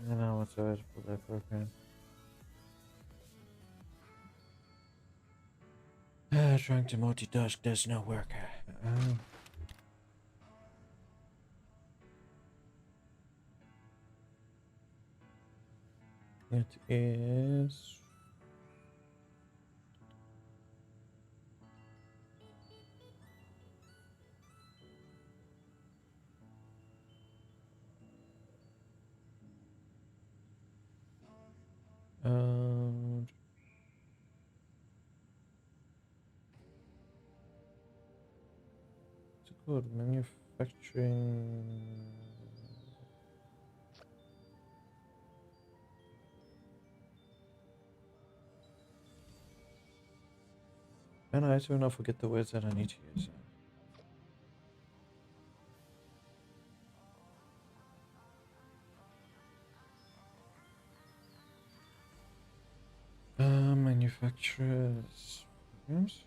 Speaker 1: I don't know what's the rest for that program. Trying to multitask does not work. It is. It's good manufacturing. And I do not forget the words that I need to use. Manufacturers. Yes.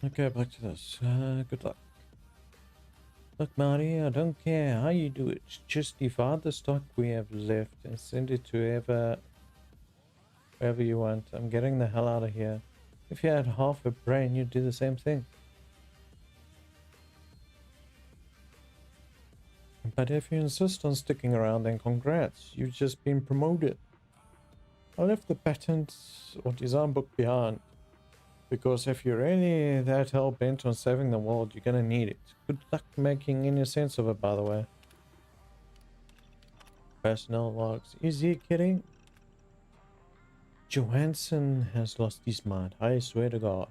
Speaker 1: Okay, back to this. Good luck. Look, Marty, I don't care how you do it. Just divide the stock we have left and send it to wherever you want. I'm getting the hell out of here. If you had half a brain, you'd do the same thing. But if you insist on sticking around, then congrats. You've just been promoted. I left the patent or design book behind. Because if you're really that hell-bent on saving the world, you're gonna need it. Good luck making any sense of it, by the way. Personnel logs. Is he kidding? Johansson has lost his mind. I swear to God.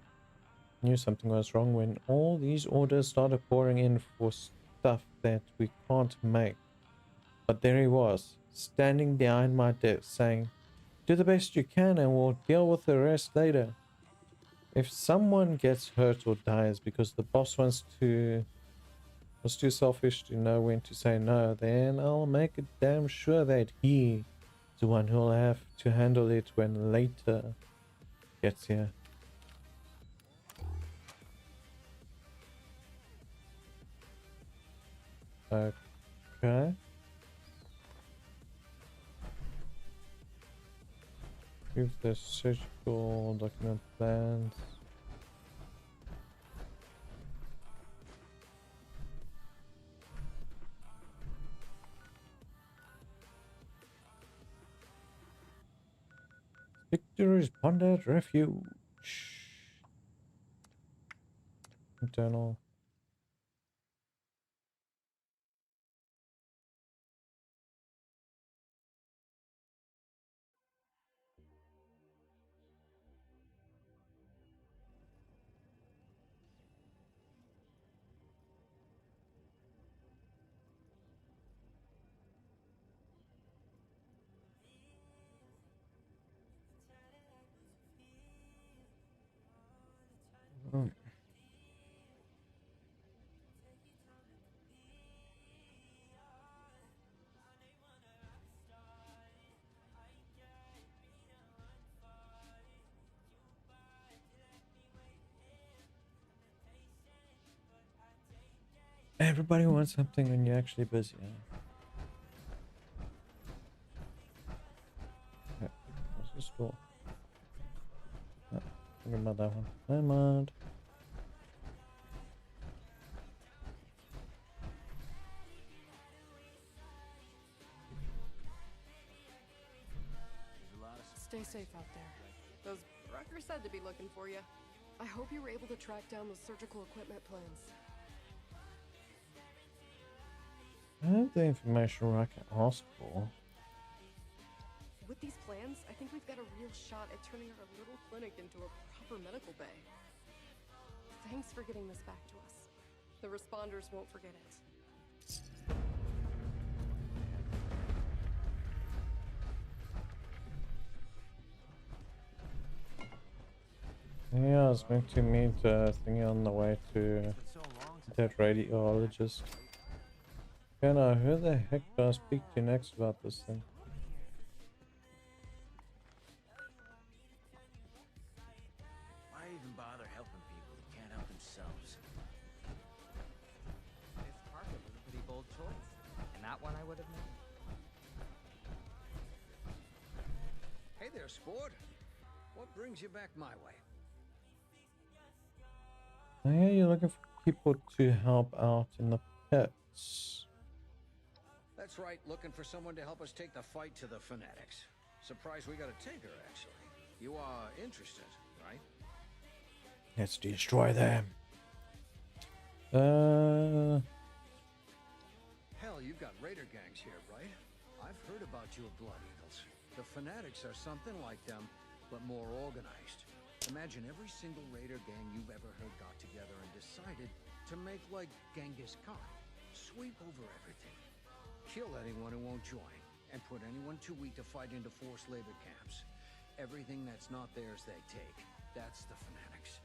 Speaker 1: I knew something was wrong when all these orders started pouring in for stuff that we can't make. But there he was, standing behind my desk saying, "Do the best you can and we'll deal with the rest later." If someone gets hurt or dies because the boss was too selfish to know when to say no, then I'll make it damn sure that he is the one who'll have to handle it when later gets here. Okay. Give the surgical document plans. Victor's Bonded Refuge. Internal. Oh. Everybody wants something when you're actually busy. Okay, what's this for? Oh, forget about that one. Hi, Mod.
Speaker 12: Stay safe out there. Those Rucker said to be looking for you. I hope you were able to track down those surgical equipment plans.
Speaker 1: I have the information I can ask for.
Speaker 12: With these plans, I think we've got a real shot at turning our little clinic into a proper medical bay. Thanks for getting this back to us. The responders won't forget it.
Speaker 1: Yeah, I was meant to meet thingy on the way to that radiologist. Okay, now who the heck do I speak to next about this thing?
Speaker 10: Why even bother helping people who can't help themselves?
Speaker 14: This Parker was a pretty bold choice, and that one I would have made.
Speaker 10: Hey there, sport. What brings you back my way?
Speaker 1: I hear you're looking for people to help out in the pits.
Speaker 10: That's right, looking for someone to help us take the fight to the fanatics. Surprised we got a tinker, actually. You are interested, right?
Speaker 1: Let's destroy them.
Speaker 10: Hell, you've got raider gangs here, right? I've heard about your Blood Eagles. The fanatics are something like them, but more organized. Imagine every single raider gang you've ever heard got together and decided to make like Genghis Khan. Sweep over everything. Kill anyone who won't join, and put anyone too weak to fight into forced labor camps. Everything that's not theirs they take. That's the fanatics.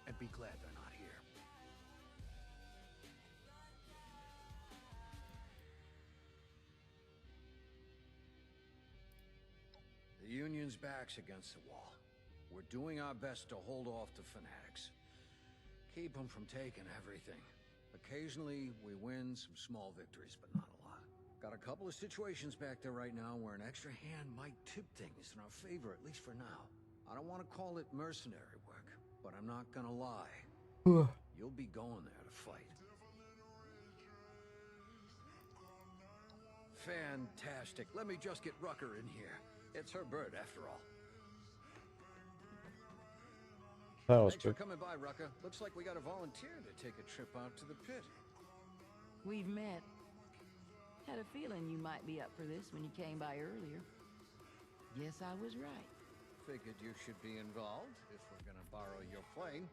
Speaker 10: And be glad they're not here. The Union's back's against the wall. We're doing our best to hold off the fanatics. Keep them from taking everything. Occasionally, we win some small victories, but not a lot. Got a couple of situations back there right now where an extra hand might tip things in our favor, at least for now. I don't want to call it mercenary work, but I'm not gonna lie. You'll be going there to fight. Fantastic. Let me just get Rucker in here. It's her bird, after all.
Speaker 1: That was
Speaker 10: Thanks
Speaker 1: good.
Speaker 10: for coming by, Rucker. Looks like we got a volunteer to take a trip out to the pit.
Speaker 9: We've met. Had a feeling you might be up for this when you came by earlier. Guess I was right.
Speaker 10: Figured you should be involved if we're gonna borrow your plane.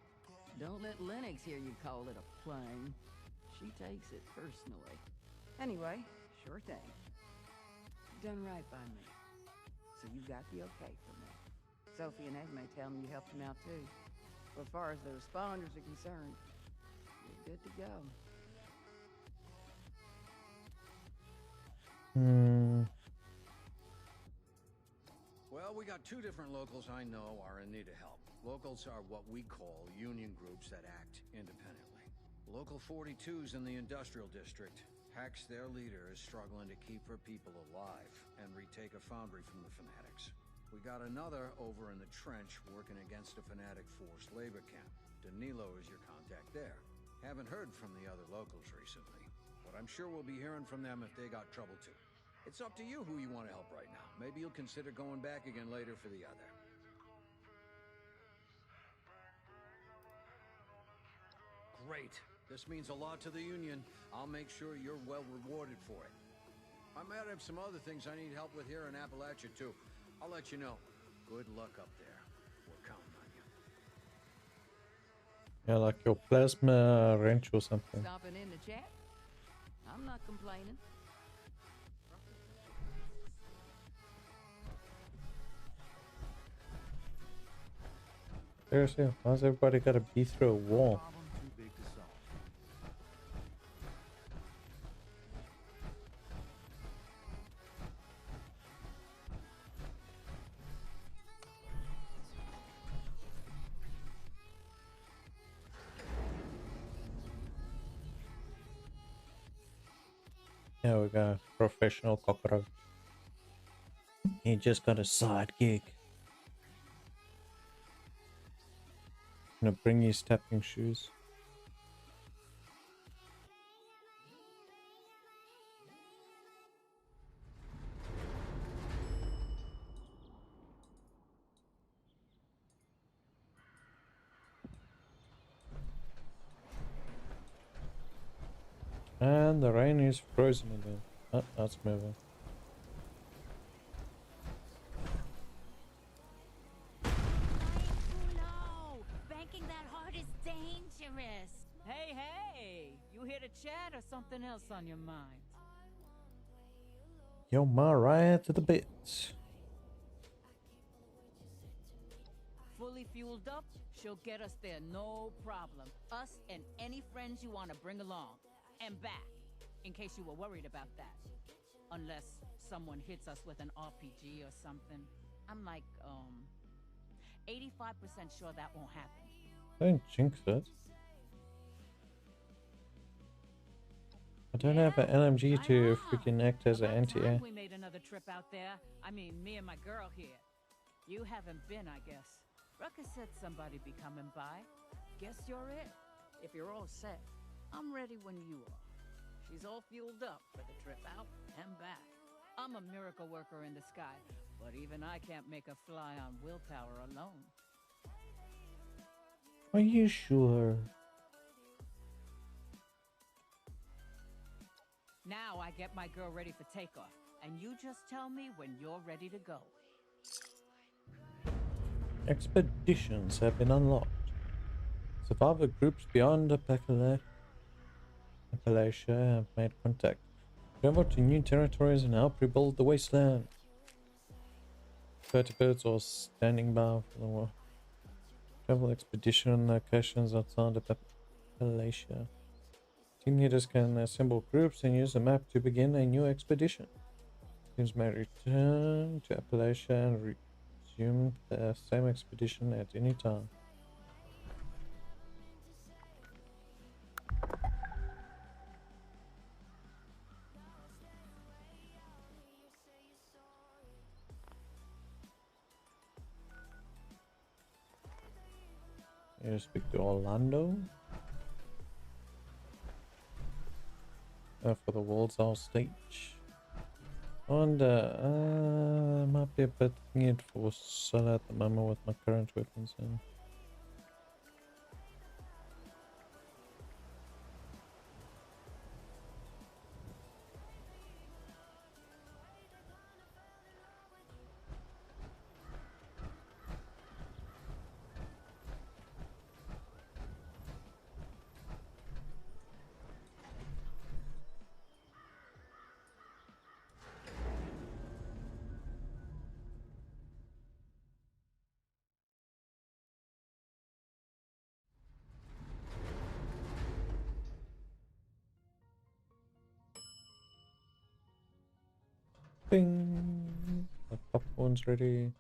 Speaker 9: Don't let Lennox hear you call it a plane. She takes it personally. Anyway, sure thing.
Speaker 5: Done right by me. So you got the okay from me. Sophie and Esme tell me you helped them out too. But as far as the responders are concerned, you're good to go.
Speaker 10: Well, we got two different locals I know are in need of help. Locals are what we call union groups that act independently. Local 42's in the industrial district. Hex, their leader, is struggling to keep her people alive and retake a foundry from the fanatics. We got another over in the trench working against a fanatic forced labor camp. Danilo is your contact there. Haven't heard from the other locals recently, but I'm sure we'll be hearing from them if they got trouble too. It's up to you who you want to help right now. Maybe you'll consider going back again later for the other. Great. This means a lot to the Union. I'll make sure you're well rewarded for it. I might have some other things I need help with here in Appalachia too. I'll let you know. Good luck up there. We're counting on you.
Speaker 1: Yeah, like your plasma wrench or something.
Speaker 5: Stopping in to chat? I'm not complaining.
Speaker 1: Seriously, why's everybody gotta be through a wall? Yeah, we got a professional cockroach. He just got a side gig. Gonna bring his tapping shoes. And the rain is frozen again. Oh, that's moving.
Speaker 16: Banking that hard is dangerous.
Speaker 9: Hey, hey! You here to chat or something else on your mind?
Speaker 1: Yo, Mariah to the bits.
Speaker 9: Fully fueled up, she'll get us there, no problem. Us and any friends you want to bring along. And back, in case you were worried about that. Unless someone hits us with an RPG or something. I'm like, 85% sure that won't happen.
Speaker 1: Don't jinx it. I don't have an LMG to freaking act as an anti-air.
Speaker 9: We made another trip out there. I mean, me and my girl here. You haven't been, I guess. Ruckus said somebody'd be coming by. Guess you're it. If you're all set, I'm ready when you are. She's all fueled up for the trip out and back. I'm a miracle worker in the sky, but even I can't make a fly on willpower alone.
Speaker 1: Are you sure?
Speaker 9: Now I get my girl ready for takeoff, and you just tell me when you're ready to go.
Speaker 1: Expeditions have been unlocked. Survivor groups beyond Appalachia have made contact. Travel to new territories and help rebuild the wasteland. Vertebrates are standing by for the war. Travel expedition locations outside of Appalachia. Team leaders can assemble groups and use a map to begin a new expedition. Teams may return to Appalachia and resume the same expedition at any time. Here, speak to Orlando. For the WorldStar stage. And might be a bit needed for sell at the moment with my current weapons in. Bing! The popcorn's ready.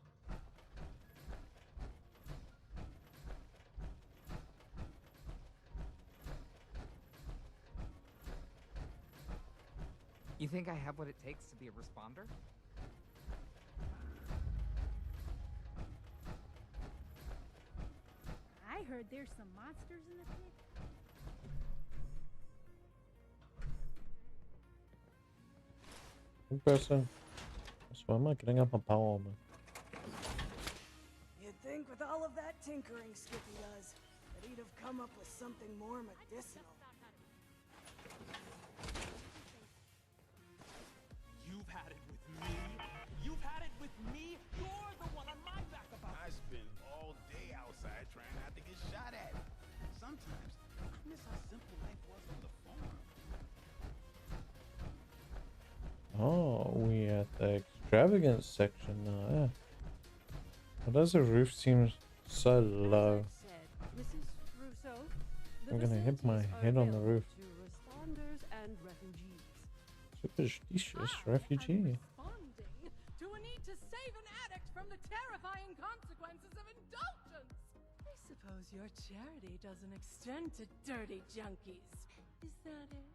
Speaker 14: You think I have what it takes to be a responder?
Speaker 16: I heard there's some monsters in the pit.
Speaker 1: Good person. So am I getting up my power armor?
Speaker 2: You'd think with all of that tinkering Skippy does, that he'd have come up with something more medicinal.
Speaker 3: You've had it with me. You've had it with me. You're the one on my back about
Speaker 6: I spend all day outside trying not to get shot at. Sometimes I miss how simple life was on the farm.
Speaker 1: Oh, we at the extravagant section now. Yeah. Why does the roof seem so low?
Speaker 15: Mrs. Russo,
Speaker 1: I'm gonna hit my head on the roof.
Speaker 15: to responders and refugees.
Speaker 1: Superstitious refugee.
Speaker 15: Responding to a need to save an addict from the terrifying consequences of indulgence. I suppose your charity doesn't extend to dirty junkies. Is that it?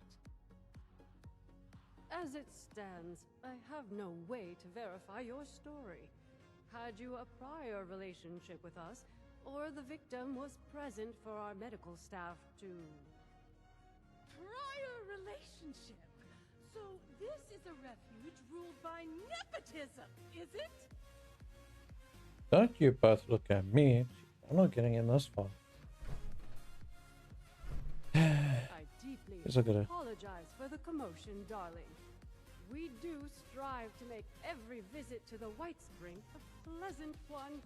Speaker 19: As it stands, I have no way to verify your story. Had you a prior relationship with us, or the victim was present for our medical staff to...
Speaker 15: Prior relationship. So this is a refuge ruled by nepotism, is it?
Speaker 1: Don't you both look at me. I'm not getting in this far.
Speaker 19: I deeply
Speaker 1: Yes, I got it.
Speaker 19: apologize for the commotion, darling. We do strive to make every visit to the White Spring a pleasant one.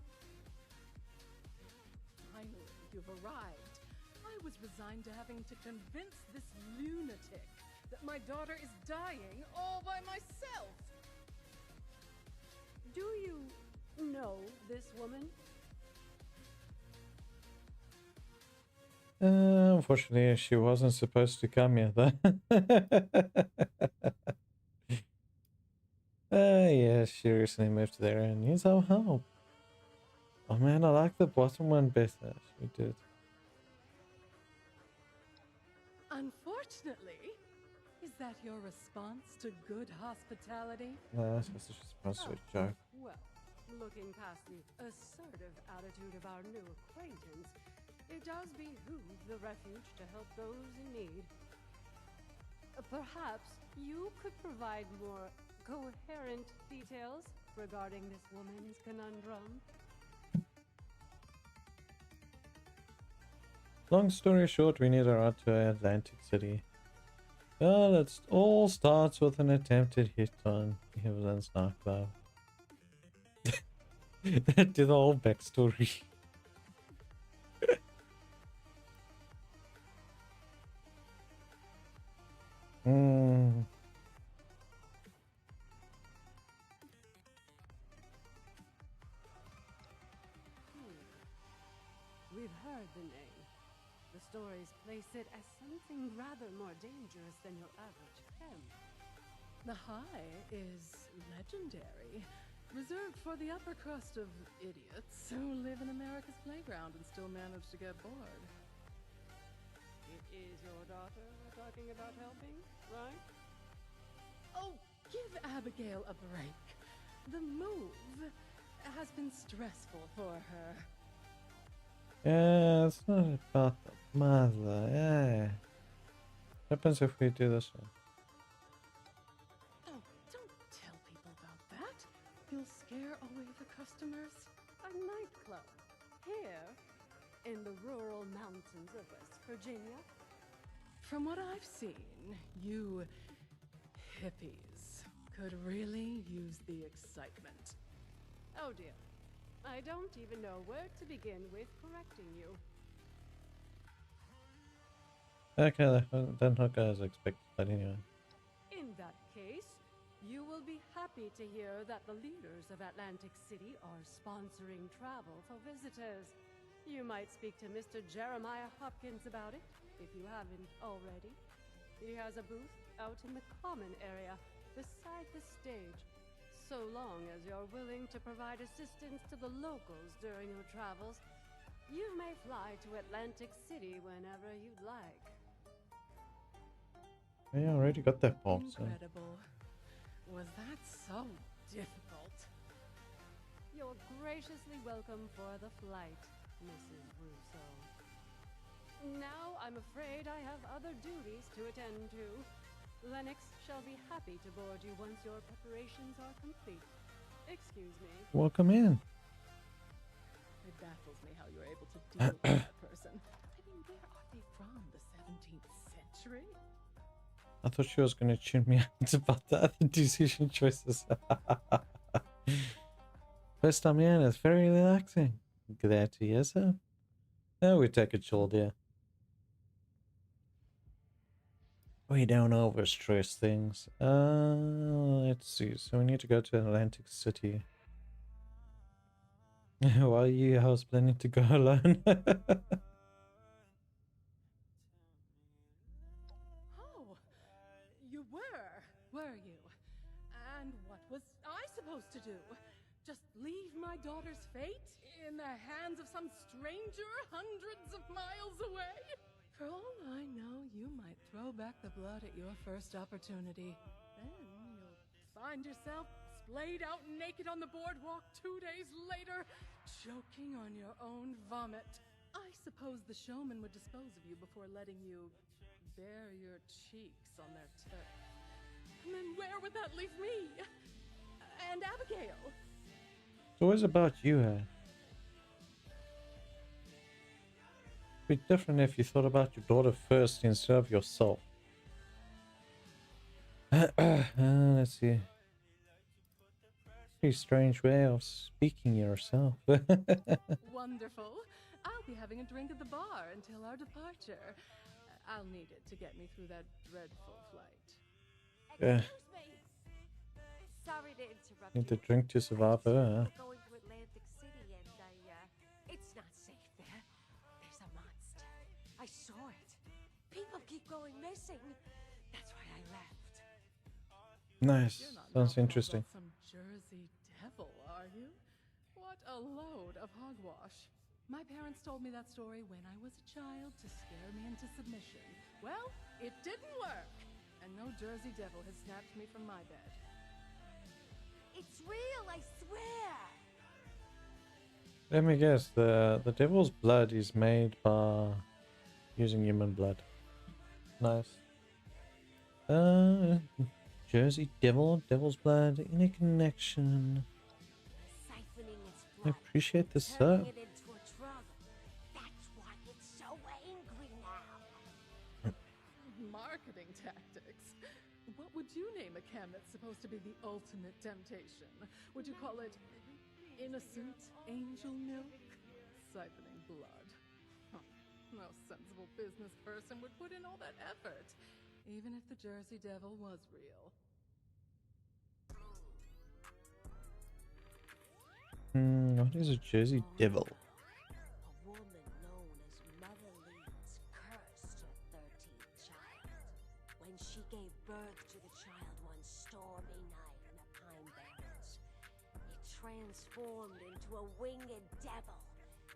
Speaker 15: Finally, you've arrived. I was resigned to having to convince this lunatic that my daughter is dying all by myself.
Speaker 19: Do you know this woman?
Speaker 1: Unfortunately, she wasn't supposed to come here, though. Yeah, she recently moved there and needs our help. Oh man, I like the bottom one better. She did.
Speaker 15: Unfortunately, is that your response to good hospitality?
Speaker 1: No, that's just supposed to be a joke.
Speaker 19: Well, looking past the assertive attitude of our new acquaintance, it does behoove the refuge to help those in need. Perhaps you could provide more coherent details regarding this woman's conundrum.
Speaker 1: Long story short, we need a ride to Atlantic City. Well, it all starts with an attempted hit on Evelyn's nightclub. That did the whole backstory.
Speaker 19: We've heard the name. The stories place it as something rather more dangerous than your average chem.
Speaker 15: The High is legendary, reserved for the upper crust of idiots who live in America's playground and still manage to get bored.
Speaker 19: It is your daughter we're talking about helping, right?
Speaker 15: Oh, give Abigail a break. The move has been stressful for her.
Speaker 1: Yeah, it's not about the mother. Yeah. What happens if we do this one?
Speaker 15: Oh, don't tell people about that. You'll scare away the customers.
Speaker 19: A nightclub here in the rural mountains of West Virginia.
Speaker 15: From what I've seen, you hippies could really use the excitement.
Speaker 19: Oh dear. I don't even know where to begin with correcting you.
Speaker 1: Okay, that didn't look as expected, but anyway.
Speaker 19: In that case, you will be happy to hear that the leaders of Atlantic City are sponsoring travel for visitors. You might speak to Mr. Jeremiah Hopkins about it, if you haven't already. He has a booth out in the common area, beside the stage.
Speaker 15: So long as you're willing to provide assistance to the locals during your travels, you may fly to Atlantic City whenever you'd like.
Speaker 1: Yeah, I already got that part. So.
Speaker 15: Incredible. Was that so difficult? You're graciously welcome for the flight, Mrs. Russo. Now I'm afraid I have other duties to attend to. Lennox shall be happy to board you once your preparations are complete. Excuse me.
Speaker 1: Welcome in.
Speaker 15: It baffles me how you're able to deal with that person. I mean, where are they from? The 17th century?
Speaker 1: I thought she was going to tune me out about the other decision choices. First time in, it's very relaxing. Glad to hear so. Oh, we take it chill, dear. We don't overstress things. Let's see. So we need to go to Atlantic City. Why are you house planning to go alone?
Speaker 15: Oh, you were you? And what was I supposed to do? Just leave my daughter's fate in the hands of some stranger hundreds of miles away? For all I know, you might throw back the blood at your first opportunity. Then you'll find yourself splayed out naked on the boardwalk 2 days later, choking on your own vomit. I suppose the showman would dispose of you before letting you bare your cheeks on their turf. And then where would that leave me? And Abigail?
Speaker 1: It's always about you, It'd be different if you thought about your daughter first instead of yourself. Let's see. Pretty strange way of speaking yourself.
Speaker 15: Wonderful. I'll be having a drink at the bar until our departure. I'll need it to get me through that dreadful flight.
Speaker 1: Yeah.
Speaker 13: Sorry to interrupt.
Speaker 1: Need to drink to survive her,
Speaker 13: We're going to Atlantic City and it's not safe there. There's a monster. I saw it. People keep going missing. That's why I left.
Speaker 1: Nice. Sounds interesting.
Speaker 15: Some Jersey devil, are you? What a load of hogwash. My parents told me that story when I was a child to scare me into submission. Well, it didn't work. And no Jersey devil has snatched me from my bed.
Speaker 13: It's real, I swear.
Speaker 1: Let me guess, the devil's blood is made by using human blood. Nice. Jersey devil, devil's blood, any connection?
Speaker 13: Siphoning its
Speaker 1: I
Speaker 13: blood,
Speaker 1: appreciate the
Speaker 13: turning
Speaker 1: sub.
Speaker 13: it into a drug. That's why it's so angry now.
Speaker 15: Marketing tactics. What would you name a chem that's supposed to be the ultimate temptation? Would you call it innocent angel milk? Siphoning blood. Huh. No sensible business person would put in all that effort, even if the Jersey Devil was real.
Speaker 1: What is a Jersey devil?
Speaker 13: A woman known as Mother Leeds cursed her 13th child. When she gave birth to the child one stormy night in the Pine Barrens, it transformed into a winged devil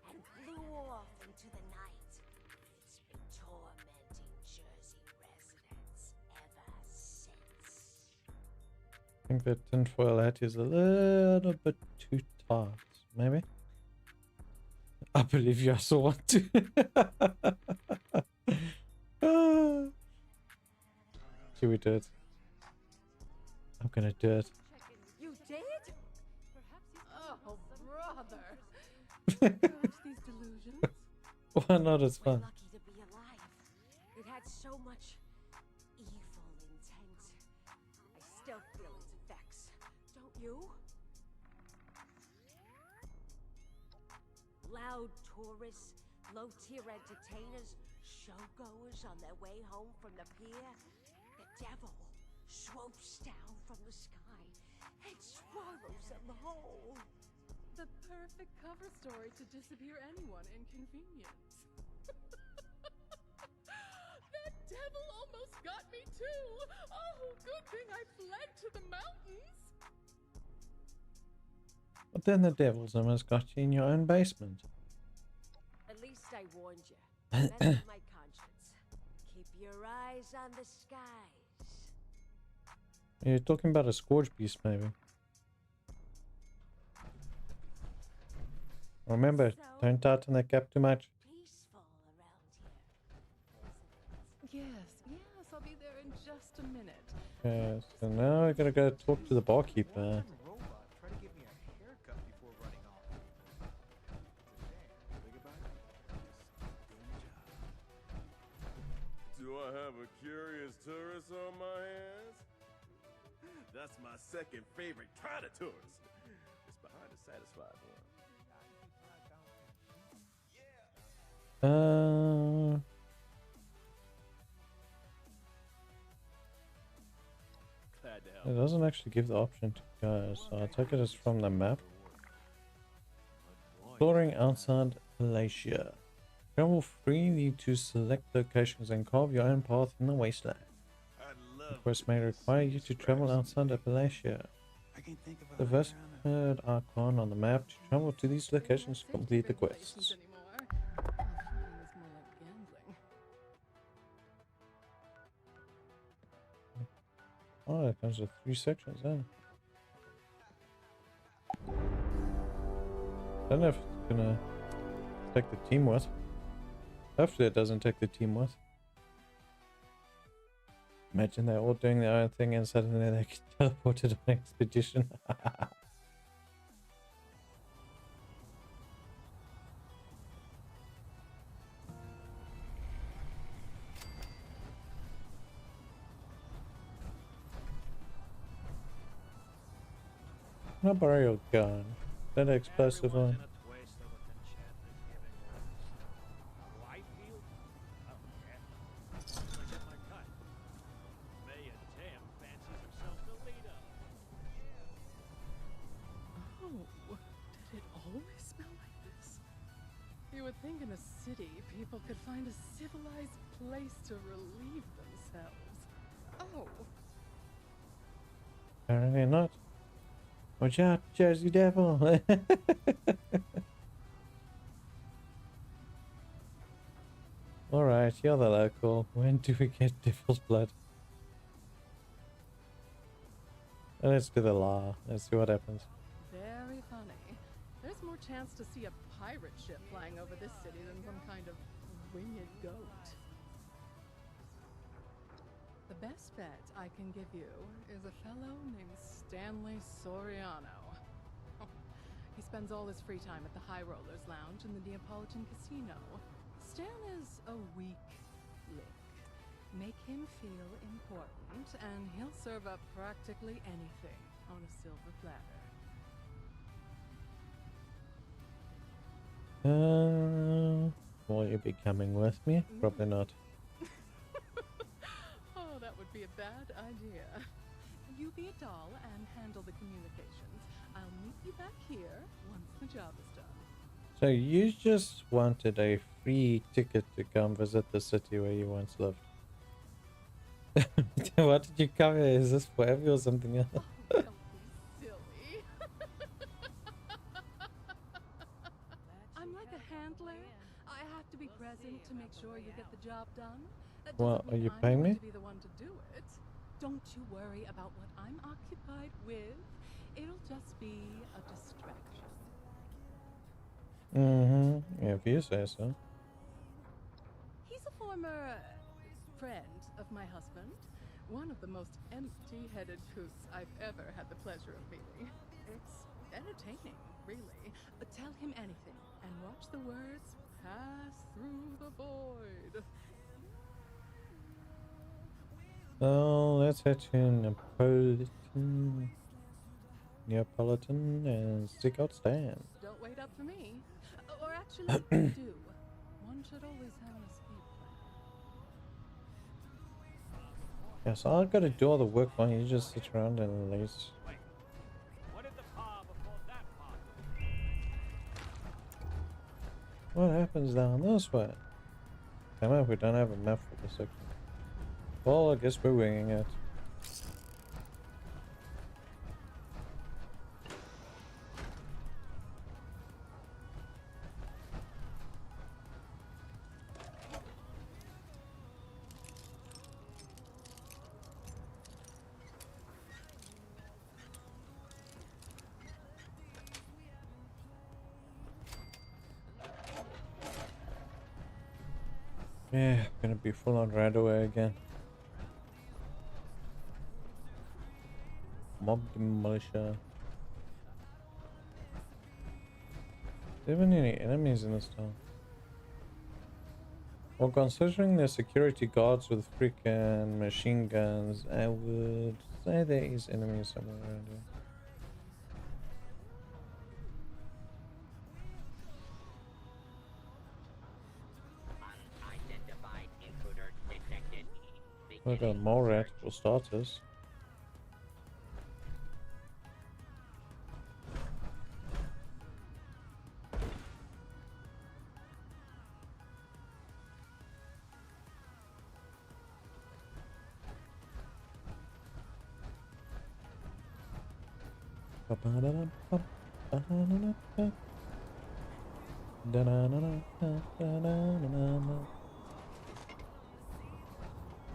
Speaker 13: and flew off into the night. It's been tormenting Jersey residents ever since.
Speaker 1: I think that tinfoil hat is a little bit too tight, maybe? I believe you, I saw one too. Should we do it? I'm gonna do it.
Speaker 13: You did?
Speaker 15: Oh, brother. Perhaps these delusions?
Speaker 1: Why not? It's fun.
Speaker 13: Lucky to be alive. It had so much evil intent. I still feel its effects. Don't you? Loud tourists, low-tier entertainers, showgoers on their way home from the pier. The devil swoops down from the sky and swallows them whole.
Speaker 15: The perfect cover story to disappear anyone inconvenience. That devil almost got me too! Oh, good thing I fled to the mountains!
Speaker 1: But then the devil's almost got you in your own basement.
Speaker 13: At least I warned you. Mess with my conscience. Keep your eyes on the skies.
Speaker 1: You're talking about a scourge beast, maybe. Remember, don't tighten that cap too much.
Speaker 15: Yes, I'll be there in just a minute.
Speaker 1: Okay, so now I gotta go talk to the barkeeper.
Speaker 6: Try to give me a haircut before running off. Think about it.
Speaker 8: Do I have a curious tourist on my hands?
Speaker 6: That's my second favorite kind of tourist. It's behind a satisfied one. Glad to help.
Speaker 1: It doesn't actually give the option to go, so I take it as from the map. Exploring outside Appalachia. Travel freely to select locations and carve your own path in the wasteland. The quest may require you to travel outside Appalachia. The first icon on the map to travel to these locations to complete the quests. Oh, it comes with 3 sections, huh? Don't know if it's gonna take the team with. Hopefully it doesn't take the team with. Imagine they're all doing their own thing and suddenly they get teleported on an expedition. I'll borrow your gun. That explosive one.
Speaker 15: Did it always smell like this? You would think in a city people could find a civilized place to relieve themselves. Oh.
Speaker 1: Apparently not. Watch out, Jersey Devil! Alright, you're the local. When do we get Devil's Blood? Let's do the law. Let's see what happens.
Speaker 15: Very funny. There's more chance to see a pirate ship flying over this city than some kind of winged goat. The best bet I can give you is a fellow named Stanley Soriano. He spends all his free time at the High Rollers Lounge in the Neapolitan Casino. Stan is a weak link. Make him feel important, and he'll serve up practically anything on a silver platter.
Speaker 1: Will you be coming with me? Probably not.
Speaker 15: Oh, that would be a bad idea. You be a doll and handle the communications. I'll meet you back here once the job is done.
Speaker 1: So you just wanted a free ticket to come visit the city where you once lived. What did you come here? Is this for Evie or something else?
Speaker 15: Oh, don't be silly. I'm like a handler. I have to be present to make sure you get the job done. That
Speaker 1: Well,
Speaker 15: doesn't
Speaker 1: are
Speaker 15: mean
Speaker 1: you
Speaker 15: I'm
Speaker 1: paying
Speaker 15: going
Speaker 1: me?
Speaker 15: to be the one to do it. Don't you worry about what I'm occupied with. It'll just be a distraction.
Speaker 1: Yeah, if you say so.
Speaker 15: He's a former friend of my husband. One of the most empty-headed coots I've ever had the pleasure of meeting. It's entertaining, really. But tell him anything and watch the words pass through the void.
Speaker 1: So let's head to Neapolitan and seek out Stan.
Speaker 15: Don't wait up for me. Or actually, do. One should always have an escape plan.
Speaker 1: Yeah, so I've got to do all the work while you just sit around and laze. What happens down this way? Damn it, we don't have a map for this section. Well, I guess we're winging it. Yeah, gonna be full on right away again. Mob demolisher. There even any enemies in this town? Well, considering the security guards with freaking machine guns, I would say there is enemies somewhere around here. I got more rat for starters.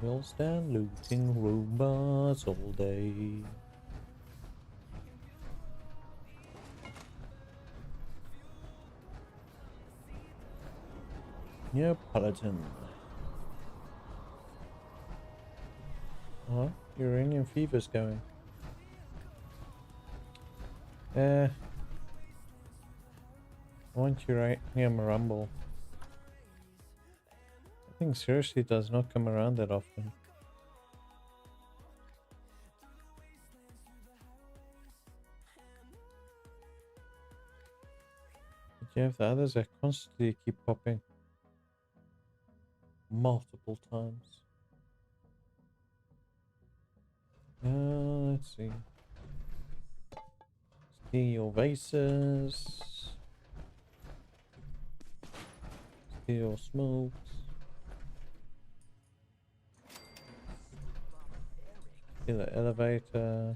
Speaker 1: We'll stand looting robots all day. Neapolitan. Oh, uranium fever's going. I want uranium rumble. I think seriously it does not come around that often. But you have the others that constantly keep popping. Multiple times. Let's see. Steel vases. Steel smokes. Steel elevator.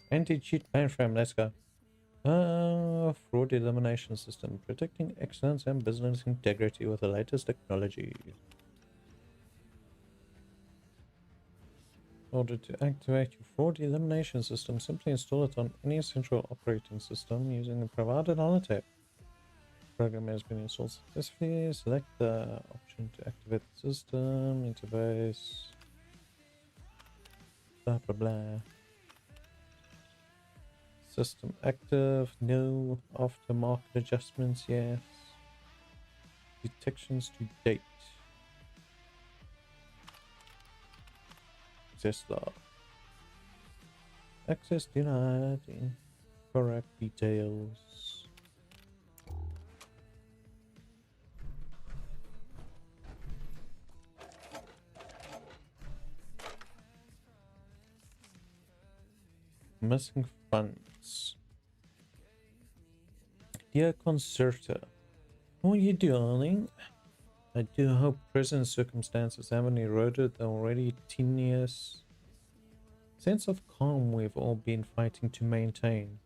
Speaker 1: Anti-cheat mainframe, let's go. Fraud elimination system, protecting excellence and business integrity with the latest technology. In order to activate your fraud elimination system, simply install it on any central operating system using the provided holotape. Program has been installed successfully. Select the option to activate the system, interface, blah blah blah. System active, no. Aftermarket adjustments, yes. Detections to date. Access log. Access denied. Incorrect details. Missing funds. Dear Concerta, how are you darling? I do hope present circumstances haven't eroded the already tenuous sense of calm we've all been fighting to maintain.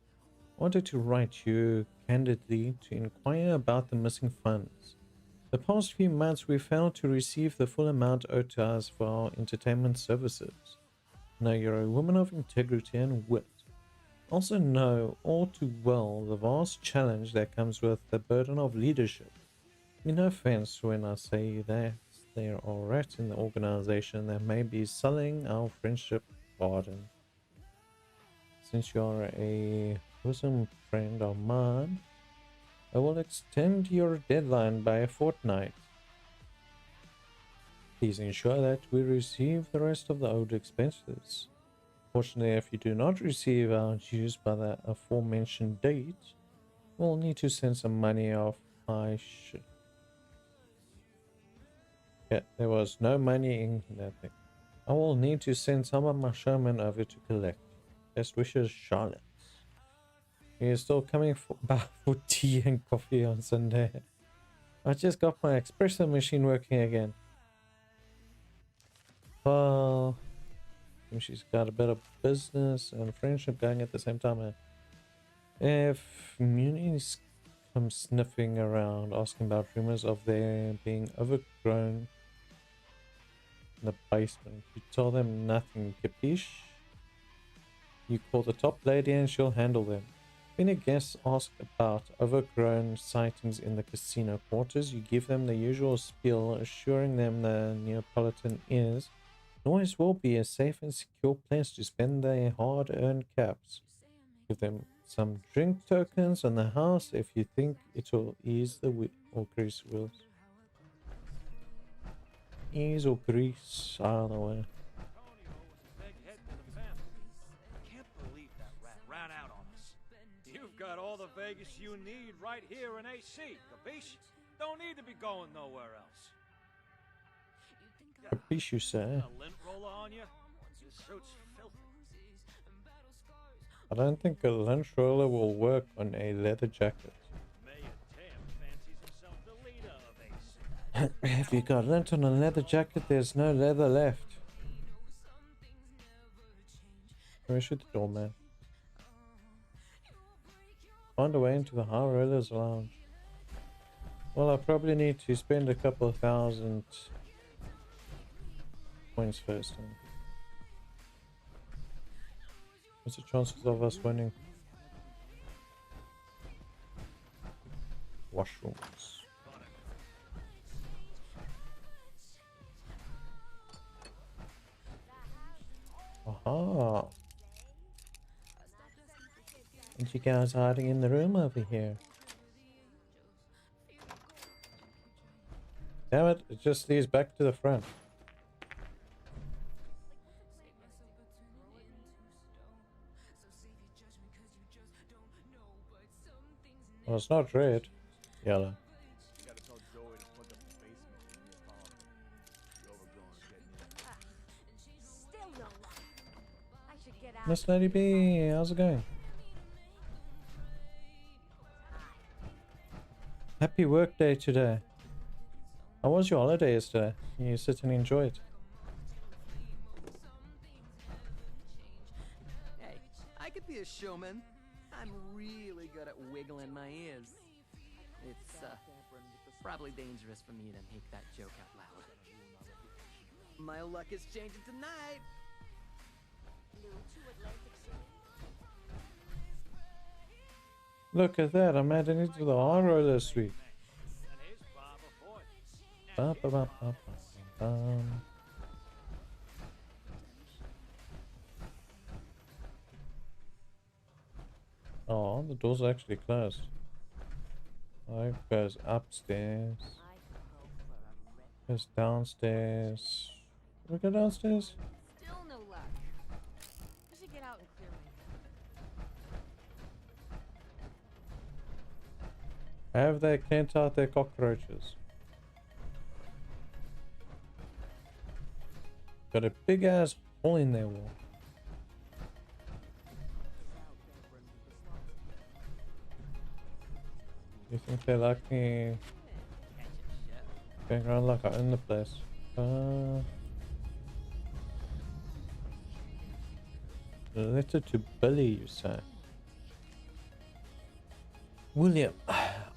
Speaker 1: I wanted to write you candidly to inquire about the missing funds. The past few months we failed to receive the full amount owed to us for our entertainment services. Now you're a woman of integrity and wit. Also know all too well the vast challenge that comes with the burden of leadership. No offense when I say that there are rats in the organization that may be selling our friendship pardon. Since you are a bosom friend of mine, I will extend your deadline by a fortnight. Please ensure that we receive the rest of the owed expenses. Fortunately, if you do not receive our dues by the aforementioned date, we'll need to send some money off my ship. Yeah, there was no money in that thing. I will need to send some of my showmen over to collect. Best wishes, Charlotte. You're still coming back for tea and coffee on Sunday. I just got my espresso machine working again. Well, she's got a bit of business and friendship going at the same time. If Muni's come sniffing around asking about rumors of there being overgrown in the basement. You tell them nothing, capiche? You call the top lady and she'll handle them. When your guests ask about overgrown sightings in the casino quarters, you give them the usual spiel, assuring them the Neapolitan is and always will be a safe and secure place to spend their hard-earned caps. Give them some drink tokens on the house if you think it will ease the or grease wheels. Ease or grease, either way.
Speaker 18: Ran out on us. You've got all the Vegas you need right here in AC, capiche? Don't need to be going nowhere else.
Speaker 1: Capiche, you say?
Speaker 18: A lint roller on you? Your suit's filthy.
Speaker 1: I don't think a lint roller will work on a leather jacket. If you got lint on a leather jacket, there's no leather left. Where should the doorman? Find a way into the High Rollers Lounge. Well, I probably need to spend a couple of thousand points first. What's the chances of us winning? Washrooms. Aha! And you guys hiding in the room over here. Damn it, it just leads back to the front. Well, it's not red. Yellow. Miss Lady B, how's it going? Happy work day today. How was your holiday yesterday? You sit and enjoy it.
Speaker 21: Hey, I could be a showman. I'm really good at wiggling my ears. It's probably dangerous for me to make that joke out loud. My luck is changing tonight.
Speaker 1: Look at that, I'm adding it to the High Roller Suite. Ba, ba, ba, ba, ba, ba. Oh, the door's actually closed. Oh, it goes upstairs. Goes downstairs. Can we go downstairs?
Speaker 16: Still no luck. We should get out and clear my
Speaker 1: Have they cleaned out their cockroaches? Got a big ass hole in their wall. You think they like me going around like I own the place? Letter to Billy, you say? William,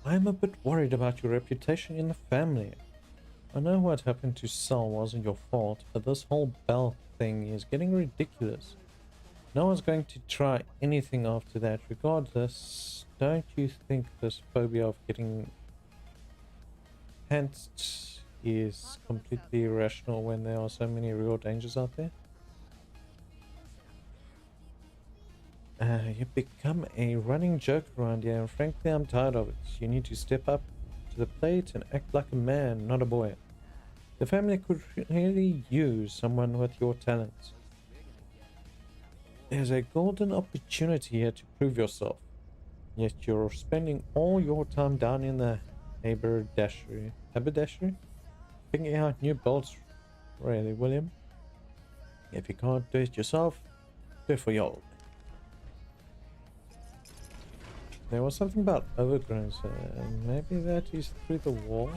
Speaker 1: I'm a bit worried about your reputation in the family. I know what happened to Sal wasn't your fault, but this whole Bell thing is getting ridiculous. No one's going to try anything after that. Regardless, don't you think this phobia of getting pantsed is completely irrational when there are so many real dangers out there? You've become a running joke around here, and frankly I'm tired of it. You need to step up to the plate and act like a man, not a boy. The family could really use someone with your talents. There's a golden opportunity here to prove yourself. Yet you're spending all your time down in the haberdashery. Haberdashery? Picking out new belts. Really, William? If you can't do it yourself, do it for y'all. There was something about overgrown, so maybe that is through the wall.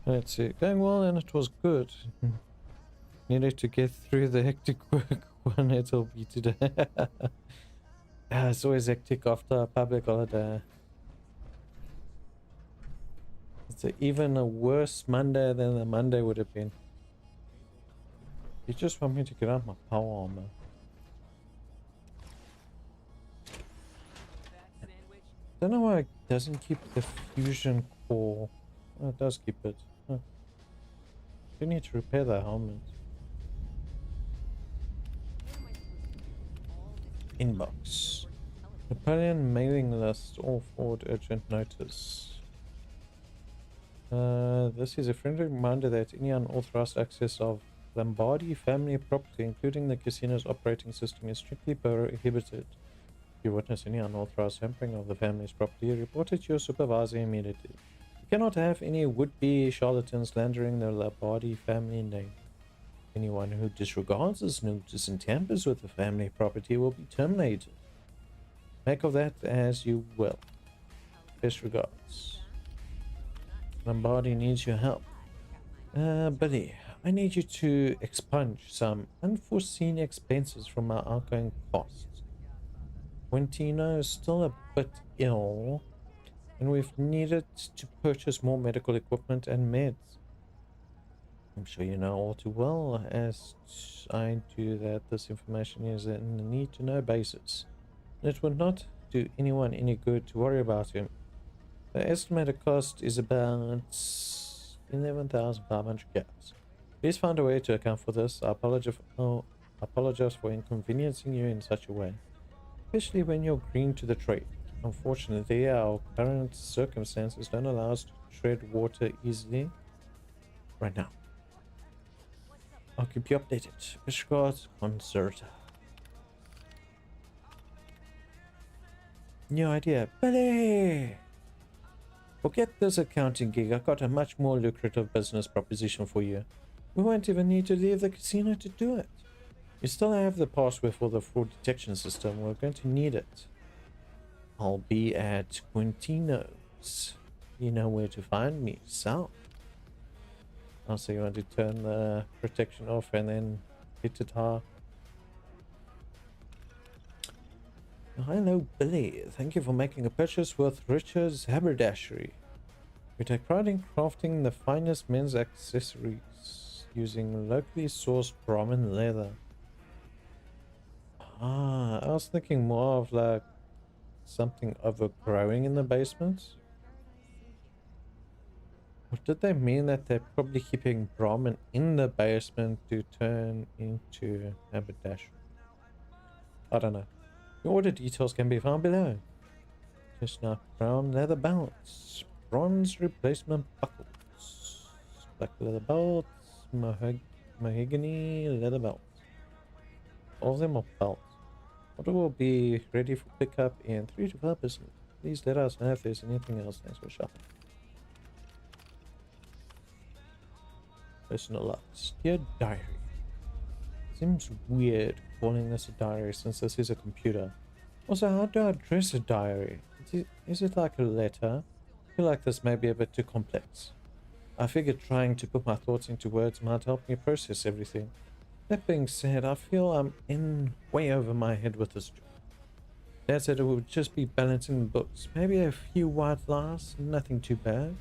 Speaker 1: Let's see, going well and it was good. Needed to get through the hectic work when it'll be today. It's always hectic after a public holiday. It's even a worse Monday than the Monday would have been. You just want me to get out my power armor. Don't know why it doesn't keep the fusion core. Oh, it does keep it. Huh. You need to repair that helmet. Inbox. Napoleon mailing list. All forward urgent notice. This is a friendly reminder that any unauthorized access of Lombardi family property, including the casino's operating system, is strictly prohibited. If you witness any unauthorized tampering of the family's property, report it to your supervisor immediately. You cannot have any would-be charlatans slandering the Lombardi family name. Anyone who disregards this notice and tampers with the family property will be terminated. Make of that as you will. Best regards. Lombardi needs your help. Billy, I need you to expunge some unforeseen expenses from our outgoing costs. Quintino is still a bit ill, and we've needed to purchase more medical equipment and meds. I'm sure you know all too well, as I do, that this information is in a need-to-know basis. It would not do anyone any good to worry about him. The estimated cost is about 11,500 caps. Please find a way to account for this. I apologize for inconveniencing you in such a way, especially when you're green to the trade. Unfortunately, our current circumstances don't allow us to tread water easily right now. I'll keep you updated. Bishgard Concerta. New idea. Billy! Forget this accounting gig. I got a much more lucrative business proposition for you. We won't even need to leave the casino to do it. You still have the password for the fraud detection system. We're going to need it. I'll be at Quintino's. You know where to find me, so. Also, you want to turn the protection off and then hit it hard. Hello, Billy. Thank you for making a purchase with Richard's Haberdashery. We take pride in crafting the finest men's accessories using locally sourced Brahmin leather. I was thinking more of like something overgrowing in the basement. Or did they mean that they're probably keeping Brahmin in the basement to turn into haberdashery? I don't know. The order details can be found below. Chestnut brown leather belts, bronze replacement buckles, black leather belts, mahogany leather belts. All of them are belts. Order will be ready for pickup in 3 to 5 business. Please let us know if there's anything else. Thanks for shopping. Personal logs. Dear diary. Seems weird calling this a diary since this is a computer. Also, how do I address a diary? Is it like a letter? I feel like this may be a bit too complex. I figured trying to put my thoughts into words might help me process everything. That being said, I feel I'm in way over my head with this job. Dad said it would just be balancing the books. Maybe a few white lies, nothing too bad.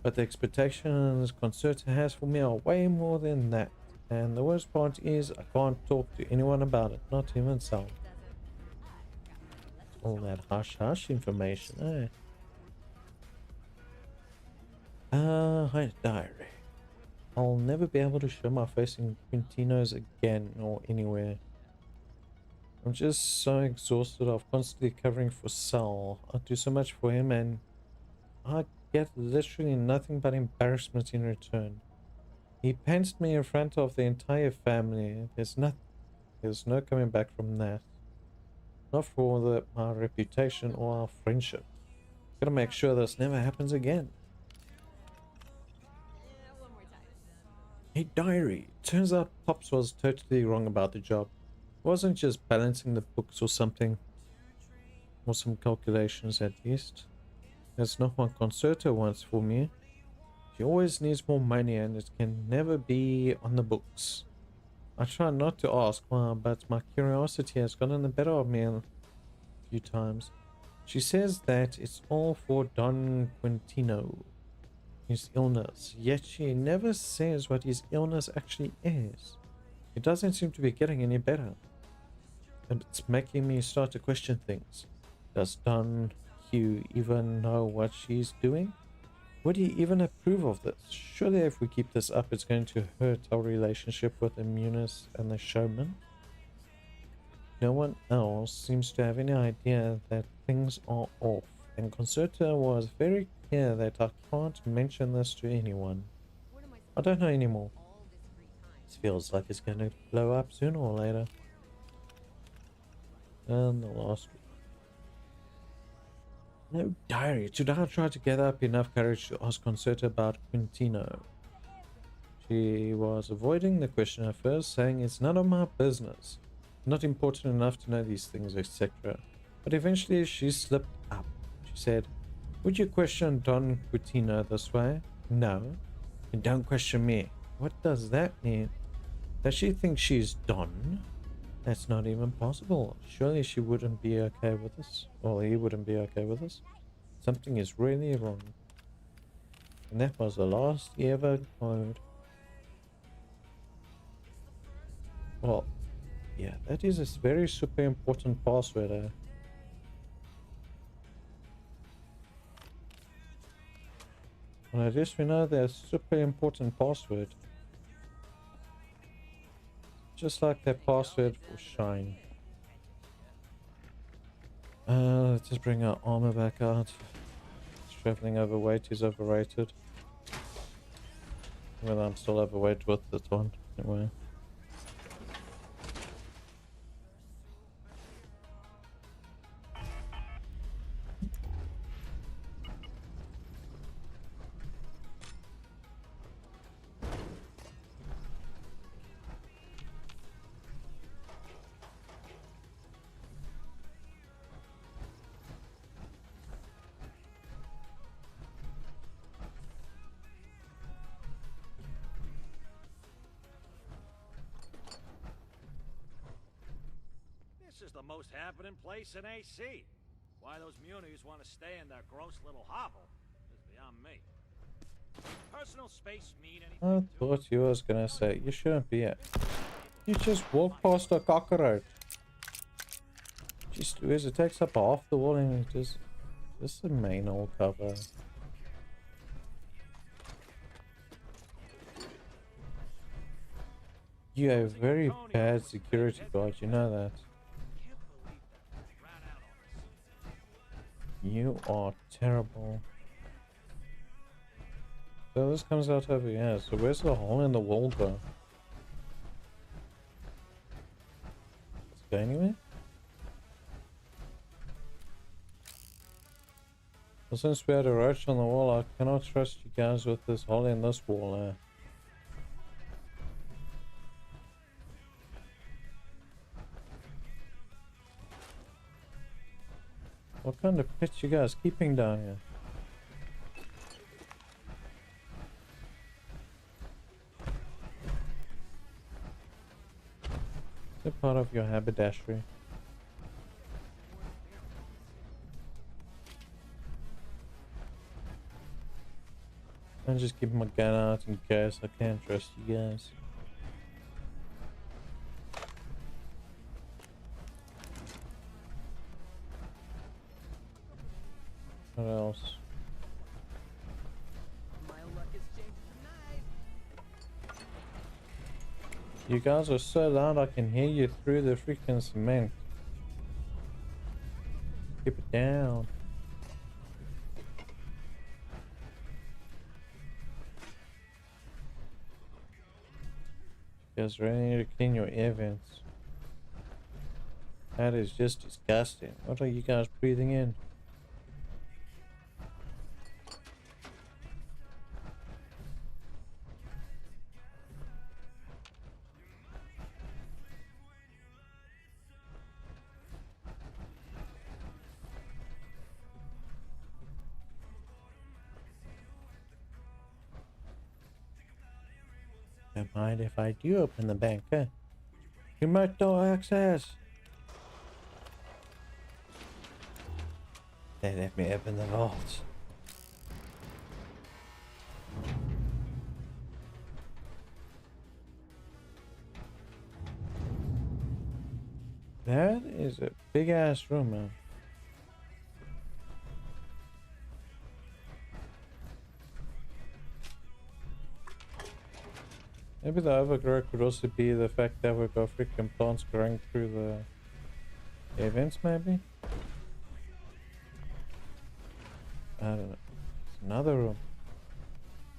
Speaker 1: But the expectations Concerta has for me are way more than that. And the worst part is I can't talk to anyone about it, not even Sal. All that hush-hush information, hi, diary. I'll never be able to show my face in Quintino's again or anywhere. I'm just so exhausted of constantly covering for Sal. I do so much for him and I get literally nothing but embarrassment in return. He pantsed me in front of the entire family. There's no coming back from that. Not for my reputation or our friendship. Gotta make sure this never happens again. Hey, diary. Turns out Pops was totally wrong about the job. It wasn't just balancing the books or something. Or some calculations at least. That's not what Concerto wants for me. She always needs more money and it can never be on the books. I try not to ask why, but my curiosity has gotten the better of me a few times. She says that it's all for Don Quintino, his illness, yet she never says what his illness actually is. It doesn't seem to be getting any better, and it's making me start to question things. Does Don Hugh even know what she's doing? Would he even approve of this? Surely if we keep this up, it's going to hurt our relationship with Immunis and the showman. No one else seems to have any idea that things are off, and Concerta was very clear that I can't mention this to anyone. I don't know anymore. This feels like it's going to blow up sooner or later. And the last one. No diary. Today I tried to gather up enough courage to ask Concerta about Quintino. She was avoiding the question at first, saying it's none of my business. Not important enough to know these things, etc. But eventually she slipped up. She said, "Would you question Don Quintino this way?" "No." "And don't question me." What does that mean? Does she think she's Don? That's not even possible. Surely she wouldn't be okay with this. Or he wouldn't be okay with this. Something is really wrong. And that was the last he ever code. Well, yeah, that is a very super important password. Well, at least we know there's super important password. Just like that password for Shine. Let's just bring our armor back out. Traveling overweight is overrated. Well, I'm still overweight with this one, anyway.
Speaker 18: This is the most happening place in AC. Why those munis want to stay in their gross little hovel is beyond me. Personal space mean anything?
Speaker 1: I thought you was gonna say you shouldn't be it. You just walk past a cockroach. Just Louise, it takes up half the wall and it just the main old cover. You have very bad security guard, you know that. You are terrible. So this comes out over here. So where's the hole in the wall go? Does it go anywhere? Well, since we had a roach on the wall, I cannot trust you guys with this hole in this wall. What kind of pits you guys keeping down here? Is it part of your haberdashery? I'm just keeping my gun out in case. I can't trust you guys. What else? You guys are so loud I can hear you through the freaking cement. Keep it down. You guys really need to clean your air vents. That is just disgusting. What are you guys breathing in? Don't mind if I do open the bank, huh? Remote door access. They let me open the vault. That is a big ass room, man. Maybe the overgrow could also be the fact that we've got freaking plants growing through the events, maybe? I don't know. It's another room.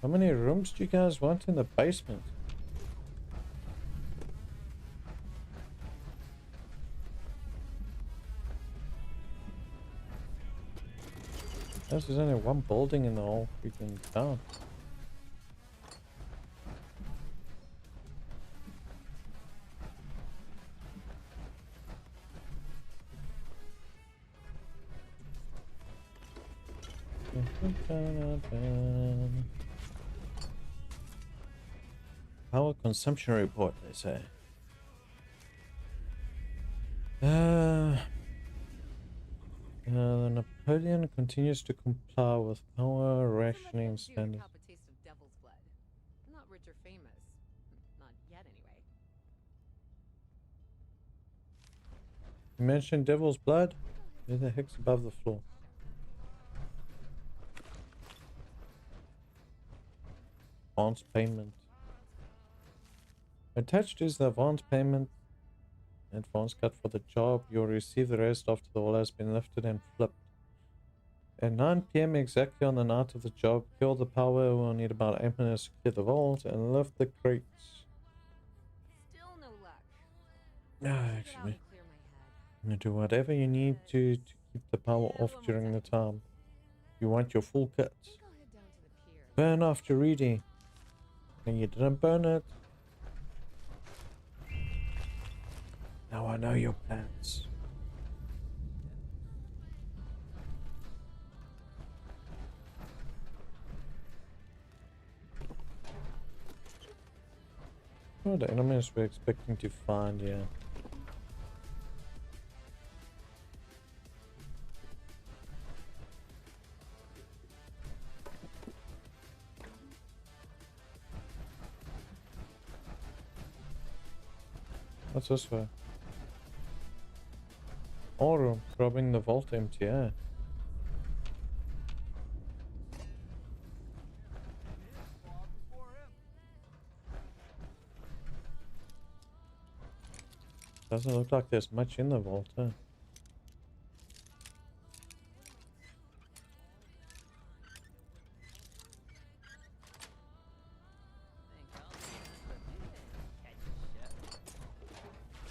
Speaker 1: How many rooms do you guys want in the basement? There's only one building in the whole freaking town. Power consumption report, they say. The Napoleon continues to comply with power rationing standards.
Speaker 5: Cup a taste of devil's blood. I'm not rich or famous. Not yet, anyway.
Speaker 1: You mentioned devil's blood? Where the heck's above the floor? Advance payment. Attached is the advance payment. Advance cut for the job. You'll receive the rest after the wall has been lifted and flipped. At 9 PM exactly on the night of the job, kill the power. We'll need about 8 minutes to clear the vault and lift the crates.
Speaker 5: Still no luck.
Speaker 1: No, actually. I'm gonna do whatever you need to keep the power off during the time. You want your full kit. Burn after reading. And you didn't burn it. Now I know your plans. What the enemies we're expecting to find here? What's this for? All room, robbing the vault empty, yeah. Doesn't look like there's much in the vault, huh?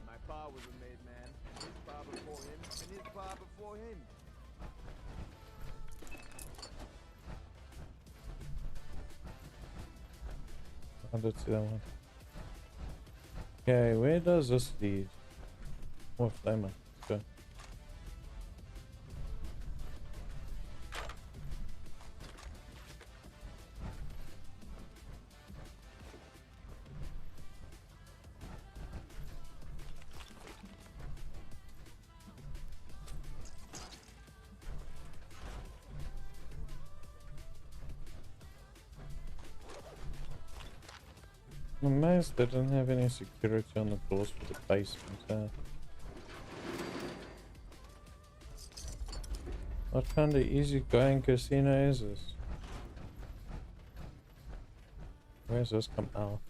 Speaker 4: My pa was a made man, and his pa before him, and his pa before him.
Speaker 1: I did see that one. Okay, where does this lead? Oh, flamer. Let's go. I'm amazed they didn't have any security on the doors for the basement. What kind of easygoing casino is this? Where's this come out?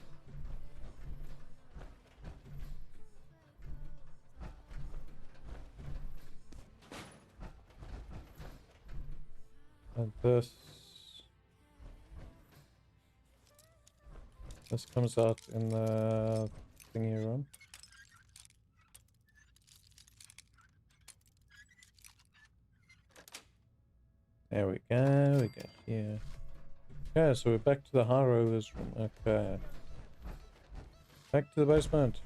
Speaker 1: And this comes out in the thingy room. There we go, here. Okay, so we're back to the high rollers room. Okay. Back to the basement.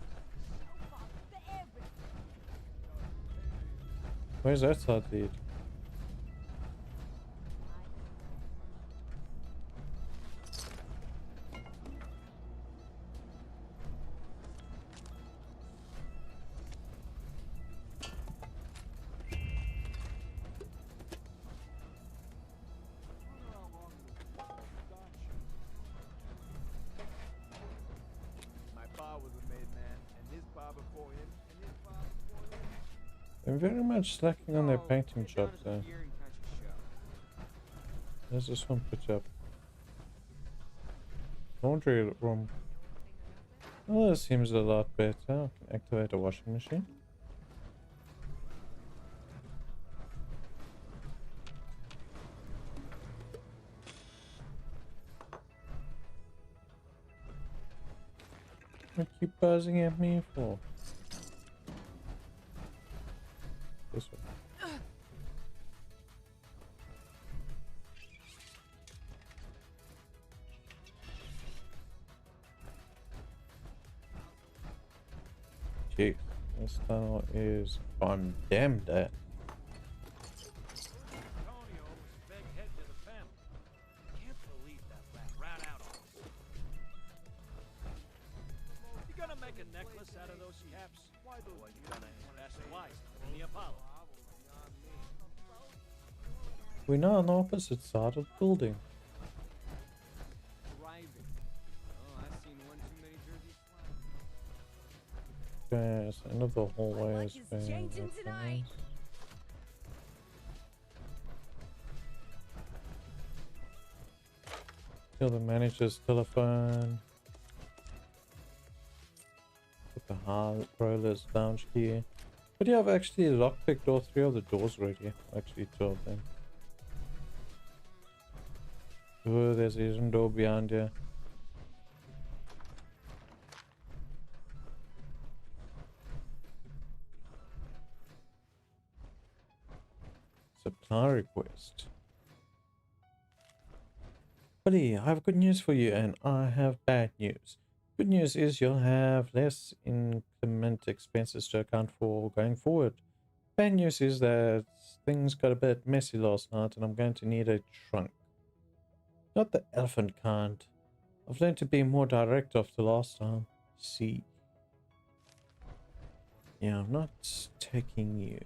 Speaker 1: Where's that side lead? They're very much slacking on their painting jobs though. There's this one put up. Laundry room. Oh, this seems a lot better. I can activate a washing machine. What you buzzing at me for? This one. Jeez, this tunnel is condemned at.
Speaker 18: You gonna make a necklace out of those caps? Why do you gonna invest wisely in the Apollo?
Speaker 1: We're now on the opposite side of the building. Okay, so end of the hallway is being Kill the manager's telephone. Put the high roller's lounge key. But yeah, I've actually lockpicked all 3 of the doors already. Actually 2 of them. Oh, there's a hidden door behind here. Supply request. Buddy, I have good news for you and I have bad news. Good news is you'll have less increment expenses to account for going forward. Bad news is that things got a bit messy last night and I'm going to need a trunk. Not the elephant kind. I've learned to be more direct after last time. See. Yeah, I'm not taking you.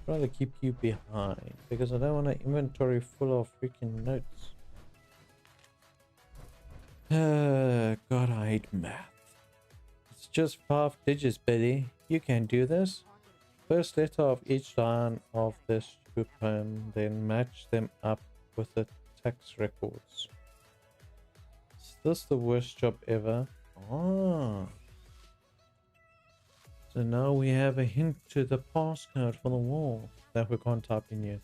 Speaker 1: I'd rather keep you behind because I don't want an inventory full of freaking notes. God, I hate math. It's just 5 digits, Betty. You can do this. First letter of each line of this stupid poem, then match them up with the tax records. Is this the worst job ever? Ah. So now we have a hint to the passcode for the wall that we can't type in yet.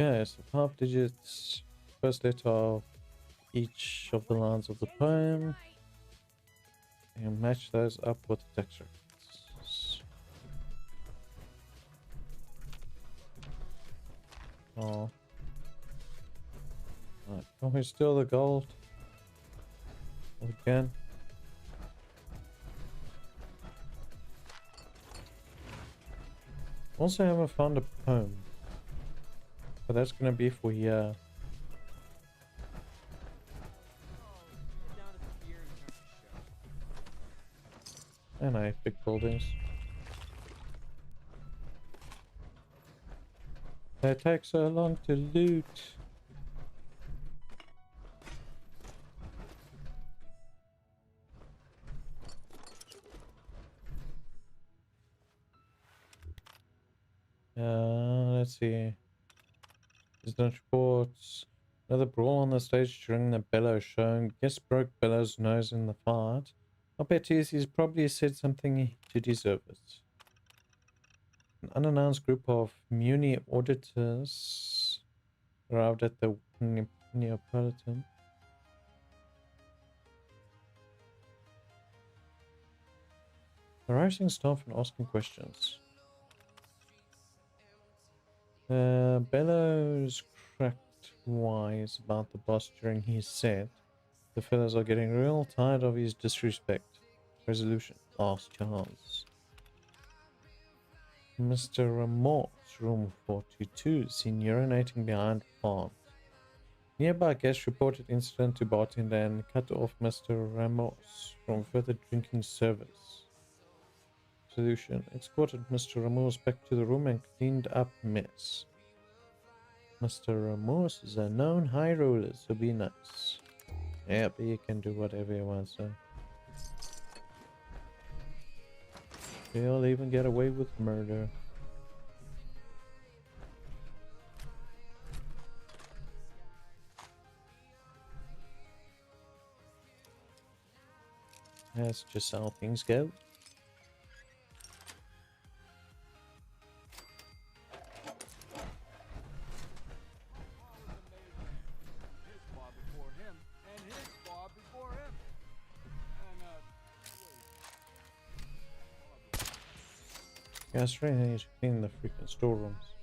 Speaker 1: Okay, so 5 digits, first letter of each of the lines of the poem, and match those up with the text records. Oh. Right, can we steal the gold? Again. Also haven't found a poem. But that's gonna be for here. And I big buildings. They take so long to loot. Let's see. There's no reports. Another brawl on the stage during the Bellow show. Guest broke Bellow's nose in the fight. I bet he's probably said something to deserve it. An unannounced group of Muni auditors arrived at the Neapolitan. Harassing staff and asking questions. Bellows cracked wise about the boss during his set. The fellows are getting real tired of his disrespect. Resolution. Last chance. Mr. Remorse, room 42, seen urinating behind plant. Nearby guest reported incident to bartender and cut off Mr. Remorse from further drinking service. Solution. Escorted Mr. Remorse back to the room and cleaned up mess. Mr. Remorse is a known high roller, so be nice. Yeah, but you can do whatever you want, so. He'll even get away with murder. That's just how things go.
Speaker 4: His bar before him, and his bar before him. And,
Speaker 1: Guys, really need to clean the freaking storerooms.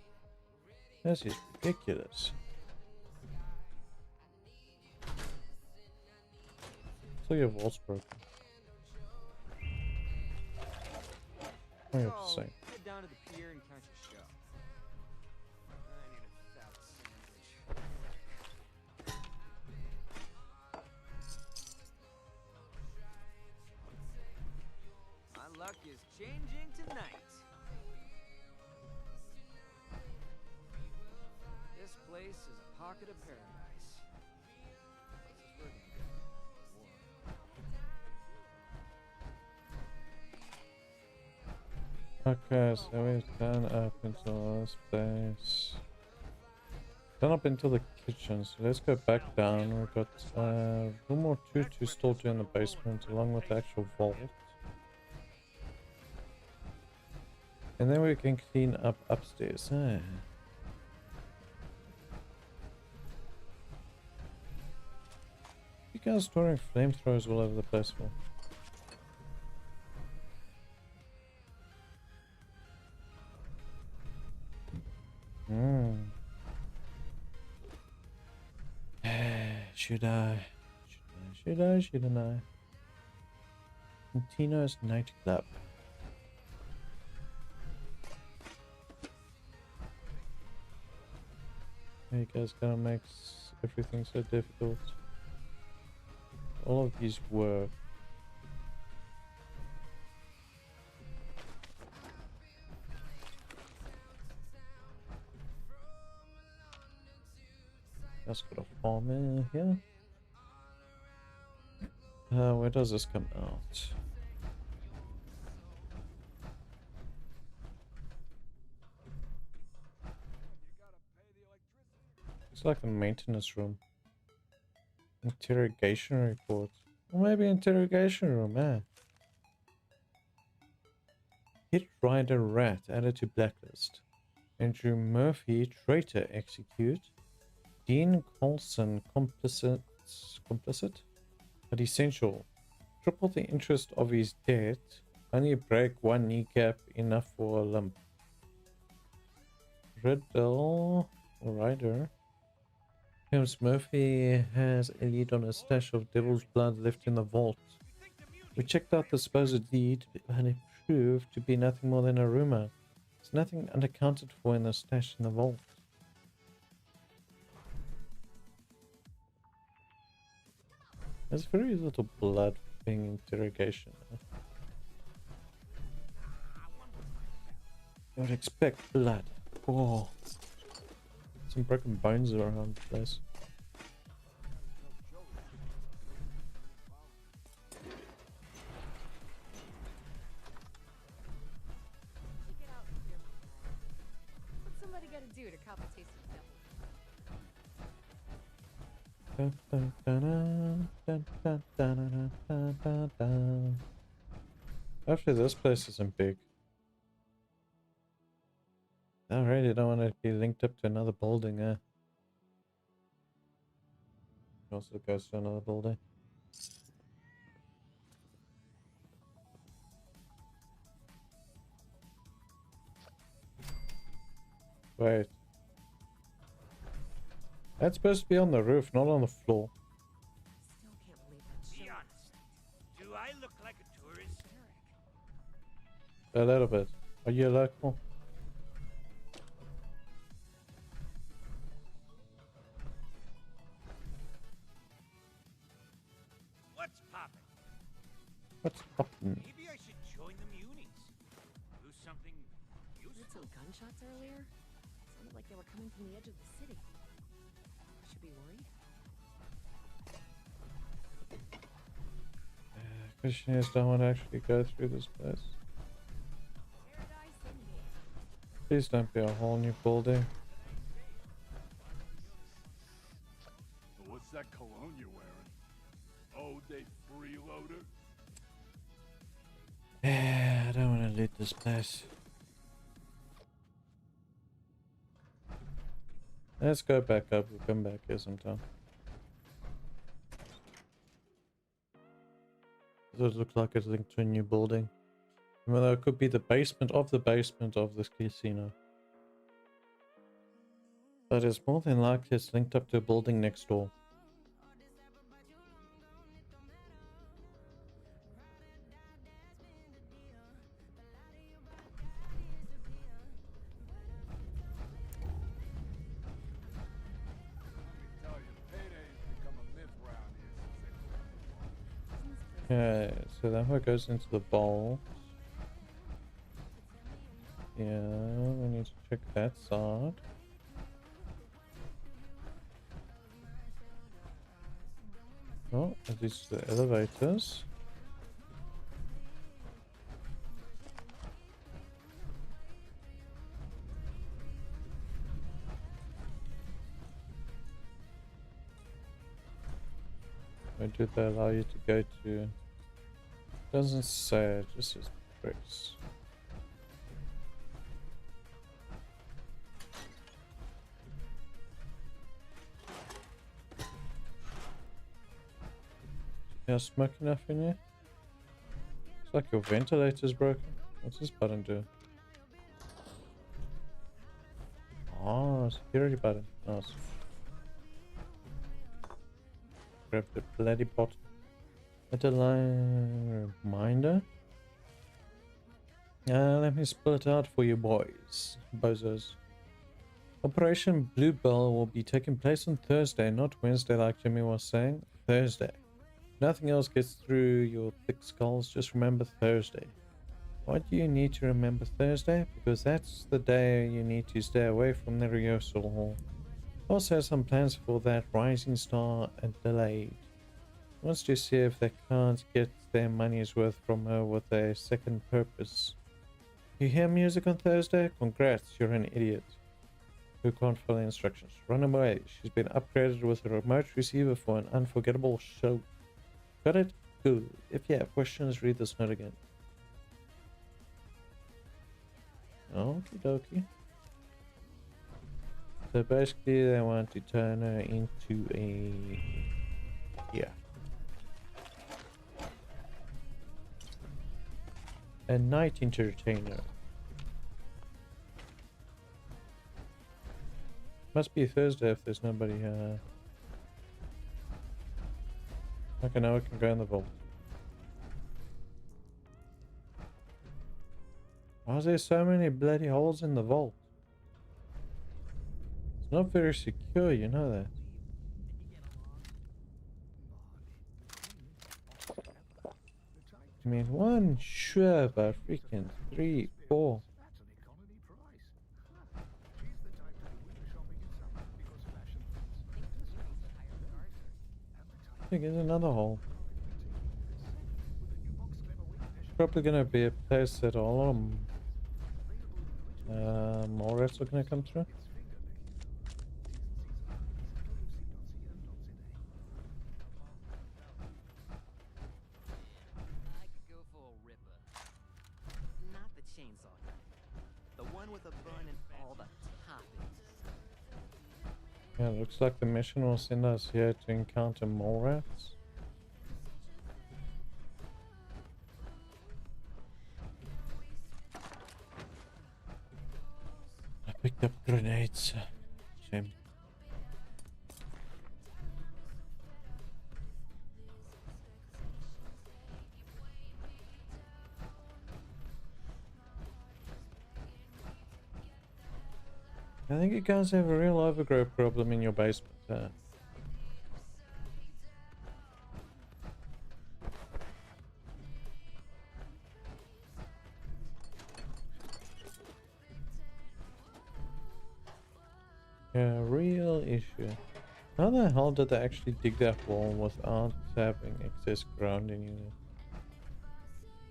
Speaker 1: This is ridiculous. So your vault's broken. What do you have to say?
Speaker 21: Get down to the pier and count your show. I need a fat sandwich. My luck is changing tonight. This place is a pocket of paradise. What's this word again?
Speaker 1: Okay, so we've done up into this place. Done up into the kitchen, so let's go back down. We've got room or two to still do in the basement, along with the actual vault. And then we can clean up upstairs. You guys storing flamethrowers all over the place for? Should I? Shouldn't I? Tino's nightclub. You guys gotta make everything so difficult. All of these work. That's got a farm in here. Where does this come out? It's like a maintenance room. Interrogation report. Or maybe interrogation room, eh? Hit Rider Rat added to blacklist. Andrew Murphy traitor execute. Dean Colson complicit but essential. Triple the interest of his debt. Only break one kneecap, enough for a limp. Riddle Rider. James Murphy has a lead on a stash of devil's blood left in the vault. We checked out the supposed lead and it proved to be nothing more than a rumor. There's nothing unaccounted for in the stash in the vault. There's very little blood being interrogation. I would expect blood. Oh. Some broken bones around the place.
Speaker 12: What's somebody gotta do to cop a taste of devil?
Speaker 1: Actually, this place isn't big. I really don't want to be linked up to another building, eh? Also goes to another building. Wait. That's supposed to be on the roof, not on the floor.
Speaker 13: Still can't believe that.
Speaker 18: Be honest. Do I look like a tourist?
Speaker 1: A little bit. Are you local?
Speaker 18: What's poppin'?
Speaker 1: What's poppin'?
Speaker 18: Maybe I should join the Munis. Do something useful.
Speaker 12: Heard some gunshots earlier? Sounded like they were coming from the edge of the city. Should be worried.
Speaker 1: Question is, do I want to actually go through this place? Please don't be a whole new building.
Speaker 6: What's that cologne you're wearing? Oh, they freeloader?
Speaker 1: Yeah, I don't want to loot this place. Let's go back up. We'll come back here sometime. Does it look like it's linked to a new building? Even though it could be the basement of this casino. But it's more than likely it's linked up to a building next door. Okay, so that one goes into the bowl. Yeah, we need to check that side. Oh, these are the elevators. Where do they allow you to go to? Doesn't say, it just says bricks. Yeah, smoke enough in here? It's like your ventilator's broken. What's this button do? Oh, security button. Nice. Grab the bloody bottle. Deadline reminder. Let me spell it out for you boys. Bozos. Operation Bluebell will be taking place on Thursday, not Wednesday like Jimmy was saying. Thursday. Nothing else gets through your thick skulls, just remember Thursday. Why do you need to remember Thursday? Because that's the day you need to stay away from the rehearsal hall. Also some plans for that rising star and delayed. Wants to see if they can't get their money's worth from her with a second purpose. You hear music on Thursday? Congrats, you're an idiot. Who can't follow instructions. Run away. She's been upgraded with a remote receiver for an unforgettable show. Got it? Good. If you have questions, read this note again. Okie dokie. So basically they want to turn her into a... yeah. A night entertainer. Must be Thursday if there's nobody okay, now we can go in the vault. Why is there so many bloody holes in the vault? It's not very secure, you know that. I mean, one sure, but freaking 3, 4. I think there's another hole. Probably gonna be a place that all of them more rats are gonna come through.
Speaker 21: Not the chainsaw guy. The one with a bun and all the toppings.
Speaker 1: Yeah, looks like the mission will send us here to encounter more rats. I picked up grenades. Shame. I think you guys have a real overgrow problem in your basement. Yeah, real issue. How the hell did they actually dig that wall without having excess grounding in it?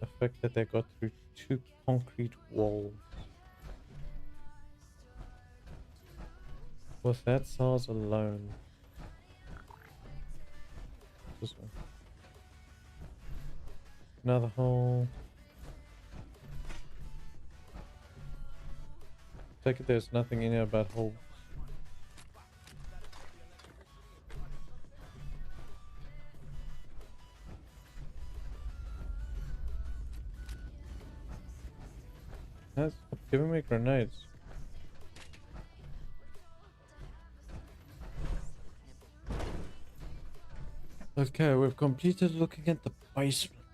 Speaker 1: The fact that they got through 2 concrete walls. With that size alone. This one. Another hole. Take it there's nothing in here about holes. That's giving me grenades. Okay, we've completed looking at the basement.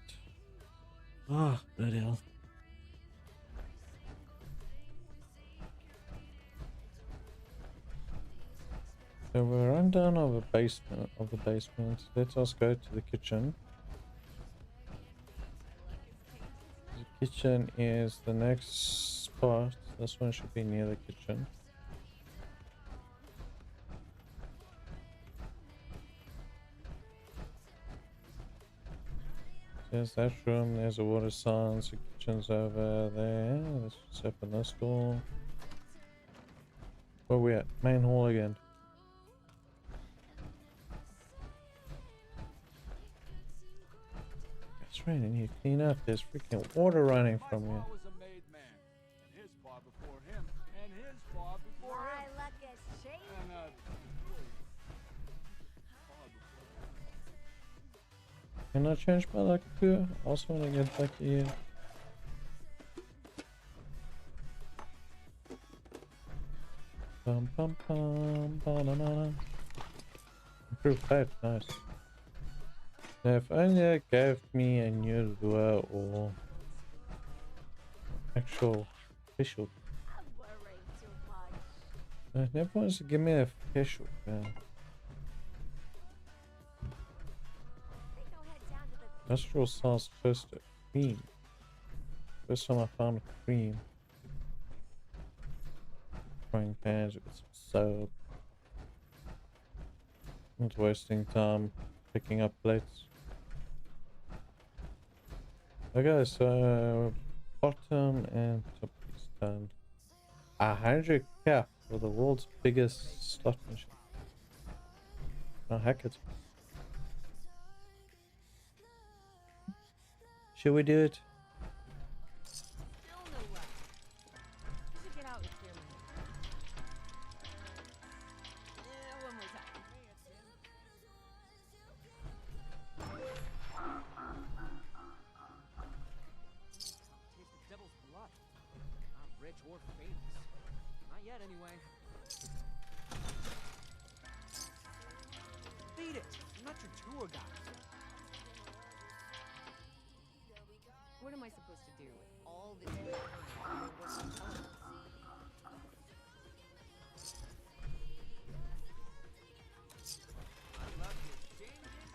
Speaker 1: Ah, bloody hell. So we're run down of the basement. Let us go to the kitchen. The kitchen is the next spot. This one should be near the kitchen. There's that room, there's a water science, the kitchen's over there. Let's just open this door. Where we at? Main hall again. It's raining here, clean up. There's freaking water running from here.
Speaker 4: was a made man, and his bar before him, and his bar before him.
Speaker 13: My luck has changed.
Speaker 4: And
Speaker 1: Can I change my luck too? I also want to get lucky here. Pum pum pum banana. Improved fate, nice. Now if only it gave me a new lure or actual fish hook.
Speaker 13: I'm worried too much.
Speaker 1: It never wants to give me a fish hook, man. Industrial size toaster cream. First time I found a cream. Frying pans with some soap. Not wasting time picking up plates. Okay, so bottom and top is done. 100 cap for the world's biggest slot machine. I'll hack it. Should we do it?
Speaker 5: Still no luck. You should get out and clear my head. Yeah, one more time. Taste the devil's blood. Not rich or famous. Not yet, anyway. Beat it! I'm not your tour guide. What am I supposed to do with all this time? My luck is changing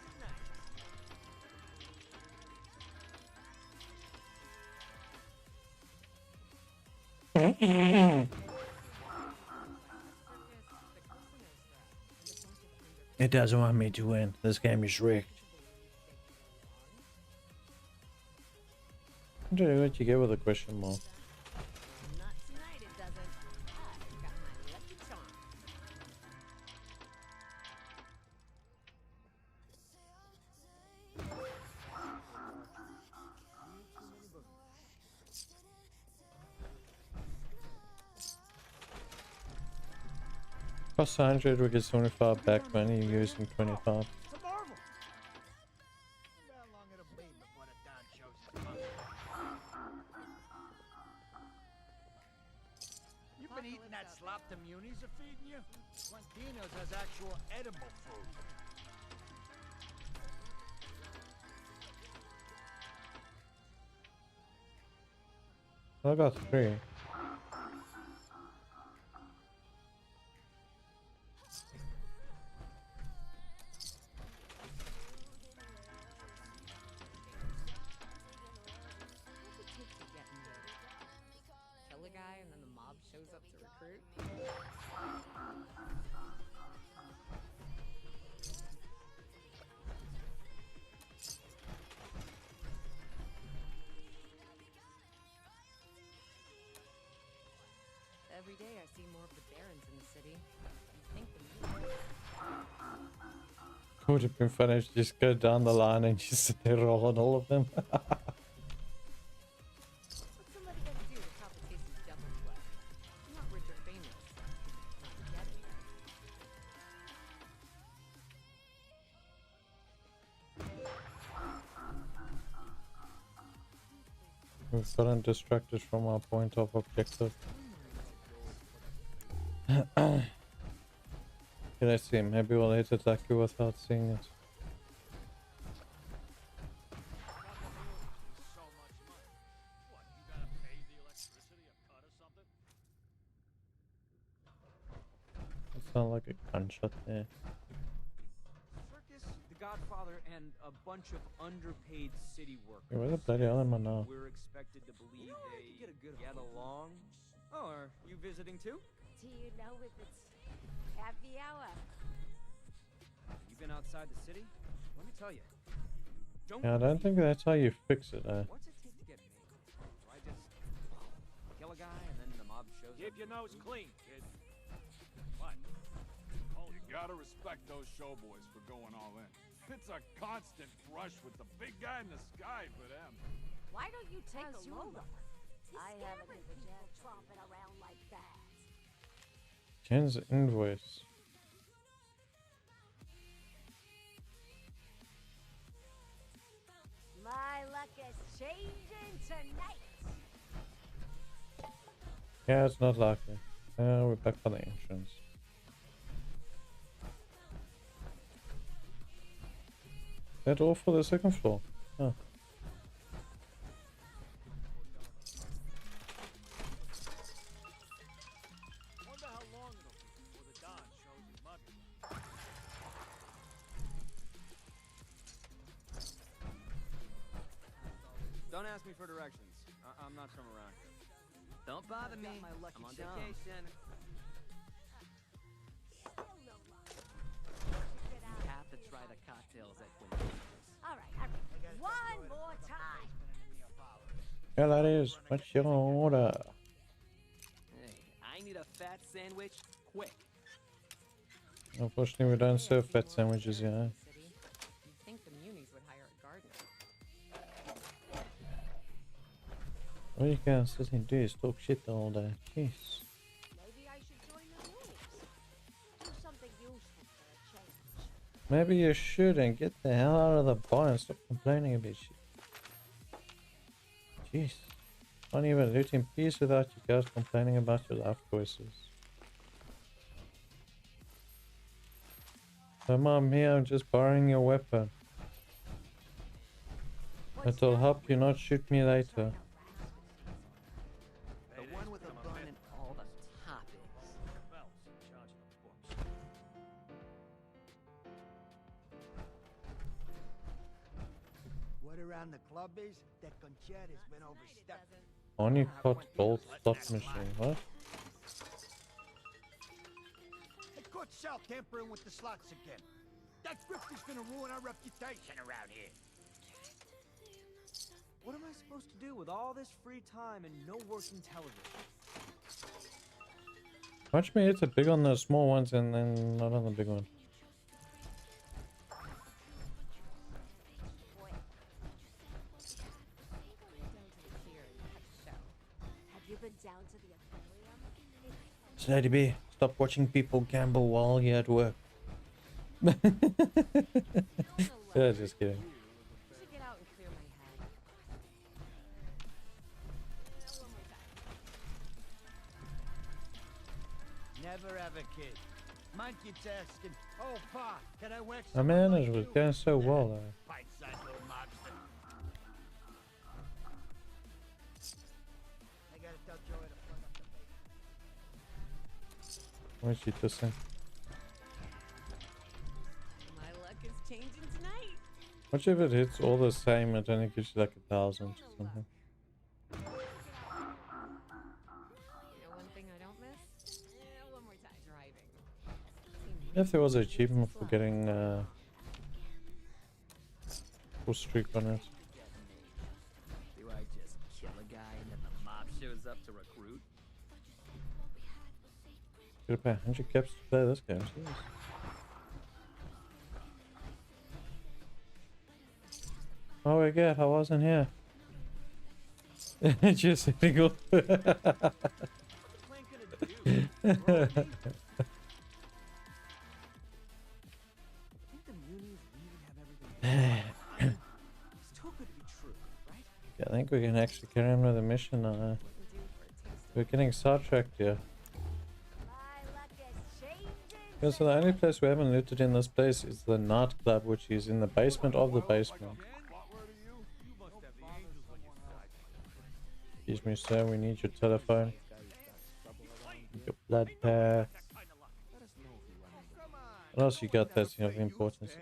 Speaker 5: tonight.
Speaker 1: It doesn't want me to win. This game is rigged. I don't know what you get with a question mark.
Speaker 5: Not tonight, it doesn't. I've got my lucky charm.
Speaker 1: Cost 100, we get 75 back money using 25.
Speaker 4: It's a marvel. How long it'll be before the Don shows his muscle? You've been eating that slop the munis are feeding you? Quantino's has actual edible food.
Speaker 1: I got 3.
Speaker 5: Kill a guy and then the mob shows up to recruit. Every day I see more of the barons in the city.
Speaker 1: Would have been funny if you just go down the line and just sit there rolling all of them.
Speaker 5: What's somebody gonna do to top a tasty devil's flesh? I'm not rich or famous. Not yet,
Speaker 1: We've gotten distracted from our point of objective. Can I see? Maybe we'll hit it lucky without seeing it. It sounds like a gunshot there.
Speaker 20: Circus, the Godfather, and a bunch of underpaid city workers.
Speaker 1: Yeah, where the bloody hell am I now?
Speaker 20: We're expected to believe they get along. Oh, are you visiting too?
Speaker 13: Do you know if it's happy hour?
Speaker 20: You been outside the city? Let me tell you.
Speaker 1: Yeah, I don't think that's how you fix it.
Speaker 20: What's it take to get made? Do I just kill a guy and then the mob shows up?
Speaker 18: Keep your nose clean, kid. What?
Speaker 22: You gotta respect those showboys for going all in. It's a constant brush with the big guy in the sky for them.
Speaker 13: Why don't you take a look? I haven't
Speaker 11: scaring
Speaker 13: heard
Speaker 11: people
Speaker 13: tromping around like that.
Speaker 1: Ken's invoice.
Speaker 13: My luck is changing tonight.
Speaker 1: Yeah, it's not likely. We're back on the entrance. That all for the second floor? Oh.
Speaker 18: Wonder how long it'll be before the Don shows his mugger.
Speaker 20: Don't ask me for directions. I'm not from around here. Don't bother me. I'm on vacation.
Speaker 21: You have to try the cocktails at Quinton's.
Speaker 13: All right. One more time.
Speaker 1: Yeah, that is. What's your order?
Speaker 21: Hey, I need a fat sandwich, quick.
Speaker 1: Unfortunately, we don't serve fat sandwiches here.
Speaker 5: You'd think the Munis would hire a gardener.
Speaker 1: All you guys sit and do is talk shit all day. Jeez.
Speaker 13: Maybe I should join the Munis. Do something useful for a change.
Speaker 1: Maybe you should and get the hell out of the bar and stop complaining about shit. Jeez. Can't even live in peace without you guys complaining about your life choices. So Mom, here I'm just borrowing your weapon. It'll help you not shoot me later.
Speaker 21: The one with a bun and all the toppings.
Speaker 4: Word around the club is that Concheta's been overstepped.
Speaker 1: Only pot gold slot machine, what?
Speaker 4: They caught Sal tampering with the slots again. That grifter's gonna ruin our reputation around here.
Speaker 20: What am I supposed to do with all this free time and no working television?
Speaker 1: Watch me hit it big on the small ones and then not on the big one.
Speaker 13: Have you been down to the aquarium?
Speaker 1: Snidey B, stop watching people gamble while you're at work. Yeah, just kidding.
Speaker 5: I should get out and clear my head.
Speaker 4: Never ever, kid. Mine keeps asking, oh, Pa, can I work
Speaker 1: My manners was going so well though.
Speaker 4: Bite-sized little mobster. I gotta tell Joey to plug up the bait.
Speaker 1: What's she dissing?
Speaker 5: My luck is changing tonight.
Speaker 1: Watch if it hits all the same, it only gives you like 1,000 or something.
Speaker 5: You know one thing I don't miss? One more time. Driving.
Speaker 1: If there was an achievement for getting full streak on it.
Speaker 21: Do I just kill a guy and then the mob shows up to recruit?
Speaker 1: Gotta pay 100 caps to play this game, jeez. Oh my god, I wasn't here. Just sitting up. I think we can actually carry on with the mission. We're getting sidetracked here. Yeah, so the only place we haven't looted in this place is the nightclub, which is in the basement of the basement. Excuse me, sir, we need your telephone. Your blood pack. What else you got that's of importance?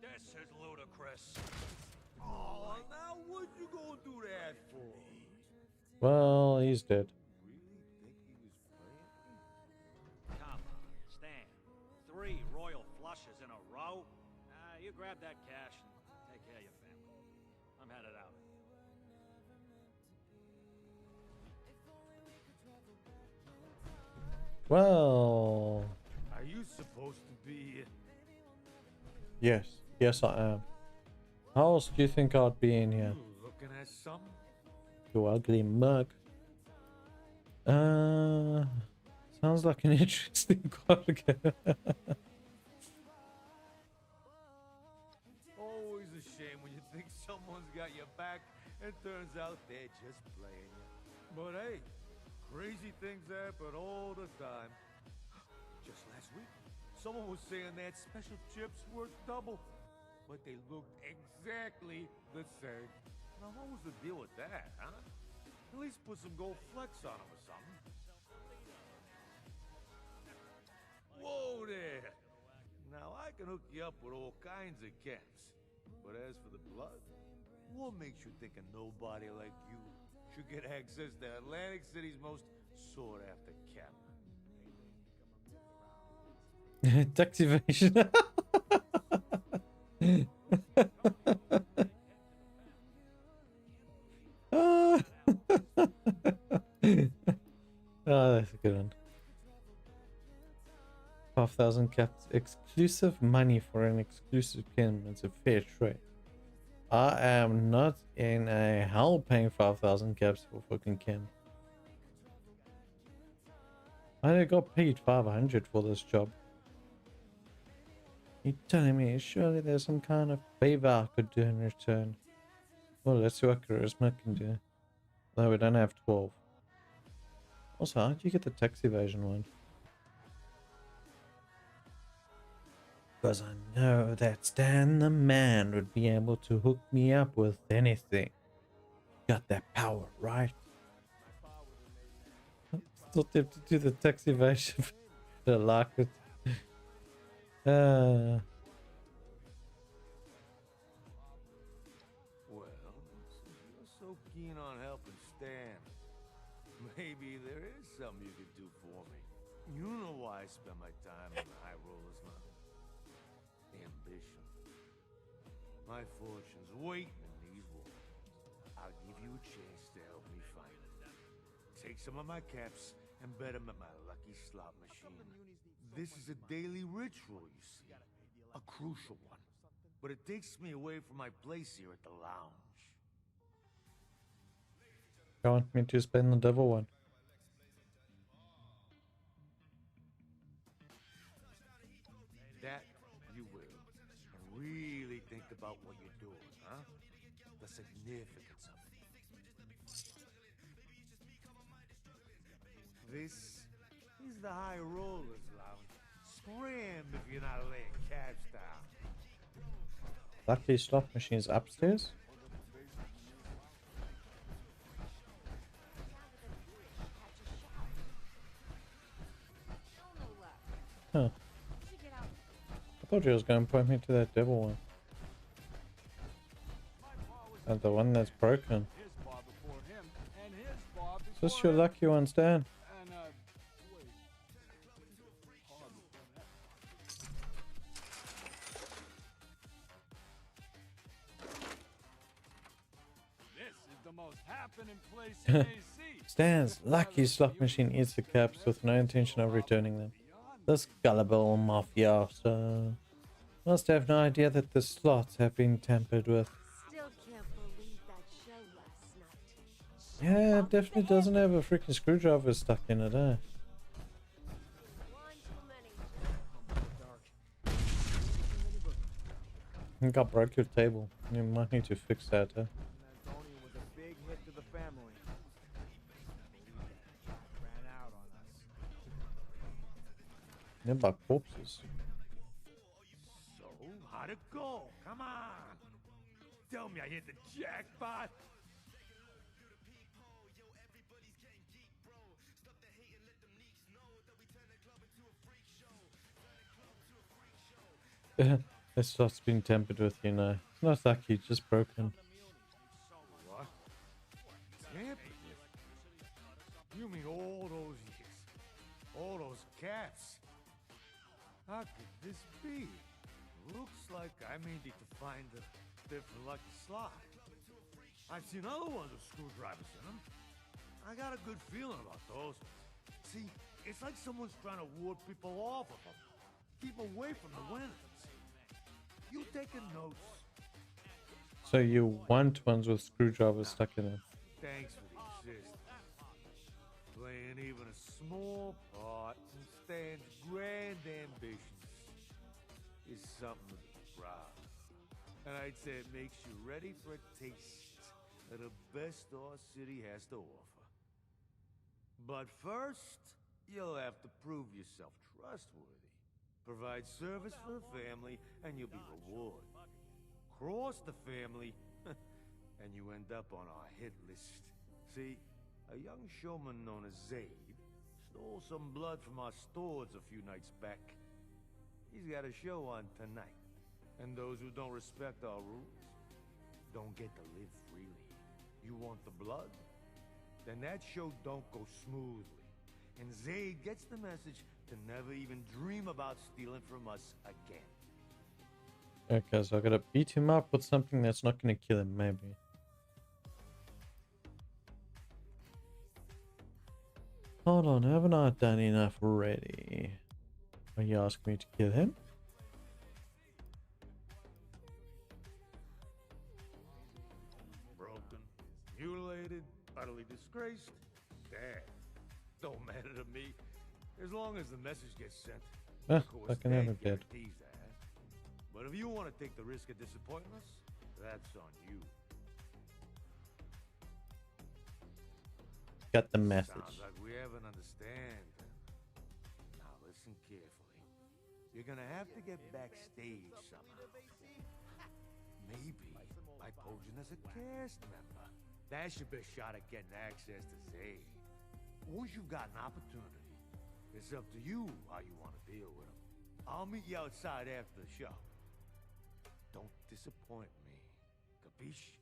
Speaker 6: This is ludicrous. Oh, now what you gonna do that for?
Speaker 1: Well, he's dead.
Speaker 18: Come on, Stan. 3 royal flushes in a row? You grab that cash and take care of your family. I'm headed out.
Speaker 1: Well...
Speaker 6: Are you supposed to be...
Speaker 1: Yes. Yes, I am. How else do you think I'd be in here?
Speaker 6: looking at something?
Speaker 1: You ugly mug. Sounds like an interesting cardigan.
Speaker 6: Always a shame when you think someone's got your back and turns out they're just playing you. But hey, crazy things happen all the time. Just last week, someone was saying that special chips worth double, but they looked exactly the same. Now what was the deal with that, huh? At least put some gold flecks on them or something. Whoa there! Now I can hook you up with all kinds of chems. But as for the blood, what makes you think a nobody like you should get access to Atlantic City's most sought-after chem?
Speaker 1: Deactivation. Oh, that's a good one. 5,000 caps. Exclusive money for an exclusive chem. It's a fair trade. I am not in a hell paying 5,000 caps for fucking chem. I only got paid 500 for this job. You're telling me surely there's some kind of favor I could do in return. Well, let's see what charisma can do. No, we don't have 12. Also, how did you get the tax evasion one? Because I know that Stan the man would be able to hook me up with anything. Got that power, right? Still have to do the tax evasion. I like it.
Speaker 6: Well, since you're so keen on helping Stan, maybe there is something you could do for me. You know why I spend my time in the High Rollers Mountain. Ambition. My fortune's waiting in these walls. I'll give you a chance to help me find it. Take some of my caps and bet them at my lucky slot machine. This is a daily ritual, you see. A crucial one. But it takes me away from my place here at the lounge.
Speaker 1: You want me to spend the devil one?
Speaker 6: That you will. And really think about what you're doing, huh? The significance of it. This is the High Rollers Lounge. Scram if you're not laying cash down.
Speaker 1: Lucky slot machines upstairs? Huh. I thought you was going to point me to that devil one. And the one that's broken. Is this your lucky one, Stan?
Speaker 22: This is the most happening place in AC.
Speaker 1: Stan's lucky slot machine eats the caps with no intention of returning them. This gullible mafioso must have no idea that the slots have been tampered with.
Speaker 13: Still can't believe that show last night.
Speaker 1: Yeah, it definitely doesn't have a freaking screwdriver stuck in it, eh? I think I broke your table. You might need to fix that, eh?
Speaker 7: Antonio was a big hit to the family. Ran out on us.
Speaker 1: They're about corpses.
Speaker 6: So, how'd it go? Come on. Tell me I hit the jackpot.
Speaker 1: This slot's been tampered with, you know. It's not lucky, just broken.
Speaker 6: What? Tampered with? You mean all those years? All those cats? How could this be? Looks like I may need to find a different lucky slot. I've seen other ones with screwdrivers in them. I got a good feeling about those ones. See, it's like someone's trying to ward people off of them. Keep away from the winners. You taking notes?
Speaker 1: So you want ones with screwdrivers stuck in them?
Speaker 6: Thanks for the assistance. Playing even a small part in Stan's grand ambitions is something to be proud of. And I'd say it makes you ready for a taste of the best our city has to offer. But first, you'll have to prove yourself trustworthy. Provide service for the family, and you'll be rewarded. Cross the family, and you end up on our hit list. See, a young showman known as Zaid stole some blood from our stores a few nights back. He's got a show on tonight. And those who don't respect our rules don't get to live freely. You want the blood? Then that show don't go smoothly. And Zaid gets the message to never even dream about stealing from us again.
Speaker 1: Okay, so I gotta beat him up with something that's not gonna kill him, maybe. Hold on, haven't I done enough already? Are you asking me to kill him?
Speaker 6: Broken, mutilated, utterly disgraced. That don't matter to me. As long as the message gets sent.
Speaker 1: Ah,
Speaker 6: Of course,
Speaker 1: fucking
Speaker 6: that
Speaker 1: have it dead.
Speaker 6: guarantees that. But if you want to take the risk of disappointing us, that's on you.
Speaker 1: Got the message.
Speaker 6: Sounds like we have an understanding. Now listen carefully. You're gonna have to get backstage somehow. Maybe by posing as a cast member. That's your best shot at getting access to Zayd. Once you've got an opportunity, it's up to you how you want to deal with him. I'll meet you outside after the show. Don't disappoint me. Capiche?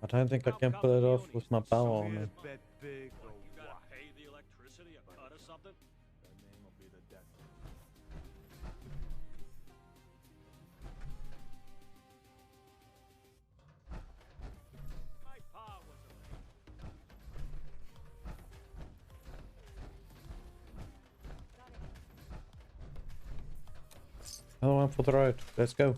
Speaker 1: I don't think I can pull it off with my power armor.
Speaker 6: Bet big or
Speaker 18: You gotta
Speaker 6: what?
Speaker 18: pay the electricity a cut or something?
Speaker 7: That name will be the death.
Speaker 18: My pa was a
Speaker 1: Another one for the road. Let's go.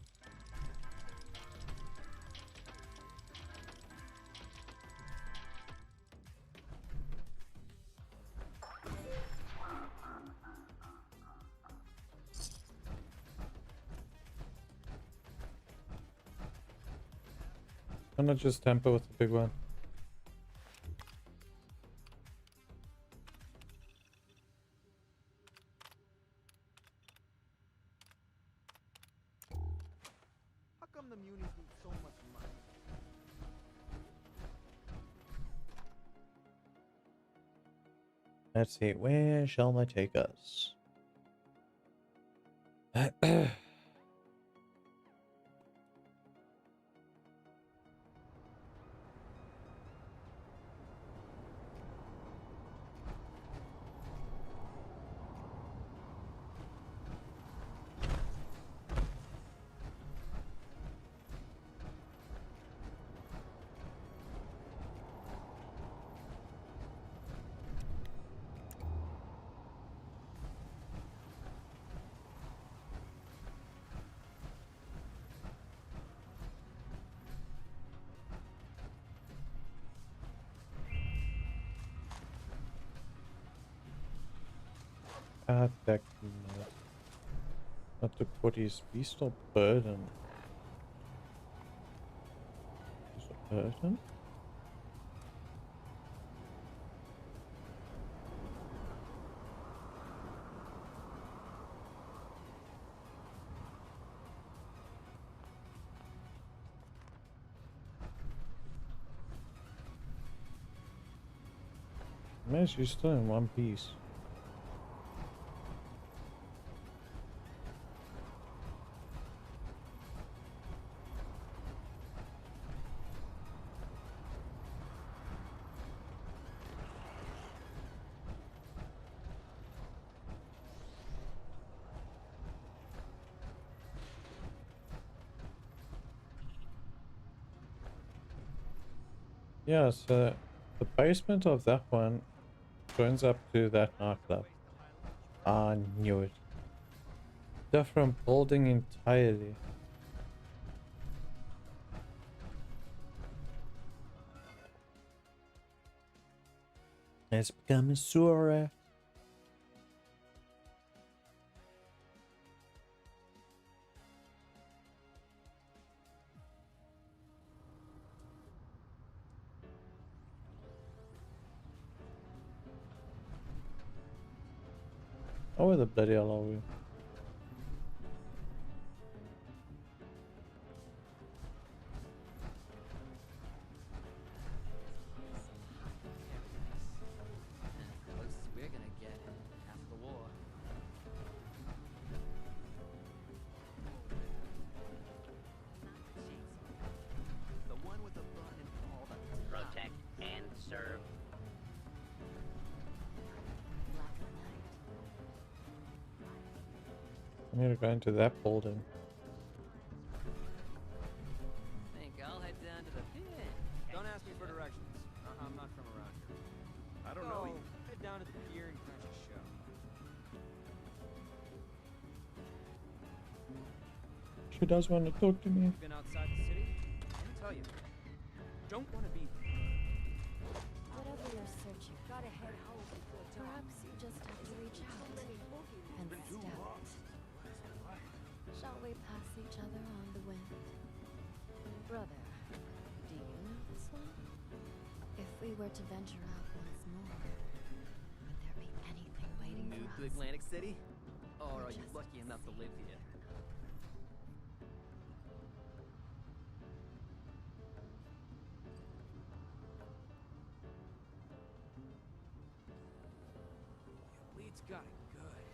Speaker 1: Why not just tamper with the big one?
Speaker 7: How come the munis need so much money?
Speaker 1: Let's see, where shall they take us? Attack unit. Not to put his beast of burden. Is it burden? Man, she's still in one piece. Yeah, so the basement of that one joins up to that nightclub. I knew it. Different building entirely. It's becoming sewer. Oh, where the bloody hell are we?
Speaker 21: Closest we're gonna get after the war. The one with the button and all the
Speaker 11: Protect and serve.
Speaker 1: I need to go into that building.
Speaker 21: Think I'll head down to the pit.
Speaker 20: Don't ask me for directions. I'm not from around here.
Speaker 6: I don't know you.
Speaker 20: Head down to the pier and catch a show.
Speaker 1: She does want to talk to me.
Speaker 20: You've been outside the city? Let me tell you. Don't want to be
Speaker 13: Whatever you're searching, gotta head home before dark. Perhaps you just have to reach out and step it. Shall we pass each other on the wind? Brother, do you know this one? If we were to venture out once more, would there be anything waiting
Speaker 21: New
Speaker 13: for
Speaker 21: to
Speaker 13: us?
Speaker 21: Atlantic City? Or are you lucky enough to live here?
Speaker 20: Weed's got it good.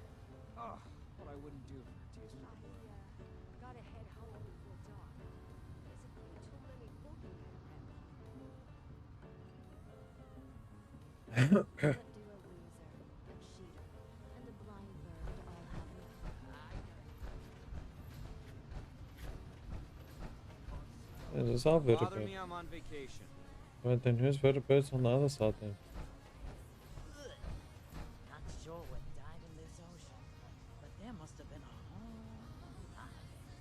Speaker 20: Oh, what I wouldn't do for a taste of the world.
Speaker 13: Gotta head home before dark. There's a few too many boogeymen around. But do a loser, a cheater, and a blind bird all have enough.
Speaker 1: This is our
Speaker 20: Bother
Speaker 1: vertebrate.
Speaker 20: me, I'm on vacation.
Speaker 1: Well, then whose vertebrates on the other side then?
Speaker 9: Not sure what died in this ocean, but there must have been a whole lot of it.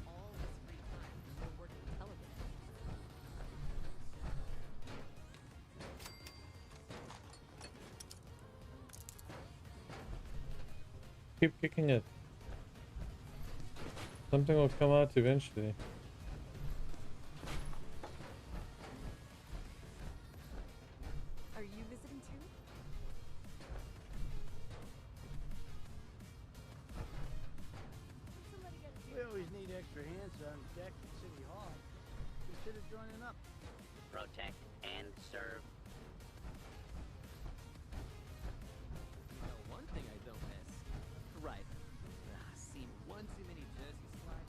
Speaker 21: All this free time they're working television.
Speaker 1: Keep kicking it. Something will come out eventually.
Speaker 12: Are you visiting too?
Speaker 4: We always need extra hands on deck at City Hall. Consider joining up.
Speaker 11: Protect and serve.
Speaker 21: You know, one thing I don't miss. Right. Seen one too many jerseys fly.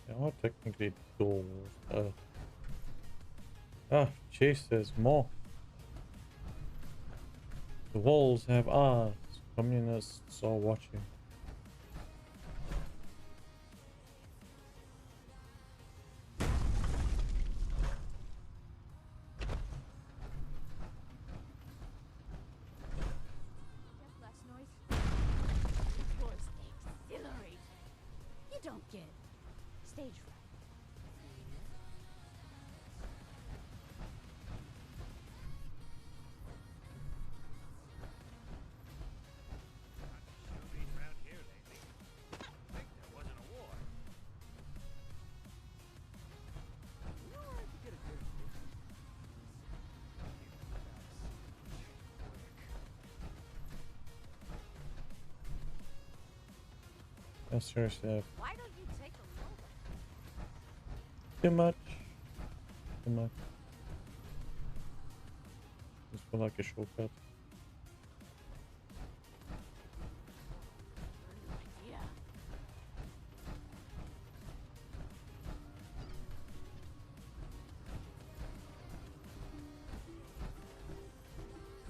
Speaker 1: They are technically doors. Oh, jeez, there's more. The walls have eyes. Communists are watching.
Speaker 16: Last noise?
Speaker 13: don't get stage fright.
Speaker 18: Showbiz around here lately. I think there was an award.
Speaker 20: You know where I could get a good
Speaker 1: Oh, seriously,
Speaker 13: Why don't you take a look?
Speaker 1: too much. Too much. This feel like a shortcut.
Speaker 13: Yeah.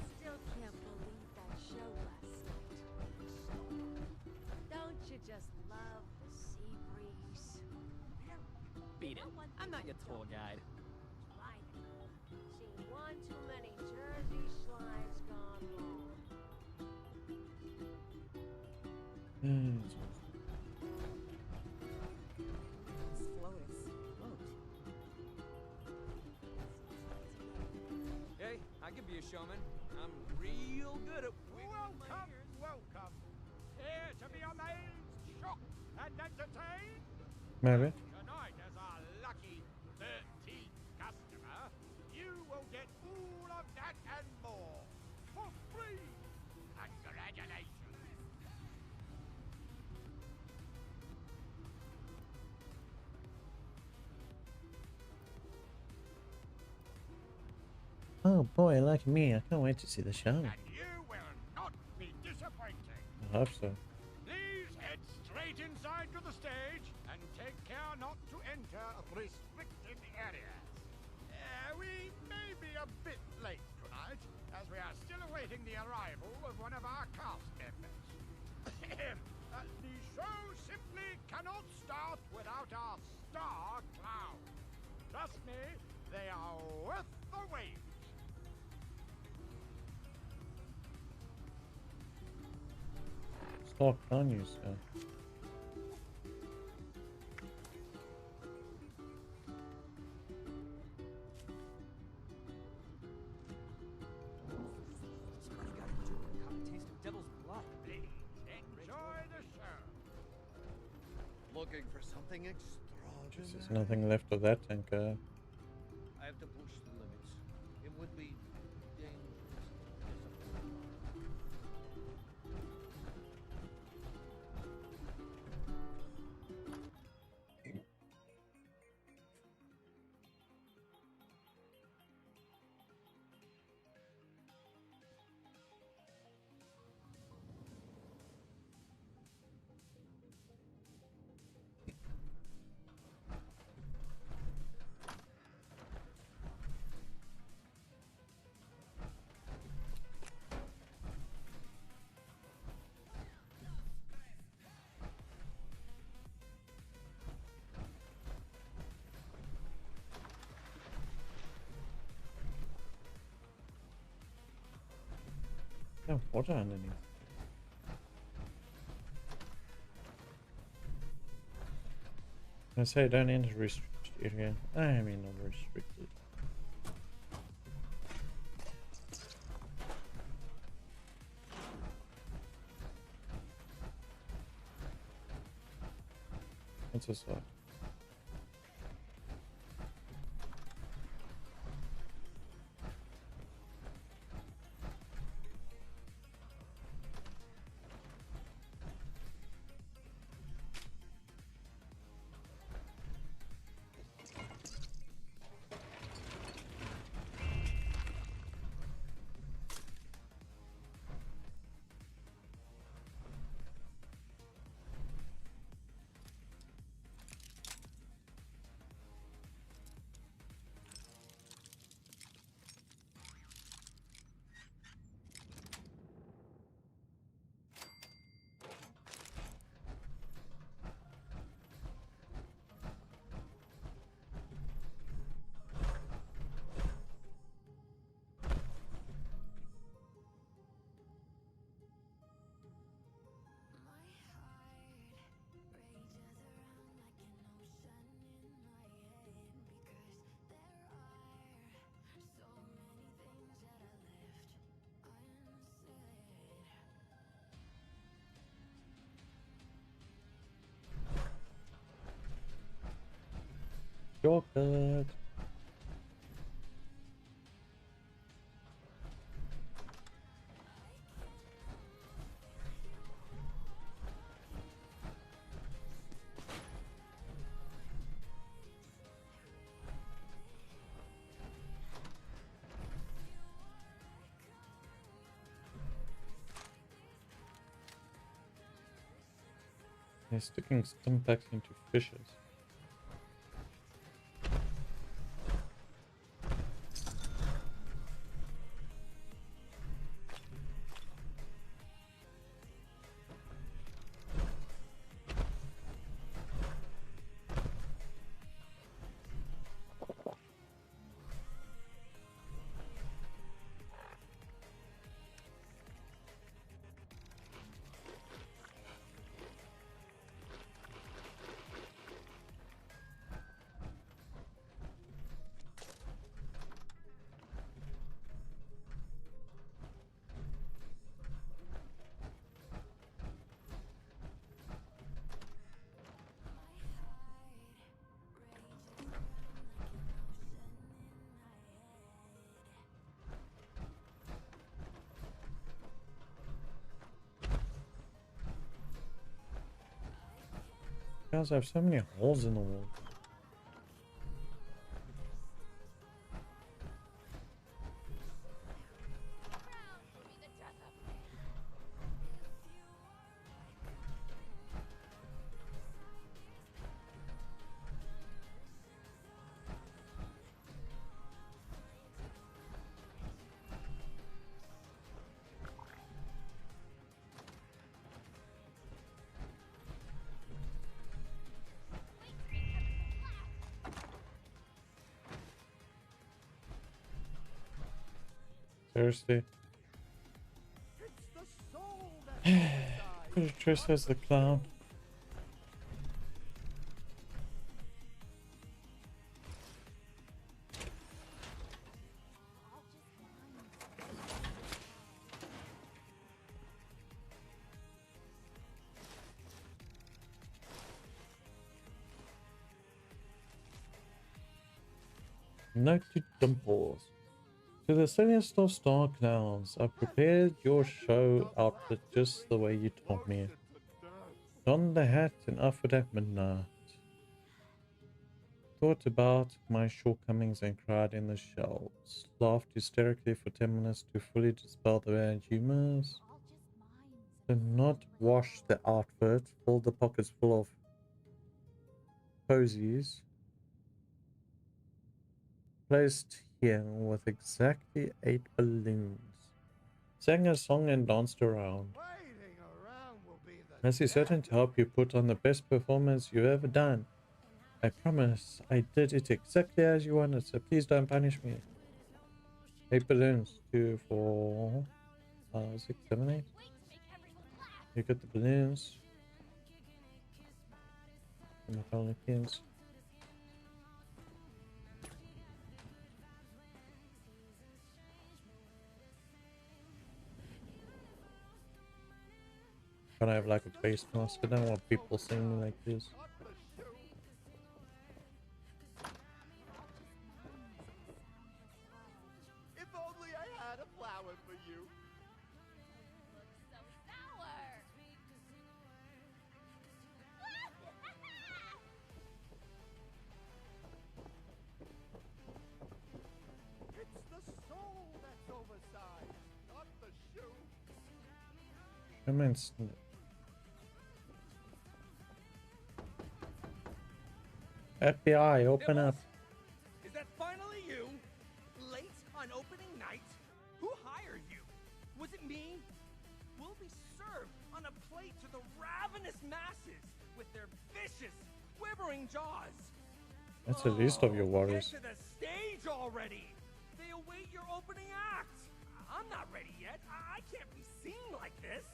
Speaker 13: Still can't believe that show last night. Don't you just love the sea breeze?
Speaker 21: Beat it. I'm not your tour guide.
Speaker 13: Right. Seen one too many Jersey slides gone wrong.
Speaker 20: Hey, I could be a showman. I'm real good at
Speaker 18: Welcome, welcome. Here to be amazed, shocked, and entertained.
Speaker 1: Maybe.
Speaker 18: Tonight, as our lucky 13th customer, you will get all of that and more for free. Congratulations.
Speaker 1: Oh boy, like me, I can't wait to see the show.
Speaker 18: And you will not be disappointed.
Speaker 1: I hope so.
Speaker 18: Please head straight inside to the stage and take care not to enter restricted areas. We may be a bit late tonight, as we are still awaiting the arrival of one of our cast members. The show simply cannot start without our star clown. Trust me, they are worth the wait.
Speaker 1: Stop on you, sir.
Speaker 20: Somebody got into it and caught a taste of devil's blood.
Speaker 18: Please enjoy the show.
Speaker 6: Looking for something extraordinary.
Speaker 1: There's nothing left of that tanker.
Speaker 6: I have to push the limits. It would be dangerous.
Speaker 1: No water underneath. I say don't enter restricted area. I mean not restricted. What's this like? Shortcut. They're sticking stimpaks into fishes. Guys, I have so many holes in the wall. Seriously? Trish as the clown. Note to Dimples. To the silliest of star clowns, I've prepared your show outfit just the way you told me. Donned the hat and outfit at midnight. Thought about my shortcomings and cried in the shelves. Laughed hysterically for 10 minutes to fully dispel the bad humors. Did not wash the outfit, filled the pockets full of posies. Placed here with exactly 8 balloons. Sang a song and danced around. As is certain to help you put on the best performance you've ever done. I promise I did it exactly as you wanted, so please don't punish me. 8 balloons. 2, 4, 5, 6, 7, 8. You get the balloons. And the Pelicans. Can I have like a face mask? I don't want people seeing me like this.
Speaker 3: If only I had a flower for you.
Speaker 16: So sour.
Speaker 3: It's the soul that's oversized, not the shoe.
Speaker 1: FBI, open up.
Speaker 3: Is that finally you? Late on opening night? Who hired you? Was it me? We'll be served on a plate to the ravenous masses with their vicious, quivering jaws.
Speaker 1: That's the least of your worries.
Speaker 3: Get to the stage already! They await your opening act! I'm not ready yet. I can't be seen like this.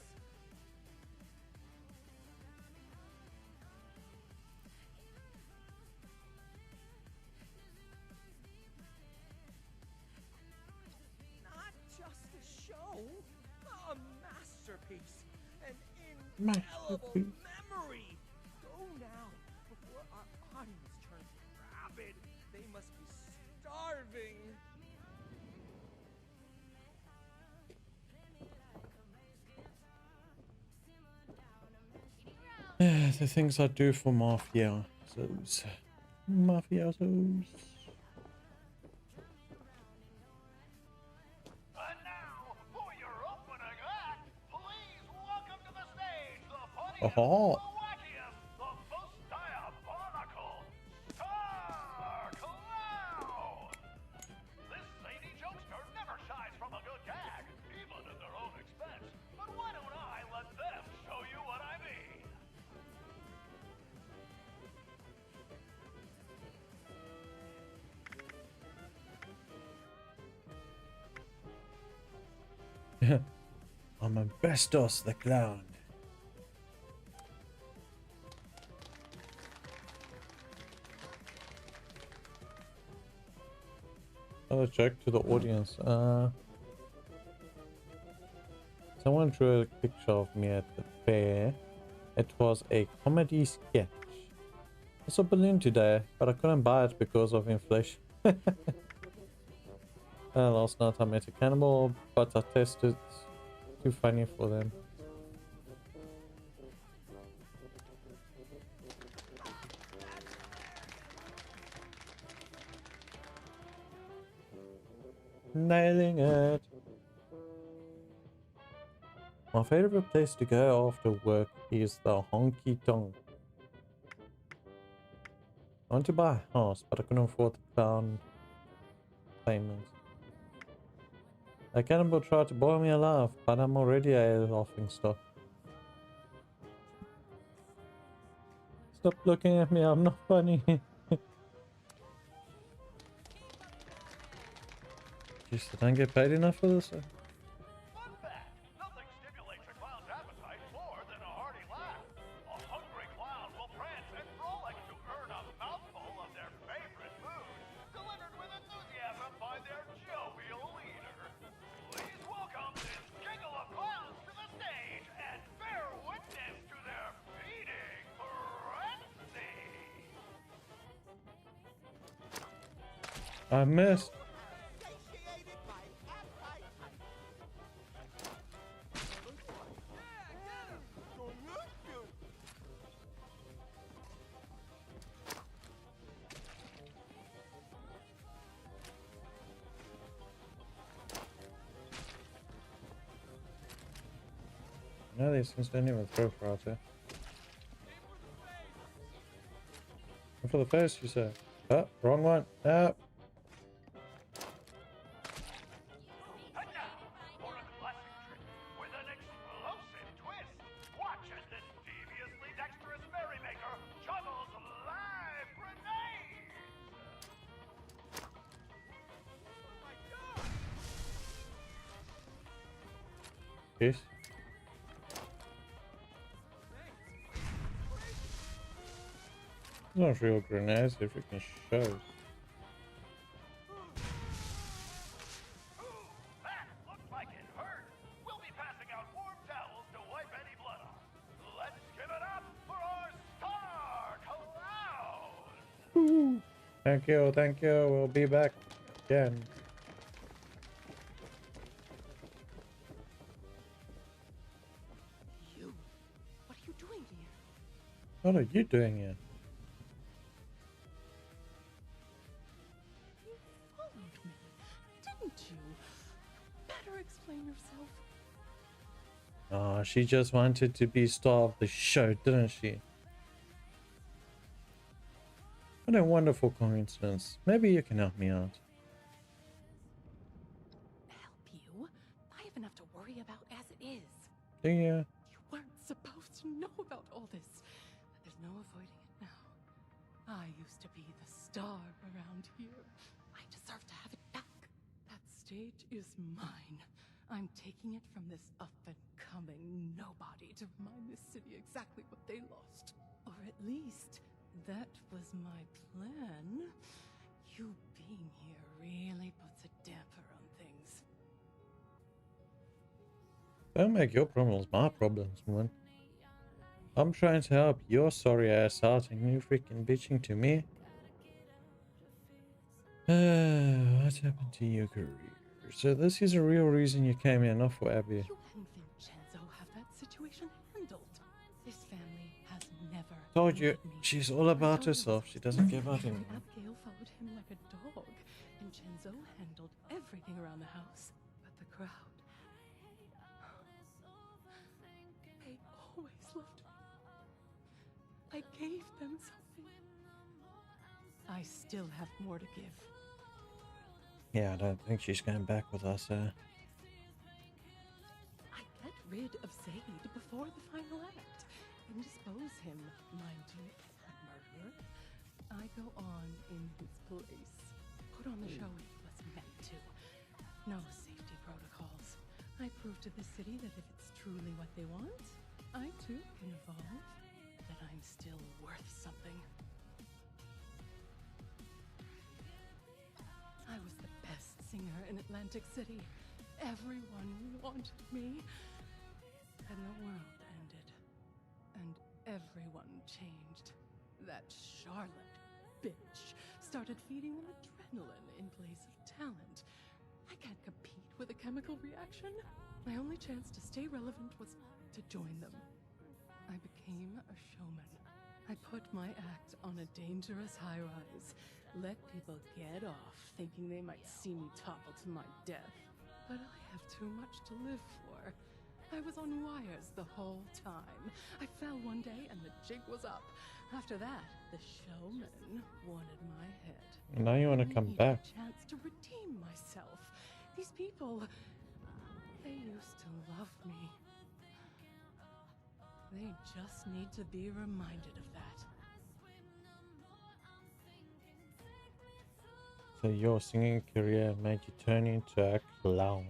Speaker 3: Not just a show, a masterpiece, an indelible memory. Go now before our audience turns rabid
Speaker 1: The things I do for mafia. Mafiosos.
Speaker 3: And now, for your opening act, please welcome to the stage the funniest,
Speaker 1: Oh.
Speaker 3: the wackiest, the most diabolical Star Clown! This zany jokester never shies from a good gag, even at their own expense. But why don't I let them show you what I mean?
Speaker 1: I'm a Bestos the clown. Another joke to the audience. Someone drew a picture of me at the fair. It was a comedy sketch. I saw a balloon today, but I couldn't buy it because of inflation. Last night I met a cannibal, but I tested too funny for them. Nailing it. My favorite place to go after work is the honky tonk. I want to buy a house, but I couldn't afford the clown payment. A cannibal tried to boil me alive, but I'm already a laughing stock. Stop looking at me, I'm not funny. Jeez, I don't get paid enough for this.
Speaker 3: Fun fact, nothing stimulates a clown's appetite more than a hearty laugh. A hungry clown will prance and frolic to earn a mouthful of their favorite food, delivered with enthusiasm by their jovial leader. Please welcome this giggle of clowns to the stage and bear witness to their feeding frenzy.
Speaker 1: I missed. No, these things don't even throw karate. And for the face, you say. Oh, wrong one. Ah.
Speaker 3: And now, for a classic trick with an explosive twist. Watch as this deviously dexterous merrymaker juggles live grenades!
Speaker 1: Yes. It's not real grenades, they're freaking shows.
Speaker 3: That looks like it hurt. We'll be passing out warm towels to wipe any blood off. Let's give it up for our Star Clown!
Speaker 1: Thank you, we'll be back again.
Speaker 12: You? What are you doing here?
Speaker 1: What are you doing here?
Speaker 12: You followed me, didn't you? Better explain yourself.
Speaker 1: Oh, she just wanted to be star of the show, didn't she? What a wonderful coincidence. Maybe you can help me out.
Speaker 12: Help you? I have enough to worry about as it is.
Speaker 1: Do you?
Speaker 12: You weren't supposed to know about all this. There's no avoiding it now. I used to be the star around here. I deserve to have it back. That stage is mine. I'm taking it from this up-and-coming nobody to remind this city exactly what they lost. Or at least, that was my plan. You being here really puts a damper on things.
Speaker 1: Don't make your problems my problems, man. I'm trying to help your sorry ass out and you freaking bitching to me. What happened to your career? So this is a real reason you came here, not for Abby.
Speaker 12: You and Vincenzo have that situation handled. This family has
Speaker 1: Told you, she's all about herself. She doesn't care about anyone.
Speaker 15: Abigail followed him like a dog, and Genzo handled everything around the house. But the crowd, they always loved me. I gave them something. I still have more to give.
Speaker 1: Yeah, I don't think she's going back with us.
Speaker 15: I get rid of Zaid before the final act and dispose him, mind you, a murderer. I go on in his place. Put on the show he was meant to. No safety protocols. I prove to the city that if it's truly what they want, I too can evolve. That I'm still worth something. I was the best singer in Atlantic City. Everyone wanted me. And the world ended. And everyone changed. That Charlotte bitch started feeding them adrenaline in place of talent. I can't compete with a chemical reaction. My only chance to stay relevant was to join them. I became a showman. I put my act on a dangerous high-rise. Let people get off, thinking they might see me topple to my death. But I have too much to live for. I was on wires the whole time. I fell one day and the jig was up. After that, the showman wanted my head.
Speaker 1: And now you want to come back.
Speaker 15: A chance to redeem myself. These people, they used to love me. They just need to be reminded of that.
Speaker 1: So your singing career made you turn into a clown.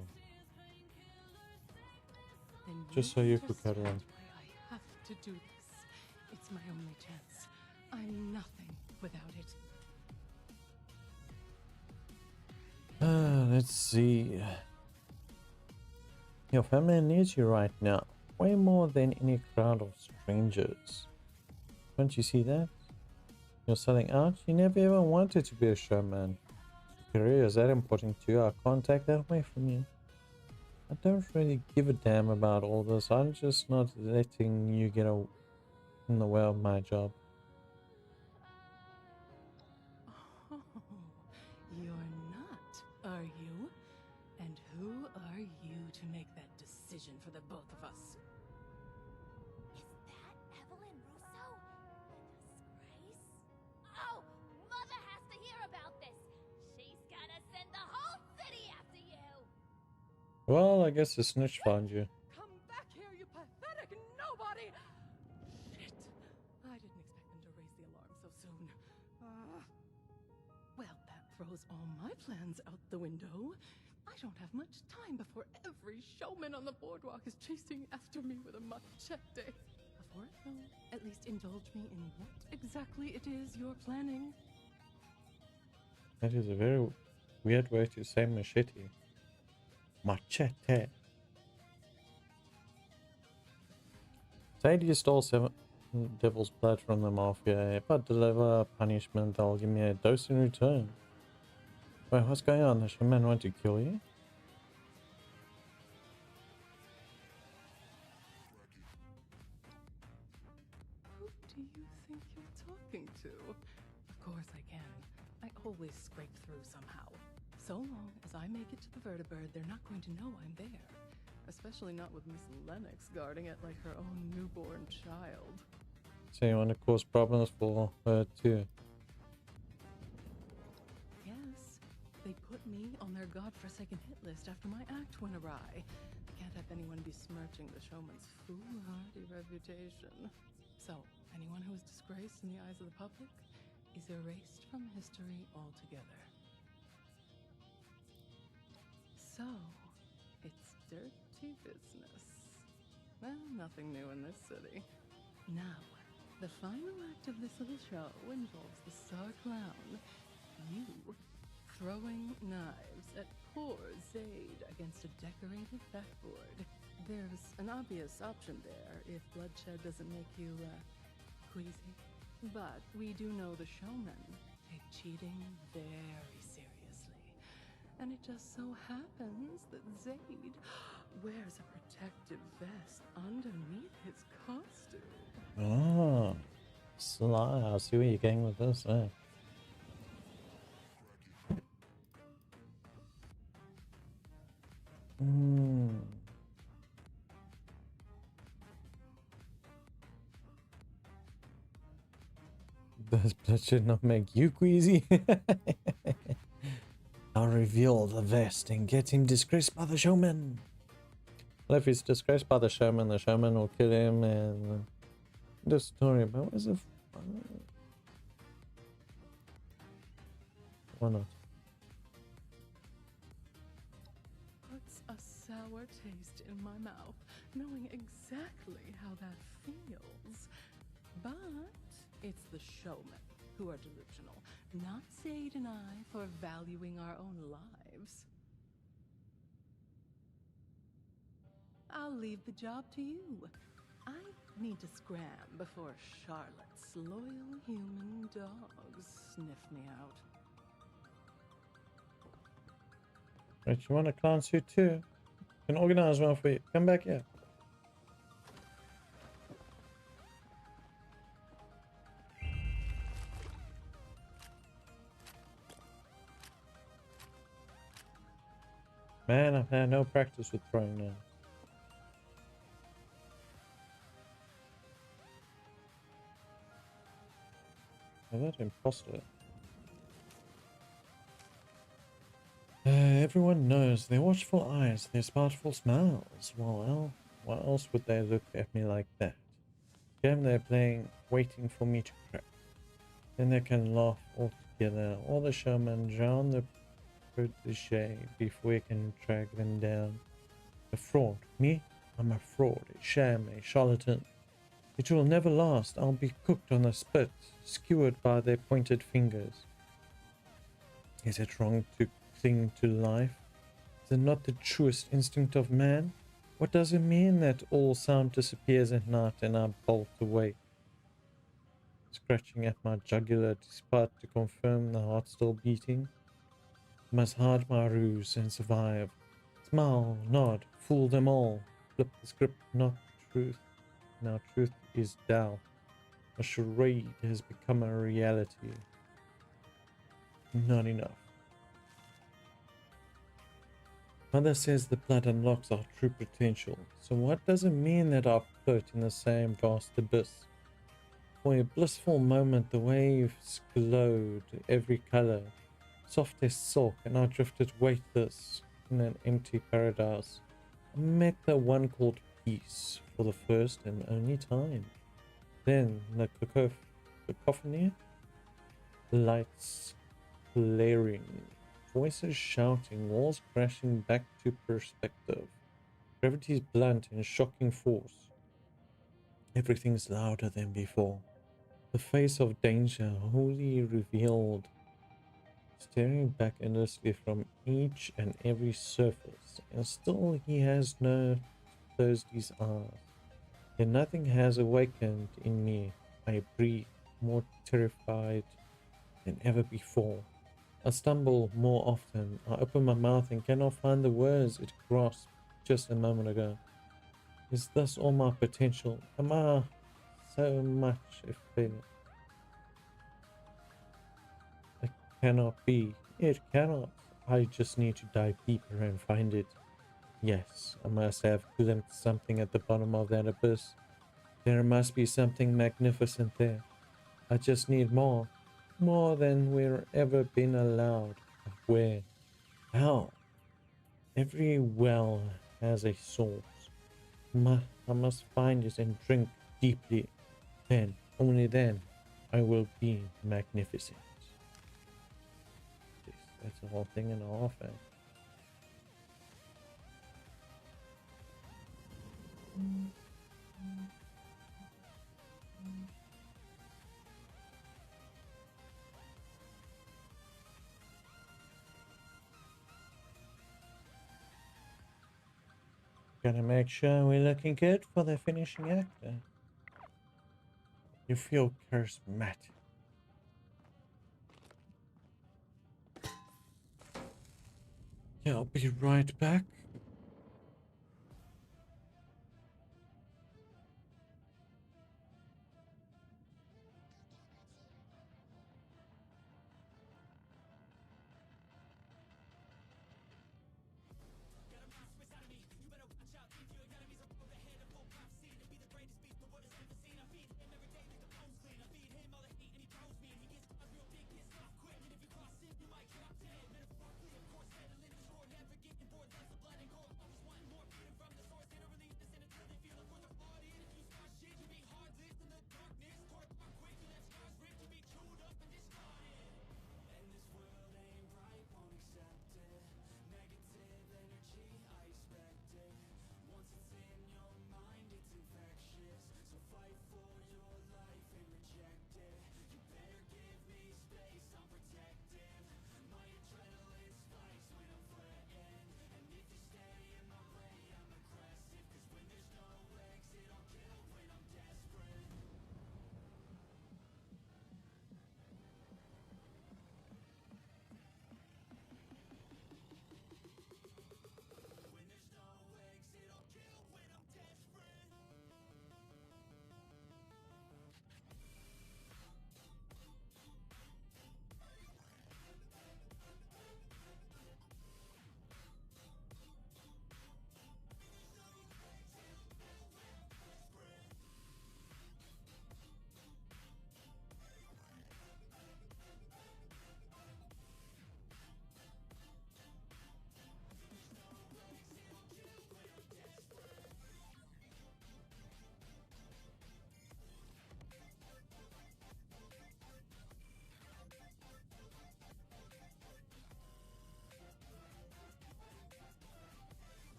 Speaker 1: Just so you could carry on.
Speaker 15: I have to do this. It's my only chance. I'm nothing without it.
Speaker 1: Let's see. Your family needs you right now. Way more than any crowd of strangers. Don't you see that? You're selling out? You never ever wanted to be a showman. Your career is that important to you. I can't take that away from you. I don't really give a damn about all this. I'm just not letting you get in the way of my job.
Speaker 15: Oh, you're not, are you? And who are you to make that decision for the both of us?
Speaker 13: Is that Evelyn Russo? The disgrace? Oh, Mother has to hear about this. She's gonna send the whole city after you.
Speaker 1: Well, I guess the snitch found you.
Speaker 15: Come back here, you pathetic nobody! Shit. I didn't expect them to raise the alarm so soon. Well, that throws all my plans out the window. I don't have much time before every showman on the boardwalk is chasing after me with a machete. Before I go, at least indulge me in what exactly it is you're planning.
Speaker 1: That is a very weird way to say machete. Machete. Sadie stole 7 devil's blood from the mafia. If I deliver punishment, they'll give me a dose in return. Wait, what's going on? The shaman want to kill you?
Speaker 15: Who do you think you're talking to? Of course I can. I always scrape through somehow. So long as I make it to the vertibird, they're not going to know I'm there. Especially not with Miss Lennox guarding it like her own newborn child.
Speaker 1: So you want to cause problems for her too?
Speaker 15: Yes. They put me on their godforsaken hit list after my act went awry. Can't have anyone besmirching the showman's foolhardy reputation. So, anyone who is disgraced in the eyes of the public is erased from history altogether. So, it's dirty business. Well, nothing new in this city. Now, the final act of this little show involves the star clown, you, throwing knives at poor Zaid against a decorated backboard. There's an obvious option there if bloodshed doesn't make you, queasy. But we do know the showmen take cheating very seriously. And it just so happens that Zaid wears a protective vest underneath his costume.
Speaker 1: Ah, Sly, I see where you're going with this, eh? Does bloodshed not make you queasy? I'll reveal the vest and get him disgraced by the showman. Well, if he's disgraced by the showman will kill him and the story about was a why not?
Speaker 15: Puts a sour taste in my mouth, knowing exactly how that feels. But it's the showmen who are delusional, not Sade and I for valuing our own lives. I'll leave the job to you. I need to scram before Charlotte's loyal human dogs sniff me out.
Speaker 1: Right, you want a clown suit too? Can organize one for you. Come back here. Man, I've had no practice with throwing now. Oh, that imposter. Everyone knows their watchful eyes, their spiteful smiles. Well, why else would they look at me like that? Game they're playing, waiting for me to crack. Then they can laugh all together, or the showman drown the protege before we can track them down. A fraud. Me? I'm a fraud, a sham, a charlatan. It will never last. I'll be cooked on the spit, skewered by their pointed fingers. Is it wrong to cling to life? Is it not the truest instinct of man? What does it mean that all sound disappears at night and I bolt away? Scratching at my jugular despite to confirm the heart still beating. Must hide my ruse and survive. Smile, nod, fool them all. Flip the script, not truth. Now truth is doubt. A charade has become a reality. Not enough. Mother says the blood unlocks our true potential. So what does it mean that I float in the same vast abyss? For a blissful moment the waves glowed every color, soft as silk, and I drifted weightless in an empty paradise. I met the one called peace for the first and only time. Then the cacophony, lights flaring, voices shouting, walls crashing back to perspective. Gravity's blunt and shocking force. Everything's louder than before. The face of danger wholly revealed, staring back endlessly from each and every surface, and still he has not closed his eyes. Yet nothing has awakened in me. I breathe, more terrified than ever before. I stumble more often. I open my mouth and cannot find the words it grasped just a moment ago. Is this all my potential? Am I so much a failure? It cannot be. It cannot. I just need to dive deeper and find it. Yes, I must have glimpsed something at the bottom of that abyss. There must be something magnificent there. I just need more. More than we've ever been allowed. But where? How? Every well has a source. I must find it and drink deeply. Then, only then, I will be magnificent. Jeez, that's the whole thing in a half, eh? Gotta make sure we're looking good for the finishing actor. You feel charismatic. Yeah, I'll be right back.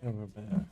Speaker 1: Over there.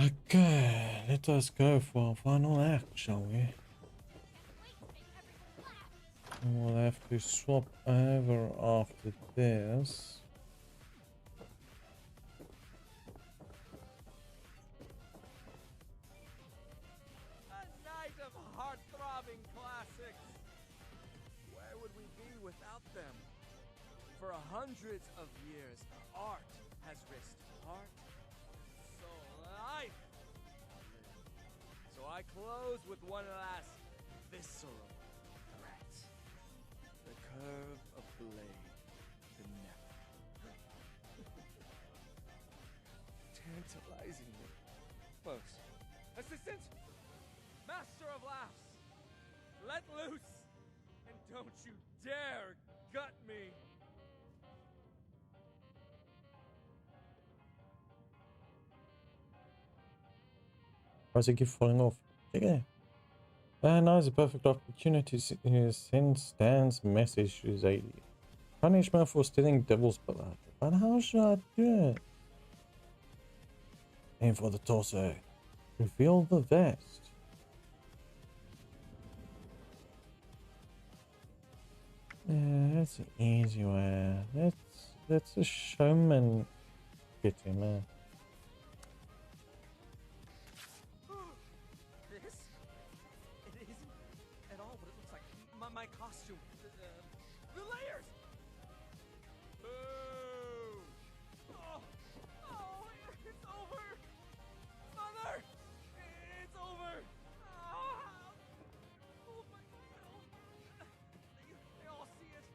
Speaker 1: Okay, let us go for our final act, shall we? And we'll have to swap over after this.
Speaker 20: A night of heart-throbbing classics. Where would we be without them? For hundreds of years, art has risked heart, soul, life. So I close with one last visceral threat. The curve of blade, the neck. Tantalizingly close. Assistant! Master of laughs! Let loose! And don't you dare gut me!
Speaker 1: Why does it keep falling off? Okay. Now is a perfect opportunity to send Stan's message to Zadie. Punishment for stealing Devil's Blood. But how should I do it? Aim for the torso. Reveal the vest. Yeah, that's an easy way. That's a showman get him, man.
Speaker 20: My costume. The layers! Boo! Oh, it's over! Mother! It's over! Oh my God. They all see it.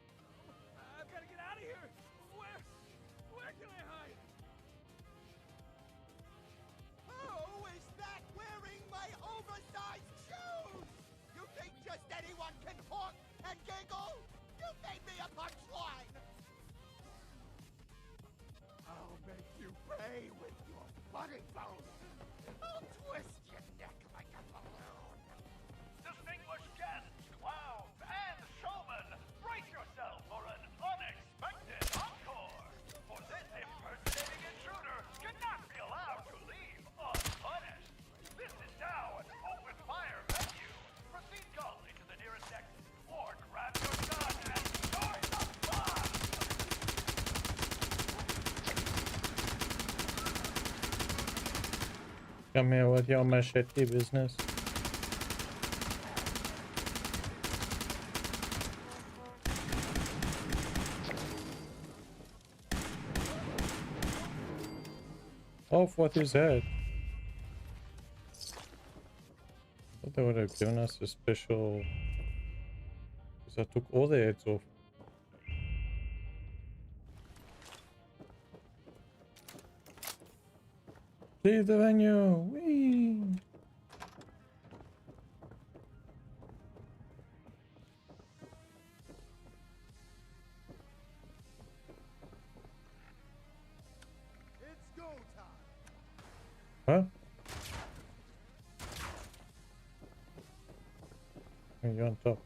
Speaker 20: I've got to get out of here. Where can I hide?
Speaker 6: Who is that wearing my oversized shoes? You think just anyone can talk and giggle? You made me a punchline! I'll make you pay with your funny bones. I'll twist your neck like a balloon.
Speaker 10: Distinguished guests, clowns, and showmen, brace yourself for an unexpected encore. For this impersonating intruder cannot be allowed to leave unpunished. This is now an open fire venue. Proceed calmly to the nearest exit, or grab your gun and join the fun!
Speaker 1: Come here with your machete business. Off with his head. I thought they would have given us a special. Because I took all their heads off. Leave the venue! Whee!
Speaker 6: It's go time.
Speaker 1: Huh? Hey, you're on top.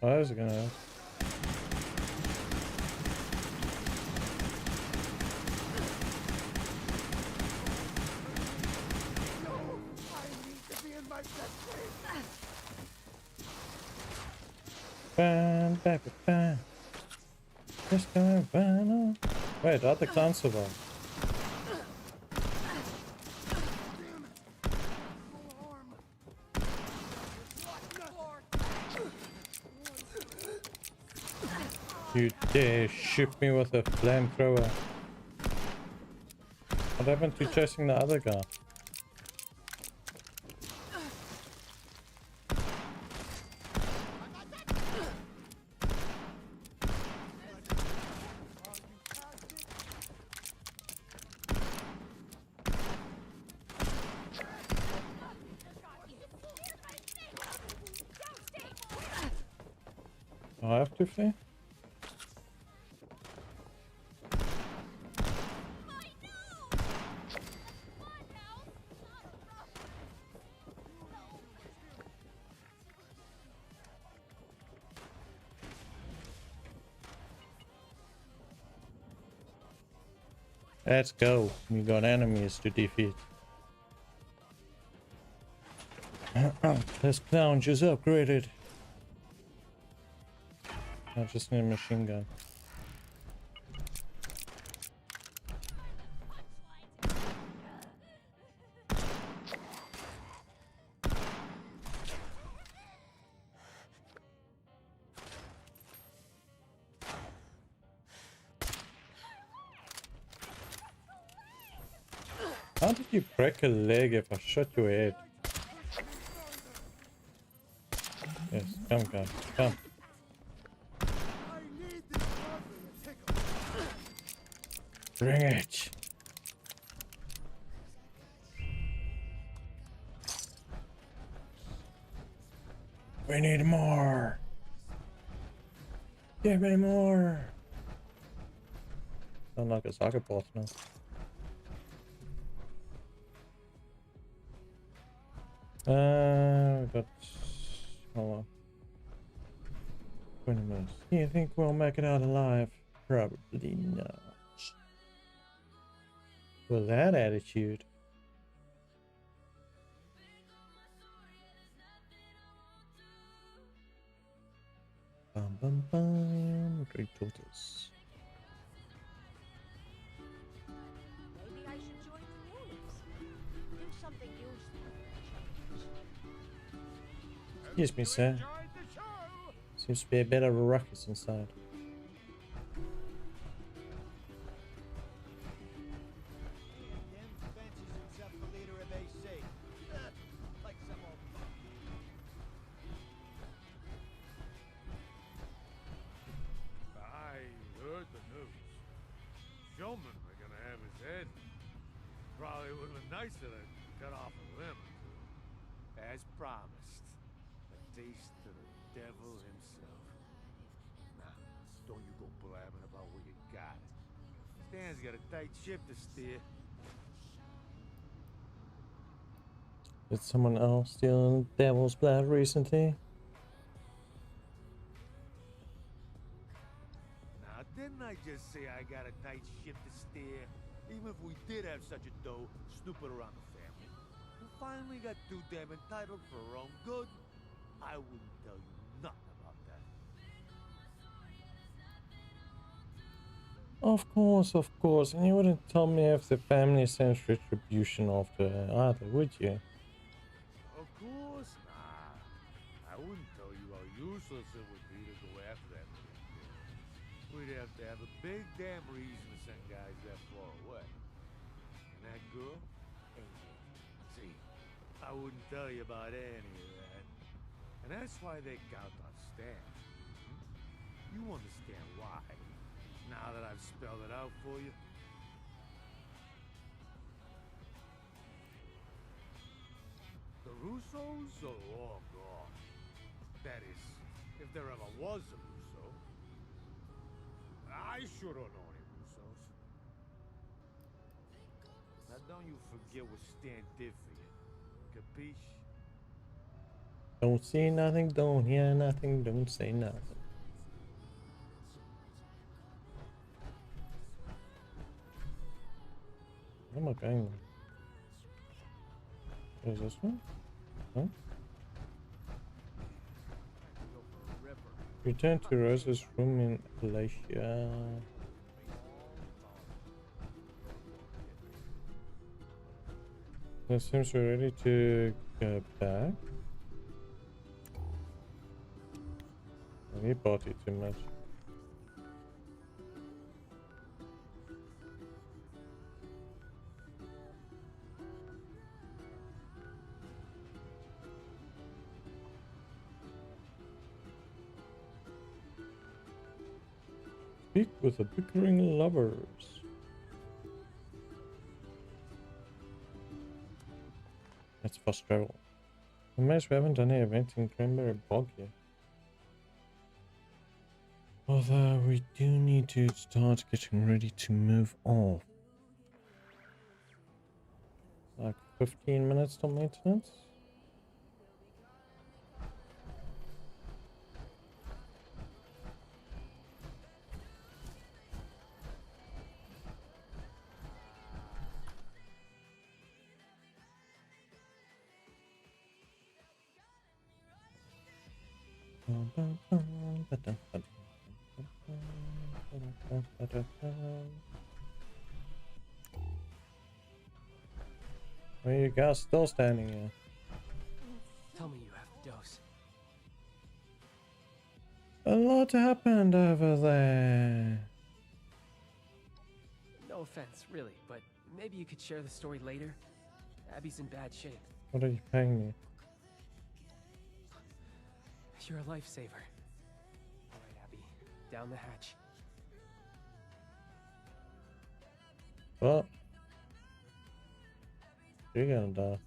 Speaker 1: Oh, that was gonna ask.
Speaker 6: No, I need to be in my best shape.
Speaker 1: Bam, bam, bam. Just gonna run on. Wait, the other clown survived. You dare shoot me with a flamethrower. What happened to chasing the other guy? I have to say. Let's go. We got enemies to defeat. This clown just upgraded. I just need a machine gun. How did you break a leg if I shot your head? Yes, come guys, come. Bring it. We need more. Give me more. Sound like a soccer boss now. We got, hold on, 20 minutes. You think we'll make it out alive? Probably not. With that attitude. Bum bum bum. Great tortoise.
Speaker 13: Maybe I should join the Munis. Do something useful.
Speaker 1: Excuse me, sir. Seems to be a bit of a ruckus inside.
Speaker 22: I heard the news. Showman are gonna have his head. Probably would have been nicer to cut off a limb or two. As promised. A taste of the devil himself. Nah, don't you go blabbing about what you got. Stan's got a tight ship to steer.
Speaker 1: Did someone else steal Devil's Blood recently?
Speaker 22: Now, didn't I just say I got a tight ship to steer? Even if we did have such a dough, stupid around the family, who finally got too damn entitled for her own good, I wouldn't tell you nothing about that.
Speaker 1: Of course. And you wouldn't tell me if the family sends retribution after her either, would you?
Speaker 22: Of course not. I wouldn't tell you how useless it would be to go after that little girl. We'd have to have a big damn reason to send guys that far away. And that girl ain't it. See, I wouldn't tell you about any of that. And that's why they count on Stan. You understand why, now that I've spelled it out for you? The Russos are long gone. That is, if there ever was a Russo. I sure don't know any Russos. Now don't you forget what Stan did for you. Capiche?
Speaker 1: Don't see nothing, don't hear nothing, don't say nothing. Where am I going now? Is this one? Huh? Return to Rose's room in Malaysia. It seems we're ready to go back. We party too much. Speak with the bickering lovers. That's fast travel. Amazed we haven't done any event in Cranberry Bog yet. Although we do need to start getting ready to move off. Like 15 minutes till maintenance. Where you guys still standing here?
Speaker 14: Tell me you have the dose.
Speaker 1: A lot happened over there.
Speaker 14: No offense, really, but maybe you could share the story later. Abby's in bad shape.
Speaker 1: What are you paying me?
Speaker 14: You're a lifesaver. All right, Abby, down the hatch.
Speaker 1: Well, you're gonna die.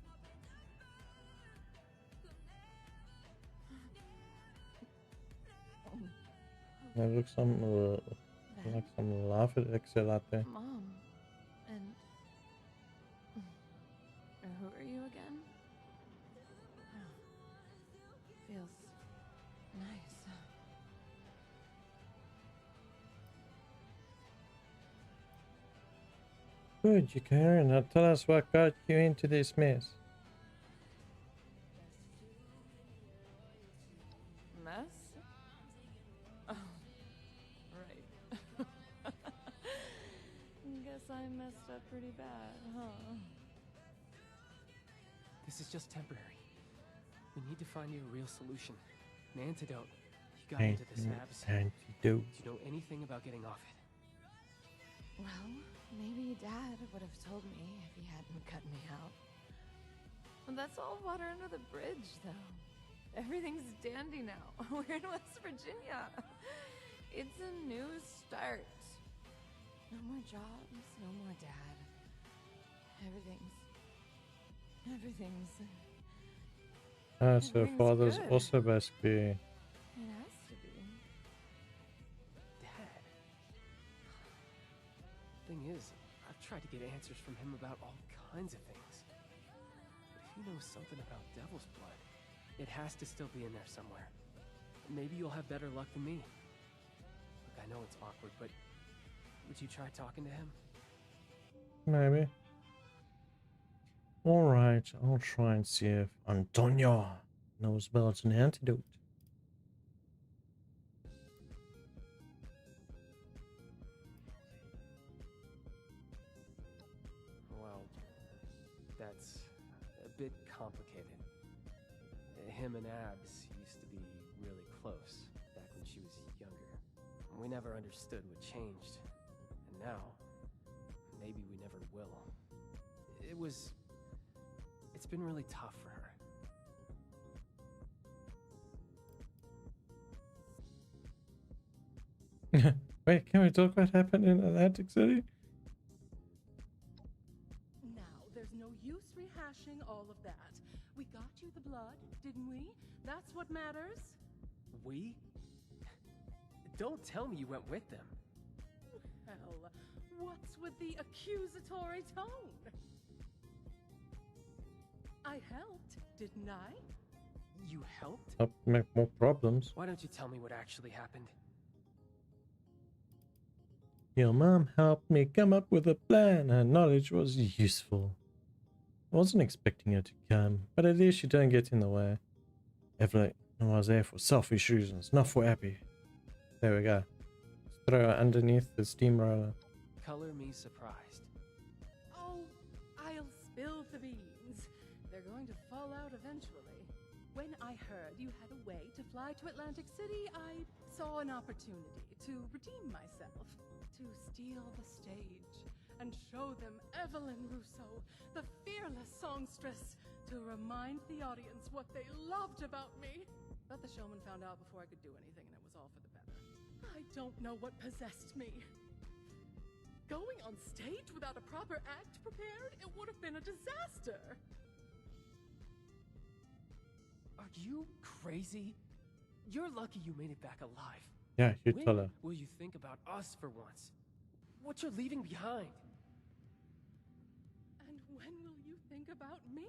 Speaker 1: That looks like some lava exit out there.
Speaker 17: Mom, and who are you again? Oh, feels nice.
Speaker 1: Good, you can. Now tell us what got you into this mess.
Speaker 17: Mess? Oh, right. Guess I messed up pretty bad, huh?
Speaker 14: This is just temporary. We need to find you a real solution. An antidote. You got into the snaps.
Speaker 1: Antidote.
Speaker 14: Do you know anything about getting off it?
Speaker 17: Well, maybe Dad would have told me if he hadn't cut me out. But that's all water under the bridge, though. Everything's dandy now. We're in West Virginia. It's a new start. No more jobs, no more Dad. Everything's...
Speaker 1: So father's
Speaker 17: good.
Speaker 1: also basically...
Speaker 17: It has to be.
Speaker 14: Dad. Thing is, I've tried to get answers from him about all kinds of things. But if he knows something about Devil's Blood, it has to still be in there somewhere. Maybe you'll have better luck than me. Look, I know it's awkward, but would you try talking to him?
Speaker 1: Maybe. Alright, I'll try and see if Antonio knows about an antidote.
Speaker 14: Well, that's a bit complicated. Him and Abs used to be really close back when she was younger. We never understood what changed. And now, maybe we never will. It's been really tough for
Speaker 1: her. Wait, can we talk what happened in Atlantic City?
Speaker 15: Now, there's no use rehashing all of that. We got you the blood, didn't we? That's what matters.
Speaker 14: We? Don't tell me you went with them.
Speaker 15: Hell, what's with the accusatory tone? I helped, didn't I?
Speaker 14: You helped?
Speaker 1: Help make more problems.
Speaker 14: Why don't you tell me what actually happened?
Speaker 1: Your mom helped me come up with a plan. Her knowledge was useful. I wasn't expecting her to come, but at least she didn't get in the way. Evelyn was there for selfish reasons, not for Abby. There we go. Let's throw her underneath the steamroller.
Speaker 14: Color me surprised.
Speaker 15: Oh, I'll spill the beans. They're going to fall out eventually. When I heard you had a way to fly to Atlantic City, I saw an opportunity to redeem myself. To steal the stage and show them Evelyn Russo, the fearless songstress, to remind the audience what they loved about me. But the showman found out before I could do anything, and it was all for the better. I don't know what possessed me. Going on stage without a proper act prepared, it would have been a disaster.
Speaker 14: Are you crazy? You're lucky you made it back alive.
Speaker 1: Yeah, you
Speaker 14: When
Speaker 1: tell her.
Speaker 14: will you think about us for once? What you're leaving behind?
Speaker 15: And when will you think about me?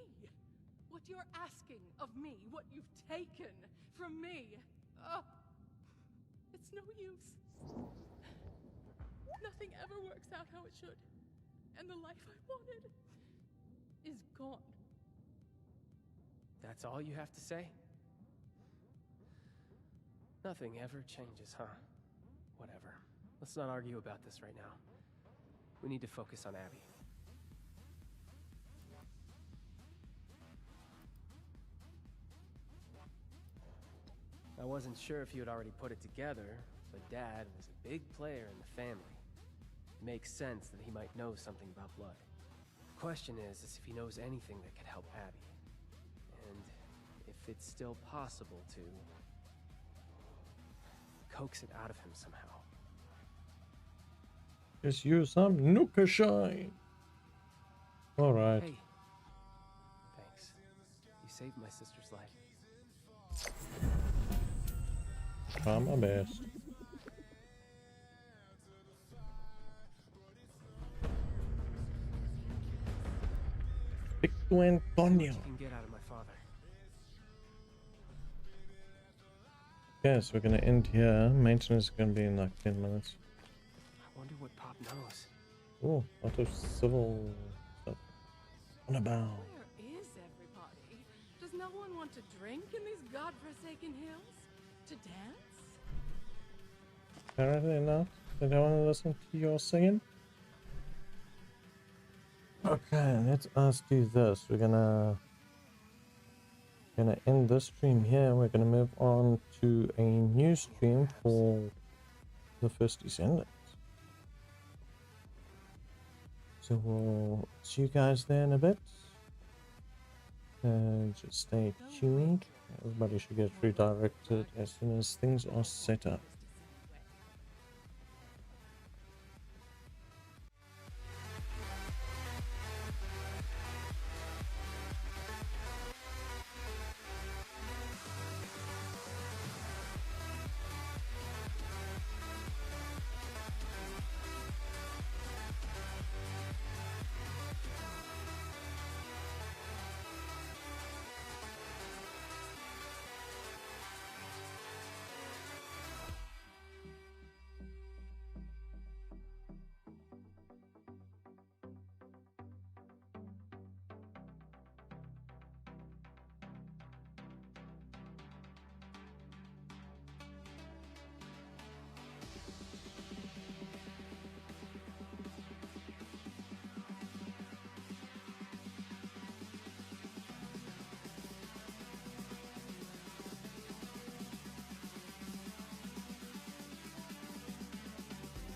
Speaker 15: What you're asking of me, what you've taken from me. Oh, it's no use. Nothing ever works out how it should. And the life I wanted is gone.
Speaker 14: That's all you have to say? Nothing ever changes, huh? Whatever. Let's not argue about this right now. We need to focus on Abby. I wasn't sure if you had already put it together, but Dad was a big player in the family. It makes sense that he might know something about blood. The question is if he knows anything that could help Abby. And if it's still possible to coax it out of him somehow.
Speaker 1: Just use some Nuka Shine. Alright.
Speaker 14: Hey. Thanks. You saved my sister's life.
Speaker 1: Try my best. Victor Antonio.
Speaker 14: You can get out of my father.
Speaker 1: Yes, we're gonna end here. Maintenance is gonna be in like 10 minutes.
Speaker 14: I wonder what Pop knows.
Speaker 1: Oh, lot of civil stuff. On about.
Speaker 15: Where is everybody? Does no one want to drink in these godforsaken hills? To dance?
Speaker 1: Apparently not. They don't want to listen to your singing. Okay, let us do this. We're gonna end this stream here. We're gonna move on to a new stream for the first Descendants. So we'll see you guys there in a bit. Just stay tuned. Everybody should get redirected as soon as things are set up.